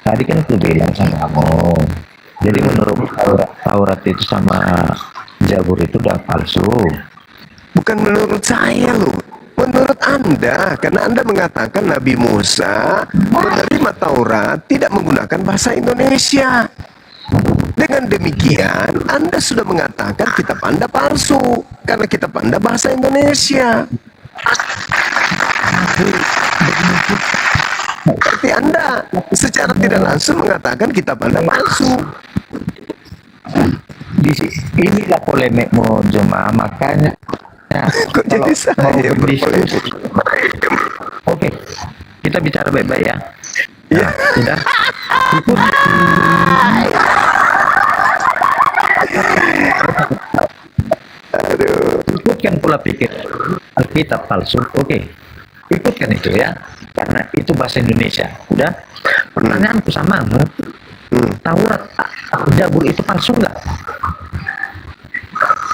Tadi kan aku bilang sama kamu. Jadi menurut Taurat itu sama Zabur itu udah palsu.
Bukan menurut saya loh, menurut Anda, karena Anda mengatakan Nabi Musa menerima Taurat tidak menggunakan bahasa Indonesia. Dengan demikian, Anda sudah mengatakan kitab Anda palsu karena kitab Anda bahasa Indonesia. Berarti Anda secara tidak langsung mengatakan kitab Anda palsu.
Inilah polemikmu, Jemaah. Makanya
Kok jadi saya
berdiskusi. Oke, kita bicara baik-baik ya. Nah, sudah. Ikutkan pola pikir Alkitab palsu. Oke, ikutkan itu ya, karena itu bahasa Indonesia. Udah. Pertanyaanku samamu, Taurat, Zabur itu palsu nggak?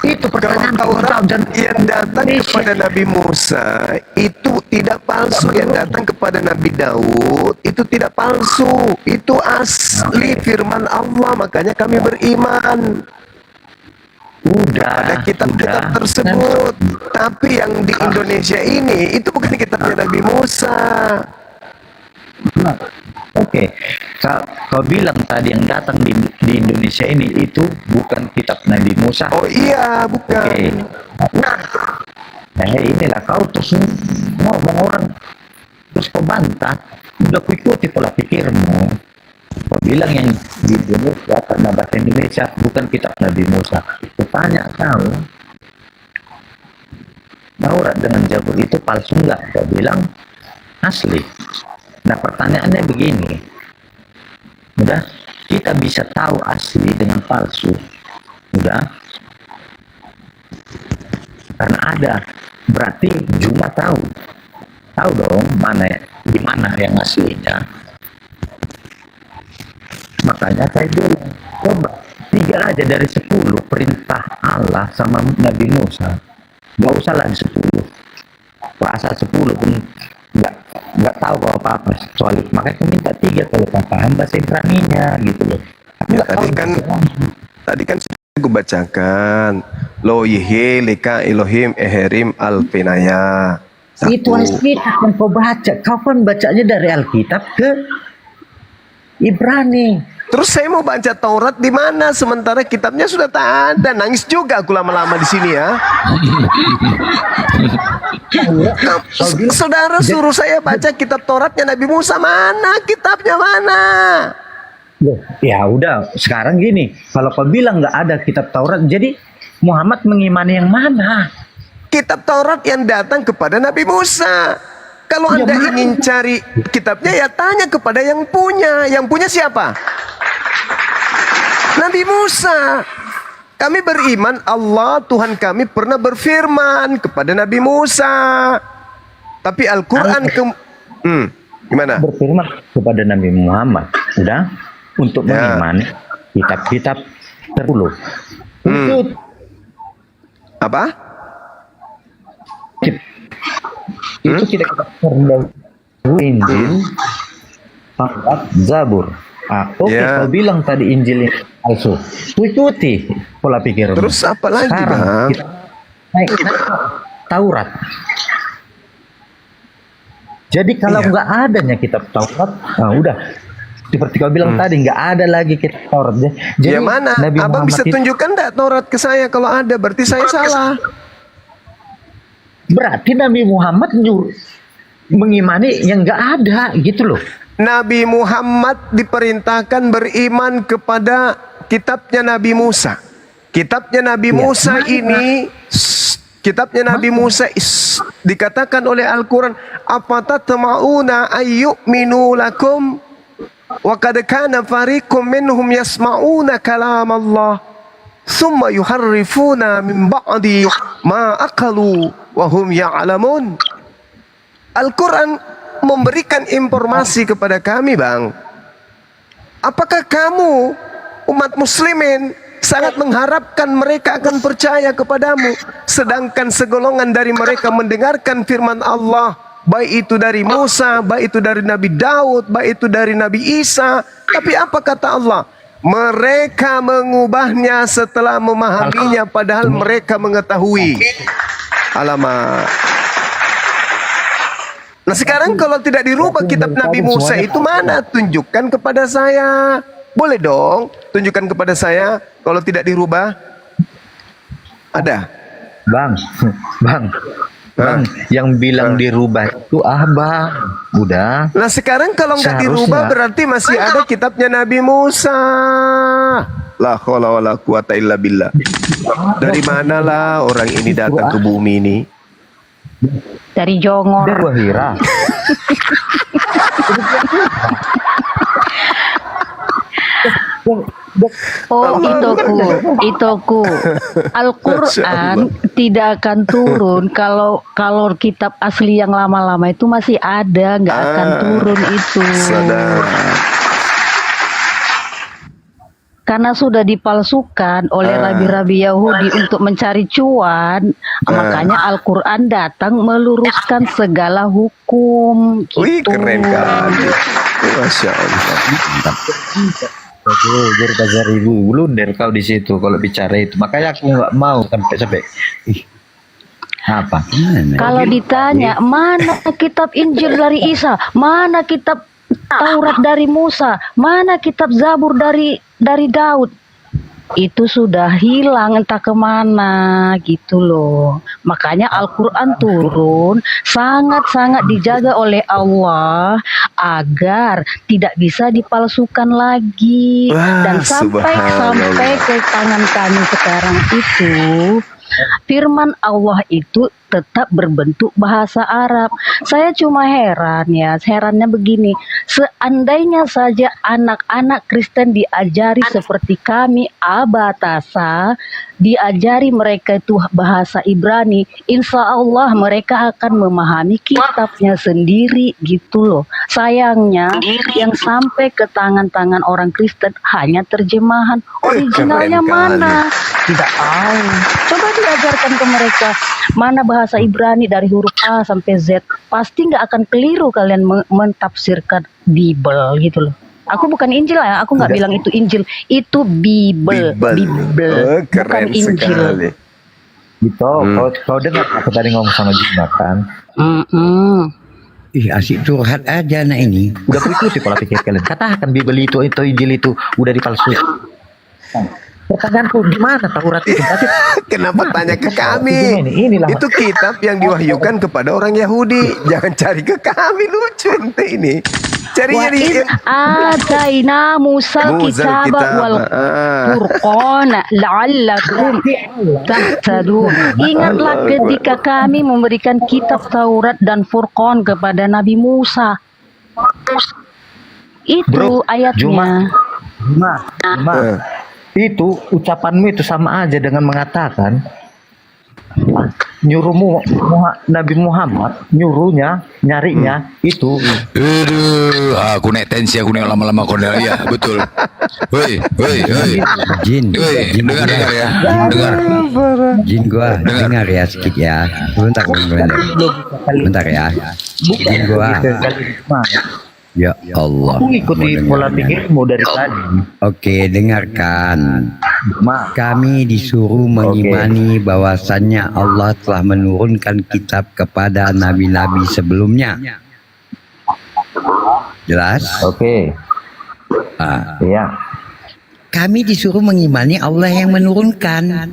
Itu pertanyaan
Taurat yang datang kepada Nabi Musa itu tidak palsu, yang datang kepada Nabi Daud itu tidak palsu, itu asli firman Allah, makanya kami beriman pada kitab-kitab tersebut. Tapi yang di Indonesia ini itu bukan kitabnya Nabi Musa.
Oke, kau bilang tadi yang datang di Indonesia ini itu bukan kitab Nabi Musa.
Oh iya, bukan.
Oke. Nah, inilah kau terus ngomong orang, terus kau bantah. Udah ku ikuti pola pikirmu. Kau bilang yang di Indonesia karena bahasa Indonesia bukan kitab Nabi Musa. Kutanya kau, Taurat dengan Zabur itu palsu nggak? Kau bilang asli. Nah, pertanyaannya begini, udah, kita bisa tahu asli dengan palsu, udah, karena ada, berarti Juma tahu dong di mana yang aslinya. Makanya saya bilang, coba 3 aja dari 10 perintah Allah sama Nabi Musa, nggak usah lagi 10, puasa 10 pun nggak tahu apa-apa soal itu. Makanya aku minta 3 kalau paham bahasa Ibraninya gitu loh.
Ya, tadi kan gue bacakan lo yihi lika Elohim eherim alfinaya.
Itu Alkitab yang kau baca. Kau kan bacanya dari Alkitab ke Ibrani.
Terus saya mau baca Taurat di mana sementara kitabnya sudah tak ada. Nangis juga aku lama-lama di sini ya. Saudara suruh saya baca kitab Tauratnya Nabi Musa, mana kitabnya mana?
Ya udah, sekarang gini, kalau kau bilang nggak ada kitab Taurat, jadi Muhammad mengimani yang mana?
Kitab Taurat yang datang kepada Nabi Musa. Kalau Anda ingin cari kitabnya, ya tanya kepada yang punya. Yang punya siapa? Nabi Musa. Kami beriman Allah Tuhan kami pernah berfirman kepada Nabi Musa. Tapi Al-Quran gimana?
Berfirman kepada Nabi Muhammad, udah, untuk mengimani kitab-kitab terlalu.
Apa?
Itu kita Injil, Taurat, Zabur. Oke, kau bilang tadi Injil ini palsu. Ikuti pola pikir.
Terus apa lagi, Bang?
Kita Taurat. Jadi kalau nggak adanya kitab Taurat, nah udah. Seperti kau bilang tadi, nggak ada lagi kitab Taurat. Jadi
ya mana?
Nabi
Abang
Muhammad
bisa tunjukkan nggak Taurat ke saya? Kalau ada, berarti saya salah.
Berarti Nabi Muhammad mengimani yang nggak ada, gitu loh.
Nabi Muhammad diperintahkan beriman kepada kitabnya Nabi Musa. Kitabnya Nabi Musa ini, kitabnya Nabi Musa dikatakan oleh Al-Quran, afatatma'una ayyu'minu lakum wa qad kana fariqum minhum yasma'una kalam Allah thumma yuharrifuna min ba'di ma aqalu wa hum ya'lamun. Al-Quran memberikan informasi kepada kami, Bang. Apakah kamu umat muslimin sangat mengharapkan mereka akan percaya kepadamu, sedangkan segolongan dari mereka mendengarkan firman Allah, baik itu dari Musa, baik itu dari Nabi Daud, baik itu dari Nabi Isa, tapi apa kata Allah? Mereka mengubahnya setelah memahaminya padahal mereka mengetahui. Alamak. Nah sekarang kalau tidak dirubah kitab Nabi Musa itu mana? Tunjukkan kepada saya. Boleh dong tunjukkan kepada saya kalau tidak dirubah. Ada?
Bang, yang bilang dirubah itu Bang. Udah.
Nah sekarang kalau nggak dirubah berarti masih ada kitabnya Nabi Musa. La haula wala quwata illa billah. Dari manalah orang ini datang ke bumi ini?
Dari Jongor.
Dari Wahira.
Oh, itoku. Al-Quran tidak akan turun kalau kitab asli yang lama-lama itu masih ada, nggak akan turun itu. Karena sudah dipalsukan oleh rabi-rabi Yahudi untuk mencari cuan, makanya Al-Quran datang meluruskan segala hukum. Gitu.
Wih, keren kali. Masya Allah.
Aduh, Bazar ibu blunder kau di situ kalau bicara itu. Makanya aku nggak mau sampai apa?
Kalau ditanya mana kitab Injil dari Isa, mana kitab Taurat dari Musa, mana kitab Zabur dari Daud, itu sudah hilang entah kemana gitu loh. Makanya Al-Quran turun sangat-sangat dijaga oleh Allah agar tidak bisa dipalsukan lagi. Dan sampai ke tangan kami sekarang itu firman Allah itu tetap berbentuk bahasa Arab. Saya cuma herannya begini, seandainya saja anak-anak Kristen diajari seperti kami Abatasa, diajari mereka itu bahasa Ibrani, insya Allah mereka akan memahami kitabnya sendiri gitu loh. Sayangnya yang sampai ke tangan-tangan orang Kristen hanya terjemahan, originalnya mana? Tidak tahu. Coba diajarkan ke mereka mana bahasa Ibrani dari huruf A sampai Z, pasti nggak akan keliru kalian mentafsirkan Bible gitu loh. Aku bukan Injil ya, aku nggak bilang itu Injil, itu Bible.
Keren
bukan Injil.
sekali.
Gitu, kau dengar aku tadi ngomong sama Juna kan?
Ih, asik curhat aja anak ini.
Udah ikuti pola pikir kalian. Katakan Bible itu Injil itu udah dipalsukan. Pertanyaanku gimana Taurat itu?
Kenapa tanya ke kami? Itu kitab yang diwahyukan kepada orang Yahudi. Jangan cari ke kami, lucu ente ini. Carinya di
Ataina Musa kitab wal Furqan la'allakum tahtadun. Ingatlah ketika kami memberikan kitab Taurat dan Furqan kepada Nabi Musa. Itu ayatnya.
Juma. Itu ucapanmu itu sama aja dengan mengatakan nyuruhmu Nabi Muhammad nyuruhnya nyarinya itu.
Aku naik tensi, aku naik lama-lama kau ya, betul. Woi.
Jin
Dengar ya. Dengar.
Jin gua dengar ya sedikit ya. Bentar ya. Jin gua. Ya Allah.
Aku ikuti pola pikirmu dari tadi.
Oke, dengarkan. Kami disuruh mengimani bahwasannya Allah telah menurunkan kitab kepada nabi-nabi sebelumnya. Jelas?
Oke. Iya.
Kami disuruh mengimani Allah yang menurunkan.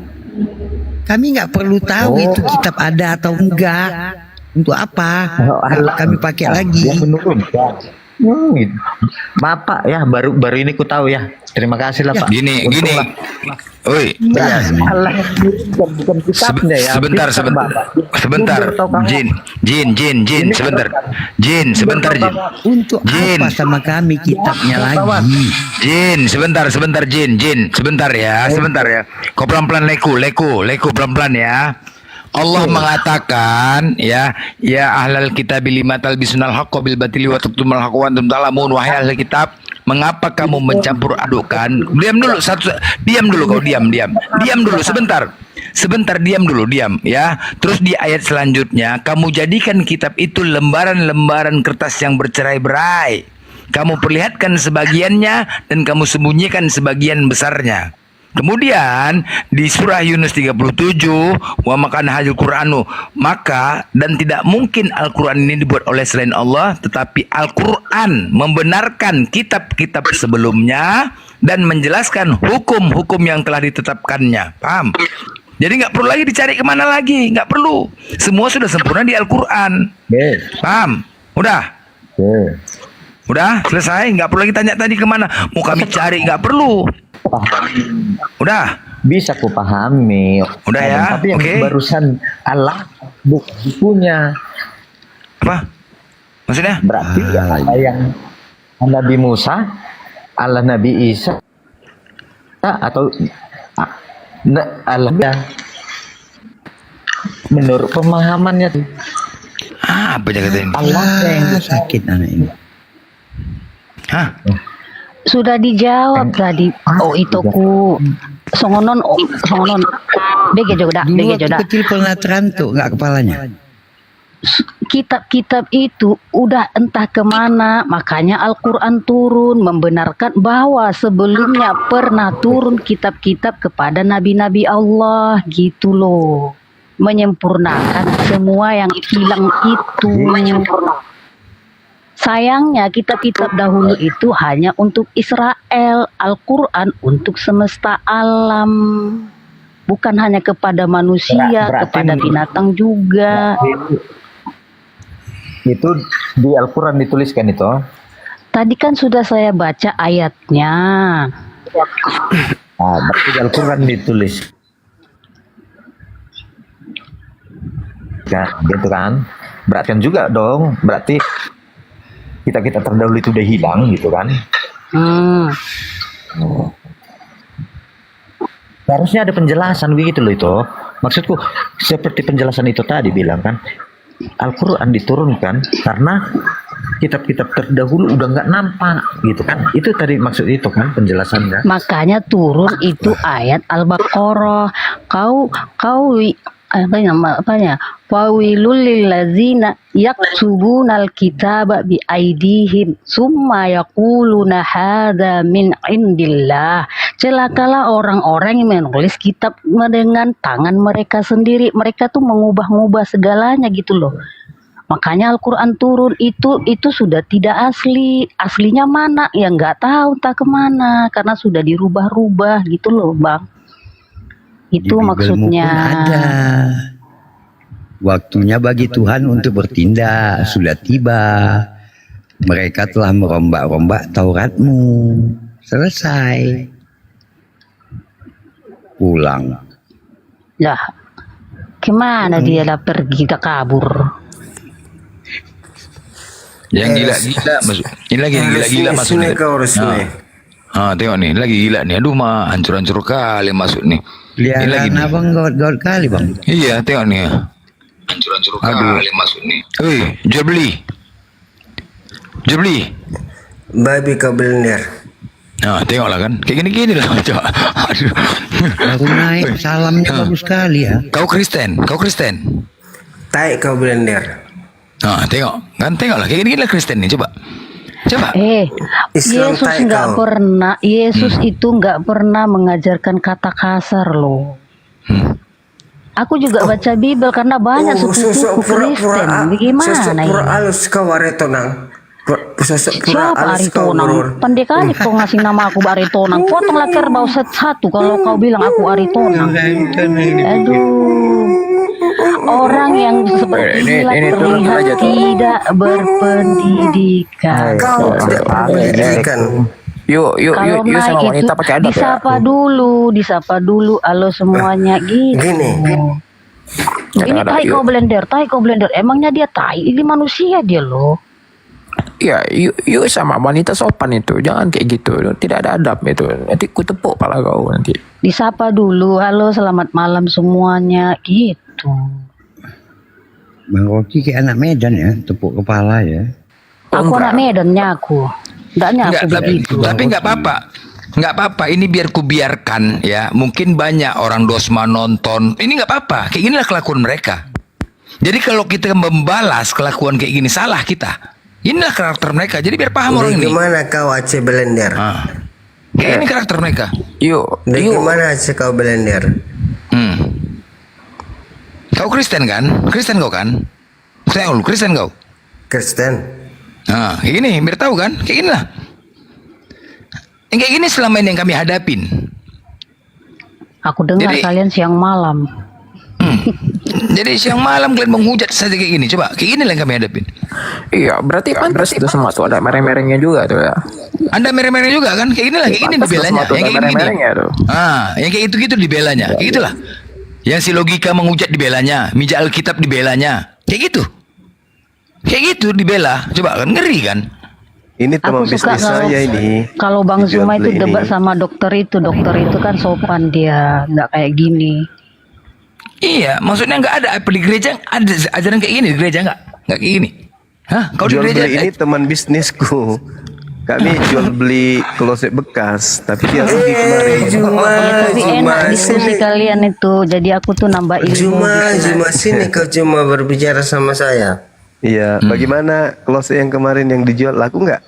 Kami nggak perlu tahu itu kitab ada atau enggak. Untuk apa? Kalau kami pakai lagi.
Yang menurunkan. Bapak ya baru ini ku tahu ya. Terima kasih lah Pak.
Gini. Oi.
Bukan kitabnya ya.
Sebentar. Jin, sebentar. Jin.
Untuk apa sama kami kitabnya lagi?
Jin, sebentar Jin. Sebentar ya. Kau pelan-pelan leku pelan-pelan ya. Allah mengatakan ya ahlal kitab lima talbisunal haqqa bil batili wa taktumul haqqa wa antum ta'lamun. Wahai ahli kitab, mengapa kamu mencampur adukan? Diam dulu kau diam dulu sebentar diam dulu ya. Terus di ayat selanjutnya, kamu jadikan kitab itu lembaran-lembaran kertas yang bercerai-berai. Kamu perlihatkan sebagiannya dan kamu sembunyikan sebagian besarnya. Kemudian di surah Yunus 37, wa makana hadil Qur'anu, maka dan tidak mungkin Al-Qur'an ini dibuat oleh selain Allah, tetapi Al-Qur'an membenarkan kitab-kitab sebelumnya dan menjelaskan hukum-hukum yang telah ditetapkannya. Paham? Jadi nggak perlu lagi dicari kemana lagi, nggak perlu. Semua sudah sempurna di Al-Qur'an. Paham? Udah? Udah selesai, nggak perlu lagi tanya tadi kemana. Mau kami cari, nggak perlu. Udah.
Bisa ku pahami.
Udah ya.
Tapi yang
Oke.
barusan Allah bukunya.
Apa? Maksudnya?
Berarti ada yang Nabi Musa, Allah Nabi Isa, atau Allah menurut pemahamannya
apa jaga ini?
Allah yang
sakit anak ini.
Hah?
Sudah dijawab tadi. Oh itu ku songonon bege joda
Dulu waktu kecil pernah terantuk nggak kepalanya.
Kitab-kitab itu udah entah kemana, makanya Al-Quran turun membenarkan bahwa sebelumnya pernah turun kitab-kitab kepada nabi-nabi Allah gitu loh, menyempurnakan semua yang hilang itu. Sayangnya kitab-kitab dahulu itu hanya untuk Israel, Al-Quran untuk semesta alam, bukan hanya kepada manusia, kepada binatang juga.
itu di Al-Quran dituliskan itu.
Tadi kan sudah saya baca ayatnya.
Berarti di Al-Quran ditulis. Ya, gitu kan. Berarti kan juga dong. Berarti kita terdahulu itu udah hilang gitu kan. Harusnya ada penjelasan begitu loh itu. Maksudku seperti penjelasan itu tadi bilang kan. Al-Quran diturunkan karena kitab-kitab terdahulu udah nggak nampak gitu kan. Itu tadi maksud itu kan penjelasannya.
Makanya turun itu ayat Al-Baqarah. Kau apanya? Wawilul lillazina yaktubunal kitaba bi aidihim summa yaquluna hadza min indillah. Celakalah orang-orang yang menulis kitab dengan tangan mereka sendiri. Mereka tuh mengubah-ubah segalanya gitu loh. Makanya Al-Quran turun itu sudah tidak asli. Aslinya mana? Ya nggak tahu entah kemana karena sudah dirubah-rubah gitu loh, Bang. Itu maksudnya.
Ada. Waktunya bagi Tuhan untuk bertindak sudah tiba. Mereka telah merombak-rombak Tauratmu. Selesai. Pulang.
Lah, kemana dia dah pergi, dah kabur?
Yang gila-gila masuk. Ini lagi yang gila-gila masuk nih. Tengok nih, lagi gila nih. Aduh mah hancur-hancur kali masuk nih. Ini lagi nih.
Abang gawat kali bang.
Iya, tengok nih. Hancur-hancur kali masuk nih. Wih, jual beli.
Babi kau bener.
Tengoklah kan. Kayak gini-gini lah. Aduh.
Baru naik salamnya bagus sekali ya.
Kau Kristen.
Tai kau bener.
Tengok. Kan tengoklah. Kayak gini-gini lah Kristen nih. Coba.
Yesus nggak pernah. Yesus itu nggak pernah mengajarkan kata kasar loh. Aku juga baca Bible karena banyak suku-suku Kristen. Bagaimana ini? Siapa Aritonang? Pendek kali kau ngasih nama aku Aritonang. Potonglah kerbau satu kalau kau bilang aku Aritonang. Aduh, orang yang seperti terlihat tidak berpendidikan.
Kau tidak berpendidikan.
Yuk sama wanita pakai adab
disapa dulu, halo semuanya gitu. Ini tai kau blender. Emangnya dia tai? Ini manusia dia loh.
Ya, yuk sama wanita sopan itu, jangan kayak gitu. Tidak ada adab itu. Nanti ku tepuk pala kau nanti.
Disapa dulu, halo selamat malam semuanya gitu.
Bang Rocky kayak anak Medan ya, tepuk kepala ya.
Aku anak Medannya aku. Enggak begitu.
Tapi nggak apa-apa. Ini biar ku biarkan ya. Mungkin banyak orang dosma nonton. Ini nggak apa-apa. Kayak ginilah kelakuan mereka. Jadi kalau kita membalas kelakuan kayak gini salah kita. Inilah karakter mereka. Jadi biar paham orang ini.
Gimana kau Aceh Belender?
Kayak ini karakter mereka.
Yuk.
Gimana Aceh kau Belender?
Kau Kristen kan? Kristen kau kan? Kristen kau?
Kristen.
Kayak gini, biar tahu kan? Kayak gini lah. Yang kayak gini selama ini yang kami hadapin.
Aku dengar kalian siang malam.
Jadi siang malam kalian menghujat saja kayak gini. Coba, kayak gini lah yang kami hadapin.
Iya, berarti pantas itu semua tuh ada mereng-merengnya juga tuh ya.
Anda merah-merah juga kan? Kayak gini lah, kayak gini dibelanya. Yang kayak gini. Yang kayak gitu-gitu dibelanya. Kayak gitulah. Yang si logika menghujat dibelanya, mijak Alkitab dibelanya. Kayak gitu. Kayak gitu dibela. Coba kan ngeri kan?
Ini teman bisnis saya ini.
Kalau Bang
Jual
Zuma itu
beli
debat
ini.
sama dokter itu kan sopan dia, nggak kayak gini.
Iya, maksudnya nggak ada apa di gereja ada ajaran kayak gini di gereja nggak kayak gini. Hah? Kau di
Jual
gereja
beli ini teman bisnisku. Kami jual beli kloset bekas, tapi dia rugi kemarin.
Tapi enak diskusi kalian itu, jadi aku tuh nambah ilmu.
Cuma sini kau cuma berbicara sama saya.
Iya, bagaimana kloset yang kemarin yang dijual laku nggak?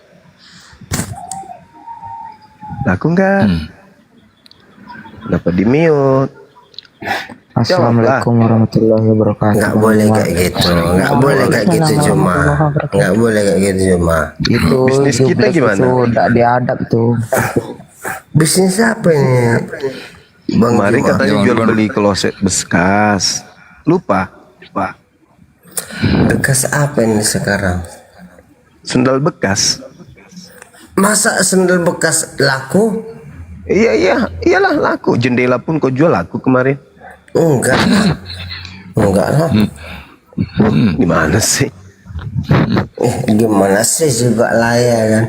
Laku nggak? Kenapa di mute?
Assalamualaikum warahmatullahi wabarakatuh.
Nggak boleh kayak gitu, nggak boleh kayak gitu cuma, nggak boleh kayak gitu cuma.
Itu
bisnis kita gimana?
Tidak diadab tuh.
Bisnis apa ini? Bang
Kemarin
Juma.
katanya jual beli kloset bekas. Lupa.
Bekas apa ini sekarang?
Sendal bekas.
Masa sendal bekas laku?
Iyalah laku. Jendela pun kau jual laku kemarin.
Enggak lah.
Gimana sih?
Gimana sih juga lah ya kan?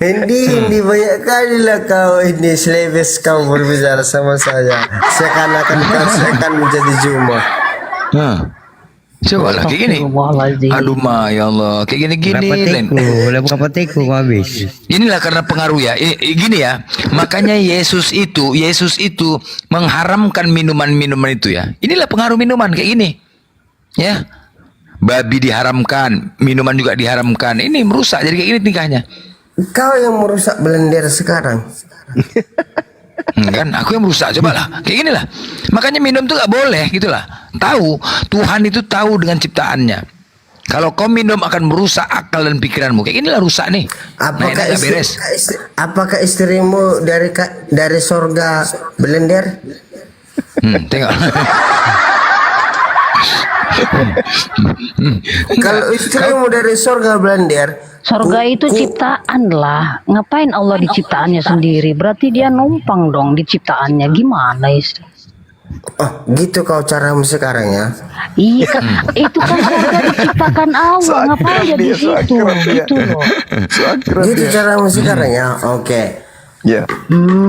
Hendi, banyak kali lah kau ini selebes kau berbicara sama saya. Seakan-akan saya akan menjadi Juma.
Coba lah kayak gini. Aduh ya Allah, kayak gini-gini.
Berapa teko habis.
Inilah karena pengaruh ya. Gini ya. Makanya Yesus itu mengharamkan minuman-minuman itu ya. Inilah pengaruh minuman kayak gini. Ya. Babi diharamkan, minuman juga diharamkan. Ini merusak jadi kayak gini tingkahnya.
Kau yang merusak blender sekarang.
Kan aku yang merusak, coba lah kayak gini lah. Makanya minum tuh gak boleh gitu lah. Tahu Tuhan itu tahu dengan ciptaannya. Kalau kau minum akan merusak akal dan pikiranmu. Kayak ginilah rusak nih.
Apakah istrimu dari sorga blender?
Tengok.
Kalau istrimu dari sorga blender,
Sorga itu ciptaan lah. Ngapain Allah di ciptaannya sendiri? Berarti dia numpang dong di ciptaannya. Gimana istri?
Oh, gitu kau caramu sekarang ya?
Iya kan, itu kan sorga diciptakan Allah. Ngapain dia di situ? Gitu loh.
Gitu caramu sekarang ya? Oke.
Ya.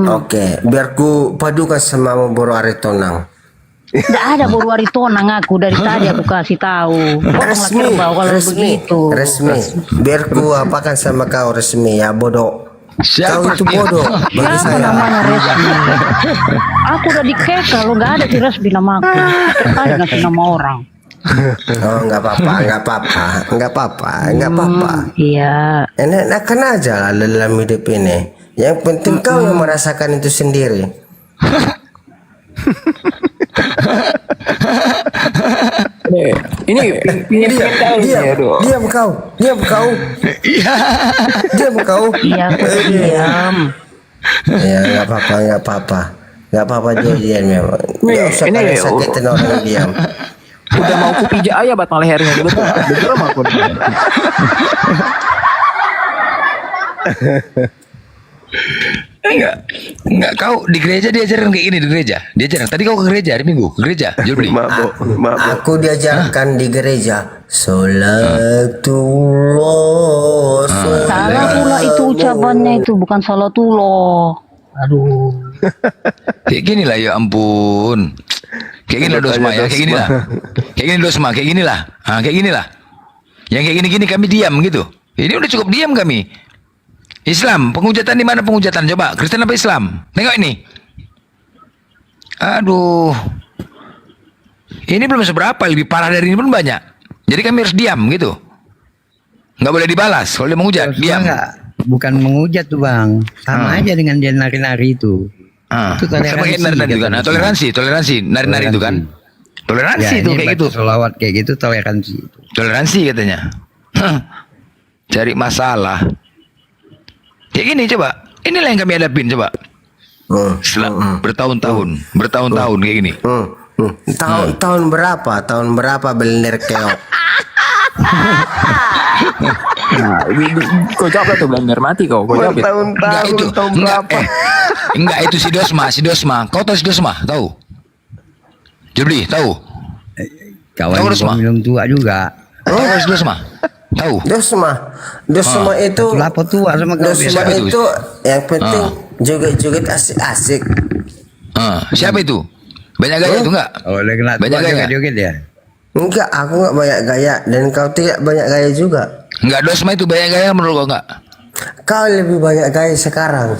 Oke, biar ku padukan sama Boro Aritonang.
Tidak ada baru hari tonang aku dari tadi aku kasih tahu.
Resmi, resmi. Biar ku apakan sama kau resmi ya bodoh. Kau itu bodoh bagi
Siapa
saya.
namanya resmi? Aku udah dikek kalau nggak ada di resmi nama aku. Terkait ngasih nama orang.
Oh nggak apa-apa.
Iya.
Enak-enakan aja lah dalam hidup ini. Yang penting kau yang merasakan itu sendiri.
Ini
diam kau. Diam kau.
Iya, diam.
Ya nggak apa-apa dia memang. Nggak usah kalian sakitin orang diam.
udah mau ku pijak aja batang lehernya gitu. Betul aku.
Enggak kau di gereja diajarkan kayak gini di gereja. Diajarkan. Tadi kau ke gereja hari Minggu, ke gereja jual beli.
Aku diajarkan di gereja Salatullah.
Salah pula itu ucapannya itu bukan salatullah. Aduh.
Kayak gini lah ya ampun. Kayak gini lah Dosma ya, kayak gini lah. Kayak gini Dosma, kayak gini lah. Kayak gini lah. Yang kayak gini-gini kami diam gitu. Ini udah cukup diam kami. Islam, penghujatan di mana penghujatan? Coba, Kristen apa Islam? Tengok ini. Aduh. Ini belum seberapa, lebih parah dari ini pun banyak. Jadi kami harus diam gitu. Nggak boleh dibalas kalau dia menghujat, diam.
Bukan menghujat tuh bang, sama aja dengan dia nari-nari itu. Itu
Sama kayak nari-nari itu kan. Toleransi, nari-nari itu kan. Toleransi itu kayak gitu.
Selawat kayak gitu toleransi.
Toleransi katanya. Cari masalah. Kayak gini coba. Inilah yang kami hadapin coba. Setelah bertahun-tahun kayak gini.
Tahun berapa? Tahun berapa blender keok?
Nah, kau jawab tuh Blender mati kau jawab.
Enggak itu, enggak itu si Dosma. Kau tahu si Dosma? Tahu? Jobli, tahu?
Kawan
Tahu Dosma?
belum tua juga.
Tahu si Dosma? Tahu?
Dosma itu
Lapor tua sama kau.
Dosma itu yang penting joget-joget asik-asik.
Siapa itu? Banyak gaya itu enggak?
Oh, lagi kena
Banyak
tua
gaya.
joget ya.
Enggak, aku enggak banyak gaya dan kau tidak banyak gaya juga.
Enggak, Dosma itu banyak gaya menurut kau enggak?
Kau lebih banyak gaya sekarang.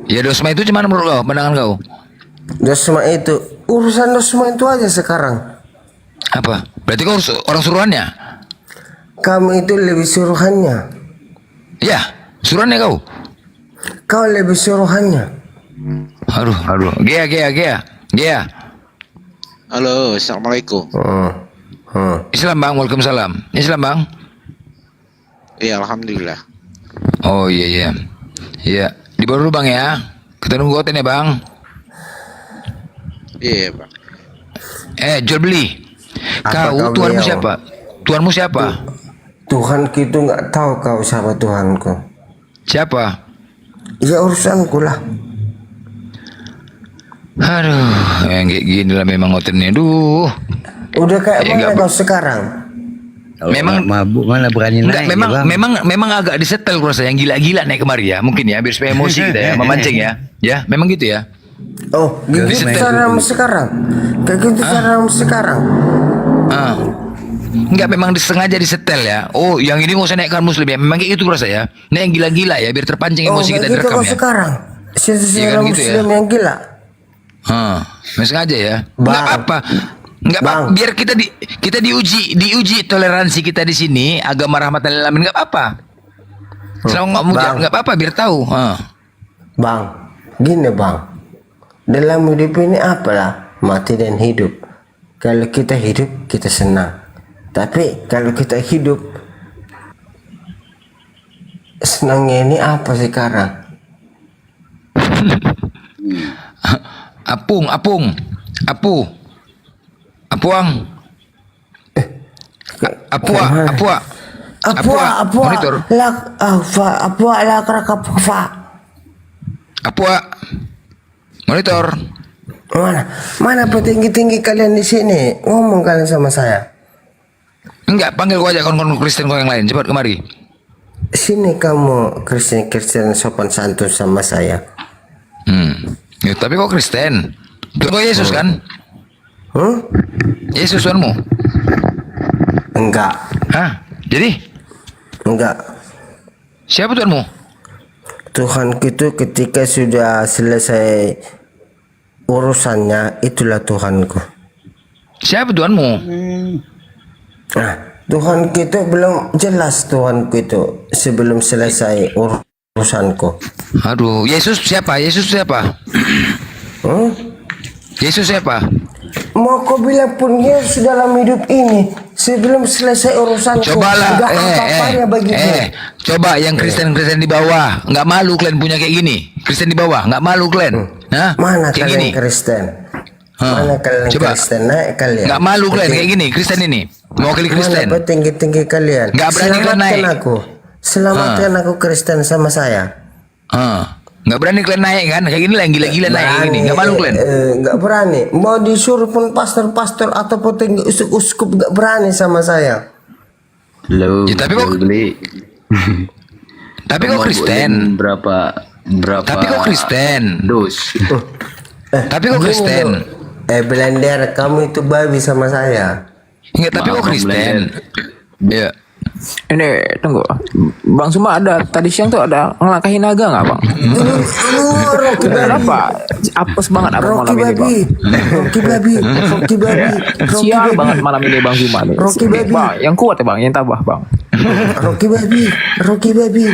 Ya Dosma itu gimana menurut kau? Pandangan kau?
Dosma itu urusan Dosma itu aja sekarang.
Apa? Berarti kau orang suruhannya?
Kamu itu lebih suruhannya.
Ya, suruhannya kau.
Kau lebih suruhannya.
Aduh. Gea.
Halo, assalamualaikum.
Islam bang, waalaikumsalam. Islam bang.
Iya, alhamdulillah.
Oh iya. Di bawah dulu bang ya. Kita nunggu hotel ya bang.
Iya, Bang.
Jual beli. Kau Tuhanmu siapa? Tuhanmu siapa?
Tuhan itu nggak tahu kau siapa Tuhanku.
Siapa?
Ya urusanku lah.
Aduh, yang kayak gini lah memang hotelnya. Duh.
Udah kayak mana kau sekarang?
Memang
mabuk mana berani
enggak,
naik.
memang agak disetel kurasa yang gila-gila naik kemari ya, mungkin ya biar supaya emosi kita ya, memancing ya. Ya, memang gitu ya.
Oh, gitu caramu sekarang. Kayak gitu caramu sekarang.
Enggak, memang disengaja disetel ya. Oh, yang ini nggak usah naikkan muslim ya. Memang kayak gitu kurasa ya. Nah, yang gila-gila ya biar terpancing emosi kita
gitu
direkam
kau
ya.
sekarang. Seorang
Iya kan gitu
muslim
ya.
yang gila.
Memang sengaja ya. Enggak apa-apa. Enggak apa, biar kita diuji toleransi kita di sini, agama rahmatan lil alamin, enggak apa-apa. Selama enggak apa-apa biar tahu.
Bang, gini bang. Dalam hidup ini apalah mati dan hidup. Kalau kita hidup kita senang. Tapi kalau kita hidup senangnya ini apa sekarang?
Apuang. Monitor. Monitor.
Mana petinggi-tinggi kalian di sini? Ngomong kalian sama saya.
Enggak, panggil gua aja kawan-kawan Kristen kau yang lain. Cepat kemari.
Sini kamu Kristen sopan santun sama saya.
Ya, tapi kok Kristen? Tuhan kau Yesus kan? Yesus Tuhanmu?
Enggak.
Hah? Jadi?
Enggak.
Siapa Tuhanmu?
Tuhan itu ketika sudah selesai urusannya, itulah Tuhanku.
Siapa Tuhanmu?
Nah, Tuhan itu belum jelas Tuhanku itu sebelum selesai urusanku.
Aduh, Yesus siapa? Yesus siapa? Yesus siapa?
Mau kau bilang pun Yesus dalam hidup ini sebelum selesai urusanku.
Cobalah,
bagiku.
Coba yang Kristen di bawah, nggak malu kalian punya kayak gini? Kristen di bawah, nggak malu kalian? Hah?
Mana
kayak
kalian
gini?
Kristen? Mana kalian
Coba.
Kristen? Naik kalian.
Nggak malu kalian kayak gini? Kristen ini mewakili Kristen.
Mana tinggi-tinggi kalian?
Nggak berani kalian naik.
Selamatkan aku Kristen sama saya.
Nggak berani kalian naik kan? Kayak gini lah yang gila-gila naik kayak gini. Nggak malu kalian?
Nggak berani. Mau disuruh pun pastor-pastor atau petinggi uskup nggak berani sama saya.
Ya, tapi kok tapi kok Kristen?
Berapa
Tapi kok Kristen?
dos?
Tapi kok Kristen?
Blender, kamu itu babi sama saya.
Enggak, tapi kok Kristen? Iya.
Ini tunggu, Bang Suma ada tadi siang tuh ada ngelangkahin naga nggak Bang? Kenapa? Apes banget abang malam ini Bang.
Rocky babi.
Sial banget malam ini Bang Suma nih.
Rocky babi.
Bang, yang kuat ya Bang, yang tabah Bang.
Rocky babi.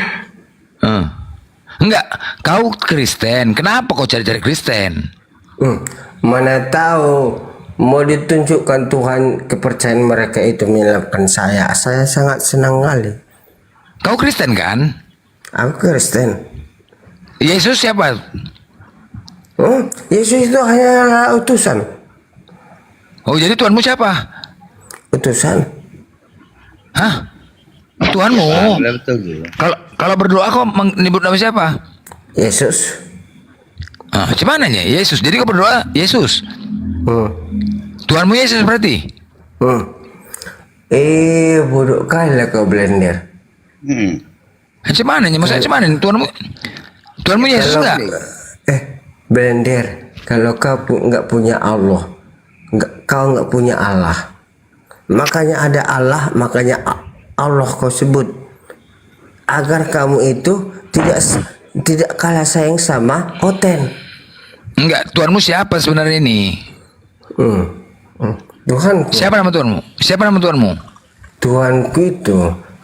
Enggak, kau Kristen. Kenapa kau cari-cari Kristen?
Mana tahu. Mau ditunjukkan Tuhan kepercayaan mereka itu menyelamatkan saya. Saya sangat senang kali.
Kau Kristen kan?
Aku Kristen.
Yesus siapa?
Yesus itu hanyalah utusan.
Oh, jadi Tuhanmu siapa?
Utusan.
Hah? Tuhanmu. Kalau berdoa kau menyebut nama siapa?
Yesus.
Ah, gimana nya? Yesus. Jadi kau berdoa Yesus. Tuhanmu Yesus berarti?
Bodoh kali lah kau blender.
Macam mana nya? Maksudnya macam mana? Tuhanmu Yesus enggak?
Blender. Kalau kau nggak punya Allah, kau nggak punya Allah. Makanya ada Allah, makanya Allah kau sebut. Agar kamu itu tidak kalah sayang sama Oten.
Enggak, Tuhanmu siapa sebenarnya ini?
Tuhanku.
Siapa nama Tuhanmu? Siapa nama Tuhanmu?
Tuhanku itu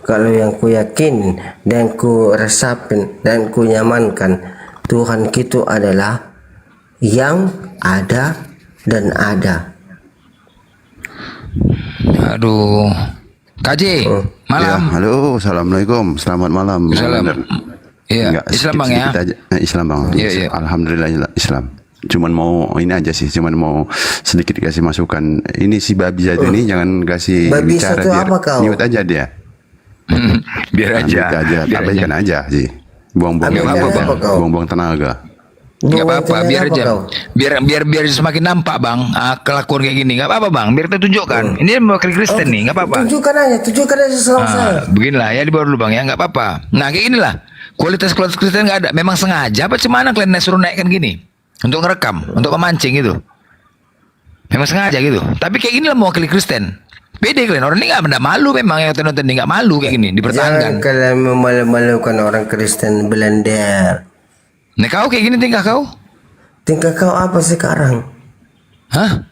kalau yang ku yakin dan ku resapin dan ku nyamankan, Tuhan itu adalah yang ada dan ada.
Aduh. Kaji, malam.
Ya, halo, assalamualaikum, selamat malam.
Salam. Iya, Islam bang ya.
Islam bang.
Iya, iya.
Alhamdulillah Islam. Cuman mau ini aja sih, cuman mau sedikit kasih masukan. Ini si babi satu ini jangan kasih
Babi
bicara
satu
biar
apa kau?
mute aja dia.
Biar aja.
Abaikan aja sih. Buang-buang tenaga.
Nggak apa-apa, biar aja. Biar semakin nampak bang, kelakuan kayak gini. Nggak apa-apa bang, biar kita tunjukkan. Ini mewakili Kristen nih, nggak apa-apa.
Tunjukkan aja sama saya.
Beginilah ya, di bawah dulu bang ya, nggak apa-apa. Nah kayak inilah, kualitas Kristen nggak ada. Memang sengaja apa cuman kalian suruh naikkan gini, untuk ngerekam, untuk memancing gitu. Memang sengaja gitu. Tapi kayak inilah mewakili Kristen. Beda kalian, orang ini nggak malu memang yang nonton ini nggak malu kayak gini, dipertahankan.
Jangan kalian memalu-malukan orang Kristen blender.
Nah kau kayak gini tingkah kau?
Tingkah kau apa sekarang?
Hah?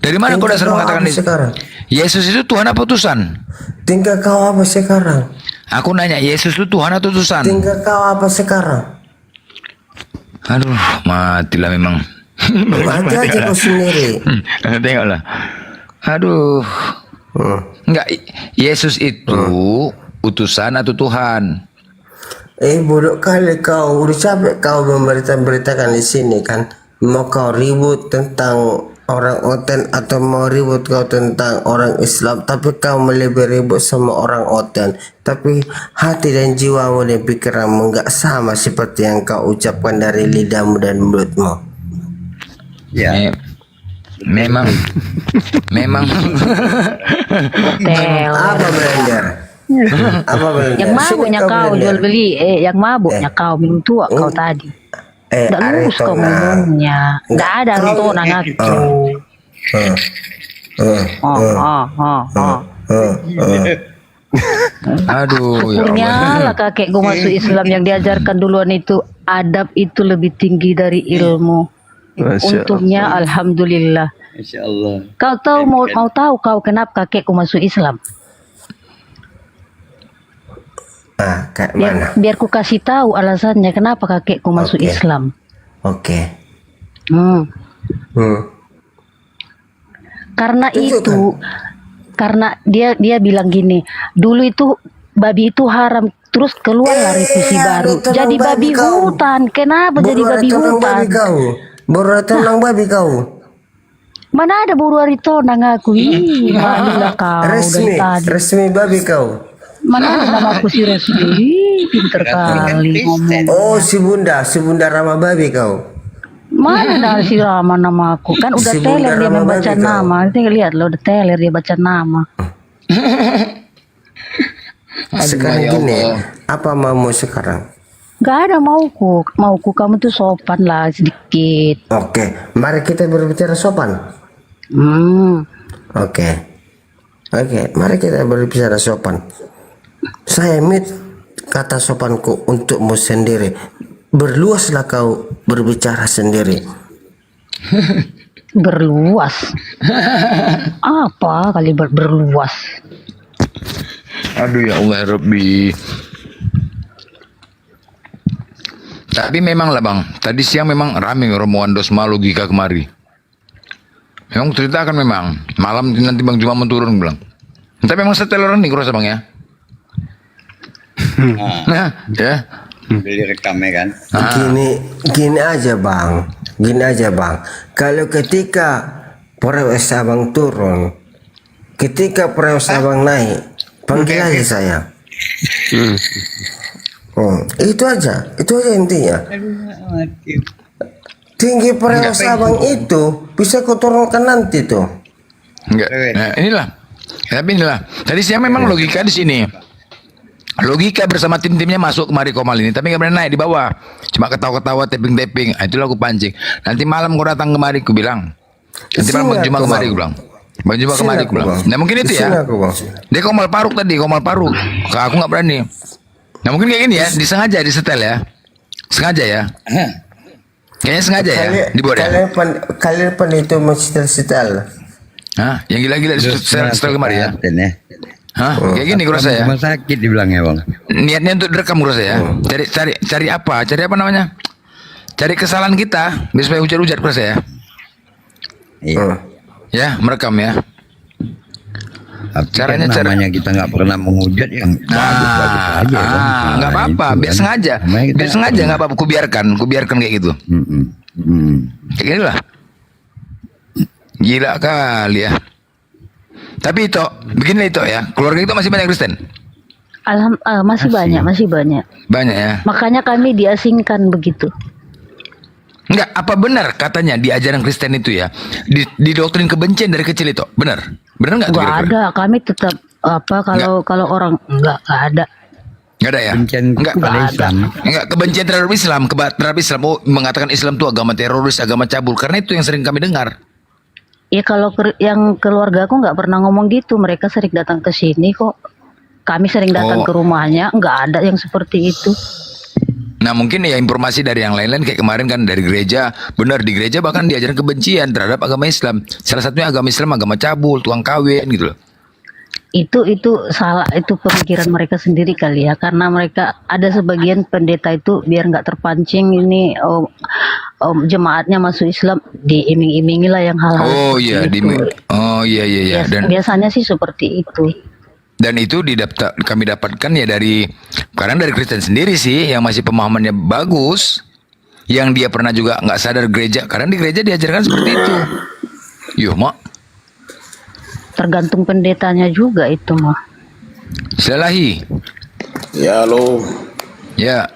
Dari mana kau dasar mengatakan itu?
Sekarang?
Yesus itu Tuhan apa utusan?
Tingkah kau apa sekarang?
Aku nanya, Yesus itu Tuhan atau utusan?
Tingkah kau apa sekarang?
Aduh, matilah memang.
Mati aja kau sendiri.
Tengoklah. Aduh. Enggak, Yesus itu utusan atau Tuhan?
Bodoh kali kau. Udah capek kau memberitakan di sini kan. Mau kau ribut tentang orang Oten atau mau ribut kau tentang orang Islam, tapi kau lebih ribut sama orang Oten. Tapi hati dan jiwamu dan pikiranmu nggak sama seperti yang kau ucapkan dari lidahmu dan mulutmu.
Ya. Memang.
Apa blender? Apa blender?
Yang mabuknya kau jual beli, yang mabuknya kau minum tua kau tadi. Nggak lurus kau ngomongnya. Nggak ada Aritona ngaku.
Aduh, ya
Akhirnya
Allah.
lah kakek gue masuk Islam, yang diajarkan duluan itu adab itu lebih tinggi dari ilmu. Untungnya alhamdulillah.
Insya Allah.
Kau tahu mau tahu kau kenapa kakekku masuk Islam?
Kayak mana?
Biar ku kasih tahu alasannya kenapa kakekku masuk Islam.
Oke.
Karena itu, karena dia bilang gini, dulu itu babi itu haram, terus keluarlah revisi baru. Jadi babi hutan. Kenapa jadi babi hutan?
Baru tenang babi kau.
Mana ada buru Aritona ngaku? Malulah kau dari tadi.
Resmi babi kau.
Mana ada nama aku si Resmi? Pinter kali ngomong.
Oh, si Bunda Rama babi kau.
Mana ada si Rama nama aku? Kan udah
Si
teler
Bunda
dia
Rama
membaca
babi kau.
nama. Nanti lihat lo, udah teler dia baca nama.
Sekarang gini, apa maumu sekarang?
Gak ada mauku kamu tuh sopan lah sedikit.
Oke, mari kita berbicara sopan. Oke, mari kita berbicara sopan. Saya kata sopanku untukmu sendiri. Berluaslah kau berbicara sendiri.
Berluas. Apa kali berluas?
Aduh ya Allah Rabbi. Tapi memang lah bang, tadi siang memang rame rombongan Dosma Logika kemari. Memang ceritakan memang, malam nanti bang cuma menturun bilang. Tapi memang setel orang nih kurasa bang ya. Nah, ya.
Beli rekamnya kan.
Gini aja bang. Kalau ketika prewes abang turun, ketika prewes abang naik, Panggil aja saya. Itu aja intinya. Tinggi perasa abang itu bisa kau turunkan nanti tuh.
Enggak. Nah, inilah. Tadi siang memang logika di sini. Logika bersama tim-timnya masuk kemari Komal ini, tapi nggak pernah naik di bawah. Cuma ketawa-ketawa, tapping-tapping. Itulah aku pancing. Nanti malam kau datang kemari, aku bilang. Nanti malam Bang Juma kemari, aku bilang. Bang Juma kemari, aku bilang. Nah mungkin itu ya. Dia Komal Paruk tadi, Komal Paruk. Aku nggak berani. Nah mungkin kayak gini ya, disengaja, disetel ya. Sengaja ya. Kayaknya sengaja ya, dibuat ya.
Kalian itu masih setel.
Hah? Yang gila-gila setel kemari ya. Hah? Kayak gini kurasa ya.
Rumah sakit dibilangnya bang.
Niatnya untuk direkam kurasa ya. Cari apa? Cari apa namanya? Cari kesalahan kita, biar supaya ujar-ujar kurasa ya.
Iya.
Ya, merekam ya.
Caranya namanya kita nggak pernah menghujat yang bagus-bagus aja.
Nggak apa-apa, biar sengaja. Biar sengaja nggak apa-apa, kubiarkan kayak gitu. Kayak gini lah. Gila kali ya. Tapi itu, begini itu ya, keluarga itu masih banyak Kristen?
Masih banyak.
Banyak ya?
Makanya kami diasingkan begitu.
Enggak, apa benar katanya di ajaran Kristen itu ya, di doktrin kebencian dari kecil itu, benar? Benar nggak?
Nggak ada, kami tetap kalau orang nggak ada.
Nggak ada ya? Enggak kebencian terhadap Islam, terhadap Islam. Oh, mengatakan Islam itu agama teroris, agama cabul, karena itu yang sering kami dengar.
Ya kalau yang keluarga aku nggak pernah ngomong gitu, mereka sering datang ke sini kok. Kami sering datang ke rumahnya, nggak ada yang seperti itu.
Nah mungkin ya informasi dari yang lain-lain kayak kemarin kan dari gereja, benar di gereja bahkan diajarkan kebencian terhadap agama Islam. Salah satunya agama Islam, agama cabul, tukang kawin gitu loh.
Itu salah, itu pemikiran mereka sendiri kali ya, karena mereka ada sebagian pendeta itu biar nggak terpancing ini jemaatnya masuk Islam, diiming-imingi lah yang hal-hal.
Oh iya, iya. Dan
biasanya sih seperti itu.
Dan itu kami dapatkan ya kadang dari Kristen sendiri sih yang masih pemahamannya bagus, yang dia pernah juga nggak sadar gereja, karena di gereja diajarkan seperti itu. Yuh mak.
Tergantung pendetanya juga itu mah.
Silahi.
Ya halo.
Ya.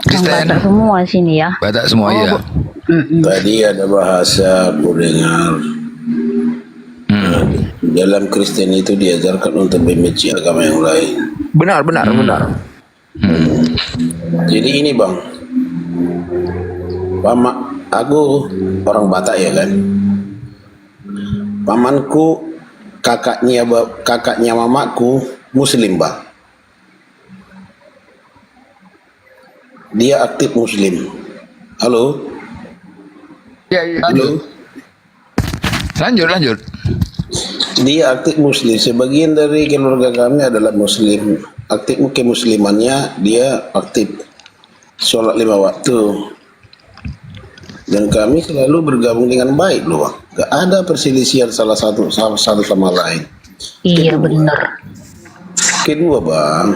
Kristen.
Batak semua sini ya.
Batak semua ya.
Tadi ada bahasa aku dengar. Dalam Kristen itu diajarkan untuk membenci agama yang lain.
Benar.
Jadi ini bang, aku orang Batak ya kan. Pamanku, kakaknya mamaku Muslim bang. Dia aktif Muslim. Halo.
Ya.
Halo.
Lanjut.
Dia aktif Muslim. Sebagian dari keluarga kami adalah Muslim. Aktif kemuslimannya, dia aktif sholat 5 waktu. Dan kami selalu bergabung dengan baik loh bang. Gak ada perselisihan salah satu sama lain.
Iya benar.
Kedua bang,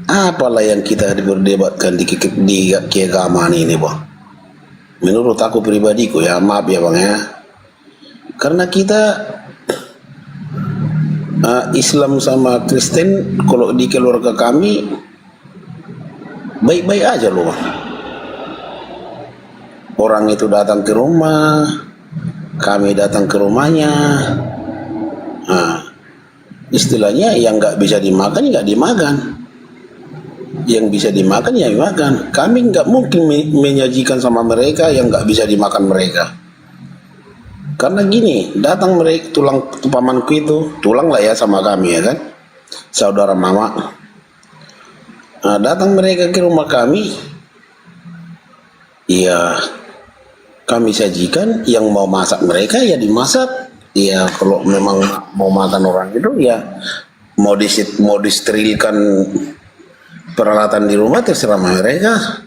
apalah yang kita berdebatkan di keagamaan ini bang? Menurut aku pribadiku ya, maaf ya bang ya. Karena kita Islam sama Kristen, kalau di keluarga kami baik-baik aja loh bang. Orang itu datang ke rumah, kami datang ke rumahnya. Nah, istilahnya yang nggak bisa dimakan, nggak dimakan. Yang bisa dimakan, ya dimakan. Kami nggak mungkin menyajikan sama mereka yang nggak bisa dimakan mereka. Karena gini, datang mereka, pamanku itu, tulang lah ya sama kami ya kan, saudara mama. Nah, datang mereka ke rumah kami, ya kami sajikan, yang mau masak mereka ya dimasak. Ya kalau memang mau makan orang itu ya mau disterilkan peralatan di rumah, terserah mereka.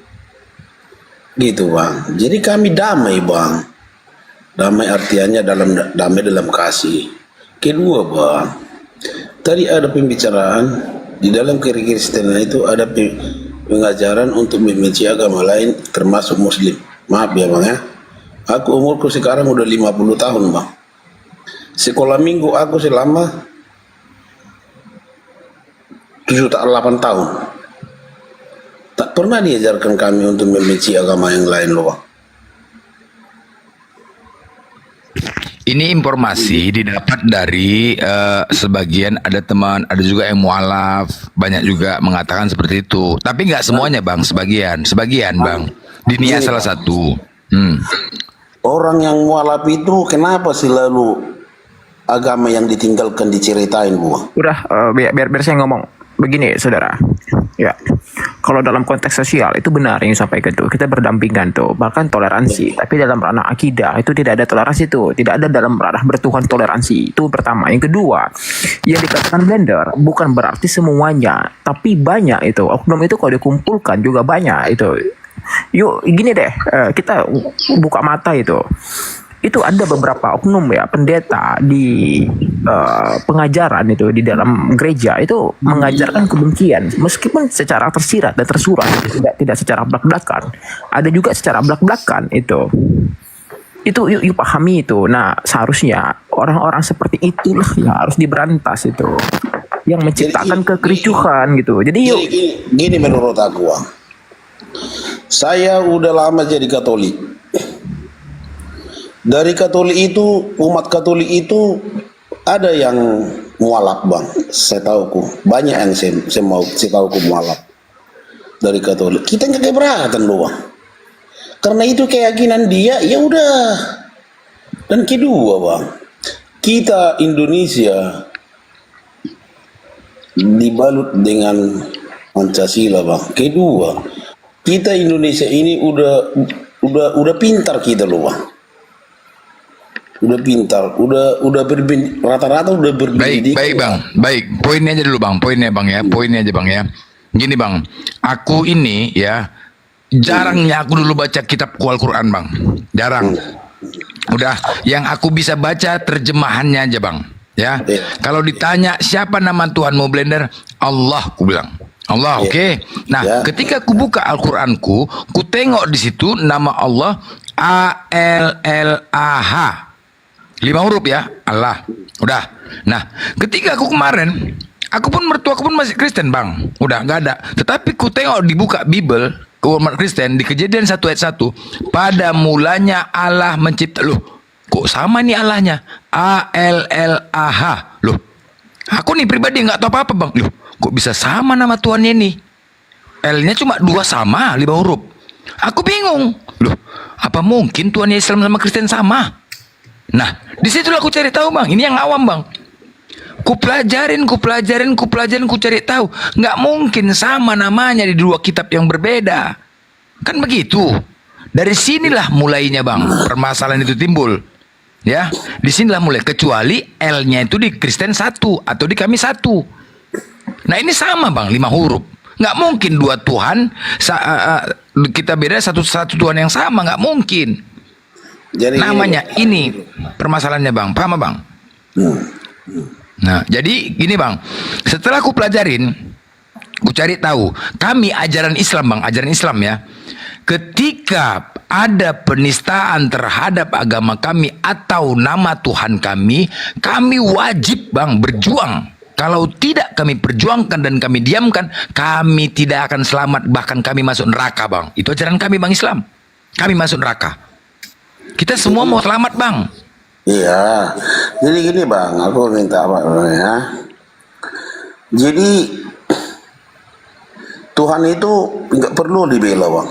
Gitu bang. Jadi kami damai bang. Damai artiannya damai dalam kasih. Kedua bang, tadi ada pembicaraan di dalam Kristen itu ada pengajaran untuk membenci agama lain termasuk Muslim. Maaf ya bang ya. Aku umurku sekarang udah 50 tahun bang. sekolah minggu aku selama 8 tahun. Tak pernah diajarkan kami untuk membenci agama yang lain loh Bang.
Ini informasi didapat dari sebagian, ada teman, ada juga yang mualaf, banyak juga mengatakan seperti itu. Tapi nggak semuanya bang, sebagian bang. Dinia salah satu.
Orang yang mualaf itu kenapa selalu agama yang ditinggalkan diceritain Bu?
Udah, biar saya ngomong. Begini, saudara. Ya, kalau dalam konteks sosial itu benar yang disampaikan tuh. Kita berdampingan tuh, bahkan toleransi. Tapi dalam ranah akidah itu tidak ada toleransi tuh. Tidak ada dalam ranah bertuhan toleransi. Itu pertama. Yang kedua, yang dikatakan blender bukan berarti semuanya, tapi banyak itu. Oknum itu kalau dikumpulkan juga banyak itu. Yuk, gini deh, kita buka mata itu. Itu ada beberapa oknum ya pendeta di pengajaran itu di dalam gereja itu mengajarkan kebencian meskipun secara tersirat dan tersurat, tidak secara belak-belakan, ada juga secara belak-belakan itu yuk pahami itu. Nah, seharusnya orang-orang seperti itulah yang harus diberantas itu, yang menciptakan kekericuhan gitu. Jadi yuk
gini menurut aku Bang. Saya udah lama jadi Katolik. Dari Katolik itu, umat Katolik itu ada yang mualaf Bang, saya tahuku. Banyak yang saya tahuku mualaf dari Katolik. Kita nggak keberatan loh Bang. Karena itu keyakinan dia, ya udah. Dan kedua Bang, kita Indonesia dibalut dengan Pancasila Bang. Kedua, kita Indonesia ini udah pintar kita loh Bang. Udah pintar, udah rata-rata udah berpendidikan.
Baik bang, baik. Poinnya aja dulu bang, poinnya aja bang ya. Gini bang, aku ini ya jarangnya aku dulu baca kitab Al-Quran bang, jarang. Udah, yang aku bisa baca terjemahannya aja bang. Ya, kalau ditanya siapa nama Tuhanmu blender, Allah, aku bilang. Allah, oke. Nah, ketika aku buka Al-Quranku, ku tengok di situ nama Allah ALLAH. 5 huruf ya, Allah. Udah. Nah, ketika aku kemarin, mertua aku pun masih Kristen bang. Udah, nggak ada. Tetapi ku tengok dibuka Bible, ke umat Kristen, di Kejadian 1 ayat 1. Pada mulanya Allah mencipta. Loh, kok sama nih Allahnya? ALLAH. Loh, aku nih pribadi nggak tahu apa-apa bang. Loh, kok bisa sama nama Tuhannya nih? L-nya cuma 2 sama, 5 huruf. Aku bingung. Loh, apa mungkin Tuhannya Islam sama Kristen sama? Nah, disitulah aku cari tahu bang. Ini yang awam bang. Ku pelajarin, ku cari tahu. Nggak mungkin sama namanya di 2 kitab yang berbeda. Kan begitu. Dari sinilah mulainya bang. Permasalahan itu timbul. Ya, di sinilah mulai. Kecuali L-nya itu di Kristen 1 atau di kami 1. Nah ini sama bang, 5 huruf. Nggak mungkin 2 Tuhan. Kita beda satu Tuhan yang sama. Nggak mungkin. Jadi namanya ini permasalahannya bang, paham bang? Nah, jadi gini bang, setelah aku pelajarin, aku cari tahu, kami ajaran Islam bang, ajaran Islam ya. Ketika ada penistaan terhadap agama kami atau nama Tuhan kami wajib bang berjuang. Kalau tidak kami perjuangkan dan kami diamkan, kami tidak akan selamat, bahkan kami masuk neraka bang. Itu ajaran kami bang Islam. Kami masuk neraka. Kita semua mau selamat bang.
Iya. Jadi gini bang, aku minta apa ya. Jadi Tuhan itu nggak perlu dibela bang.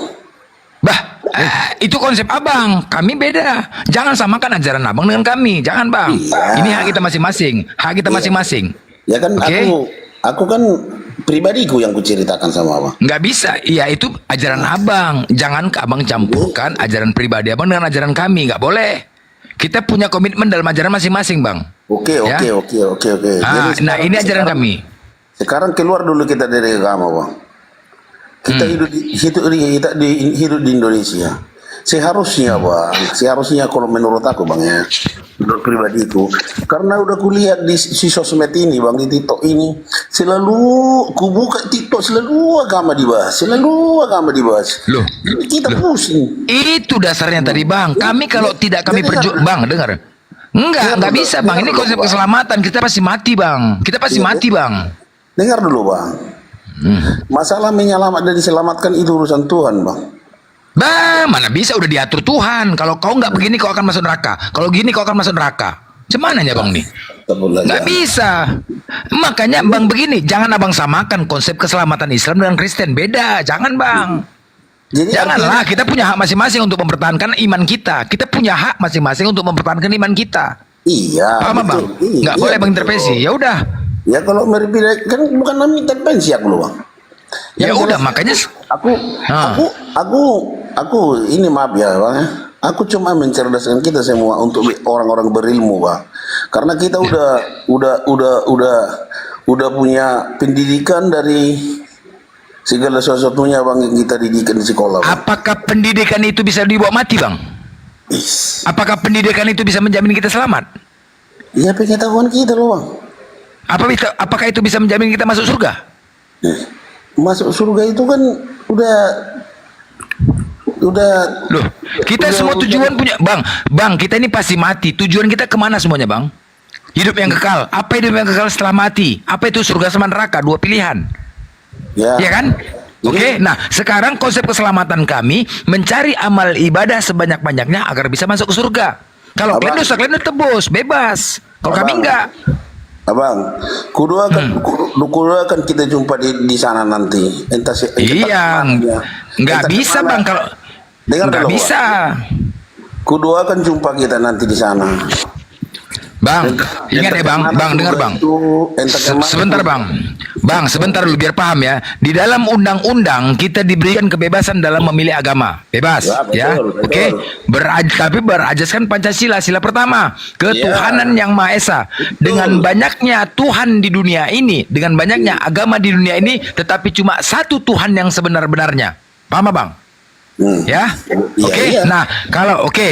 Itu konsep abang. Kami beda. Jangan samakan ajaran abang dengan kami. Jangan bang. Ini hak kita masing-masing. Hak kita masing-masing.
Ya kan aku kan pribadiku yang kuceritakan sama abang.
Nggak bisa. Iya itu ajaran abang. Jangan abang campurkan ajaran pribadi abang dengan ajaran kami. Nggak boleh. Kita punya komitmen dalam ajaran masing-masing bang.
Oke.
Nah ini ajaran kami.
Sekarang keluar dulu kita dari agama bang. Kita hidup di Indonesia. Seharusnya kalau menurut aku bang ya, menurut pribadiku, karena udah kulihat di sosmed ini bang, di TikTok ini selalu kubuka TikTok selalu agama dibahas.
Loh,
kita pusing.
Itu dasarnya tadi bang. Kami kalau tidak kami perjuang bang, dengar. Enggak bisa bang. Ini konsep keselamatan. Kita pasti mati bang. Kita pasti mati bang.
Dengar dulu bang. Masalah menyelamat dan diselamatkan itu urusan Tuhan bang.
Bang, mana bisa udah diatur Tuhan. Kalau kau nggak begini kau akan masuk neraka. Kalau gini kau akan masuk neraka. Cumananya bang nih? Nggak bisa. Makanya bang begini, jangan abang samakan konsep keselamatan Islam dengan Kristen. Beda, jangan bang. Janganlah, kita punya hak masing-masing untuk mempertahankan iman kita. Kita punya hak masing-masing untuk mempertahankan iman kita.
Iya.
Paham bang? Nggak boleh bang intervensi. Ya udah.
Ya kalau meripilih kan bukan namanya intervensi aku loh bang.
Ya udah makanya
aku ini maaf ya bang. Aku cuma mencerdaskan kita semua untuk orang-orang berilmu bang. Karena kita udah punya pendidikan dari segala sesuatunya bang yang kita didikan di sekolah. Bang.
Apakah pendidikan itu bisa dibawa mati bang? Apakah pendidikan itu bisa menjamin kita selamat?
Iya pengetahuan kita loh bang.
Apakah itu bisa menjamin kita masuk surga?
Masuk surga itu kan udah
loh, kita semua tujuan punya bang kita ini pasti mati. Tujuan kita kemana semuanya bang? Hidup yang kekal. Apa hidup yang kekal setelah mati? Apa itu surga sama neraka? Dua pilihan. Ya kan? Oke, nah sekarang konsep keselamatan kami mencari amal ibadah sebanyak-banyaknya agar bisa masuk ke surga. Kalau kalian dosa kalian tebus, bebas. Kalau kami enggak.
Abang, kudu akan kita jumpa di sana nanti.
Iya, nggak bisa bang kalau nggak bisa.
Kudu akan jumpa kita nanti di sana.
Bang, ingat ya bang, dengar bang. Sebentar bang, sebentar dulu biar paham ya. Di dalam undang-undang kita diberikan kebebasan dalam memilih agama, bebas, ya. Oke. Tapi berajaskan Pancasila, sila pertama, ketuhanan yang Maha Esa. Dengan banyaknya Tuhan di dunia ini, dengan banyaknya agama di dunia ini, tetapi cuma satu Tuhan yang sebenar-benarnya. Paham bang? Ya, oke. Nah,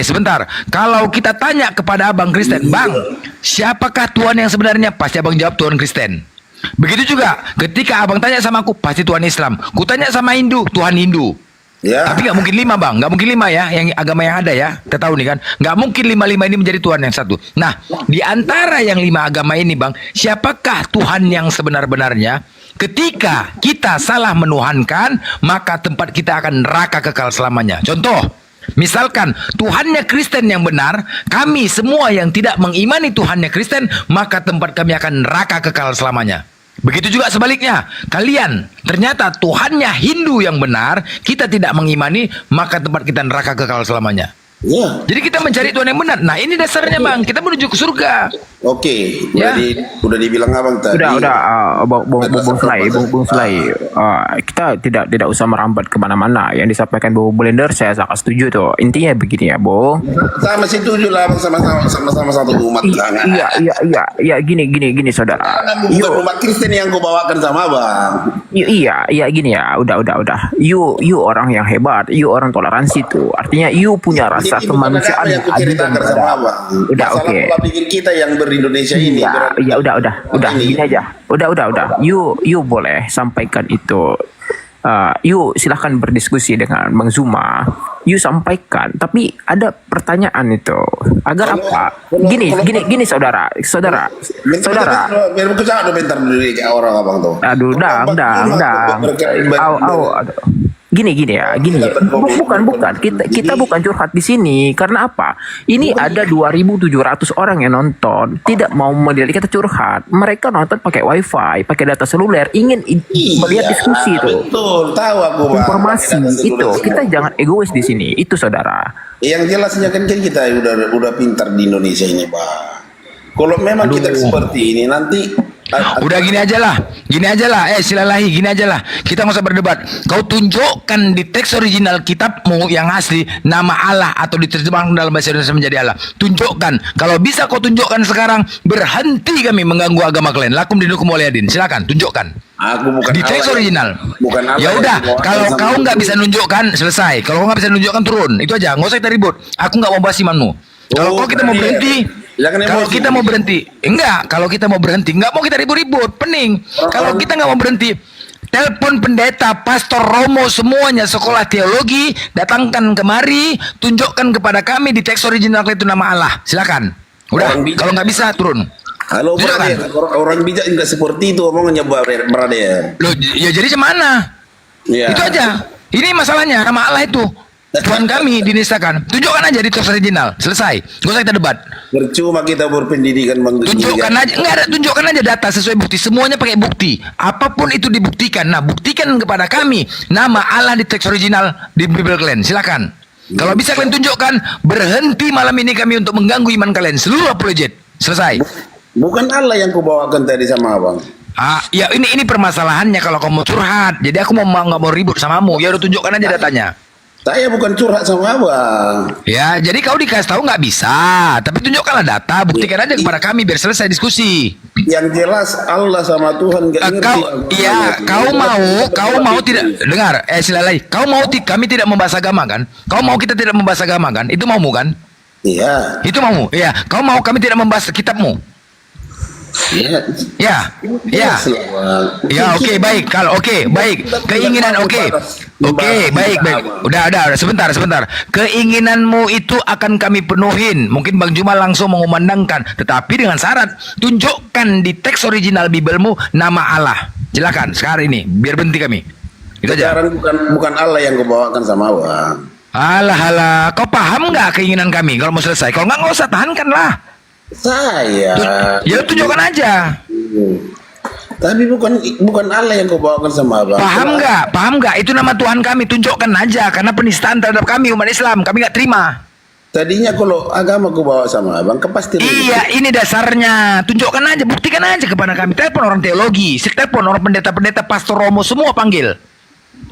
sebentar. Kalau kita tanya kepada abang Kristen, bang, siapakah Tuhan yang sebenarnya? Pasti abang jawab Tuhan Kristen. Begitu juga ketika abang tanya sama aku, pasti Tuhan Islam. Ku tanya sama Hindu, Tuhan Hindu. Tapi nggak mungkin 5 bang, nggak mungkin 5 ya, yang agama yang ada ya. Kita tahu nih kan, nggak mungkin 5 ini menjadi Tuhan yang satu. Nah, di antara yang 5 agama ini bang, siapakah Tuhan yang sebenar-benarnya? Ketika kita salah menuhankan, maka tempat kita akan neraka kekal selamanya. Contoh, misalkan Tuhannya Kristen yang benar, kami semua yang tidak mengimani Tuhannya Kristen, maka tempat kami akan neraka kekal selamanya. Begitu juga sebaliknya, kalian ternyata Tuhannya Hindu yang benar, kita tidak mengimani, maka tempat kita neraka kekal selamanya. Jadi kita mencari Tuhan yang benar. Nah ini dasarnya bang, kita menuju ke surga.
Udah dibilang abang tadi.
Bung Sulai, kita tidak usah merambat kemana-mana. Yang disampaikan Bung Blender saya sangat setuju tuh. Intinya begini ya, Bung.
Sama setuju lah, sama satu umat.
Iya, gini saudara.
Bukan umat Kristen yang gue bawakan sama abang.
Iya, gini ya. Udah. You orang yang hebat. You orang toleransi tuh. Artinya you punya rasa kemanusiaan yang adil dan beradab. Udah oke.
Pola pikir kita yang ber-Indonesia ini.
Iya, udah gini aja. Udah. You boleh sampaikan itu. You silahkan berdiskusi dengan Bang Zuma. You sampaikan, tapi ada pertanyaan itu. Agar apa? Gini saudara.
Biar berkesan bentar dulu kayak orang abang tuh.
Aduh, dang. Gini ya. Bukan. Kita bukan curhat di sini. Karena apa? Ini ada 2.700 orang yang nonton, tidak mau melihat kita curhat. Mereka nonton pakai wifi, pakai data seluler, ingin melihat diskusi itu.
Betul, tahu aku bang.
Informasi itu. Kita jangan egois di sini. Itu saudara.
Yang jelasnya kan kita udah pintar di Indonesia ini bang. Kalau memang kita seperti ini nanti
udah gini aja lah, Silalahi, gini aja lah. Kita nggak usah berdebat. Kau tunjukkan di teks original kitabmu yang asli nama Allah atau diterjemahkan dalam bahasa Indonesia menjadi Allah. Tunjukkan. Kalau bisa kau tunjukkan sekarang, berhenti kami mengganggu agama kalian. Lakum dinukum waliyadin. Silakan tunjukkan.
Aku bukan
di teks original.
Bukan Allah.
Ya udah, kalau kau nggak bisa nunjukkan, selesai. Kalau kau nggak bisa nunjukkan, turun. Itu aja. Nggak usah kita ribut. Aku nggak mau bahas imanmu. Kalau kita mau berhenti, kalau kita mau berhenti, nggak mau kita ribut-ribut, pening. Kalau kita nggak mau berhenti, telepon pendeta, pastor Romo, semuanya sekolah teologi, datangkan kemari, tunjukkan kepada kami di teks original itu nama Allah. Silakan. Udah, kalau nggak bisa turun.
Halo, brother. Orang bijak nggak seperti itu omongannya, brother.
Loh, ya jadi gimana?
Ya.
Itu aja. Ini masalahnya nama Allah itu. Tuhan kami dinistakan. Tunjukkan aja di teks original. Selesai. Gak usah kita debat.
Percuma kita berpendidikan, Bang.
Tunjukkan aja, enggak ada, tunjukkan aja data sesuai bukti. Semuanya pakai bukti. Apapun itu dibuktikan. Nah, buktikan kepada kami nama Allah di teks original di Bible kalian. Silakan. Kalau bisa kalian tunjukkan, berhenti malam ini kami untuk mengganggu iman kalian. Seluruh apologet. Selesai.
Bukan Allah yang kubawakan tadi sama abang.
Ya ini permasalahannya kalau kamu curhat. Jadi aku nggak mau ribut samamu. Ya udah tunjukkan aja datanya.
Saya bukan curhat sama abang.
Ya, jadi kau dikasih tahu nggak bisa. Tapi tunjukkanlah data, buktikan aja kepada kami biar selesai diskusi.
Yang jelas Allah sama Tuhan nggak ngerti.
Kau mau tidak dengar? Silalai. Kau mau kami tidak membahas agama kan? Kau mau kita tidak membahas agama kan? Itu maumu kan?
Iya.
Itu maumu. Iya. Kau mau kami tidak membahas kitabmu?
Iya.
Ya. Oke, baik. Kalau baik. Keinginan baik. Udah. Sebentar. Keinginanmu itu akan kami penuhin. Mungkin Bang Juma langsung mengumandangkan, tetapi dengan syarat tunjukkan di teks original Biblemu nama Allah. Silakan sekarang ini, biar berhenti kami. Itu aja.
Sekarang bukan Allah yang kubawakan sama abang.
Alah. Kau paham nggak keinginan kami? Kalau mau selesai, kalau nggak usah tahankan lah.
Saya.
Ya tunjukkan aja.
Tapi bukan Allah yang kau bawakan sama abang.
Paham nggak? Itu nama Tuhan kami. Tunjukkan aja. Karena penistaan terhadap kami umat Islam. Kami nggak terima.
Tadinya kalau agama kau bawa sama abang, kepastian.
Iya, ini dasarnya. Tunjukkan aja, buktikan aja kepada kami. Telepon orang teologi, telepon orang pendeta-pendeta, pastor Romo, semua panggil.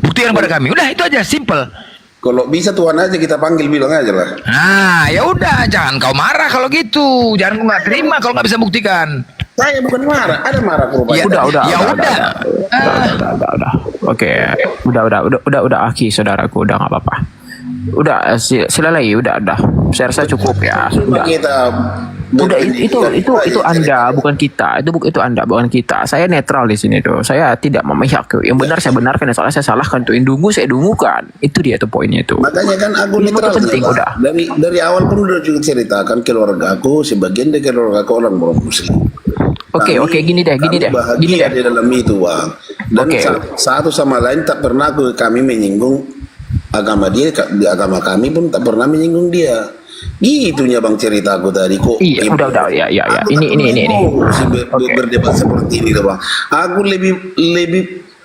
Buktikan kepada kami. Udah itu aja, simple.
Kalau bisa Tuhan aja kita panggil, bilang aja lah.
Nah, ya udah, jangan kau marah kalau gitu. Jangan kau nggak terima kalau nggak bisa buktikan.
Saya bukan marah, ada marah
Ya udah.
Oke, udah Aki saudaraku, udah nggak apa-apa. Udah silalai, udah. Saya rasa cukup ya. Udah itu Anda bukan kita. Itu Anda bukan kita. Saya netral di sini tuh. Saya tidak memihak. Yang benar saya benarkan, yang salah saya salahkan tuh. Yang dungu saya dungukan. Itu dia tuh poinnya tuh.
Makanya kan aku netral.
Penting udah.
Dari awal pun udah juga ceritakan keluarga aku, sebagian dari keluarga aku orang Muslim.
Oke, gini deh.
Bahagia di dalam itu, Bang. Dan satu sama lain tak pernah kami menyinggung agama dia, di agama kami pun tak pernah menyinggung dia. Gitunya Bang cerita aku tadi kok.
Iya, udah. Ya. Ini.
Berdebat seperti ini, Bang. Aku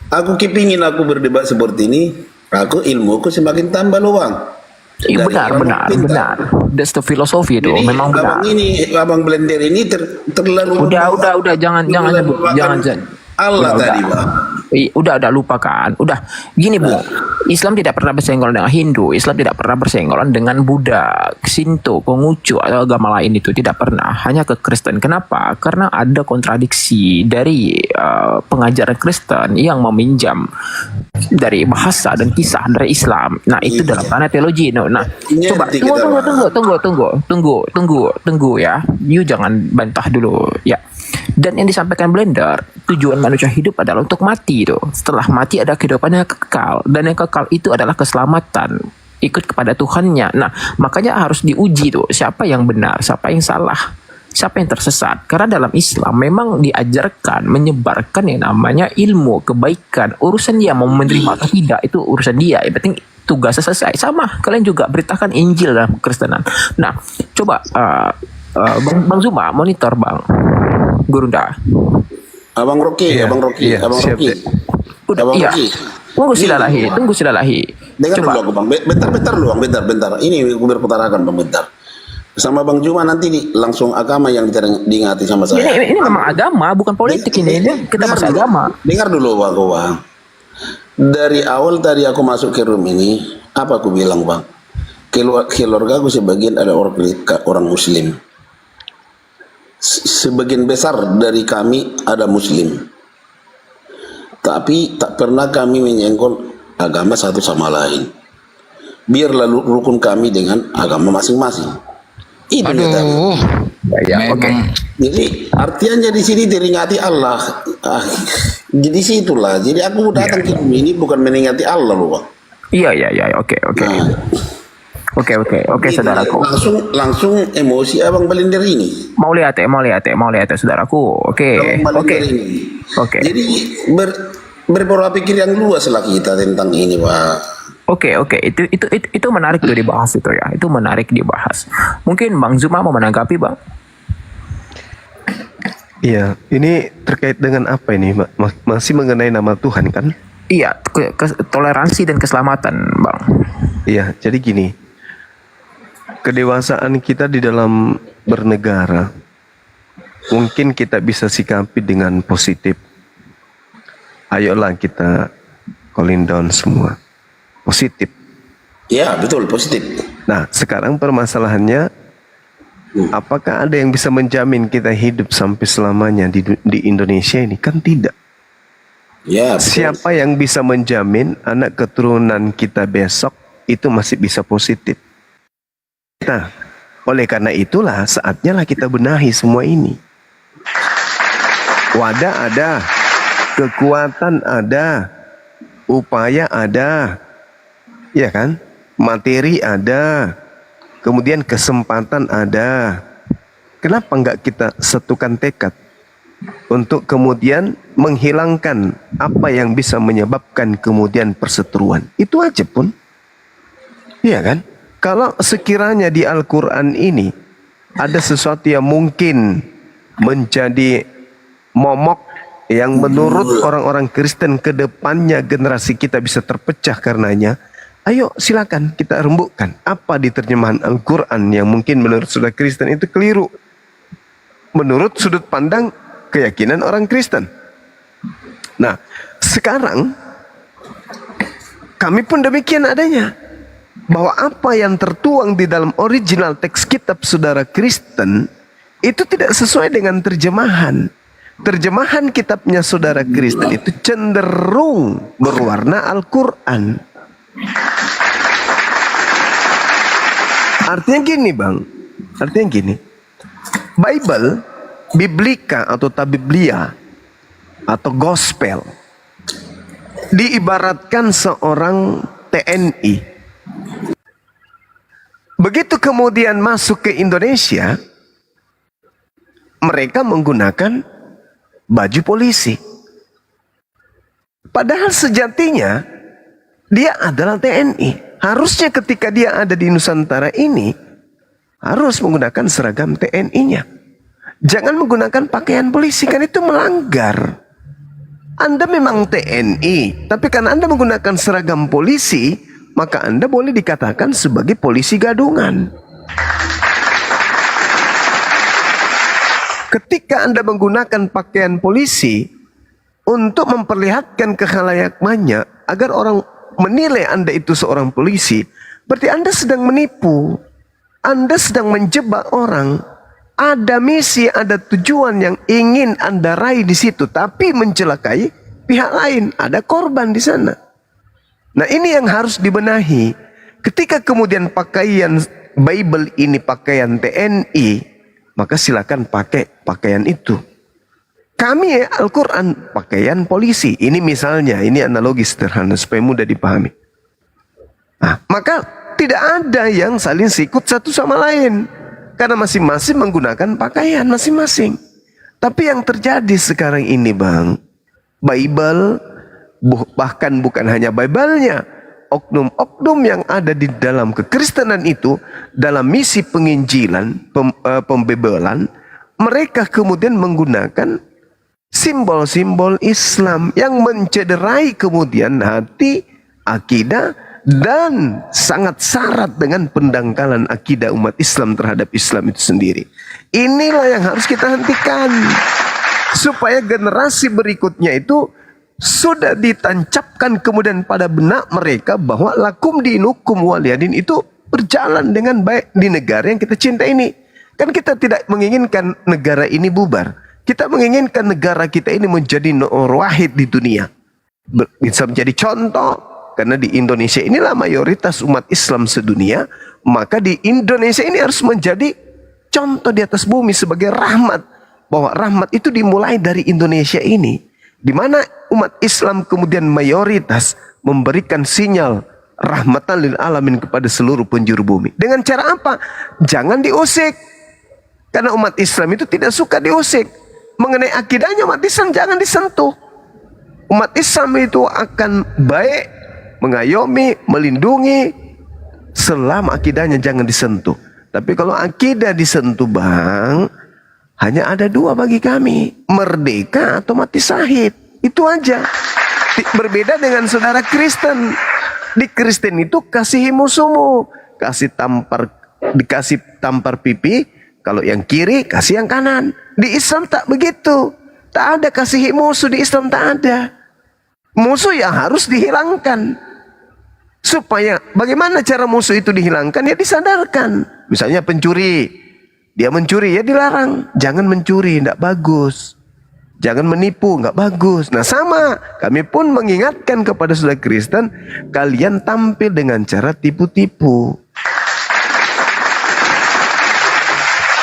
aku kepingin aku berdebat seperti ini. Aku ilmuku semakin tambah loh, Bang.
Iya, benar. That's the philosophy itu.
Jadi,
memang benar.
Abang Blender ini terlalu.
Udah, jangan.
Allah tadi, Bang.
Udah lupakan. Udah gini Bu, Islam tidak pernah bersenggolan dengan Hindu, Islam tidak pernah bersenggolan dengan Buddha, Shinto, Konghucu atau agama lain, itu tidak pernah. Hanya ke Kristen. Kenapa? Karena ada kontradiksi dari pengajaran Kristen yang meminjam dari bahasa dan kisah dari Islam. Nah, itu dalam tanah teologi. Nah, coba tunggu ya. You jangan bantah dulu ya. Dan yang disampaikan Blender, tujuan manusia hidup adalah untuk mati itu. Setelah mati ada kehidupan yang kekal, dan yang kekal itu adalah keselamatan, ikut kepada Tuhannya. Nah, makanya harus diuji tuh, siapa yang benar, siapa yang salah, siapa yang tersesat. Karena dalam Islam memang diajarkan menyebarkan yang namanya ilmu kebaikan. Urusan dia mau menerima atau tidak itu urusan dia. Yang penting tugasnya selesai. Sama, kalian juga beritakan Injil dalam Kristenan. Nah, coba Bang Zuma monitor Bang Gurunda.
Abang Rocky.
Udah, iya. Tunggu silalahi.
Dengar dulu aku, Bang. Bentar. Ini aku berputarakan, Bang, bentar. Sama Bang Juma nanti langsung agama yang diingati sama saya.
Ini memang agama, bukan politik ini. Kita bahas agama.
Dengar dulu, Bang. Dari awal tadi aku masuk ke room ini, apa aku bilang, Bang? Keluarga aku sebagian ada orang Muslim. Sebagian besar dari kami ada Muslim, tapi tak pernah kami menyenggol agama satu sama lain. Biarlah rukun kami dengan agama masing-masing. Itu
Oke.
Jadi artinya di sini teringati Allah. Jadi situlah. Jadi aku datang ke sini bukan meningati Allah loh, Bang.
Iya. Oke. Oke,
Jadi
saudaraku.
langsung emosi Abang Blender ini.
Mau lihat ya, saudaraku. Oke.
Abang Blender ini. Jadi berpola pikir yang luas lah kita tentang ini, Pak.
Oke, itu menarik tuh dibahas itu ya. Itu menarik dibahas. Mungkin Bang Zuma mau menanggapi, Bang?
Iya, ini terkait dengan apa ini, masih mengenai nama Tuhan kan?
Iya, toleransi dan keselamatan, Bang.
Iya, jadi gini, kedewasaan kita di dalam bernegara mungkin kita bisa sikapi dengan positif. Ayolah kita calling down semua positif.
Ya, betul, positif.
Nah, sekarang permasalahannya, apakah ada yang bisa menjamin kita hidup sampai selamanya di Indonesia ini? Kan tidak.
Ya, betul.
Siapa yang bisa menjamin anak keturunan kita besok itu masih bisa positif? Nah, oleh karena itulah saatnya lah kita benahi semua ini. Wadah ada, kekuatan ada, upaya ada, ya kan? Materi ada, kemudian kesempatan ada. Kenapa enggak kita satukan tekad untuk kemudian menghilangkan apa yang bisa menyebabkan kemudian perseteruan? Itu aja pun. Iya kan? Kalau sekiranya di Al-Quran ini ada sesuatu yang mungkin menjadi momok yang menurut orang-orang Kristen ke depannya generasi kita bisa terpecah karenanya, ayo silakan kita rembukkan apa di terjemahan Al-Quran yang mungkin menurut saudara Kristen itu keliru menurut sudut pandang keyakinan orang Kristen. Nah, sekarang kami pun demikian adanya, bahwa apa yang tertuang di dalam original teks kitab saudara Kristen itu tidak sesuai dengan terjemahan. Terjemahan kitabnya saudara Kristen itu cenderung berwarna Al-Quran. Artinya gini, Bang. Artinya gini. Bible, Biblika atau Tabiblia atau Gospel diibaratkan seorang TNI. Begitu kemudian masuk ke Indonesia, mereka menggunakan baju polisi. Padahal sejatinya dia adalah TNI. Harusnya ketika dia ada di Nusantara ini harus menggunakan seragam TNI-nya. Jangan menggunakan pakaian polisi, kan itu melanggar. Anda memang TNI, tapi karena Anda menggunakan seragam polisi, maka Anda boleh dikatakan sebagai polisi gadungan. Ketika Anda menggunakan pakaian polisi untuk memperlihatkan ke khalayak banyak agar orang menilai Anda itu seorang polisi, berarti Anda sedang menipu. Anda sedang menjebak orang. Ada misi, ada tujuan yang ingin Anda raih di situ, tapi mencelakai pihak lain. Ada korban di sana. Nah, ini yang harus dibenahi. Ketika kemudian pakaian Bible ini pakaian TNI, maka silakan pakai pakaian itu. Kami Al-Quran pakaian polisi. Ini misalnya, ini analogi sederhana supaya mudah dipahami. Nah, maka tidak ada yang saling sikut satu sama lain. Karena masing-masing menggunakan pakaian masing-masing. Tapi yang terjadi sekarang ini, Bang, Bible, bahkan bukan hanya Bible-nya, oknum-oknum yang ada di dalam kekristenan itu, dalam misi penginjilan, pembebalan, mereka kemudian menggunakan simbol-simbol Islam yang mencederai kemudian hati, akidah, dan sangat syarat dengan pendangkalan akidah umat Islam terhadap Islam itu sendiri. Inilah yang harus kita hentikan, supaya generasi berikutnya itu sudah ditancapkan kemudian pada benak mereka bahwa lakum dinukum waliyadin itu berjalan dengan baik di negara yang kita cinta ini. Kan kita tidak menginginkan negara ini bubar. Kita menginginkan negara kita ini menjadi nur wahid di dunia. Bisa menjadi contoh. Karena di Indonesia inilah mayoritas umat Islam sedunia. Maka di Indonesia ini harus menjadi contoh di atas bumi sebagai rahmat. Bahwa rahmat itu dimulai dari Indonesia ini. Di mana umat Islam kemudian mayoritas memberikan sinyal rahmatan lil alamin kepada seluruh penjuru bumi. Dengan cara apa? Jangan diusik. Karena umat Islam itu tidak suka diusik. Mengenai akidahnya umat Islam jangan disentuh. Umat Islam itu akan baik, mengayomi, melindungi selama akidahnya jangan disentuh. Tapi kalau akidah disentuh bang, hanya ada dua bagi kami, merdeka atau mati syahid. Itu aja. Berbeda dengan saudara Kristen. Di Kristen itu kasihi musuhmu, dikasih tampar pipi, kalau yang kiri kasih yang kanan. Di Islam tak begitu. Tak ada kasihi musuh di Islam, tak ada. Musuh yang harus dihilangkan. Supaya bagaimana cara musuh itu dihilangkan? Ya disadarkan. Misalnya pencuri, dia mencuri ya dilarang. Jangan mencuri, tidak bagus. Jangan menipu, nggak bagus. Nah sama, kami pun mengingatkan kepada saudara Kristen, kalian tampil dengan cara tipu-tipu.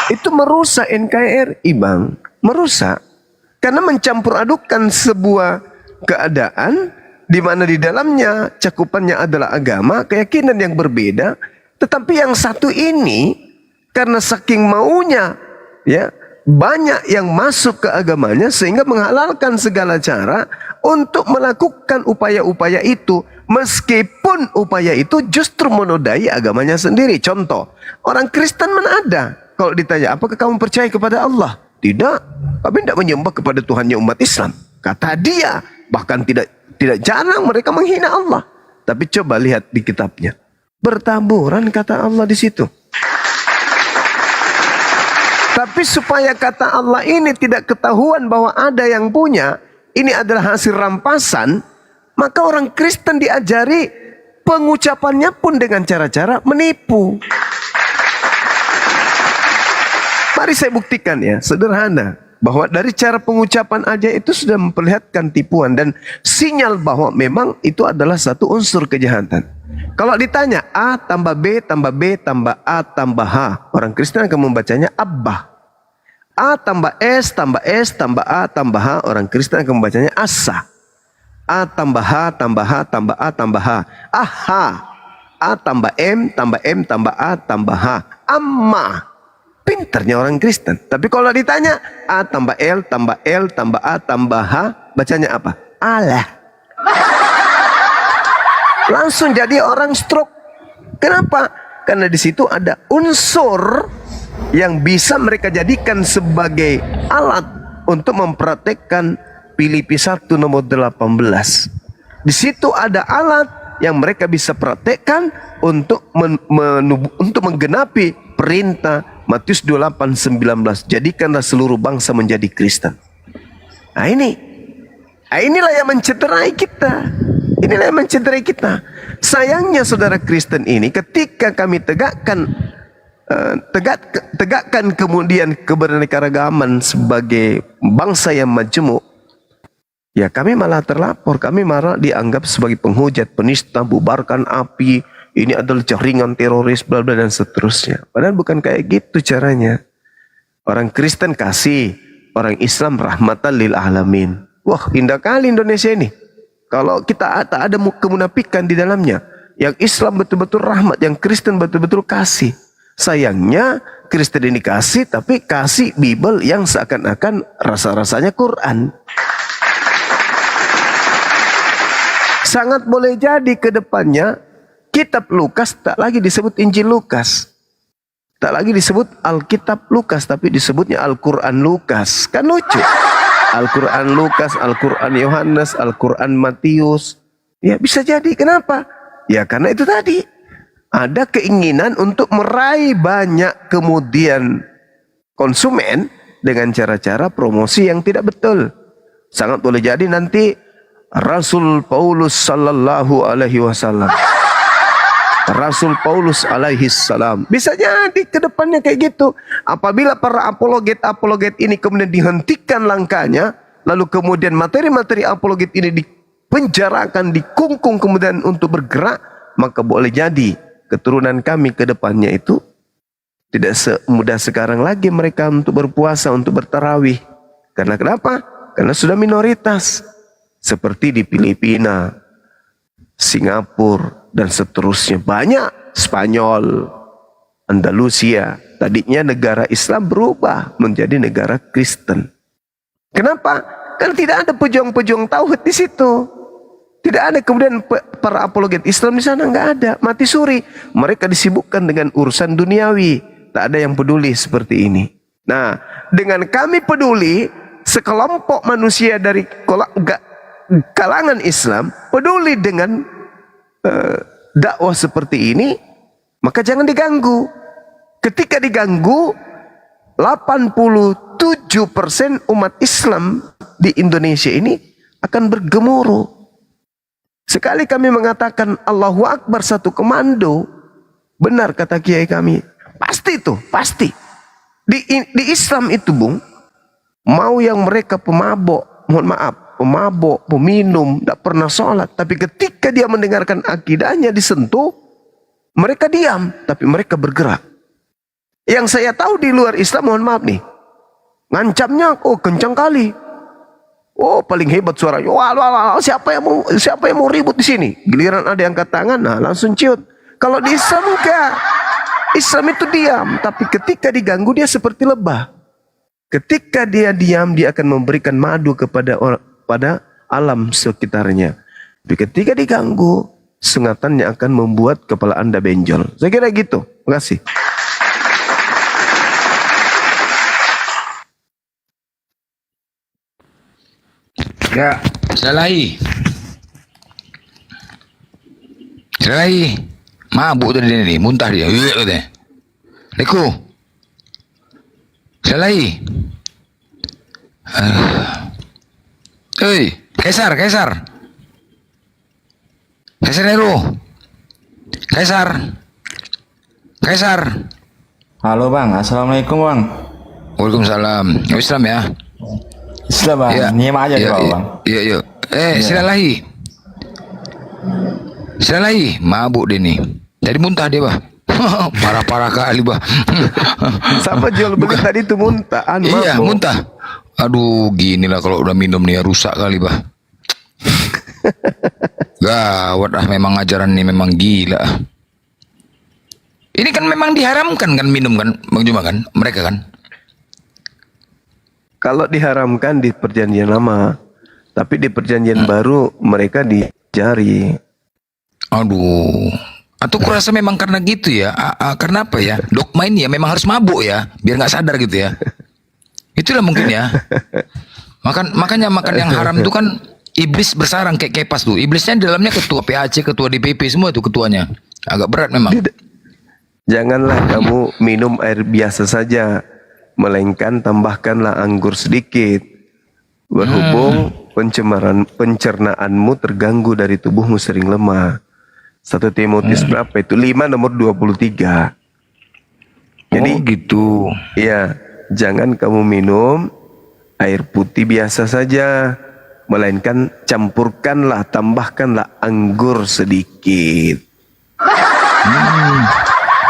Itu merusak NKRI bang, merusak. Karena mencampur adukan sebuah keadaan di mana di dalamnya cakupannya adalah agama, keyakinan yang berbeda. Tetapi yang satu ini, karena saking maunya, ya, banyak yang masuk ke agamanya sehingga menghalalkan segala cara untuk melakukan upaya-upaya itu, meskipun upaya itu justru menodai agamanya sendiri. Contoh, orang Kristen mana ada? Kalau ditanya, apakah kamu percaya kepada Allah? Tidak, kami tidak menyembah kepada Tuhannya umat Islam. Kata dia, bahkan tidak jarang mereka menghina Allah. Tapi coba lihat di kitabnya, bertaburan kata Allah di situ. Tapi supaya kata Allah ini tidak ketahuan bahwa ada yang punya, ini adalah hasil rampasan, maka orang Kristen diajari pengucapannya pun dengan cara-cara menipu. Mari saya buktikan ya, sederhana. Bahwa dari cara pengucapan aja itu sudah memperlihatkan tipuan dan sinyal bahwa memang itu adalah satu unsur kejahatan. Kalau ditanya A tambah B tambah B tambah A tambah H, orang Kristen akan membacanya Abbah. A tambah S tambah S tambah A tambah H, orang Kristen akan membacanya Asa. A tambah H tambah H tambah A tambah H, Aha. A tambah M tambah M tambah A tambah H, Amma. Pinternya orang Kristen. Tapi kalau ditanya A tambah L tambah L tambah A tambah H, bacanya apa? Allah. Langsung jadi orang stroke. Kenapa? Karena di situ ada unsur yang bisa mereka jadikan sebagai alat untuk mempraktekkan Filipi 1 nomor 18. Di situ ada alat yang mereka bisa praktekkan untuk menggenapi perintah Matius 28:19, jadikanlah seluruh bangsa menjadi Kristen. Nah inilah yang mencederai kita. Inilah yang mencederai kita. Sayangnya saudara Kristen ini, ketika kami tegakkan kemudian kebenekaragaman sebagai bangsa yang majemuk, ya kami malah terlapor, kami malah dianggap sebagai penghujat, penista, bubarkan api. Ini adalah jaringan teroris, bla bla dan seterusnya. Padahal bukan kayak gitu caranya. Orang Kristen kasih, orang Islam rahmatan lil alamin. Wah, indah kali Indonesia ini. Kalau kita tak ada kemunafikan di dalamnya, yang Islam betul-betul rahmat, yang Kristen betul-betul kasih. Sayangnya Kristen ini kasih, tapi kasih Bible yang seakan-akan rasa-rasanya Quran. Sangat boleh jadi ke depannya Kitab Lukas tak lagi disebut Injil Lukas. Tak lagi disebut Alkitab Lukas, tapi disebutnya Al-Quran Lukas. Kan lucu. Al-Quran Lukas, Al-Quran Yohanes, Al-Quran Matius. Ya bisa jadi. Kenapa? Ya karena itu tadi. Ada keinginan untuk meraih banyak kemudian konsumen dengan cara-cara promosi yang tidak betul. Sangat boleh jadi nanti Rasul Paulus sallallahu alaihi wasallam, Rasul Paulus alaihi salam, bisa jadi ke depannya kayak gitu. Apabila para apologet ini kemudian dihentikan langkahnya, lalu kemudian materi-materi apologet ini dipenjarakan, dikungkung kemudian untuk bergerak, maka boleh jadi keturunan kami ke depannya itu tidak semudah sekarang lagi mereka untuk berpuasa, untuk bertarawih. Karena kenapa? Karena sudah minoritas. Seperti di Filipina, Singapura, dan seterusnya. Banyak. Spanyol, Andalusia, tadinya negara Islam berubah menjadi negara Kristen. Kenapa? Kan tidak ada pejuang-pejuang tauhid di situ. Tidak ada kemudian para apologet Islam di sana, nggak ada. Mati suri. Mereka disibukkan dengan urusan duniawi. Tak ada yang peduli seperti ini. Nah, dengan kami peduli, sekelompok manusia dari kalangan Islam peduli dengan dakwah seperti ini, maka jangan diganggu. Ketika diganggu, 87% umat Islam di Indonesia ini akan bergemuruh. Sekali kami mengatakan Allahu Akbar satu komando, benar kata kiai kami, pasti itu, pasti. Di Islam itu, Bung, mau yang mereka pemabok, mohon maaf, pemabok, peminum, tidak pernah sholat, tapi ketika dia mendengarkan akidahnya disentuh, mereka diam, tapi mereka bergerak. Yang saya tahu di luar Islam, mohon maaf nih, ngancamnya, oh kencang kali. Oh paling hebat suaranya. Wah, siapa yang mau ribut di sini? Giliran ada yang angkat tangan, nah langsung ciut. Kalau di Islam enggak. Islam itu diam, tapi ketika diganggu dia seperti lebah. Ketika dia diam, dia akan memberikan madu pada alam sekitarnya. Tapi ketika diganggu, sengatannya akan membuat kepala Anda benjol. Saya kira gitu. Terima kasih.
Ya, Salahi. Mabuk tadi dia ni, muntah dia. Leku. Salahi. Hei, Kaisar. Kaisar Nero. Kaisar.
Halo bang, assalamualaikum bang.
Waalaikumsalam. Islam ya?
Islam bang,
ya.
Nyimak aja
Ya,
bang.
Iya. Silalahi. Mabuk dia ni. Jadi muntah dia bah. Parah-parah kali bah.
Sama jual beli tadi itu muntah.
Iya, muntah. Aduh, ginilah kalau udah minum nih rusak kali bah. Gawat memang ajaran ini memang gila. Ini kan memang diharamkan kan minum kan, Bang Juma kan, mereka kan.
Kalau diharamkan di perjanjian lama, tapi di perjanjian baru mereka dijari.
Aduh, atau kurasa memang karena gitu ya? Karena apa ya? Dogma ini ya memang harus mabuk ya, biar nggak sadar gitu ya. Itulah mungkin ya. Makanya makan yang haram itu kan iblis bersarang kayak kepas tuh. Iblisnya di dalamnya ketua PAC, ketua DPP semua tuh ketuanya. Agak berat memang.
Janganlah kamu minum air biasa saja, melainkan tambahkanlah anggur sedikit. Berhubung pencernaanmu terganggu dari tubuhmu sering lemah. 1 Timotius berapa itu? 5 nomor 23. Jadi
gitu.
Iya, jangan kamu minum air putih biasa saja, melainkan campurkanlah, tambahkanlah anggur sedikit.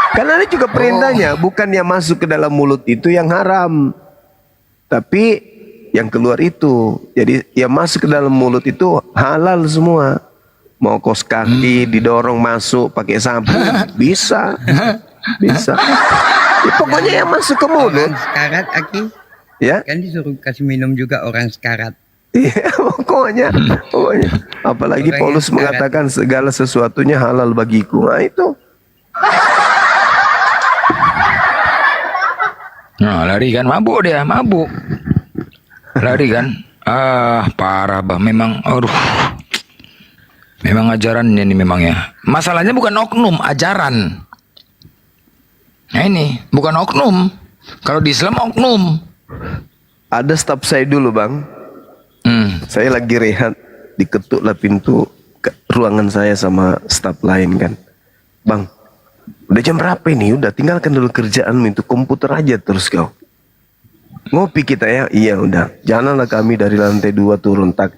Karena ada juga perintahnya, bukan yang masuk ke dalam mulut itu yang haram, tapi yang keluar itu. Jadi yang masuk ke dalam mulut itu halal semua. Mau kos kaki didorong masuk pakai sapu bisa. Ya, pokoknya yang masuk ke mulut.
Sekarat Aki.
Ya.
Kan disuruh kasih minum juga orang sekarat.
Iya, pokoknya. Apalagi
Orang
Paulus
yang
mengatakan segala sesuatunya halal bagiku. Nah itu.
Nah, lari kan, mabuk dia, mabuk. Lari kan. Parah bah, memang. Aduh. Memang ajarannya ini memang ya. Masalahnya bukan oknum, ajaran. Nah ini, bukan oknum. Kalau di Islam oknum.
Ada staf saya dulu bang. Saya lagi rehat, diketuklah pintu ruangan saya sama staf lain kan. Bang, udah jam berapa ini? Udah tinggalkan dulu kerjaanmu itu, komputer aja terus kau. Ngopi kita ya? Iya udah. Janganlah kami dari lantai 2 turun tak.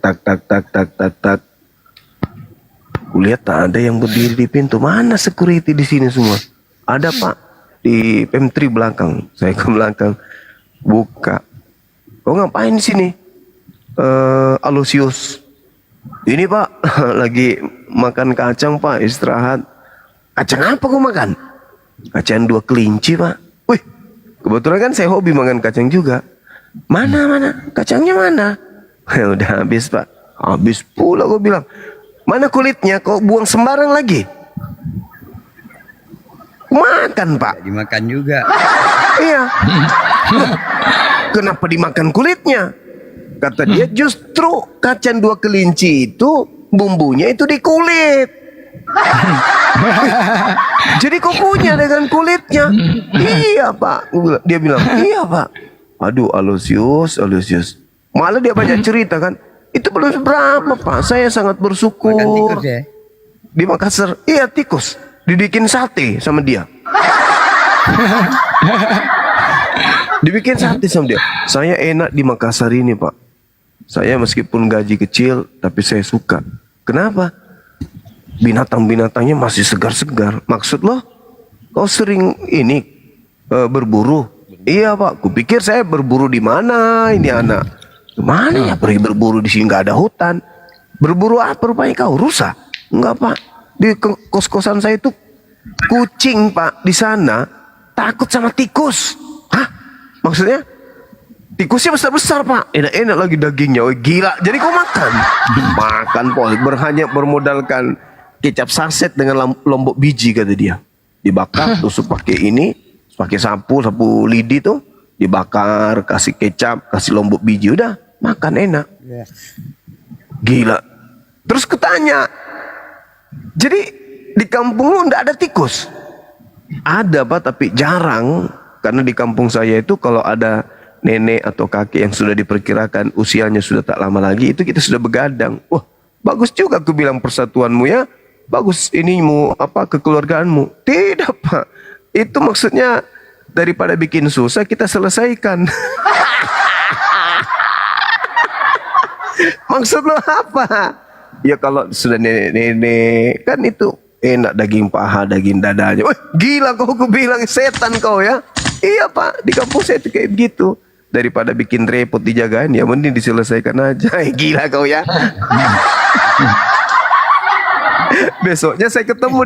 Kulihat tak ada yang berdiri di pintu. Mana security di sini semua? Ada pak di PM3 belakang. Saya ke belakang, buka. Kau ngapain di sini? Alusius. Ini pak lagi makan kacang Pak, istirahat. Kacang apa kau makan? Kacang 2 kelinci Pak. Wih, kebetulan kan saya hobi makan kacang juga. Mana kacangnya mana? Ya udah habis Pak. Habis pula gue bilang, mana kulitnya? Kau buang sembarang lagi? Makan Pak.
Dimakan juga.
Iya. Kenapa dimakan kulitnya? Kata dia, justru kacang 2 kelinci itu bumbunya itu di kulit. Jadi kau punya dengan kulitnya? Iya Pak. Dia bilang, iya Pak. Aduh, Aloysius. Malah dia banyak cerita kan. Itu belum seberapa Pak. Saya sangat bersyukur.
Makan tikus ya?
Di Makassar, iya tikus. Dibikin sate sama dia. Dibikin sate sama dia. Saya enak di Makassar ini Pak. Saya meskipun gaji kecil, tapi saya suka. Kenapa? Binatang-binatangnya masih segar-segar. Maksud lo, kau sering ini berburu? Iya Pak. Kupikir saya berburu di mana ini anak? Mana ya pergi berburu di sini nggak ada hutan? Berburu apa rupanya kau? Rusa? Enggak Pak. Di kos-kosan saya itu kucing Pak di sana takut sama tikus. Hah? Maksudnya? Tikusnya besar-besar Pak. Enak-enak lagi dagingnya. Oh, gila. Jadi kau makan? Makan Pak. Hanya bermodalkan kecap saset dengan lombok biji kata dia. Dibakar, tusuk pakai ini, pakai sapu lidi tuh, dibakar, kasih kecap, kasih lombok biji, udah makan enak. Gila. Terus kutanya, jadi di kampungmu ndak ada tikus? Ada Pak, tapi jarang. Karena di kampung saya itu kalau ada nenek atau kakek yang sudah diperkirakan usianya sudah tak lama lagi, itu kita sudah begadang. Wah, bagus juga aku bilang persatuanmu ya. Bagus inimu, apa kekeluargaanmu. Tidak Pak. Itu maksudnya daripada bikin susah kita selesaikan. Maksud lo apa? Ya kalau sudah nenek-nenek kan itu enak daging paha, daging dadanya. Wah, gila kau, aku bilang setan kau ya. Iya Pak, di kampung saya itu kayak begitu. Daripada bikin repot dijagain, ya mending diselesaikan aja. Gila kau ya. Besoknya saya ketemu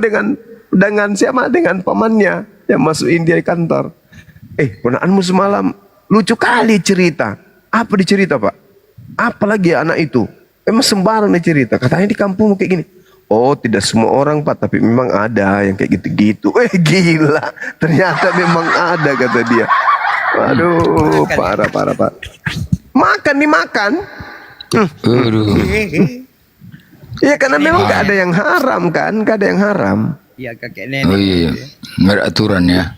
dengan siapa? Dengan pamannya yang masuk India kantor. Ponakanmu semalam lucu kali cerita. Apa dicerita Pak? Apalagi anak itu? Emang sembarang nih cerita. Katanya di kampung kayak gini. Oh, tidak semua orang Pak, tapi memang ada yang kayak gitu-gitu. Gila. Ternyata memang ada kata dia. Waduh, parah Pak. Makan dimakan. Iya, karena memang gak ada yang haram kan, gak ada yang haram.
Iya, kakek nenek.
Oh iya, nggak ada aturan ya.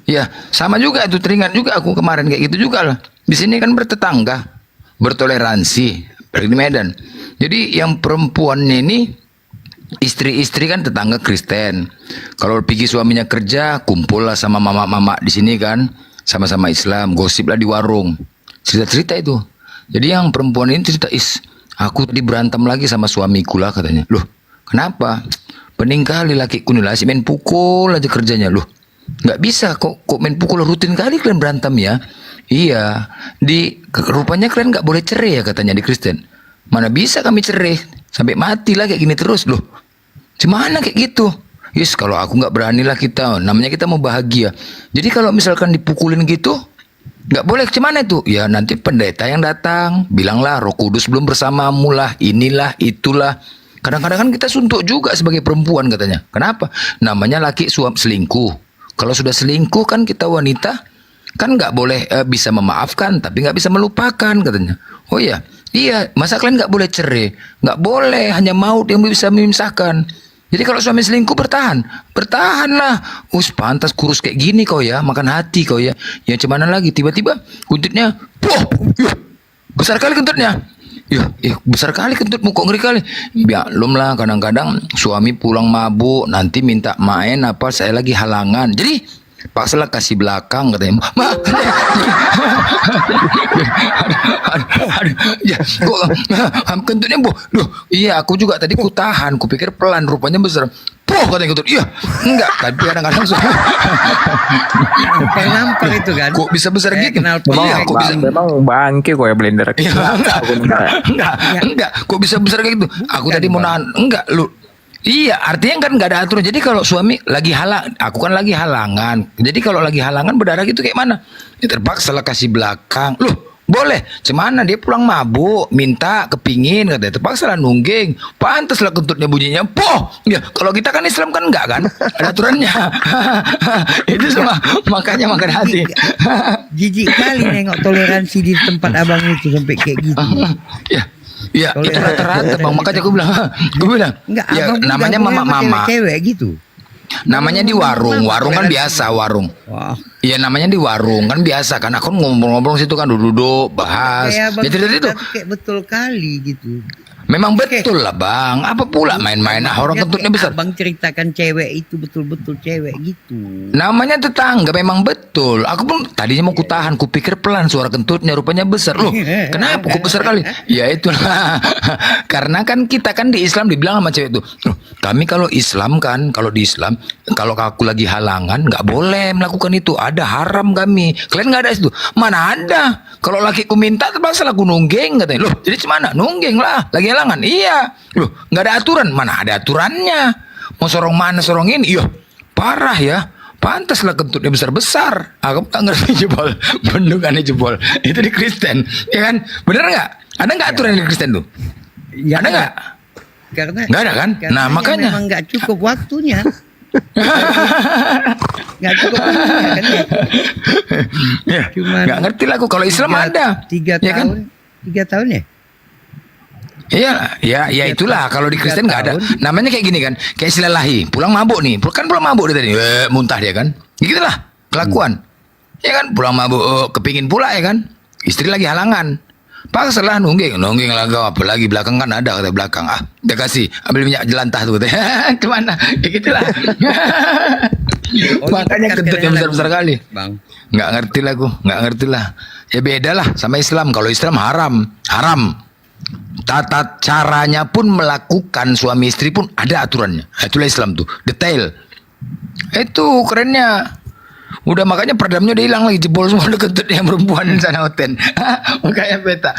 Ya, sama juga itu, teringat juga aku kemarin kayak gitu juga lah. Di sini kan bertetangga, bertoleransi, di Medan. Jadi yang perempuannya ini istri-istri kan tetangga Kristen. Kalau pergi suaminya kerja, kumpul lah sama mama-mama di sini kan, sama-sama Islam, gosip lah di warung, cerita-cerita itu. Jadi yang perempuan ini cerita, aku tadi berantem lagi sama suamiku lah katanya. Loh, kenapa? Pening kali lakiku nih lah, si main pukul aja kerjanya. Loh, nggak bisa kok main pukul rutin kali kalian berantem ya. Iya, rupanya kalian nggak boleh cerai ya katanya di Kristen. Mana bisa kami cerai, sampai mati lah kayak gini terus. Loh, gimana kayak gitu? Yes, kalau aku nggak berani lah kita, namanya kita mau bahagia. Jadi kalau misalkan dipukulin gitu, nggak boleh, gimana itu? Ya nanti pendeta yang datang, bilanglah Roh Kudus belum bersamamu lah, inilah, itulah. Kadang-kadang kan kita suntuk juga sebagai perempuan katanya. Kenapa? Namanya laki selingkuh. Kalau sudah selingkuh kan kita wanita, kan nggak boleh bisa memaafkan, tapi nggak bisa melupakan katanya. Oh iya, masa kalian nggak boleh cerai? Nggak boleh, hanya maut yang bisa memisahkan. Jadi kalau suami selingkuh bertahanlah. Pantas kurus kayak gini kau ya, makan hati kau ya. Ya cuman lagi tiba-tiba kentutnya, besar kali kentutnya. Besar kali kentutmu, kok ngeri kali. Belum lah, kadang-kadang suami pulang mabuk, nanti minta main apa, saya lagi halangan. Jadi paksalah kasih belakang katanya. Kentutnya iya aku juga tadi ku tahan, kupikir pelan, rupanya besar. Poh katanya kentut. Iya, enggak. Tapi kadang-kadang
Nampak itu kan.
Kok bisa besar gitu?
Iya, kok bisa memang bangke kok ya blender.
Enggak. Kok bisa besar kayak gitu? Aku tadi mau nahan. Enggak, lu. Iya, artinya kan nggak ada aturan. Jadi kalau suami lagi aku kan lagi halangan. Jadi kalau lagi halangan berdarah gitu kayak mana? Ya terpaksa lah kasih belakang. Loh, boleh. Cemana dia pulang mabuk, minta, kepingin, katanya terpaksa lah nungging. Pantas lah kentutnya bunyinya. Poh! Ya, kalau kita kan Islam kan enggak kan? Ada aturannya. Itu semua. Makanya makan hati.
Jijik kali nengok toleransi di tempat abang itu sampai kayak gitu.
Ya, itu rata-rata bang. Makanya aku bilang,
enggak,
ya
abang
namanya mama-mama.
Cewek gitu.
Namanya di warung kan biasa warung. Iya namanya di warung kan biasa kan. Aku ngobrol-ngobrol situ kan duduk bahas. Ya cerita itu.
Kayak betul kali gitu.
Memang betul lah bang. Apa pula main-main orang kentutnya besar.
Abang ceritakan cewek itu betul-betul cewek gitu.
Namanya tetangga memang betul. Aku pun tadinya mau kutahan, kupikir pelan suara kentutnya rupanya besar. Loh, kenapa kok besar kali? Ya itulah. Karena kan kita kan di Islam dibilang sama cewek itu. Loh, kami kalau Islam kan, kalau di Islam, kalau aku lagi halangan nggak boleh melakukan itu. Ada haram kami. Kalian nggak ada itu. Mana ada? Kalau lakiku minta terpaksa aku nungging katanya. Loh, jadi cemana? Nungging lah. Lagi halangan. Iya. Loh, nggak ada aturan. Mana ada aturannya? Mau sorong mana sorong ini? Iya. Parah ya. Pantas lah kentutnya besar-besar. Aku tak ngerti jebol. Bendungannya jebol. Itu di Kristen. Ya kan? Bener nggak? Ada nggak aturan di Kristen tuh?
Ya,
ada nggak?
Karena
nggak ada kan? Nah makanya.
Memang nggak cukup waktunya. Nggak cukup waktunya kan ya.
Ya. Nggak ngerti lah aku. Kalau Islam ada.
3
ya
tahun. Kan? 3 tahun ya?
Iya, ya itulah. Kalau di Kristen nggak ada. Namanya kayak gini kan, kayak silalahi. Pulang mabuk nih, kan pulang mabuk dia tadi, muntah dia kan. Gitulah kelakuan. Ya kan, pulang mabuk, kepingin pula ya kan. Istri lagi halangan. Paksalah nungging lah kau. Apalagi belakang kan ada kata belakang. Dia kasih ambil minyak jelantah tuh katanya. Kemana? Ya gitulah. Makanya kentutnya besar-besar kali. Bang. Nggak ngerti lah. Ya beda lah sama Islam. Kalau Islam haram. Tata caranya pun melakukan suami istri pun ada aturannya. Itulah Islam tuh, detail. Itu kerennya. Udah makanya peredamnya udah hilang lagi, jebol semua udah kentut yang perempuan sana hoten. Makanya beta.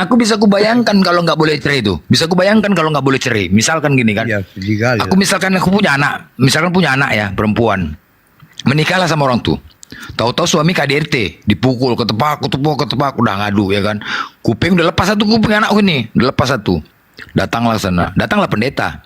Aku bisa kubayangkan kalau nggak boleh cerai itu. Bisa kubayangkan kalau nggak boleh cerai. Misalkan gini kan. Aku punya anak. Misalkan punya anak ya perempuan. Menikahlah sama orang tuh. Tahu-tahu suami KDRT, dipukul, ketepak, udah ngadu ya kan. Kuping udah lepas satu kuping anakku ini, udah lepas satu. Datanglah pendeta.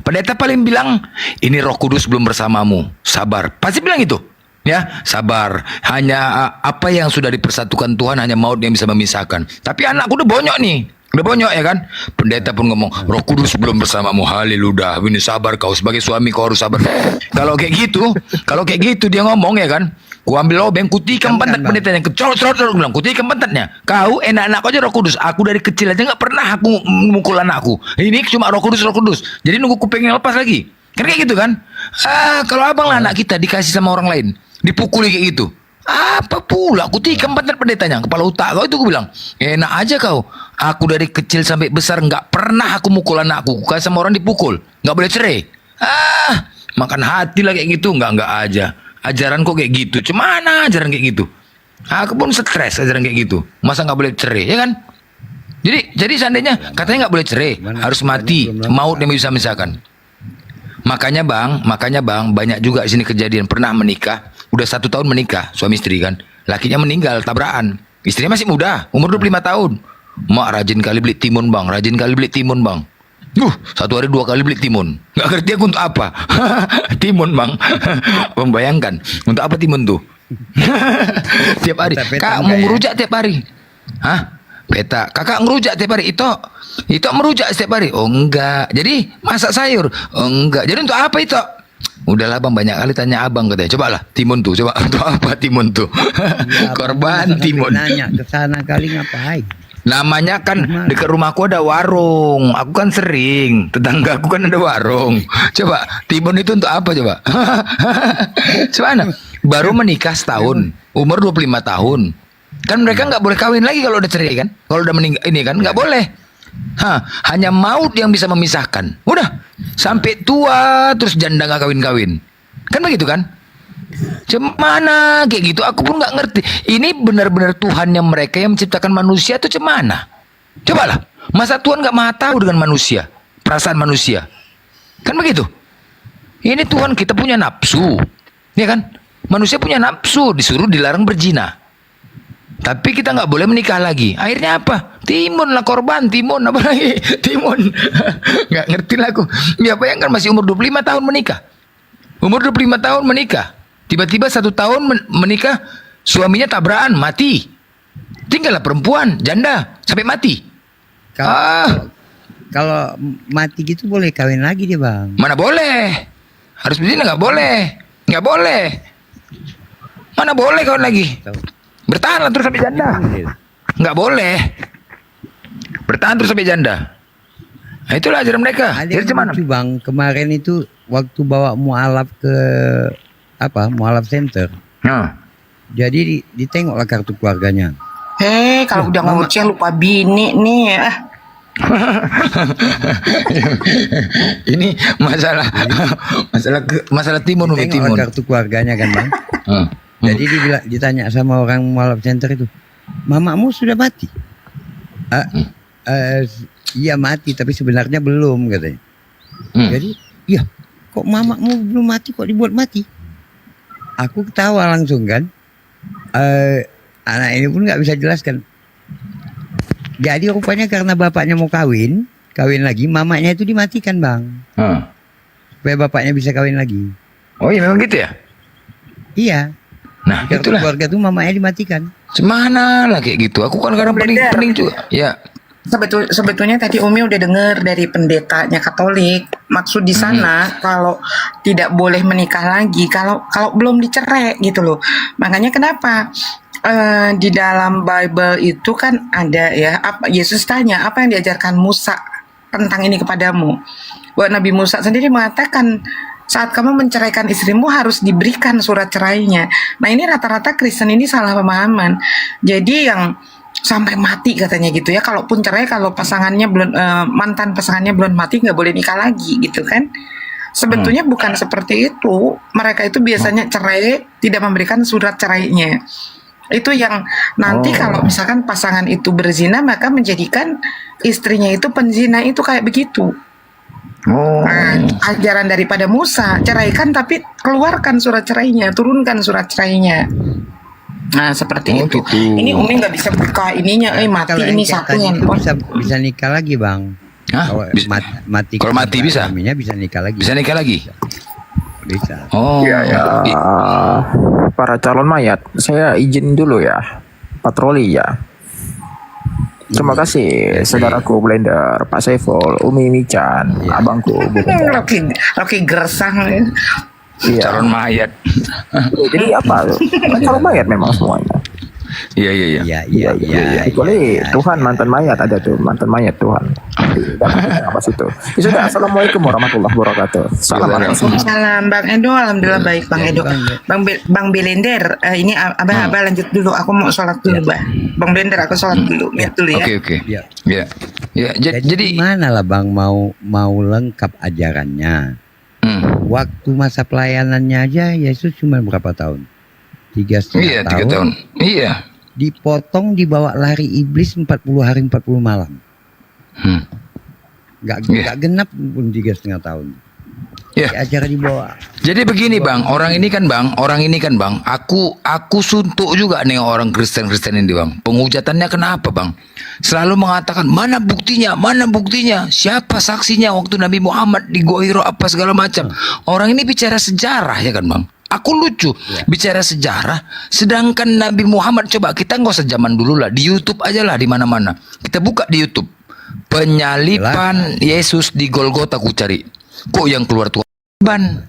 Pendeta paling bilang, ini Roh Kudus belum bersamamu, sabar. Pasti bilang itu, ya sabar. Hanya apa yang sudah dipersatukan Tuhan, hanya maut yang bisa memisahkan. Tapi anakku udah bonyok nih. Udah bonyok ya kan. Pendeta pun ngomong, Roh Kudus belum bersamamu, haleluya. Ini sabar kau, sebagai suami kau harus sabar. Kalau kayak gitu dia ngomong ya kan. Ku ambil lobeng, kutikam pantat pendetanya, kecolot-colot bilang, kutikam pantatnya. Kau enak-enak aja Roh Kudus. Aku dari kecil aja nggak pernah aku mukul anakku. Ini cuma Roh Kudus. Jadi nunggu kupingnya lepas lagi. Kan kayak gitu kan? Kalau abang lah anak kita dikasih sama orang lain, dipukuli kayak gitu. Apa pula? Kutikam pantat pendetanya, kepala otak kau itu aku bilang. Enak aja kau. Aku dari kecil sampai besar nggak pernah aku mukul anakku. Kasih sama orang dipukul, nggak boleh cerai. Makan hati lah kayak gitu, nggak aja. Ajaran kok kayak gitu, cemana ajaran kayak gitu? Aku pun stres ajaran kayak gitu. Masa nggak boleh cerai, ya kan? Jadi seandainya katanya nggak boleh cerai, harus mati, maut yang bisa misalkan. Makanya bang, banyak juga di sini kejadian pernah menikah, udah 1 tahun menikah, suami istri kan, lakinya meninggal tabrakan, istrinya masih muda, umur 25 tahun. Mak rajin kali beli timun bang. 1 hari 2 kali beli timun. Nggak ngerti aku untuk apa. Timun bang. Membayangkan untuk apa timun tuh? Tiap hari. Kak mau ngerujak tiap hari. Beta. Kakak ngerujak tiap hari. Itu merujak setiap hari. Oh enggak. Jadi masak sayur. Oh enggak. Jadi untuk apa itu? Udahlah bang, banyak kali tanya abang katanya. Coba lah timun tuh. Coba untuk apa timun tuh? Korban timun.
Nanya ke sana kali ngapain?
Namanya kan dekat rumahku ada warung. Aku kan sering. Tetangga aku kan ada warung. Coba timun itu untuk apa coba? Coba baru menikah setahun, umur 25 tahun. Kan mereka nggak boleh kawin lagi kalau udah cerai kan? Kalau udah meninggal ini kan nggak boleh. Hanya maut yang bisa memisahkan. Udah, sampai tua terus janda nggak kawin-kawin. Kan begitu kan? Cemana kayak gitu? Aku pun nggak ngerti. Ini benar-benar Tuhannya mereka yang menciptakan manusia itu cemana? Cobalah, masa Tuhan nggak maha tahu dengan manusia, perasaan manusia? Kan begitu? Ini Tuhan kita punya nafsu, ya kan? Manusia punya nafsu, disuruh dilarang berzina. Tapi kita nggak boleh menikah lagi. Akhirnya apa? Timun lah korban, timun apa lagi? Timun. Nggak ngerti lah aku. Ya bayangkan masih umur 25 tahun menikah. Umur 25 tahun menikah. Tiba-tiba 1 tahun menikah, suaminya tabrakan, mati. Tinggallah perempuan, janda, sampai mati.
Kalau mati gitu boleh kawin lagi dia, Bang?
Mana boleh? Harus berzina nggak boleh. Nggak boleh. Mana boleh kawin lagi? Bertahanlah terus sampai janda. Nggak boleh. Bertahan terus sampai janda. Nah, itulah ajaran mereka.
Ada yang lucu, Bang. Kemarin itu waktu bawa mualaf ke mualaf center. Jadi ditengoklah kartu keluarganya.
Kalau udah ngoceh lupa bini nih.
Ini masalah timun,
Tengok kartu keluarganya kan, Bang. Jadi ditanya sama orang mualaf center itu, mamamu sudah mati? Iya mati, tapi sebenarnya belum katanya. Jadi, iya, kok mamamu belum mati, kok dibuat mati? Aku ketawa langsung kan. Anak ini pun nggak bisa jelaskan. Jadi rupanya karena bapaknya mau kawin lagi, mamanya itu dimatikan, Bang. Supaya bapaknya bisa kawin lagi.
Oh iya memang gitu ya?
Iya.
Nah, itulah.
Keluarga tuh mamanya dimatikan.
Semana lah kayak gitu. Aku kan kadang pening juga. Ya.
Sebetulnya tadi Umi udah dengar dari pendetanya Katolik. Maksud di sana kalau tidak boleh menikah lagi kalau belum dicerai gitu loh. Makanya kenapa di dalam Bible itu kan ada ya, Yesus tanya apa yang diajarkan Musa tentang ini kepadamu. Bahwa Nabi Musa sendiri mengatakan saat kamu menceraikan istrimu harus diberikan surat cerainya. Nah ini rata-rata Kristen ini salah pemahaman. Jadi yang sampai mati katanya gitu ya. Kalaupun cerai, kalau pasangannya belum mantan pasangannya belum mati nggak boleh nikah lagi gitu kan. Sebetulnya bukan seperti itu. Mereka itu biasanya cerai tidak memberikan surat cerainya. Itu yang nanti kalau misalkan pasangan itu berzina maka menjadikan istrinya itu penzina, itu kayak begitu. Nah, ajaran daripada Musa, ceraikan tapi keluarkan surat cerainya, turunkan surat cerainya. Nah seperti itu.
Gitu.
Ini Umi nggak bisa buka ininya, mati
Kalau
ini
yang
satu
tadi itu
handphone.
bisa nikah lagi, Bang. Kalau mati
Kalau mati bisa?
suaminya bisa nikah lagi.
Bisa nikah lagi?
Bisa.
Oh
Ya, para calon mayat, saya izin dulu ya, patroli ya. Terima kasih saudaraku Blender, Pak Saiful, Umi Mican, abangku
Rocky gersang.
Iya.
Calon mayat.
Jadi apa? Kan calon mayat memang semuanya.
Iya.
Kecuali Tuhan mantan mayat, ada tuh mantan mayat Tuhan. Apa situ? Ya sudah, assalamualaikum warahmatullahi wabarakatuh.
Salam Bang Edo, alhamdulillah baik Bang Edo. Bang Belender, ini abah lanjut dulu. Aku mau sholat dulu, Bang Belender. Aku sholat dulu, dulu ya.
Oke. Ya. Jadi
mana lah Bang mau lengkap ajarannya. Waktu masa pelayanannya aja Yesus cuma berapa tahun? 3,5 tahun.
Iya.
Dipotong, dibawa lari iblis 40 hari 40 malam. Gak genap pun 3,5 tahun.
Ya.
Acara dibawa.
Jadi begini Bang, orang ini kan Bang, aku suntuk juga nih orang Kristen ini Bang. Pengujatannya kenapa Bang? Selalu mengatakan mana buktinya, siapa saksinya waktu Nabi Muhammad di Gua Hiro apa segala macam. Orang ini bicara sejarah ya kan Bang. Aku lucu bicara sejarah, sedangkan Nabi Muhammad, coba kita nggak usah zaman dulu lah, di YouTube aja lah, di mana-mana kita buka di YouTube penyalipan Yesus di Golgota, aku cari kok yang keluar tuh ban.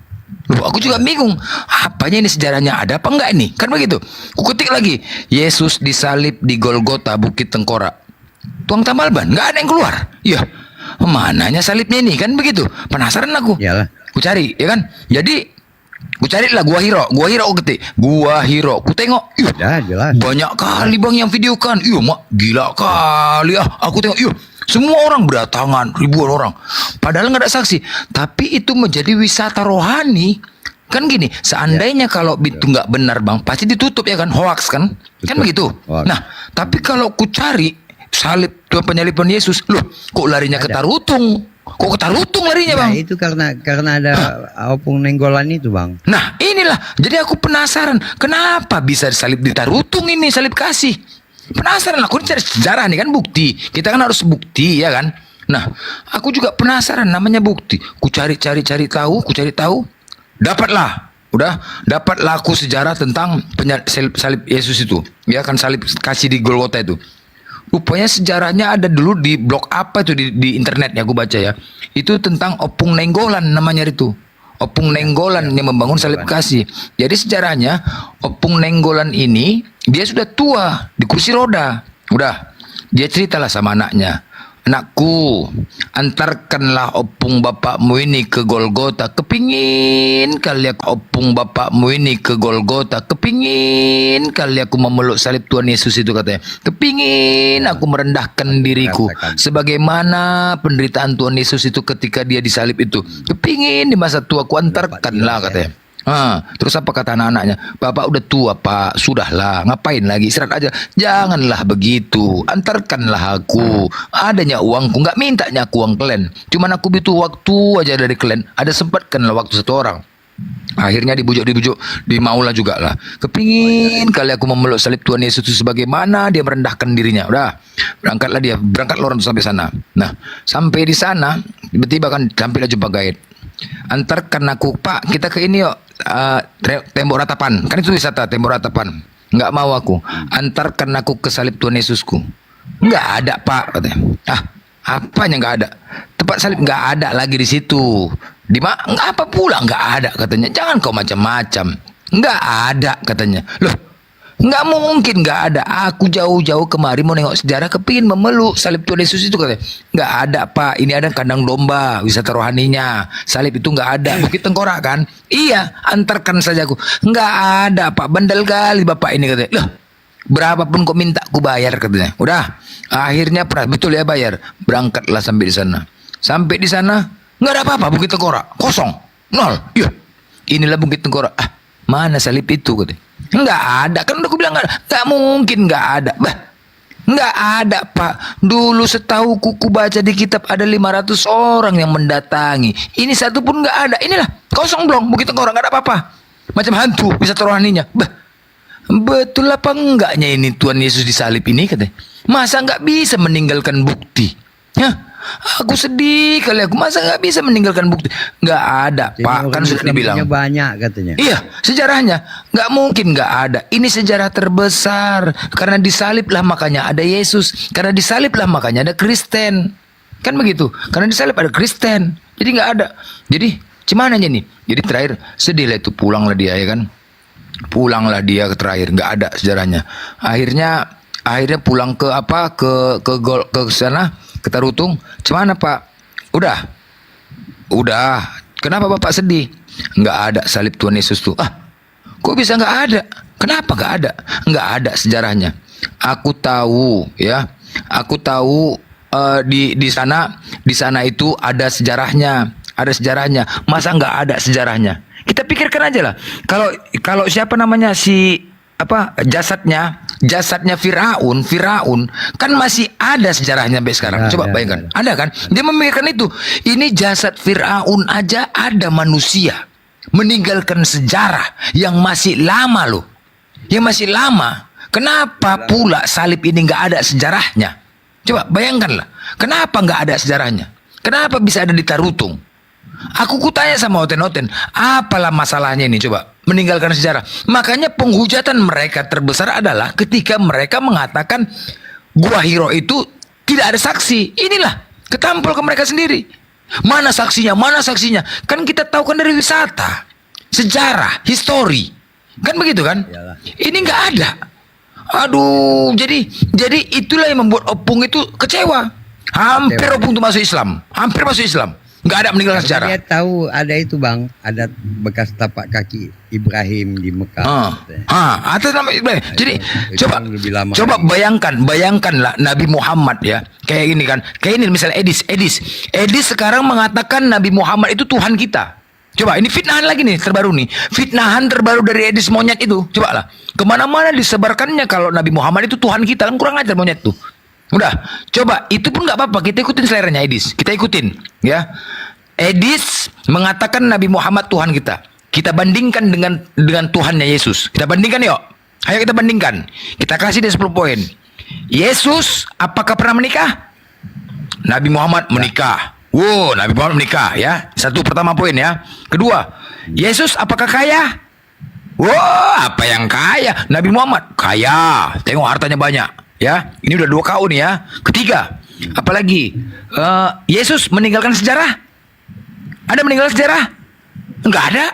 Loh, aku juga bingung, apanya ini sejarahnya, ada apa enggak ini, kan begitu. Aku ketik lagi Yesus disalib di Golgota Bukit Tengkorak, tuang tambal ban, nggak ada yang keluar. Ya mananya salibnya ini, kan begitu. Penasaran aku. Aku cari ya kan. Jadi ku carilah Gua Hiro, aku ketik Gua Hiro, ku tengok, jelas. Banyak kali Bang yang videokan, mak gila kali aku tengok, Semua orang berdatangan, ribuan orang. Padahal nggak ada saksi. Tapi itu menjadi wisata rohani. Kan gini, seandainya kalau itu nggak benar bang, pasti ditutup ya kan, hoax kan? Kan begitu. Nah, tapi kalau ku cari salib penyaliban Yesus, loh kok larinya ke Tarutung? Kok ke Tarutung larinya bang?
Itu karena ada opung nenggolan itu bang.
Nah inilah, jadi aku penasaran, kenapa bisa salib di Tarutung ini, salib kasih? Penasaran, aku cari sejarah nih kan, bukti. Kita kan harus bukti ya kan. Nah, aku juga penasaran, namanya bukti. Ku cari tahu, dapatlah. Dapatlah aku sejarah tentang salib Yesus itu. Ya kan, salib kasih di Golgota itu. Rupanya sejarahnya ada dulu di blog apa itu di internet ya, aku baca ya. Itu tentang Opung Nenggolan namanya itu. Opung Nenggolan yang membangun salib kasih. Jadi sejarahnya Opung Nenggolan ini dia sudah tua di kursi roda. Udah, dia ceritalah sama anaknya. Anakku, antarkanlah opung bapakmu ini ke Golgota. Kepingin kali aku opung bapakmu ini ke Golgota. Kepingin kali aku memeluk salib Tuhan Yesus itu, katanya. Kepingin aku merendahkan diriku sebagaimana penderitaan Tuhan Yesus itu ketika dia disalib itu. Kepingin di masa tuaku, antarkanlah, katanya. Terus apa kata anak-anaknya? Bapak udah tua pak, sudahlah, ngapain lagi, istirahat aja. Janganlah begitu, antarkanlah aku. Adanya uangku, nggak mintanya aku uang kalian. Cuman aku butuh waktu aja dari kalian. Ada sempatkanlah waktu satu orang. Akhirnya dibujuk, dimaulah juga lah. Kepingin kali aku memeluk salib Tuhan Yesus itu sebagaimana dia merendahkan dirinya. Udah, berangkat orang sampai sana. Nah, sampai di sana tiba-tiba kan sampailah jumpa gaib. Antarkan aku, pak, kita ke ini yuk, tembok ratapan. Kan itu wisata tembok ratapan. Nggak mau aku. Antarkan aku ke salib Tuhan Yesusku. Nggak ada pak, katanya. Apanya nggak ada? Tempat salib nggak ada lagi di situ. Nggak apa pula nggak ada, katanya. Jangan kau macam-macam. Nggak ada, katanya. Loh, nggak mungkin nggak ada. Aku jauh-jauh kemari mau nengok sejarah, kepingin memeluk salib Tuhan Yesus itu, katanya. Nggak ada pak, ini ada kandang domba, wisata rohaninya. Salib itu nggak ada. Bukit Tengkorak kan? Iya, antarkan saja aku. Nggak ada pak, bandel kali bapak ini, katanya. Loh, berapapun kau minta aku bayar, katanya. Udah, akhirnya betul ya bayar. Berangkatlah sampai di sana. Sampai di sana nggak ada apa-apa, Bukit Tengkorak kosong, nol. Yuk, inilah Bukit Tengkorak. Mana salib itu, katanya. Nggak ada, kan udah aku bilang nggak mungkin nggak ada. Nggak ada pak. Dulu setahu ku baca di kitab ada 500 orang yang mendatangi. Ini satu pun nggak ada. Inilah kosong belum Bukit Tengkorak, nggak ada apa-apa. Macam hantu wisata rohaninya. Betul apa enggaknya ini Tuhan Yesus disalib ini, katanya. Masa nggak bisa meninggalkan bukti? Ya, aku sedih kali aku. Masa nggak bisa meninggalkan bukti? Nggak ada pak, kan sudah dibilang.
Banyak katanya.
Iya, sejarahnya nggak mungkin nggak ada. Ini sejarah terbesar karena disaliblah makanya ada Yesus. Karena disaliblah makanya ada Kristen. Kan begitu? Karena disalib ada Kristen. Jadi nggak ada. Jadi gimana nih? Jadi terakhir sedih lah itu, pulanglah dia ya kan. Pulanglah dia ke terakhir, nggak ada sejarahnya. Akhirnya pulang ke sana, ke Tarutung. Cuman pak, udah. Kenapa bapak sedih? Nggak ada salib Tuhan Yesus tuh. Kok bisa nggak ada? Kenapa nggak ada? Nggak ada sejarahnya. Aku tahu ya. Aku tahu di sana itu ada sejarahnya. Ada sejarahnya. Masa nggak ada sejarahnya? Kita pikirkan aja lah. Kalau siapa namanya jasadnya Firaun kan masih ada sejarahnya sampai sekarang. Coba bayangkan. Ada kan? Dia memikirkan itu. Ini jasad Firaun aja ada manusia meninggalkan sejarah yang masih lama loh. Yang masih lama. Kenapa pula salib ini nggak ada sejarahnya? Coba bayangkanlah. Kenapa nggak ada sejarahnya? Kenapa bisa ada di Tarutung? Aku kutanya sama Oten-Oten, apalah masalahnya ini, coba meninggalkan sejarah. Makanya penghujatan mereka terbesar adalah ketika mereka mengatakan Gua Hiro itu tidak ada saksi. Inilah ketampol ke mereka sendiri. Mana saksinya? Mana saksinya? Kan kita tahu kan dari wisata, sejarah, histori, kan begitu kan? Ini nggak ada. Aduh, jadi itulah yang membuat Opung itu kecewa. Hampir Opung itu masuk Islam, hampir masuk Islam. Nggak ada meninggalkan sejarah.
Dia tahu ada itu bang, ada bekas tapak kaki Ibrahim di Mekah.
Atas nama Ibrahim. Jadi coba bayangkanlah Nabi Muhammad ya, kayak gini kan, kayak ini misalnya Edis sekarang mengatakan Nabi Muhammad itu Tuhan kita. Coba ini fitnahan lagi nih terbaru nih, fitnahan terbaru dari Edis monyet itu. Coba lah, kemana-mana disebarkannya kalau Nabi Muhammad itu Tuhan kita, kan kurang ajar monyet tuh. Udah, coba itu pun nggak apa-apa, kita ikutin seleranya Edis, kita ikutin ya. Edis mengatakan Nabi Muhammad Tuhan kita. Kita bandingkan dengan Tuhannya Yesus. Kita bandingkan yuk. Ayo kita bandingkan. Kita kasih dia 10 poin. Yesus apakah pernah menikah? Nabi Muhammad menikah. Wow, Nabi Muhammad menikah ya. Satu pertama poin ya. Kedua, Yesus apakah kaya? Wow, apa yang kaya? Nabi Muhammad kaya. Tengok hartanya banyak ya. Ini udah 2 KO nih ya. Ketiga, apalagi Yesus meninggalkan sejarah? Ada meninggalkan sejarah? Enggak ada.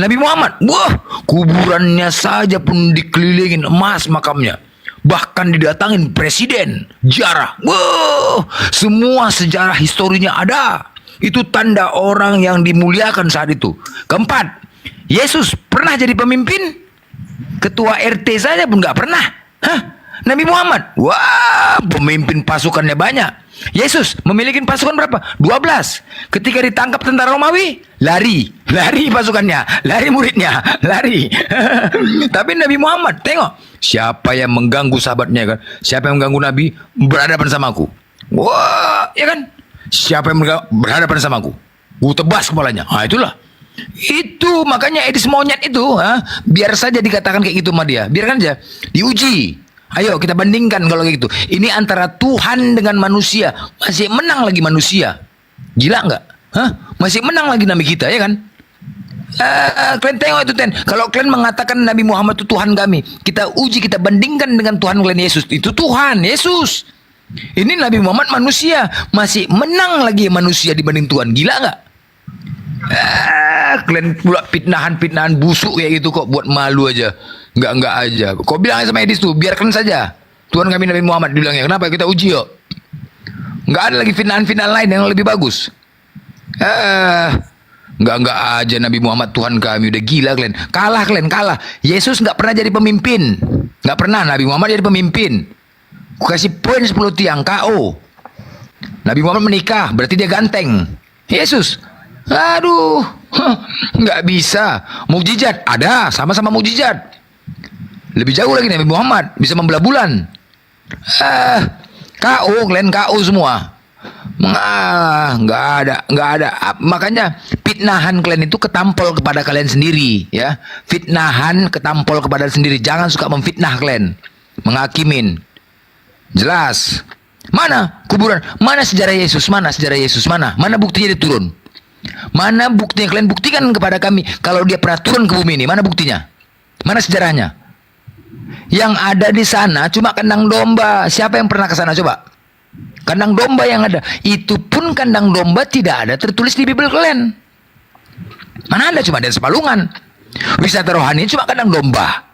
Nabi Muhammad, wah, kuburannya saja pun dikelilingin emas makamnya. Bahkan didatangin presiden, jarah. Wah, semua sejarah historinya ada. Itu tanda orang yang dimuliakan saat itu. Keempat, Yesus pernah jadi pemimpin? Ketua RT saja pun nggak pernah. Nabi Muhammad, wah, pemimpin pasukannya banyak. Yesus memiliki pasukan berapa? 12. Ketika ditangkap tentara Romawi, lari pasukannya, lari muridnya, lari. Tapi Nabi Muhammad, tengok, siapa yang mengganggu sahabatnya kan? Siapa yang mengganggu Nabi berhadapan sama aku? Wah, ya kan? Siapa yang berhadapan sama aku? Tebas kepalanya. Itulah. Itu makanya Edis monyet itu, biar saja dikatakan kayak gitu sama dia. Biarkan aja, diuji. Ayo kita bandingkan kalau kayak gitu. Ini antara Tuhan dengan manusia. Masih menang lagi manusia. Gila nggak? Masih menang lagi Nabi kita, ya kan? Kalian tengok itu, kalau kalian mengatakan Nabi Muhammad itu Tuhan kami, kita uji, kita bandingkan dengan Tuhan kalian Yesus. Itu Tuhan Yesus. Ini Nabi Muhammad manusia. Masih menang lagi manusia dibanding Tuhan. Gila nggak? Kalian pula fitnahan busuk kayak gitu kok, buat malu aja. Enggak aja. Kau bilang sama Edis tuh, biarkan saja. Tuhan kami Nabi Muhammad bilangnya. Kenapa? Kita uji yuk. Enggak ada lagi fitnahan lain yang lebih bagus. Enggak aja Nabi Muhammad Tuhan kami. Udah gila kalian. Kalah. Yesus enggak pernah jadi pemimpin. Enggak pernah Nabi Muhammad jadi pemimpin. Aku kasih poin 10 tiang KO. Nabi Muhammad menikah, berarti dia ganteng. Yesus, aduh, enggak bisa. Mukjizat ada, sama-sama mukjizat. Lebih jauh lagi Nabi Muhammad bisa membelah bulan. KO, kalian KO semua. Nggak ada. Makanya fitnahan kalian itu ketampol kepada kalian sendiri, ya. Fitnahan ketampol kepada sendiri. Jangan suka memfitnah kalian, menghakimin. Jelas. Mana kuburan? Mana sejarah Yesus? Mana buktinya dia turun? Mana buktinya? Kalian buktikan kepada kami kalau dia pernah turun ke bumi ini. Mana buktinya? Mana sejarahnya? Yang ada di sana cuma kandang domba. Siapa yang pernah ke sana coba? Kandang domba yang ada. Itu pun kandang domba tidak ada tertulis di Bible kalian. Mana ada, cuma ada sepalungan. Wisata rohani cuma kandang domba.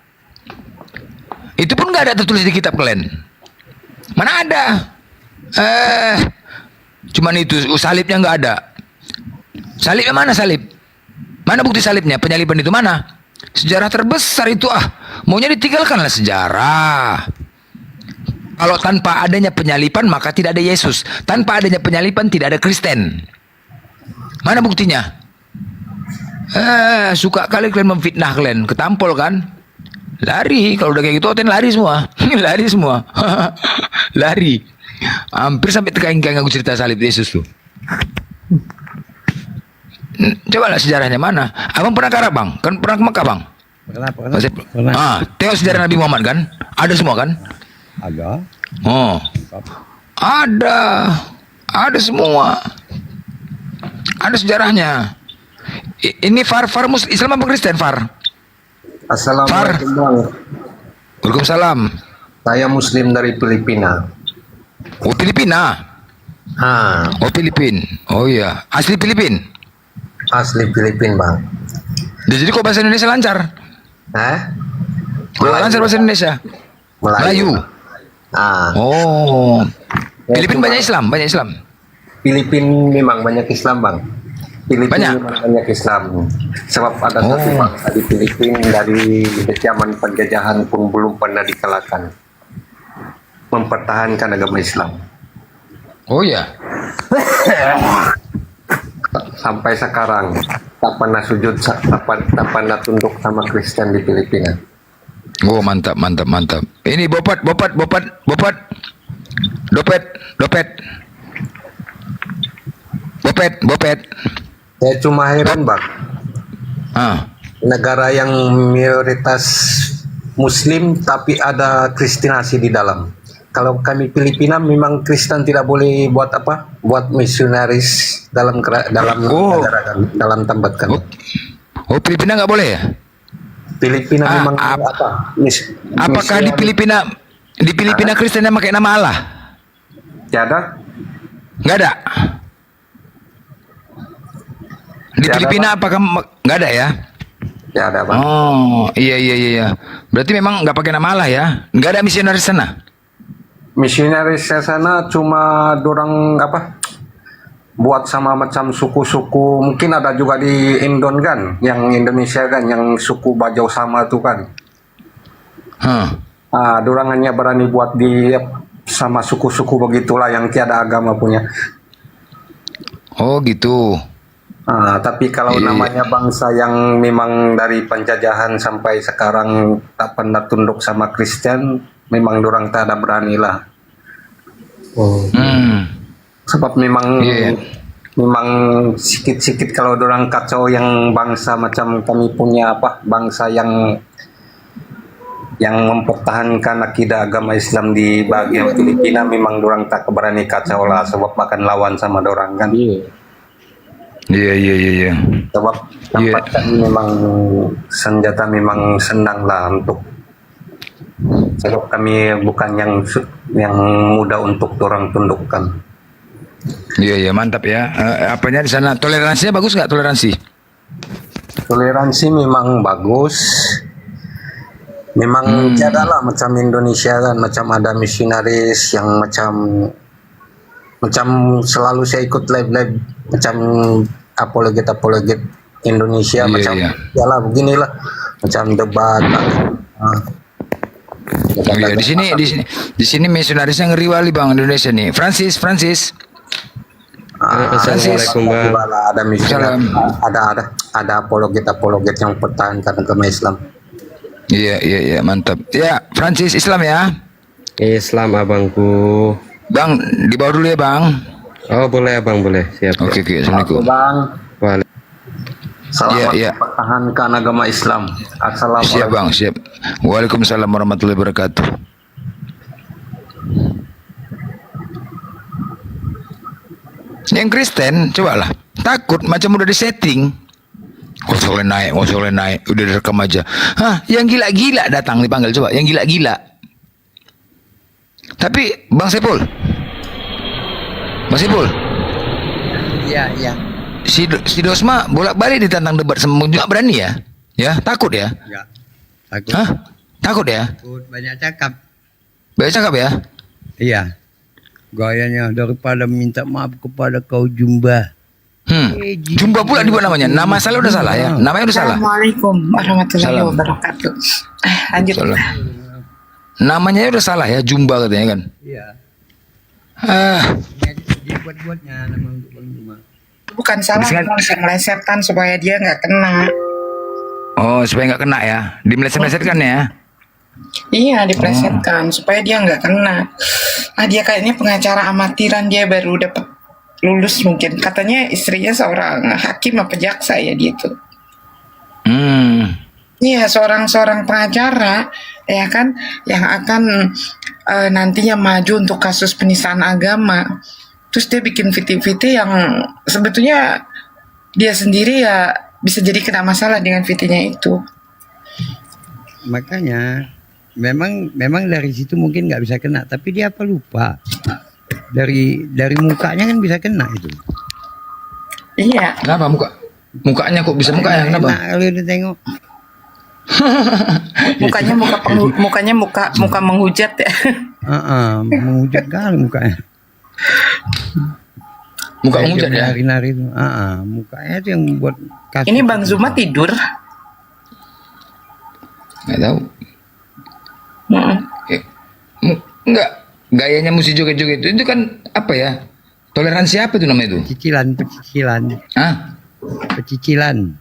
Itu pun nggak ada tertulis di kitab kalian. Mana ada? Cuman itu, salibnya nggak ada. Salibnya mana salib? Mana bukti salibnya? Penyaliban itu mana? Sejarah terbesar itu maunya ditinggalkanlah sejarah. Kalau tanpa adanya penyalipan maka tidak ada Yesus. Tanpa adanya penyalipan tidak ada Kristen. Mana buktinya? Suka kali kalian memfitnah kalian, ketampol kan? Lari, kalau udah kayak gitu lari semua. Lari semua. Lari. Hampir sampai terkengkeng aku cerita salib Yesus tuh. Coba lah sejarahnya mana? Abang pernah ke Arab bang? Kan pernah ke Mekah bang? Pernah. Tengok sejarah Nabi Muhammad kan? Ada semua kan?
Ada.
Oh, ada semua. Ada sejarahnya. Ini Far Islam apa Kristen Far?
Assalamualaikum bang.
Waalaikumsalam.
Saya Muslim dari Filipina.
Oh Filipina. Oh Filipin. Oh iya. Asli Filipin.
Asli Filipin bang.
Jadi kok bahasa Indonesia lancar? Lancar bahasa Indonesia. Melayu. Oh. Filipin banyak Islam. Filipin memang banyak Islam bang.
Filipina banyak Islam. Sebab ada satu bangsa di Filipina dari zaman penjajahan pun belum pernah dikalahkan. Mempertahankan agama Islam.
Oh ya.
Sampai sekarang tak pernah sujud, tak pernah tunduk sama Kristen di Filipina.
Oh mantap. Ini bopat. Bopet.
Saya cuma heran bang. Negara yang mayoritas Muslim tapi ada Kristenasi di dalam. Kalau kami Filipina memang Kristen tidak boleh buat apa? Buat misionaris dalam negara kami, dalam tempat kami.
Oh Filipina nggak boleh ya?
Filipina memang apa?
Apakah di Filipina Kristen yang pakai nama Allah?
Tiada.
Nggak ada. Di Filipina apakah nggak ada ya?
Ya ada bang.
Oh iya. Berarti memang nggak pakai nama Allah ya? Nggak ada misionaris sana?
Misionaris sana cuma dorang apa? Buat sama macam suku-suku. Mungkin ada juga di Indon kan, yang Indonesia kan, yang suku Bajau sama tuh kan. Dorang hanya berani buat di sama suku-suku begitulah yang tiada agama punya.
Oh gitu.
Tapi kalau namanya bangsa yang memang dari penjajahan sampai sekarang tak pernah tunduk sama Kristen, memang dorang tak ada berani lah. Sebab memang memang sikit-sikit kalau dorang kacau yang bangsa macam kami punya apa, bangsa yang mempertahankan akidah agama Islam di bagian Filipina, memang dorang tak berani kacau lah, sebab makan lawan sama dorang kan.
Iya.
Sebab tempat kami memang senjata memang senang lah untuk. Sebab kami bukan yang mudah untuk orang tundukkan.
Iya mantap ya. Apanya di sana toleransinya bagus nggak toleransi?
Toleransi memang bagus. Memang tiada lah macam Indonesia kan, macam ada misionaris yang macam selalu saya ikut live macam apologet Indonesia macam ya lah beginilah macam debat. Di sini misionarisnya ngeri wali bang Indonesia nih. Francis. Assalamualaikum bang. Ada misionaris, ada apologet yang pertahankan agama Islam.
Iya mantap. Ya Francis Islam ya.
Islam abangku.
Bang di bawah dulu ya bang.
Oh boleh abang boleh siap.
Oke assalamualaikum.
Bang.
Selamat
pertahankan agama Islam. Assalamualaikum.
Siap bang siap. Waalaikumsalam warahmatullahi wabarakatuh. Yang Kristen cobalah takut macam udah disetting. Nggak boleh naik, udah direkam aja. Yang gila-gila datang dipanggil coba, yang gila-gila. Tapi Bang Sepul.
Iya.
Si Dosma bolak-balik ditantang debat sama juga berani ya? Ya, takut ya?
Enggak. Takut.
Takut ya?
Takut, banyak cakap.
Banyak cakap ya?
Iya. Gayanya daripada minta maaf kepada kau Jumba.
Jumba pula dibuat namanya. Nama salah udah salah ya. Namanya udah salah.
Assalamualaikum warahmatullahi wabarakatuh. Lanjut.
Namanya udah salah ya, Jumba katanya kan.
Iya. Dia buat-buatnya nama untuk Bang Jumba.
Bukan salah, saya melesetkan supaya dia nggak kena.
Oh, supaya nggak kena ya. Dimeleset-melesetkan ya.
Iya, diplesetkan supaya dia nggak kena. Dia kayaknya pengacara amatiran, dia baru dapat lulus mungkin. Katanya istrinya seorang hakim apa jaksa ya dia tuh. Iya, seorang pengacara ya kan yang akan nantinya maju untuk kasus penistaan agama. Terus dia bikin VT yang sebetulnya dia sendiri ya bisa jadi kena masalah dengan VT-nya itu.
Makanya memang dari situ mungkin nggak bisa kena, tapi dia apa lupa dari mukanya kan bisa kena itu.
Iya.
Kenapa mukanya kok bisa mukanya? Kenapa?
Nah, kalau udah tengok.
mukanya muka menghujat ya.
Menghujat kali mukanya.
Muka
Kayak
ngujat
yang
ya?
nari-nari itu. Mukanya itu yang buat kasus.
Ini Bang Zuma tidur.
Nggak tahu. Enggak, gayanya mesti joget-joget itu kan apa ya? Toleransi apa itu namanya itu?
Pecicilan.
Hah?
Pecicilan.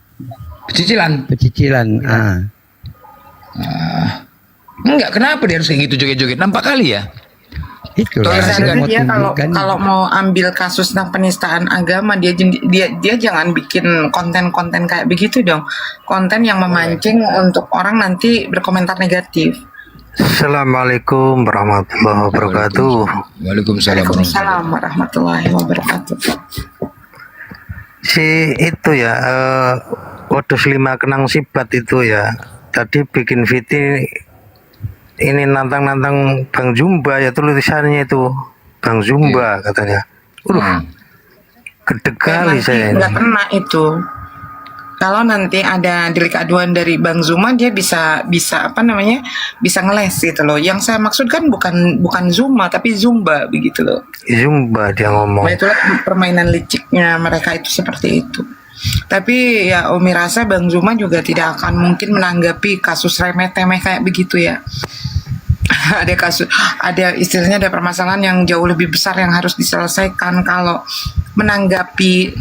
Enggak, kenapa dia harus kayak gitu joget-joget? Nampak kali ya?
Biasanya dia kalau mau ambil kasus tentang penistaan agama dia jangan bikin konten-konten kayak begitu dong. Konten yang memancing untuk orang nanti berkomentar negatif.
Assalamualaikum warahmatullahi wabarakatuh.
Waalaikumsalam warahmatullahi wabarakatuh.
Si itu ya, Wedhus 5 Kenang Sibat itu ya, tadi bikin video ini nantang-nantang Bang Zumba ya, tulisannya itu Bang Zumba katanya. Gede kali saya ini.
Nggak kena itu. Kalau nanti ada delik aduan dari Bang Zuma, dia bisa apa namanya, bisa ngeles gitu loh. Yang saya maksud kan bukan Zuma tapi Zumba begitu loh.
Zumba dia ngomong.
Nah, itulah permainan liciknya mereka itu seperti itu. Tapi ya Umi rasa Bang Zuma juga tidak akan mungkin menanggapi kasus remeh-temeh kayak begitu ya. Ada istilahnya, ada permasalahan yang jauh lebih besar yang harus diselesaikan. Kalau menanggapi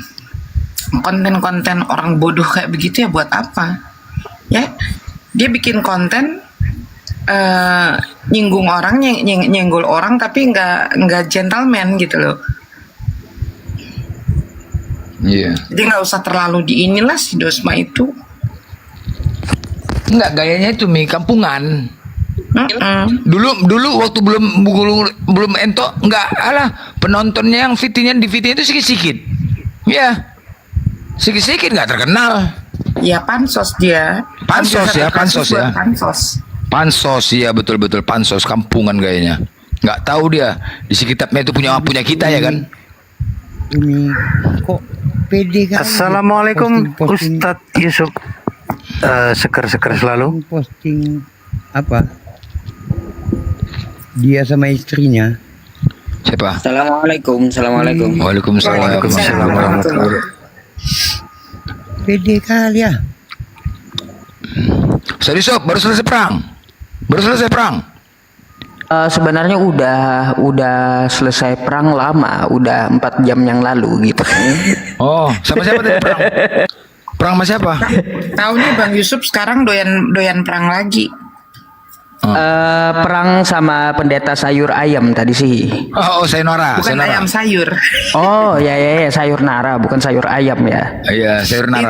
konten-konten orang bodoh kayak begitu ya buat apa? Ya, dia bikin konten nyinggung orang, nyenggol orang tapi nggak gentleman gitu loh.
Iya.
Jadi nggak usah terlalu diinilah si Dosma itu.
Enggak, gayanya itu kampungan. Dulu waktu belum entok, enggak, penontonnya yang di VT itu sikit-sikit. Ya. Sikit-sikit nggak terkenal.
Ya pansos dia.
Pansos ya. Pansos ya, betul-betul pansos, kampungan gayanya. Nggak tahu dia di sekitarnya itu punya kita ya kan.
Ini kok pede kan?
Assalamualaikum Ustadz Yusuf. Seger-seger selalu.
Posting apa? Dia sama istrinya.
Siapa?
Assalamualaikum.
Waalaikumsalam.
Pede kali ya.
Ustaz Yusuf, baru selesai perang.
Sebenarnya udah selesai perang lama, udah 4 jam yang lalu gitu.
Oh, sama siapa tadi perang? Perang sama siapa?
Tahu nih Bang Yusuf sekarang doyan perang lagi.
Perang sama pendeta sayur ayam tadi sih.
Oh, sayonara.
Bukan ayam sayur.
Oh, ya sayur nara, bukan sayur ayam ya.
Iya, sayur nara.